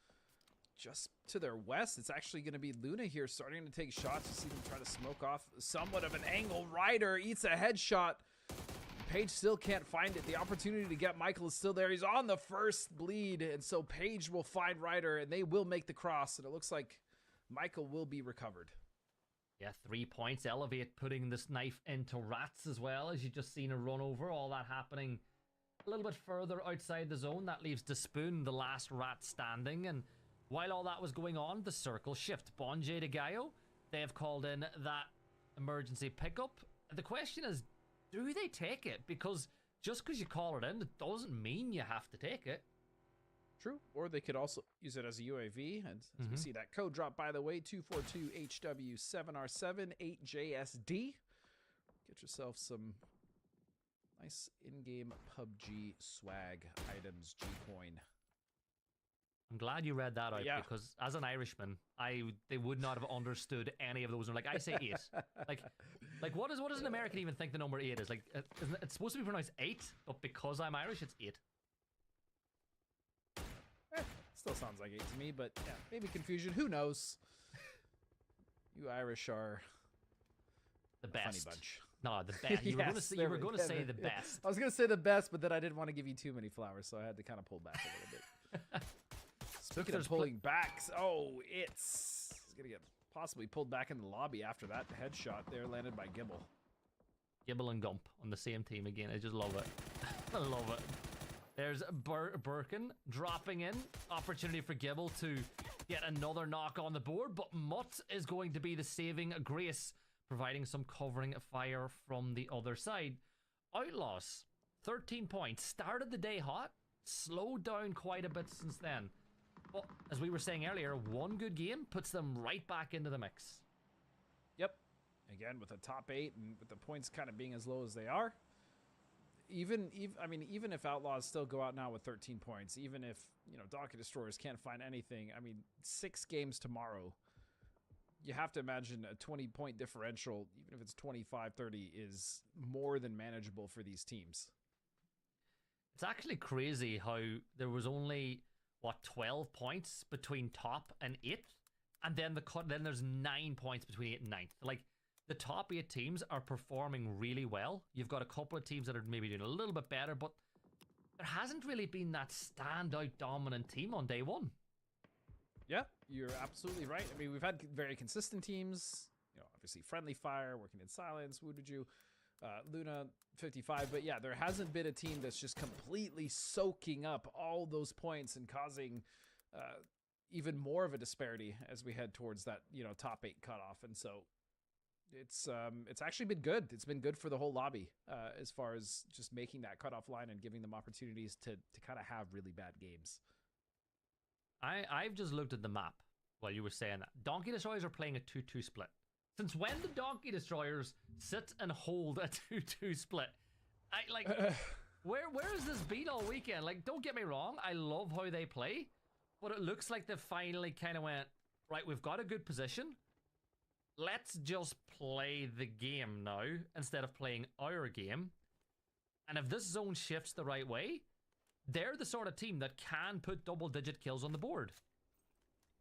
just to their west, it's actually going to be Luna here starting to take shots. You see them try to smoke off somewhat of an angle. Ryder eats a headshot. Page still can't find it. The opportunity to get Michael is still there. He's on the first bleed, and so Page will find Ryder, and they will make the cross, and it looks like Michael will be recovered. Yeah, 3 points. Elevate putting this knife into Rats as well, as you just seen a run over. All that happening a little bit further outside the zone. That leaves Despoon, the last Rat standing, and while all that was going on, the circle shift. Bonjay to Gaio, they have called in that emergency pickup. The question is, do they take it? Because just because you call it in, it doesn't mean you have to take it. True. Or they could also use it as a UAV. And as we see that code drop, by the way, 242HW7R7 8JSD. Get yourself some nice in-game PUBG swag items, G-Coin. I'm glad you read that out, because as an Irishman, they would not have understood any of those. Like, I say 8. like what does an American even think the number 8 is? Like, it's supposed to be pronounced 8, but because I'm Irish, it's 8. Still sounds like 8 to me, but yeah, maybe confusion. Who knows? You Irish are the best. Funny bunch. No, the best. You were going to say the best. I was going to say the best, but then I didn't want to give you too many flowers, so I had to kind of pull back a little bit. Speaking of pulling back, it's going to get possibly pulled back in the lobby after that headshot there landed by Gibble. Gibble and Gump on the same team again. I just love it. I love it. There's Birkin dropping in. Opportunity for Gibble to get another knock on the board, but Mutt is going to be the saving grace, providing some covering fire from the other side. Outlaws, 13 points. Started the day hot, slowed down quite a bit since then. But as we were saying earlier, one good game puts them right back into the mix. Yep. Again, with a top 8 and with the points kind of being as low as they are. Even if Outlaws still go out now with 13 points, even if, Donkey Destroyers can't find anything, 6 games tomorrow, you have to imagine a 20-point differential, even if it's 25-30, is more than manageable for these teams. It's actually crazy how there was only, 12 points between top and 8th, and then then there's 9 points between 8th and 9th. Like, the top 8 teams are performing really well. You've got a couple of teams that are maybe doing a little bit better, but there hasn't really been that standout dominant team on day one. Yeah, you're absolutely right. We've had very consistent teams. Obviously Friendly Fire, working in silence, Woodaju, Luna, 55. But yeah, there hasn't been a team that's just completely soaking up all those points and causing even more of a disparity as we head towards that, top 8 cutoff. And so it's actually been good. It's been good for the whole lobby as far as just making that cutoff line and giving them opportunities to kind of have really bad games. I've just looked at the map while you were saying that. Donkey Destroyers are playing a 2-2 split. Since when did Donkey Destroyers sit and hold a 2-2 split? Where has this been all weekend? Like, don't get me wrong, I love how they play, but it looks like they finally kind of went, right, we've got a good position. Let's just play the game now instead of playing our game. And if this zone shifts the right way, they're the sort of team that can put double-digit kills on the board.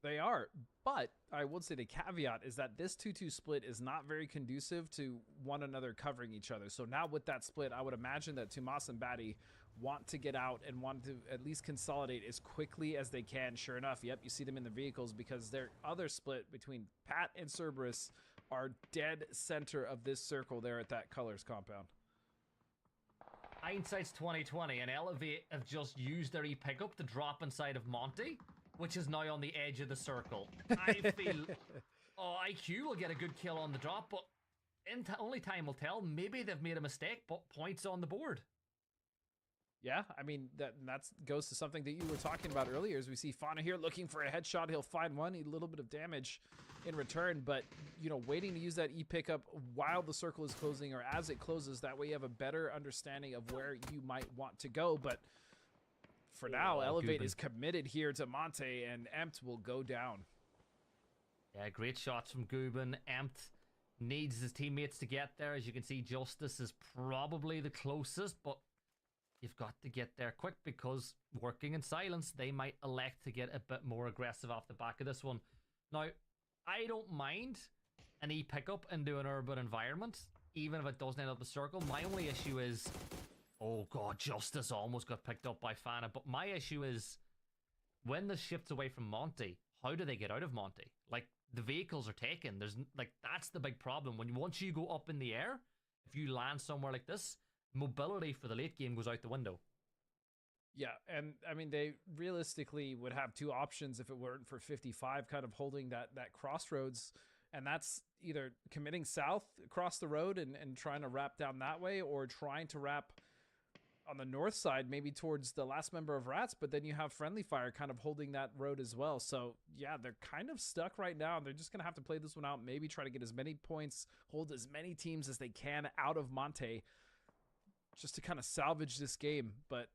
They are, but I would say the caveat is that this 2-2 split is not very conducive to one another covering each other. So now with that split, I would imagine that Tomas and Batty want to get out and want to at least consolidate as quickly as they can. Sure enough, yep, you see them in the vehicles because their other split between Pat and Cerberus are dead center of this circle there at that Colors compound. Hindsight's 2020, and Elevate have just used their e-pickup to drop inside of Monty, which is now on the edge of the circle. I feel IQ will get a good kill on the drop, but only time will tell. Maybe they've made a mistake, but points on the board. Yeah, that goes to something that you were talking about earlier. As we see Fauna here looking for a headshot, he'll find one, a little bit of damage in return, but waiting to use that e-pickup while the circle is closing or as it closes, that way you have a better understanding of where you might want to go. But for now, Elevate is committed here to Monte, and Empt will go down. Yeah, great shots from Gubin. Empt needs his teammates to get there. As you can see, Justice is probably the closest, but you've got to get there quick, because working in silence, they might elect to get a bit more aggressive off the back of this one. Now, I don't mind an E pickup into an urban environment, even if it doesn't end up a circle. My only issue is, oh god, Justice almost got picked up by Fana. But my issue is, when this shifts away from Monty, how do they get out of Monty? Like, the vehicles are taken. There's like, that's the big problem. Once you go up in the air, if you land somewhere like this, mobility for the late game goes out the window. Yeah, and I mean, they realistically would have two options if it weren't for 55 kind of holding that crossroads, and that's either committing south across the road and trying to wrap down that way, or trying to wrap on the north side, maybe towards the last member of Rats, but then you have Friendly Fire kind of holding that road as well. So yeah, they're kind of stuck right now, and they're just going to have to play this one out, maybe try to get as many points, hold as many teams as they can out of Monte, just to kind of salvage this game. But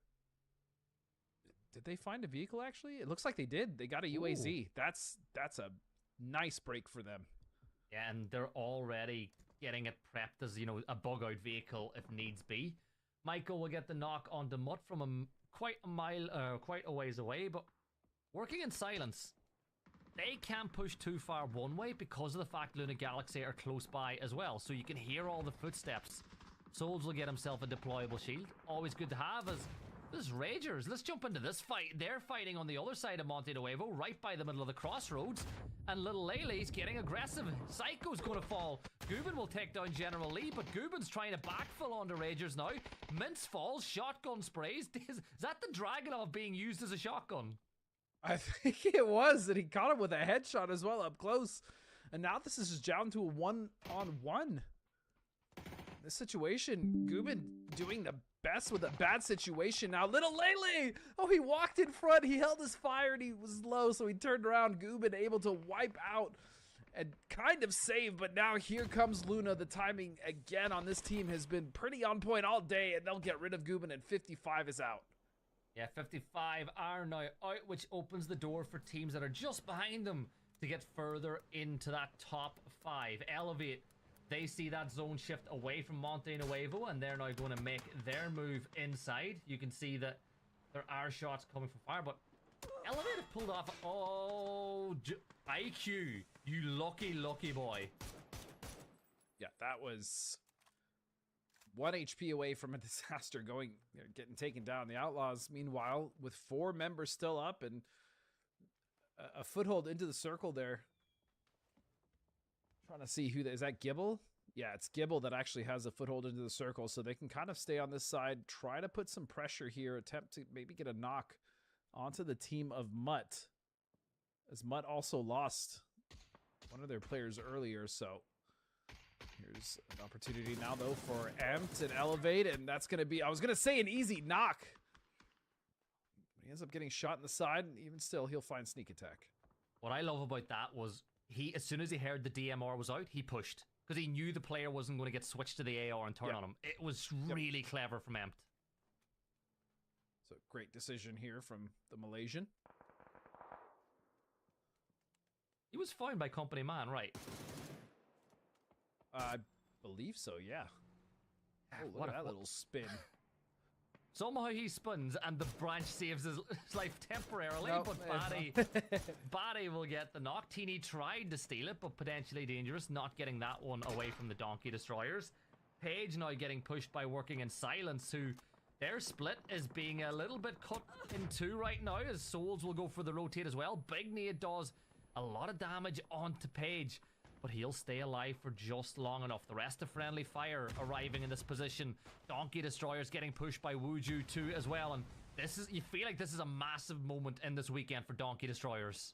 did they find a vehicle, actually? It looks like they did. They got a UAZ. Ooh. That's a nice break for them. Yeah, and they're already getting it prepped as, you know, a bug-out vehicle if needs be. Michael will get the knock onto Mutt from quite a ways away, but working in silence, they can't push too far one way because of the fact Luna Galaxy are close by as well, so you can hear all the footsteps. Souls will get himself a deployable shield. Always good to have. As this Ragers, let's jump into this fight. They're fighting on the other side of Monte Nuevo, right by the middle of the crossroads. And little Lele's getting aggressive. Psycho's going to fall. Gubin will take down General Lee, but Gubin's trying to backfill onto Ragers now. Mince falls, shotgun sprays. Is that the Dragonov being used as a shotgun? I think it was, and he caught him with a headshot as well up close. And now this is just down to a 1-on-1. This situation, Gubin doing the best with a bad situation. Now little Lele, oh, he walked in front, he held his fire, and he was low, so he turned around. Gubin able to wipe out and kind of save, but now here comes Luna. The timing again on this team has been pretty on point all day, and they'll get rid of Gubin, and 55 is out. Yeah, 55 are now out, which opens the door for teams that are just behind them to get further into that top 5. Elevate, they see that zone shift away from Monte Nuevo, and they're now going to make their move inside. You can see that there are shots coming from fire, but Elevate have pulled off. Oh, IQ, you lucky boy. Yeah, that was 1 HP away from a disaster getting taken down. The Outlaws, meanwhile, with 4 members still up and a foothold into the circle there. Trying to see who is that. Gibble? Yeah, it's Gibble that actually has a foothold into the circle, so they can kind of stay on this side, try to put some pressure here, attempt to maybe get a knock onto the team of Mutt, as Mutt also lost one of their players earlier. So here's an opportunity now, though, for Amped and Elevate, and that's going to be, I was going to say, an easy knock. He ends up getting shot in the side, and even still, he'll find sneak attack. What I love about that was, as soon as he heard the DMR was out, he pushed, because he knew the player wasn't going to get switched to the AR and turn on him. It was really clever from Amped. So great decision here from the Malaysian. He was found by company man, right? I believe so, yeah. Oh, look at that little spin. Somehow he spins and the branch saves his life temporarily, nope, but Barry will get the knock. Teeny tried to steal it, but potentially dangerous, not getting that one away from the Donkey Destroyers. Page now getting pushed by working in silence, who their split is being a little bit cut in two right now, as Souls will go for the rotate as well. Big Nade does a lot of damage onto Page, but he'll stay alive for just long enough. The rest of Friendly Fire arriving in this position. Donkey Destroyers getting pushed by Wuju too as well, and you feel like this is a massive moment in this weekend for Donkey Destroyers.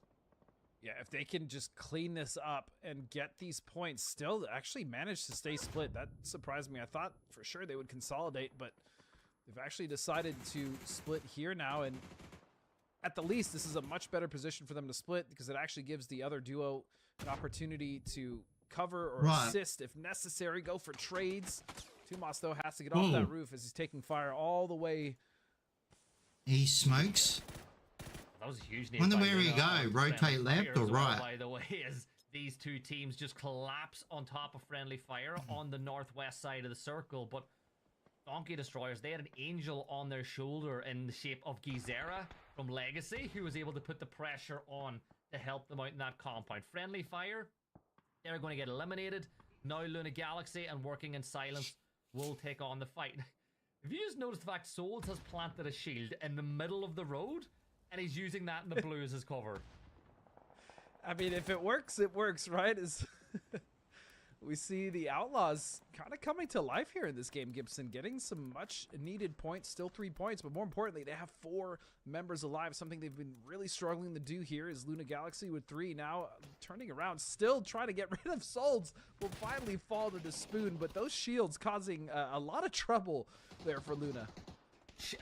Yeah, if they can just clean this up and get these points, still actually manage to stay split. That surprised me. I thought for sure they would consolidate, but they've actually decided to split here now, and at the least, this is a much better position for them to split, because it actually gives the other duo an opportunity to cover or assist if necessary, go for trades. Tumas, though, has to get off that roof as he's taking fire all the way. He smokes. That was a huge nade. Wonder where he go, rotate left or right? By the way, as these two teams just collapse on top of Friendly Fire on the northwest side of the circle, but Donkey Destroyers, they had an angel on their shoulder in the shape of Gizera from Legacy, who was able to put the pressure on to help them out in that compound. Friendly Fire, they're going to get eliminated. Now Luna Galaxy and Working in Silence will take on the fight. Have you just noticed the fact Souls has planted a shield in the middle of the road, and he's using that in the blue as his cover? I mean, if it works, right? We see the Outlaws kind of coming to life here in this game, Gibson, getting some much needed points, still 3 points, but more importantly, they have 4 members alive. Something they've been really struggling to do here is Luna Galaxy with 3 now turning around, still trying to get rid of Souls, will finally fall to the Spoon, but those shields causing a lot of trouble there for Luna.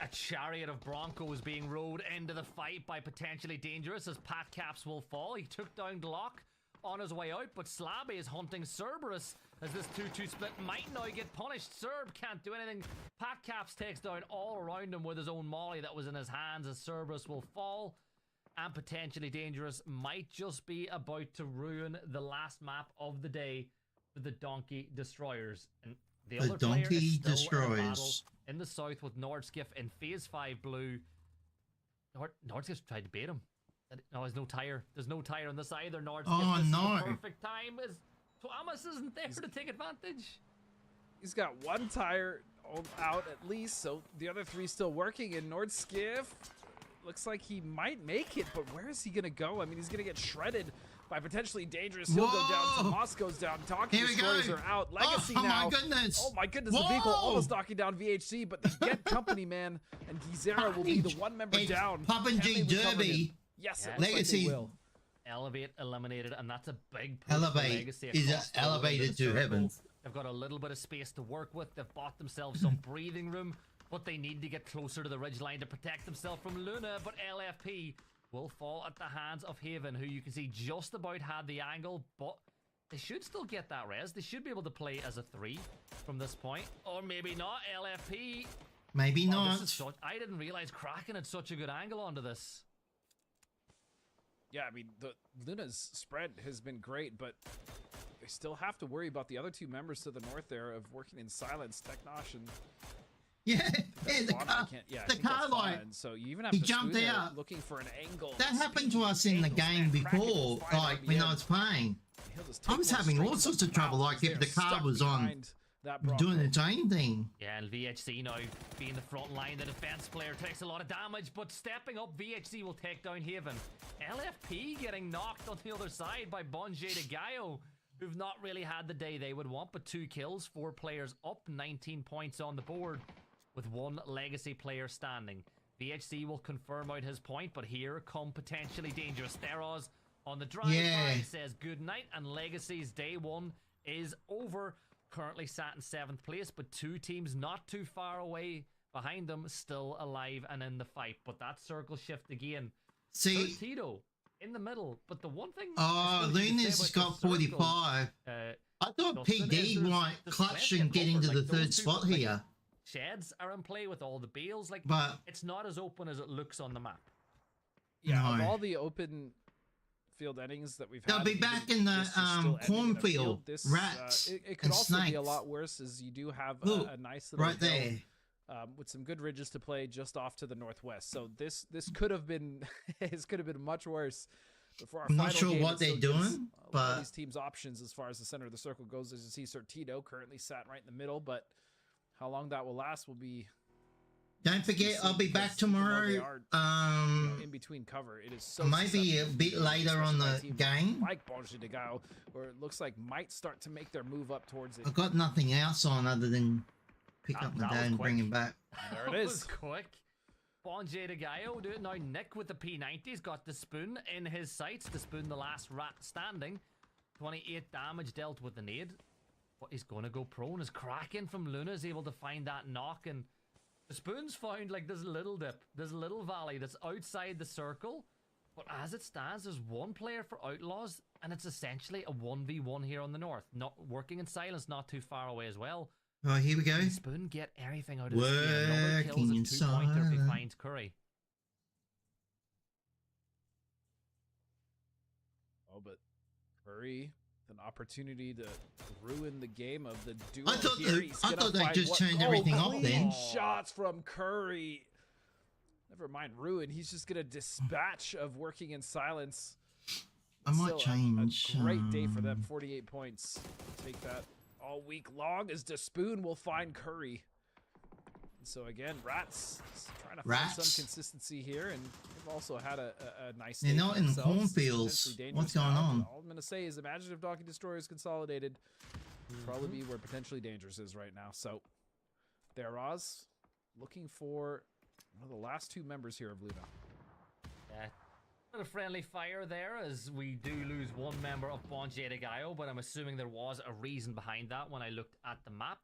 A chariot of Broncos being rode into the fight by Potentially Dangerous as Pat Caps will fall. He took down Glock on his way out, but Slabby is hunting Cerberus as this 2-2 split might now get punished. Cerb can't do anything. Pat Caps takes down all around him with his own molly that was in his hands as Cerberus will fall, and Potentially Dangerous might just be about to ruin the last map of the day for the Donkey Destroyers. And the other player is still in a battle in the south with Nordskiff in Phase 5 blue. Nordskiff's tried to bait him. No, there's no tire. There's no tire on this either. Nordskiff. Oh, this no. is the perfect time as Thomas isn't there to take advantage. He's got 1 tire out at least, so the other 3 still working, and Nordskiff looks like he might make it, but where is he going to go? I mean, he's going to get shredded by Potentially Dangerous. He'll go down. Moscow's down. Donkey Destroyers are out. Legacy now. Oh, my goodness. Oh, my goodness. The vehicle almost knocking down VHC, but they get company, man. And Gizera will be the 1 member down. PUBG Derby. Yes, it Legacy. like they will. Elevate eliminated, and that's a big push Elevate for Legacy is across the elevated to circle. heaven. They've got a little bit of space to work with. They've bought themselves some breathing room, but they need to get closer to the ridgeline to protect themselves from Luna. But LFP will fall at the hands of Haven, who you can see just about had the angle, but they should still get that res. They should be able to play as a 3 from this point, or maybe not. LFP. Maybe not. I didn't realize Kraken had such a good angle onto this. Yeah, I mean, the Luna's spread has been great, but they still have to worry about the other 2 members to the north there of Working in Silence, Technosh and the car light. So you even have he to jumped out looking for an angle. That happened to us in the game before, like when I was playing. I was having all sorts of trouble, like if the car was on doing its own thing. Yeah, and VHC now being the front line, the defense player takes a lot of damage, but stepping up, VHC will take down Haven. LFP getting knocked on the other side by Bonje de Gallo, who've not really had the day they would want, but 2 kills, 4 players up, 19 points on the board, with 1 Legacy player standing. VHC will confirm out his point, but here come Potentially Dangerous. Theros on the drive-by says good night, and Legacy's day 1 is over. Currently sat in 7th place, but 2 teams not too far away behind them, still alive and in the fight. But that circle shift again. See, Tito in the middle, but the one thing. Luna's got 45. I thought PD might clutch and get into the 3rd spot here. Sheds are in play with all the bales, but it's not as open as it looks on the map. Yeah, of all the open field endings that we've had. They'll be back in the cornfield. Rats it could also be a lot worse, as you do have a nice little right there with some good ridges to play just off to the northwest. So this could have been much worse. Before our I'm not final sure game, what they're doing, but these teams' options as far as the center of the circle goes, as you see, Sortito currently sat right in the middle, but how long that will last will be. Don't forget, I'll be back tomorrow. In between cover, it is so maybe a bit later on the game. Like Bonje de Gallo, where it looks like might start to make their move up towards it. I've got nothing else on other than pick up my dad and bring him back. There it is. Quick. Bonje de Gallo do it now. Nick with the P90's got the Spoon in his sights. The Spoon, the last rat standing. 28 damage dealt with the nade. But he's going to go prone as Kraken from Luna is able to find that knock, and the Spoon's found like there's a little dip, there's a little valley that's outside the circle, but as it stands, there's 1 player for Outlaws, and it's essentially a 1v1 here on the north. Not Working in Silence, not too far away as well. Oh, here we go. Can Spoon get everything out of this game? Another kills a 2-pointer if he finds Curry. Oh, but Curry An opportunity to ruin the game of the duo. I thought, here. He's I gonna thought they find just turned everything off clean then. shots from Curry. Never mind ruin. He's just gonna dispatch of working in silence. I might Still change. A great day for them. 48 points. Take that all week long as DeSpoon will find Curry. And so again, Rats trying to find some consistency here, and they've also had a nice day. They're not in the themselves. cornfields. Potentially What's dangerous going now, on? but all I'm gonna say is, imagine if Donkey Destroyers consolidated. Probably be where potentially dangerous is right now. So, there, Oz, looking for one of the last two members here of Luna. Yeah. Bit of friendly fire there as we do lose one member of PUBG de Gallo, but I'm assuming there was a reason behind that when I looked at the map.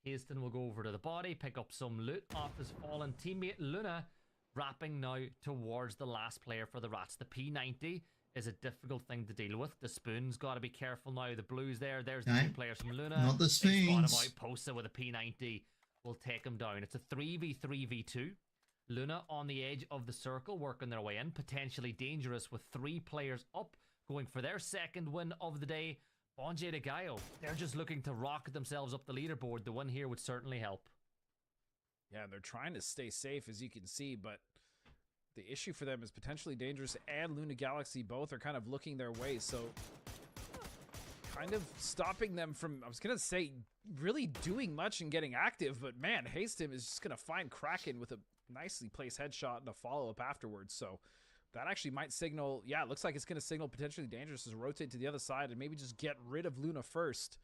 Hasten will go over to the body, pick up some loot off his fallen teammate Luna, wrapping now towards the last player for the Rats. The P90 is a difficult thing to deal with. The Spoon's got to be careful now. The Blue's there. There's the two players from Luna. Not the They spot him Spoons. out. Posa with a P90 will take him down. It's a 3v3v2. Luna on the edge of the circle, working their way in. Potentially dangerous with 3 players up, going for their second win of the day. PUBG de Gallo, they're just looking to rocket themselves up the leaderboard. The win here would certainly help. Yeah, and they're trying to stay safe, as you can see, but the issue for them is potentially dangerous and Luna Galaxy both are kind of looking their way, so kind of stopping them from, I was going to say, really doing much and getting active, but man, Hastem is just going to find Kraken with a nicely placed headshot and a follow-up afterwards, so that actually might signal, yeah, it looks like it's going to signal potentially dangerous as rotate to the other side and maybe just get rid of Luna first.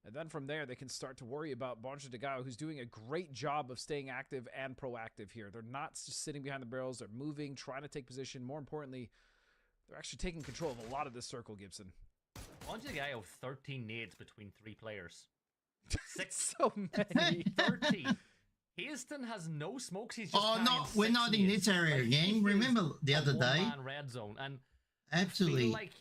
And then from there, they can start to worry about PUBG de Gallo, who's doing a great job of staying active and proactive here. They're not just sitting behind the barrels. They're moving, trying to take position. More importantly, they're actually taking control of a lot of this circle, Gibson. PUBG de Gallo, 13 nades between 3 players. 6. So many. 13. Hasten has no smokes. He's just we're not in this area again. Remember the other day? Red zone. And absolutely like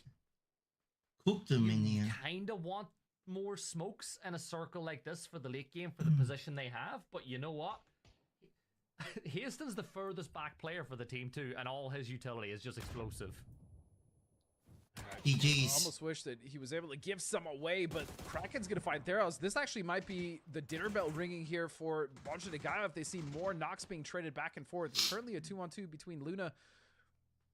cooked them in here. Kind of want more smokes in a circle like this for the late game for the position they have, but you know what? Hastings the furthest back player for the team too, and all his utility is just explosive. I almost wish that he was able to give some away, but Kraken's going to find Theros. This actually might be the dinner bell ringing here for PUBG de Gallo if they see more knocks being traded back and forth. It's currently a 2-on-2 between Luna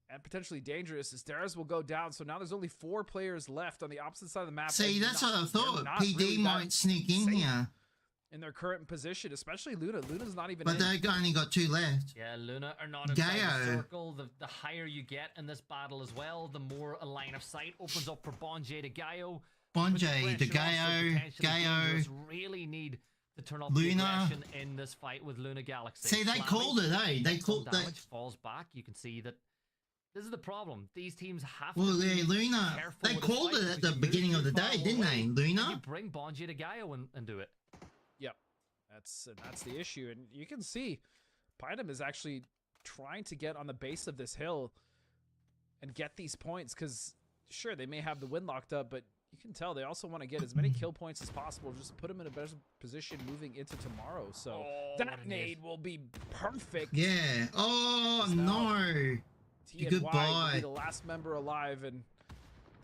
and potentially dangerous as Theros will go down. So now there's only 4 players left on the opposite side of the map. See, that's what I thought. PD might sneak in here. In their current position, especially Luna. Luna's not even But they've only got 2 left. Yeah, Luna are not inside the circle. The higher you get in this battle as well, the more a line of sight opens up for PUBG de Gallo. PUBG de Gallo really need to turn up Luna. the aggression in this fight with Luna Galaxy. See, they called it, eh? They called that. Damage falls back. You can see that this is the problem. These teams have well, to yeah, Luna. They called it at the beginning of the day, didn't they? Luna. You bring PUBG de Gallo and do it. Yep. That's the issue, and you can see Pydam is actually trying to get on the base of this hill and get these points because sure they may have the win locked up, but you can tell they also want to get as many kill points as possible, just to put them in a better position moving into tomorrow. So that nade will be perfect. Yeah. Oh no. Goodbye. Will be the last member alive, and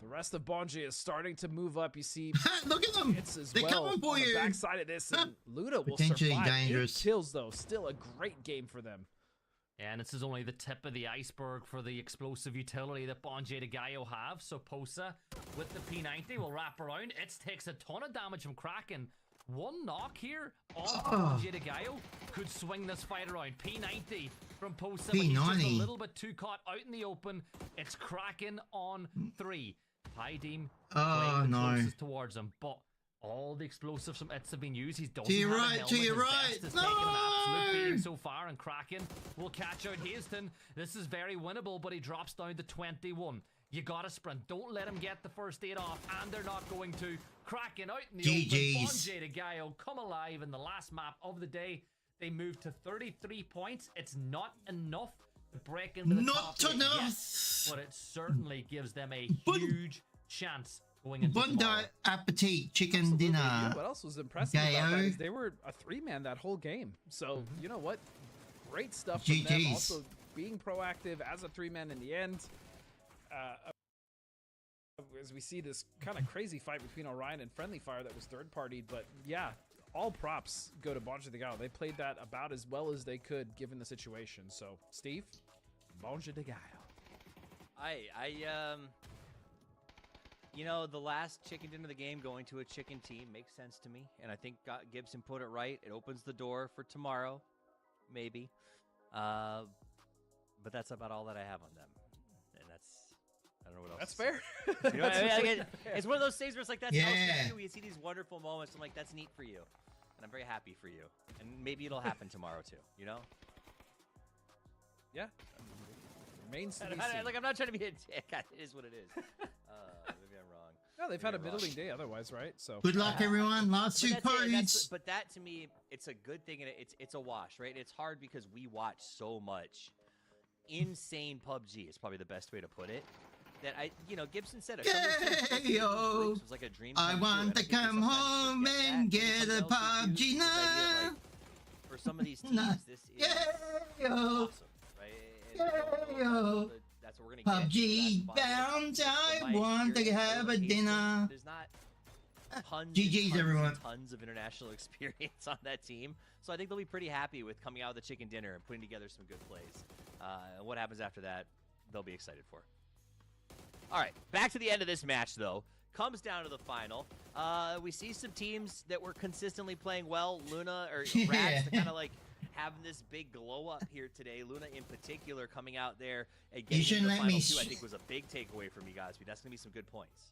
the rest of PUBG is starting to move up. You see, look at them. They're coming for you. The backside of this, and Luna will potentially survive. Dangerous. 8 kills though, still a great game for them. Yeah, and this is only the tip of the iceberg for the explosive utility that PUBG de Gallo have. So Posa with the P90 will wrap around. It takes a ton of damage from Kraken. One knock here on PUBG de Gallo could swing this fight around. P90 from Posa, but he's just a little bit too caught out in the open. It's Kraken on 3. Pydam playing the closest towards him, but all the explosives from Itz have been used. He's done to your right. His vest is taking an absolute beating so far, and Kraken will catch out Hasten. This is very winnable, but he drops down to 21. You gotta sprint. Don't let him get the first aid off, and they're not going to. Kraken out in the open. PUBG de Gallo come alive in the last map of the day. They move to 33 points. It's not enough to break into the top 8 yet, but it certainly gives them a huge chance going into tomorrow. Appetit chicken dinner. You know what else was impressive about that is they were a 3-man that whole game. So you know what? Great stuff from them. Also being proactive as a 3-man in the end. as we see this kind of crazy fight between Orion and Friendly Fire that was third partied, but yeah, all props go to Bonja de Gallo. They played that about as well as they could given the situation. So, Steve, Bonja de Gallo. You know, the last chicken dinner of the game going to a chicken team makes sense to me, and I think Gibson put it right. It opens the door for tomorrow, maybe. But that's about all that I have on them, and I don't know what else. That's fair. You know what I mean? It's one of those things where it's like, that's how it's for you. You see these wonderful moments. I'm like, that's neat for you, and I'm very happy for you. And maybe it'll happen tomorrow too. You know? Yeah. Remains to be seen. Like, I'm not trying to be a dick. It is what it is. Maybe I'm wrong. No, they've had a middling day otherwise, right? So good luck, everyone. Last two codes. But that to me, it's a good thing, and it's a wash, right? It's hard because we watch so much insane PUBG. Is probably the best way to put it. That Gibson said it. Yo, was like a dream I want to come home and get a PUBG now. For some of these teams, this is awesome, right? Yo. That's what we're gonna get. PUBG bound. I want to have a dinner. There's not tons, GG's, everyone. Tons of international experience on that team, so I think they'll be pretty happy with coming out of the chicken dinner and putting together some good plays. And what happens after that, they'll be excited for. All right, back to the end of this match, though. Comes down to the final. We see some teams that were consistently playing well. Luna, or Rats, kind of like having this big glow up here today. Luna, in particular, coming out there and getting into the final two, I think was a big takeaway from you guys. But that's going to be some good points.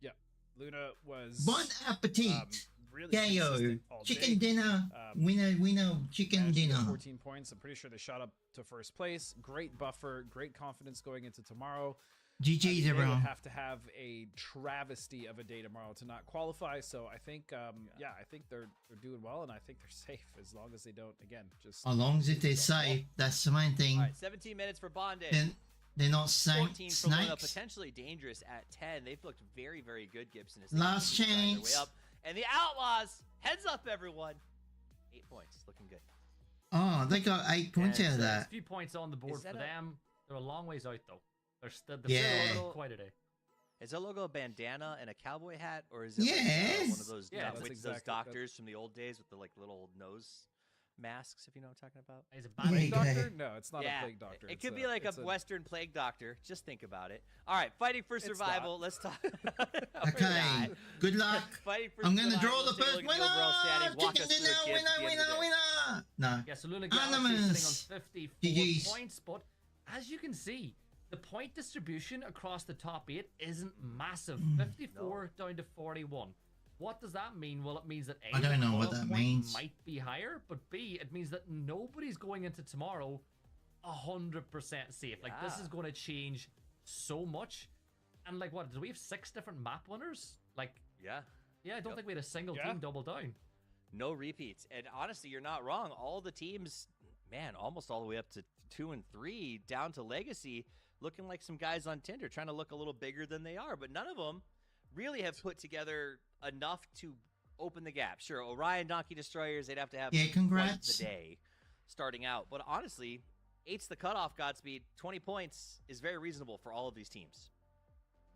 Yeah, Luna was... Bon appetit. Really Yayo. Chicken dinner. Winner, chicken dinner. 14 points. I'm pretty sure they shot up to first place. Great buffer, great confidence going into tomorrow. GG's, everyone. They would have to have a travesty of a day tomorrow to not qualify. So I think, I think they're doing well, and I think they're safe as long as they don't, again, just... As long as if they're safe, that's the main thing. All right, 17 minutes for Bonde. They're not 14 for Luna, snakes. Potentially dangerous at 10. They've looked very, very good, Gibson. Last chance. Way up. And the Outlaws, heads up, everyone. 8 points, looking good. Oh, they got 8 points out of that. A few points on the board for them. They're a long ways out, though. They're still quite a day. Is that logo a bandana and a cowboy hat, or is it like, one of those those doctors from the old days with the like little nose masks? If you know what I'm talking about. Is it plague doctor? No, it's not a plague doctor. It could be like a Western plague doctor. Just think about it. All right, fighting for survival. Let's talk. Okay, good luck. I'm gonna draw the first winner. Chicken dinner, winner. No. Yeah, so Luna Galaxy is sitting on 54 points, but as you can see, the point distribution across the top 8 isn't massive. 54 down to 41. What does that mean? Well, it means that A, I don't know what that means. Might be higher, but B, it means that nobody's going into tomorrow 100% safe. Like, this is going to change so much. And like, what, do we have 6 different map winners? Like, yeah, I don't think we had a single team double down. No repeats. And honestly, you're not wrong. All the teams, man, almost all the way up to 2 and 3 down to Legacy, looking like some guys on Tinder, trying to look a little bigger than they are. But none of them really have put together enough to open the gap. Sure, Orion, Donkey Destroyers, they'd have to have congrats. The day starting out. But honestly, 8's the cutoff, Godspeed. 20 points is very reasonable for all of these teams.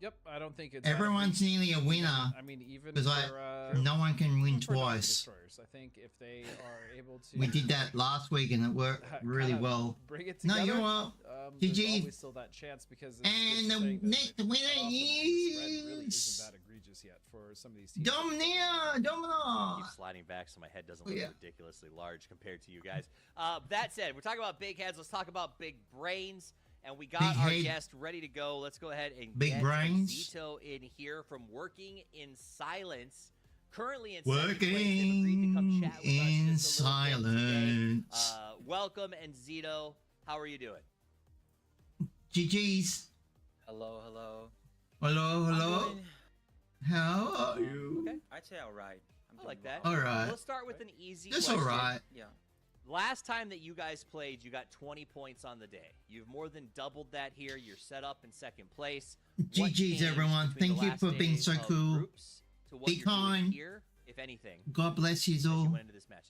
Yep, I don't think it's... Everyone's nearly a winner. I mean, even because no one can win twice. I think if they are able to... We did that last week and it worked really well. Bring it together. No, you're well. There's always still that chance because... And the next winner is... really isn't that egregious yet for some of these teams. Domino! Keep sliding back so my head doesn't look ridiculously large compared to you guys. That said, we're talking about big heads. Let's talk about big brains. And we got our guest ready to go. Let's go ahead and get Zito in here from Working in Silence. Currently in Working in Silence. Welcome, and Zito, how are you doing? GG's. Hello. How are you? Okay. I'd say alright. I like that. Alright. Let's start with an easy That's question. alright. Yeah. Last time that you guys played, you got 20 points on the day. You've more than doubled that here. You're set up in second place. GG's, everyone. Thank you for being so cool. Be kind. Here, if anything. God bless you all.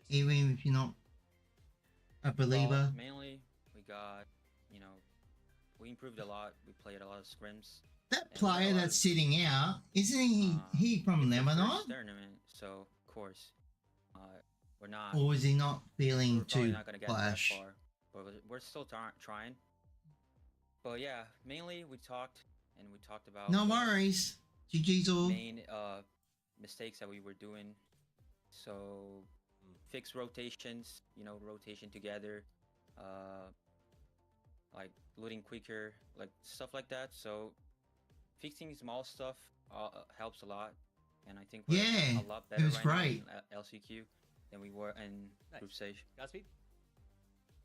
Even if you're not a believer. Well, mainly, we got, we improved a lot. We played a lot of scrims. That player that's sitting out, isn't he from Lebanon? First tournament, so of course, we're not. Or is he not feeling We're probably too not gonna get flash? that far, but we're still trying. But yeah, mainly we talked about No worries. GG's all. main mistakes that we were doing. So fix rotations, rotation together, like looting quicker, like stuff like that. So fixing small stuff helps a lot, and I think we're a lot better it was right great. now in LCQ than we were in group stage. Godspeed.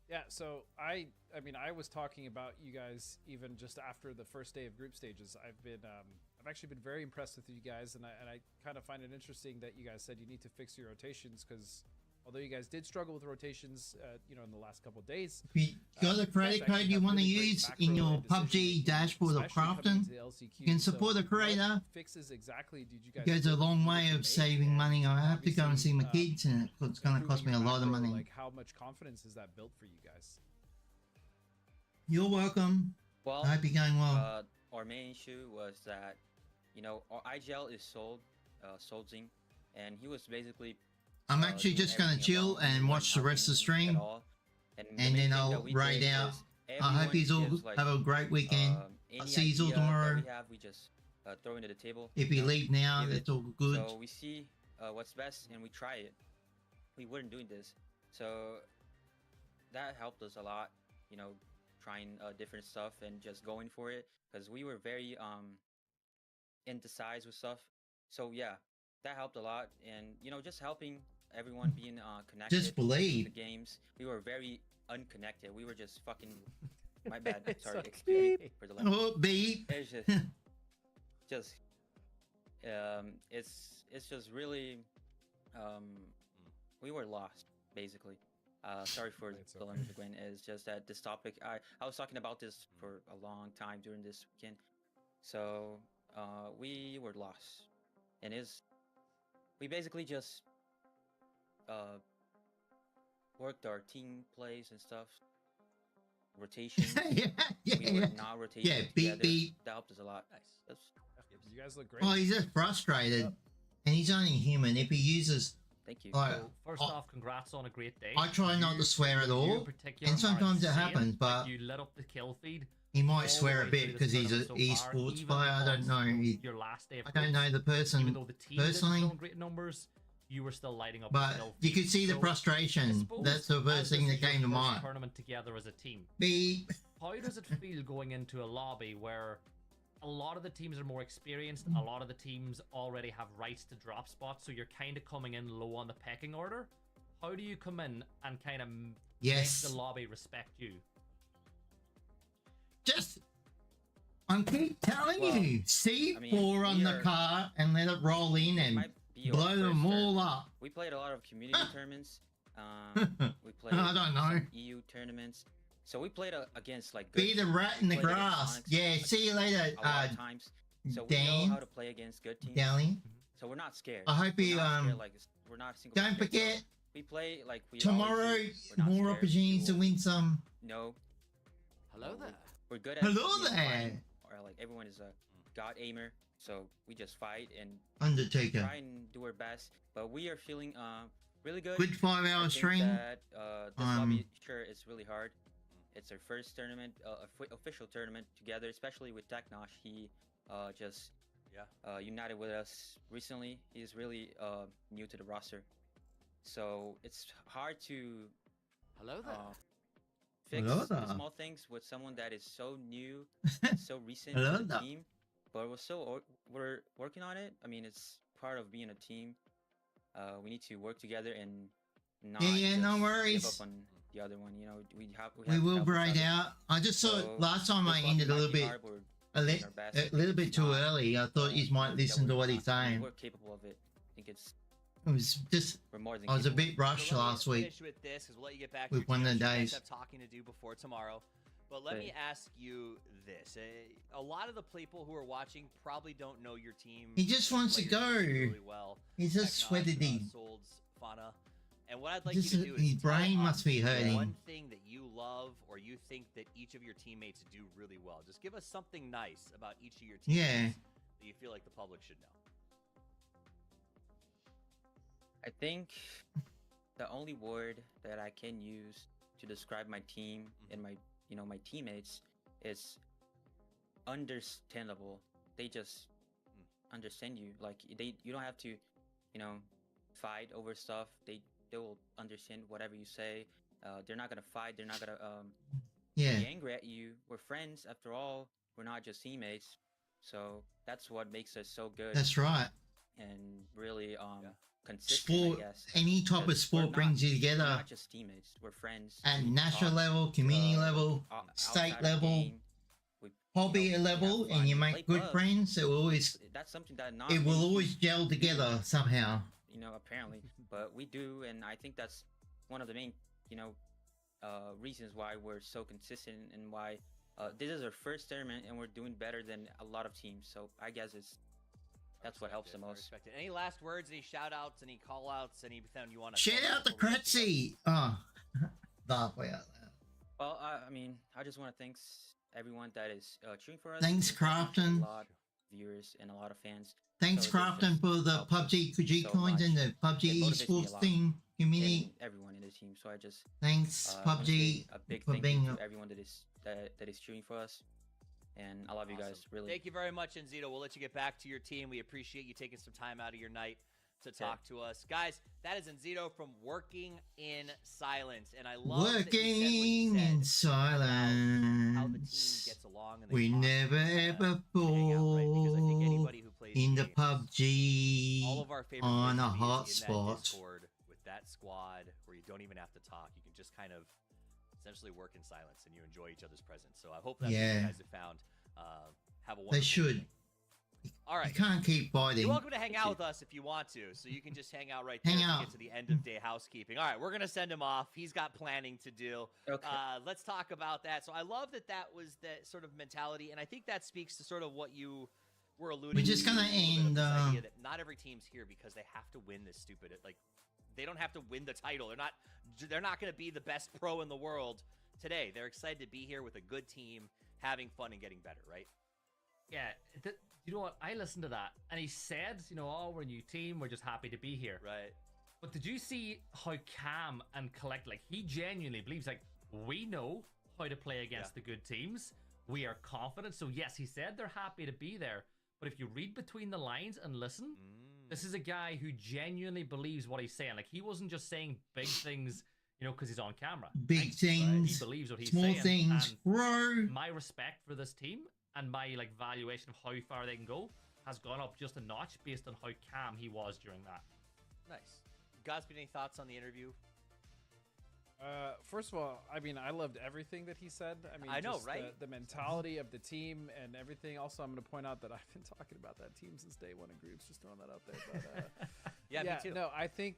Yeah, so I mean, I was talking about you guys even just after the first day of group stages. I've actually been very impressed with you guys, and I kind of find it interesting that you guys said you need to fix your rotations, because although you guys did struggle with rotations, in the last couple of days. If you got a credit code you want to use in your PUBG dashboard of crafting, you can support the creator. Fixes exactly did you guys? It goes a long way of saving money. I have to go and see my kids, and it's going to cost me a lot of money. Like, how much confidence has that built for you guys? You're welcome. Well, I hope you're going well. Our main issue was that, our IGL is solding, and he was basically. I'm actually just going to chill and watch the rest of the stream, and then I'll raid out. I hope you all have a great weekend. I'll see you all tomorrow. We just throw into the table. If you leave now, that's all good. So we see what's best, and we try it. We weren't doing this, so that helped us a lot. Trying different stuff and just going for it, because we were very indecisive with stuff. So yeah, that helped a lot, and just helping everyone being connected. Just believe. To the games. We were very unconnected. We were just fucking. My bad. Sorry. It's okay. Beep. For the Oh, beep. It's just it's just really we were lost basically. Sorry for the language again. It's just that this topic, I was talking about this for a long time during this weekend. So we were lost, and we basically just worked our team plays and stuff, rotations. We were not rotating together. That helped us a lot. Nice. You guys look great. Well, he's just frustrated, and he's only human. If he uses, thank you. Like, So first off, congrats on a great day. I try not to swear at all, in particular and sometimes are it happens, insane. but You lit up the kill feed. he all might the swear a way bit through because this he's an tournament so far, esports even player. I don't because know. your last day of I don't know the even person though the team didn't personally, show great numbers, you were still lighting up. the but kill you feed. could see the So, I frustration. suppose That's the as first thing this that is came to your first mind. Tournament together as a team. Beep. How does it feel going into a lobby where a lot of the teams are more experienced, a lot of the teams already have rights to drop spots, so you're kind of coming in low on the pecking order? How do you come in and kind of Yes. make the lobby respect you? Just, I keep telling you, C4 on the car and let it roll in and blow them all up. We played a lot of community tournaments. We played I don't know. some EU tournaments. So we played against like Be good the teams. rat in the We played against grass. Onyx, Yeah, like, see you later, a lot of times. So we Dan. know how to play against good teams. Dally. So we're not scared. I hope We're you, not scared, like, we're not single don't scared. forget, So we play like we tomorrow, always do. We're not more scared. opportunities to win some. No. Hello there. We're good at Hello being there. fighting, or like everyone is a god aimer, so we just fight and Undertaker. try and do our best. But we are feeling really good. Good 5-hour I think stream. That, this lobby, sure, it's really hard. It's our first tournament, official tournament together, especially with Teknosh. He just united with us recently. He's really new to the roster, so it's hard to fix Hello the there. small things with someone that is so new, so recent Hello to the there. team. But we're working on it. I mean, it's part of being a team. We need to work together and not Yeah, no just worries. give up on the other one. We have We to will help each braid other. out. I just saw So, last time I this lobby ended a might little be bit, hard, we're a, doing our best. a little bit It's too not, early. I thought you might that listen to we're what he's not- saying. We're capable of it. I think it's It was just, we're more than I was a capable. bit rushed So let me last week. finish with this, 'cause we'll let you get back to with your one of team. the You guys days. have talking to do before tomorrow. But let me ask you this: a lot of the people who are watching probably don't know your team. He just wants to play your team go. really well. He's just Teknosh, sweated in. Solds, Fauna, And what I'd like Just, you to do is his tell brain us must be hurting. one thing that you love or you think that each of your teammates do really well. Just give us something nice about each of your teammates Yeah. that you feel like the public should know. I think the only word that I can use to describe my team and my my teammates is understandable. They just understand you. Like you don't have to, fight over stuff. They will understand whatever you say. They're not gonna fight. They're not gonna Yeah. be angry at you. We're friends after all. We're not just teammates. So that's what makes us so good. That's right. And really consistent, Sport, I guess. any type of Because sport we're brings you We're together not just teammates. We're friends. at We national talk, level, community level, outside state of the level, game. We, hobby level, fun, and you we make play good pub. friends. It will always, That's something that not it will many always gel together somehow. apparently, but we do, and I think that's one of the main, reasons why we're so consistent and why this is our first tournament and we're doing better than a lot of teams. So I guess that's what helps the most. Any last words, any shout outs, any call outs, anything you want to Shout out to Kretzy. Oh, laugh way out loud. Well, I mean, I just want to thank everyone that is cheering for us. Thanks, We've got Crafton. A lot of viewers and a lot of fans. Thanks, So this Crafton, just for the helps us PUBG G so coins much. and the It PUBG motivates me a esports lot. team community. And everyone in the team. So I just Thanks, wanna say PUBG, a big for thank being you to everyone that is cheering for us. And I love you guys, really. Thank you very much, Enzito. We'll let you get back to your team. We appreciate you taking some time out of your night to talk to us. Guys, that is Enzito from Working in Silence. And I love that he Working in said how the team silence. gets along and they We talk never ever fall in the PUBG all of our favorite on a places to be is hot in that spot. Discord with that squad where you don't even have to talk. You can just kind of essentially work in silence and you enjoy each other's presence. So I hope that's what you Yeah. guys have found. Have a wonderful They should. evening. All right. You can't keep fighting. You're welcome to hang out with us if you want to. So you can just hang out right there Hang to out. get to the end of day housekeeping. All right, we're going to send him off. He's got planning to do. Okay. Let's talk about that. So I love that was that sort of mentality. And I think that speaks to sort of what you were alluding We're just to. gonna a little bit of end, this idea that not every team's here because they have to win this stupid, like, they don't have to win the title. They're not going to be the best pro in the world today. They're excited to be here with a good team, having fun and getting better, right? Yeah, you know what? I listened to that, and he said, oh, we're a new team. We're just happy to be here. Right. But did you see how calm and collect? Like, he genuinely believes, like, we know how to play against the good teams. We are confident. So yes, he said they're happy to be there. But if you read between the lines and listen, this is a guy who genuinely believes what he's saying. Like, he wasn't just saying big things, because he's on camera. Big things, He believes what he's small saying. things, And bro. my respect for this team and my valuation of how far they can go has gone up just a notch based on how calm he was during that. Nice. Godspeed, any thoughts on the interview? First of all, I mean, I loved everything that he said. I mean, I know, just right? The mentality of the team and everything. Also, I'm going to point out that I've been talking about that team since day one in groups. Just throwing that out there. But yeah, me too. No, I think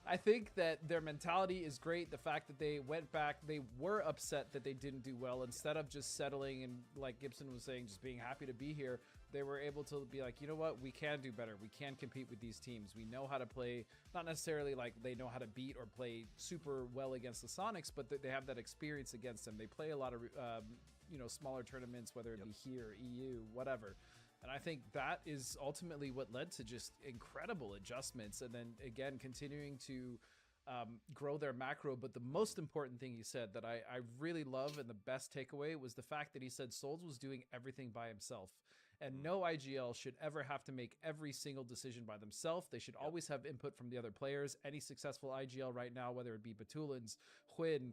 I think that their mentality is great. The fact that they went back, they were upset that they didn't do well. Instead of just settling and, like Gibson was saying, just being happy to be here, they were able to be like, you know what, we can do better. We can compete with these teams. We know how to play, not necessarily like they know how to beat or play super well against the Sonics, but they have that experience against them. They play a lot of, smaller tournaments, whether it be here, EU, whatever. And I think that is ultimately what led to just incredible adjustments. And then again, continuing to grow their macro. But the most important thing he said that I really love and the best takeaway was the fact that he said Souls was doing everything by himself. And no IGL should ever have to make every single decision by themselves. They should always have input from the other players. Any successful IGL right now, whether it be Batulins, Huyn,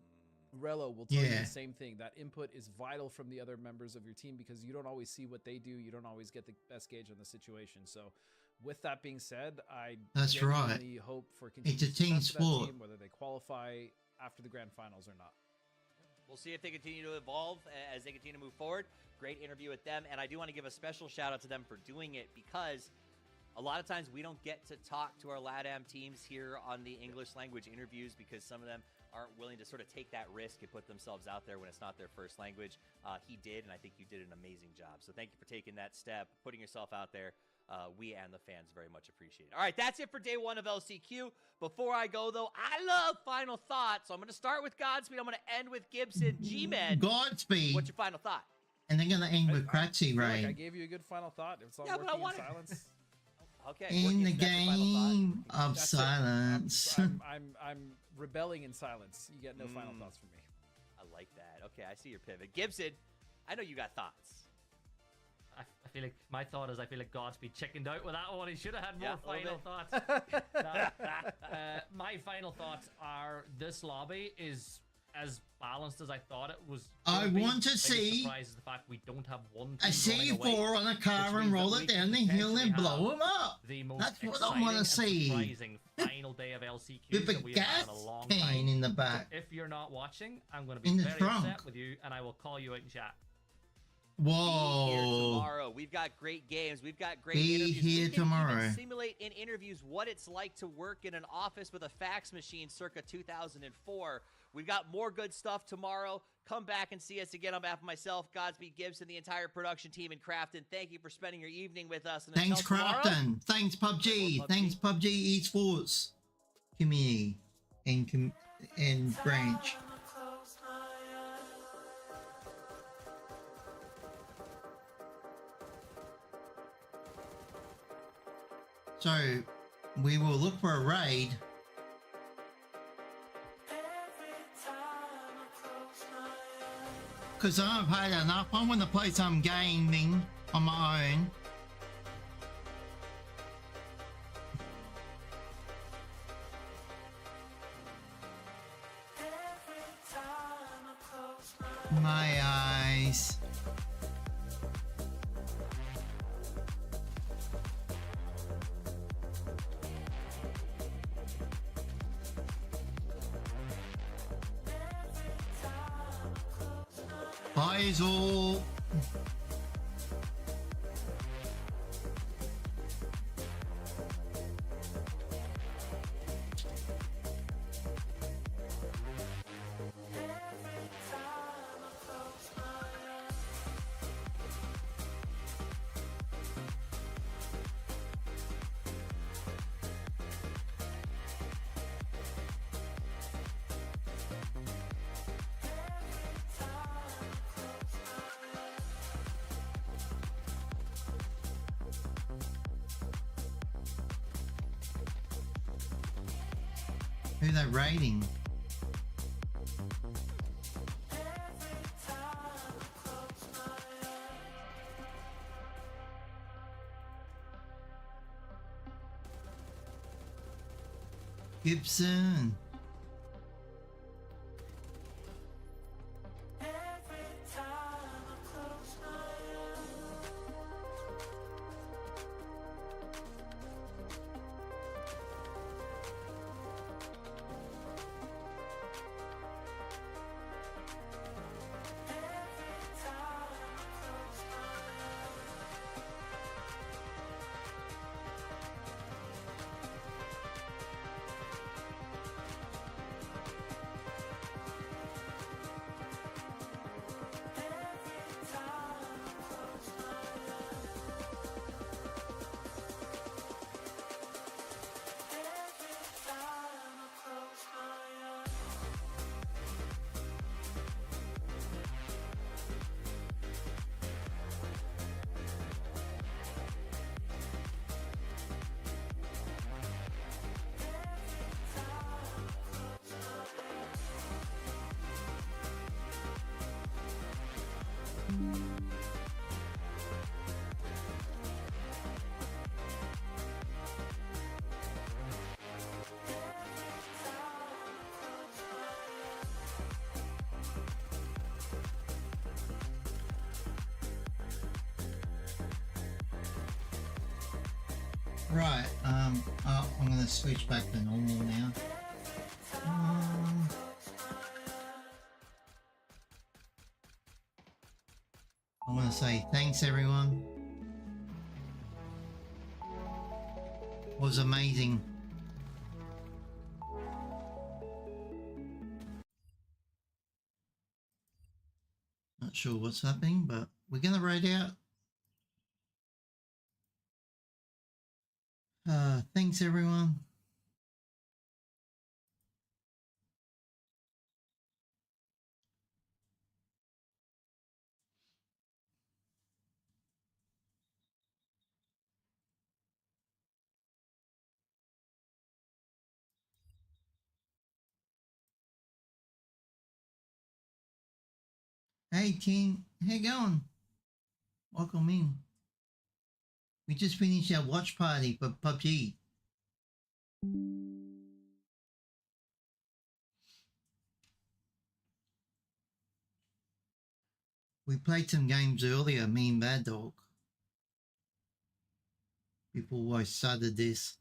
Rello will tell you the same thing. That input is vital from the other members of your team because you don't always see what they do. You don't always get the best gauge on the situation. So with that being said, I genuinely hope for continued It's a team success for that sport. team, whether they qualify after the grand finals or not. We'll see if they continue to evolve as they continue to move forward. Great interview with them. And I do want to give a special shout out to them for doing it because a lot of times we don't get to talk to our LATAM teams here on the English language interviews because some of them aren't willing to sort of take that risk and put themselves out there when it's not their first language. He did, and I think you did an amazing job. So thank you for taking that step, putting yourself out there. we and the fans very much appreciate it. All right, that's it for day one of LCQ. Before I go, though, I love final thoughts. So I'm going to start with Godspeed. I'm going to end with Gibson. G-Men, Godspeed. what's your final thought? And they're gonna end with Cratsy feel like I Raid. gave you a good final thought. It's all Yeah, but I working in wanted- silence. Okay. In the that's your final thought. game of That's it. silence. I'm rebelling in silence. You get no final thoughts from me. I like that. Okay, I see your pivot. Gibson, I know you got thoughts. I feel like my thought is I feel like Godspeed chickened out with that one. He should have had more Yeah, a little final thoughts. My final thoughts are this lobby is as balanced as I thought it was. I want to Biggest see surprise is the fact we don't have one a team running away, C4 on a car which and means that roll we it could down the hill and potentially blow have them up. The most That's what I exciting want to and see. surprising final day of LCQ With a that we have had gas in a long can time. in the back. If you're not watching, I'm going to be In the very trunk. upset with you, and I will call you out in chat. Be here Whoa. tomorrow. We've got great games. We've got great Be interviews. here we can tomorrow. Even simulate in interviews what it's like to work in an office with a fax machine circa 2004. We've got more good stuff tomorrow. Come back and see us again on behalf of myself, Godspeed Gibson, the entire production team in Crafton. Thank you for spending your evening with us. And Thanks, until tomorrow, Crafton. Thanks, PUBG. Thanks, PUBG Esports community and branch. So, we will look for a raid. Because I've had enough. I want to play some gaming on my own. My eyes. Faisal. Who they raiding? Gibson. Right, I'm gonna switch back to normal now. I want to say thanks everyone. It was amazing. Not sure what's happening, but we're gonna raid out Thanks everyone. Hey King, how you going? Welcome in. We just finished our watch party for PUBG. We played some games earlier, me and Bad Dog, before I started this.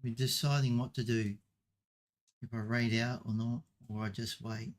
We're deciding what to do. If I raid out or not, or I just wait.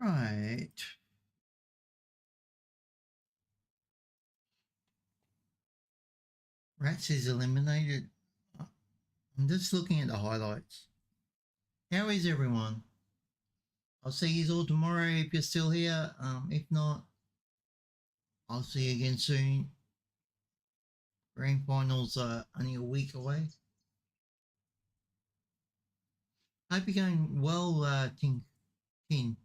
Right. Rats is eliminated. I'm just looking at the highlights. How is everyone? I'll see you all tomorrow if you're still here. If not, I'll see you again soon. Grand finals are only a week away. Hope you're going well, Tin.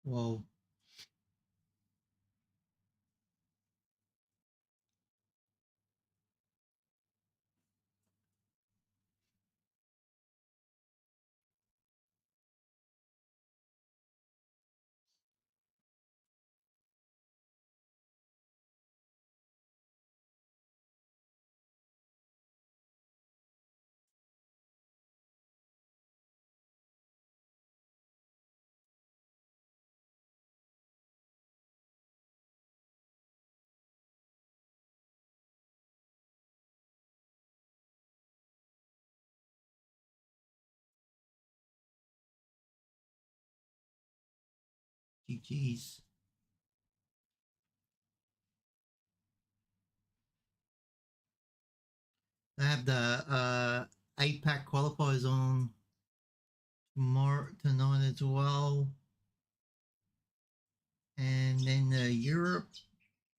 Well, GG's. They have the 8-pack qualifiers on tomorrow tonight as well. And then the Europe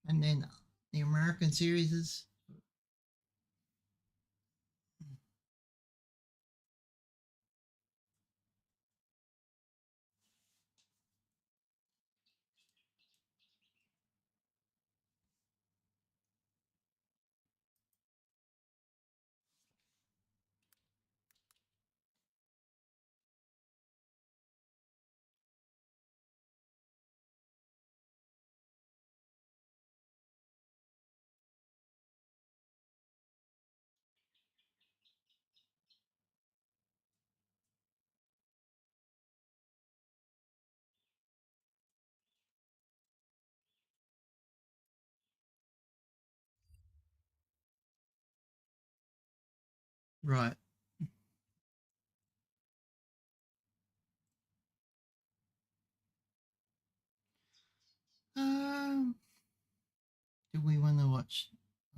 and then the American series. Right. Do we want to watch?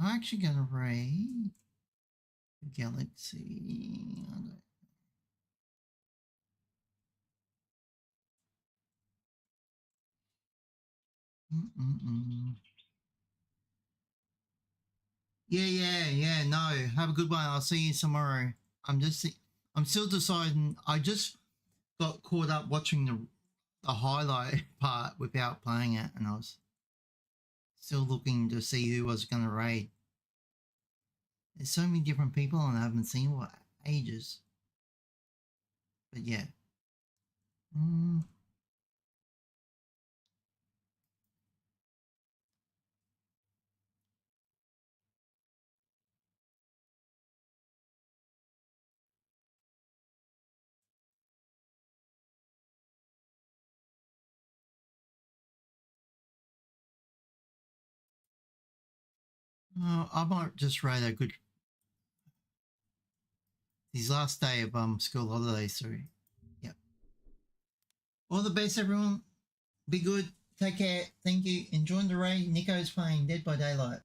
I'm actually gonna raid Galaxy. Yeah. No, have a good one. I'll see you tomorrow. I'm still deciding. I just got caught up watching the highlight part without playing it, and I was still looking to see who was going to raid. There's so many different people, and I haven't seen for ages. But yeah. I might just raid a good. His last day of school holidays, so yeah. All the best, everyone. Be good. Take care. Thank you. Enjoying the raid. Nico's playing Dead by Daylight.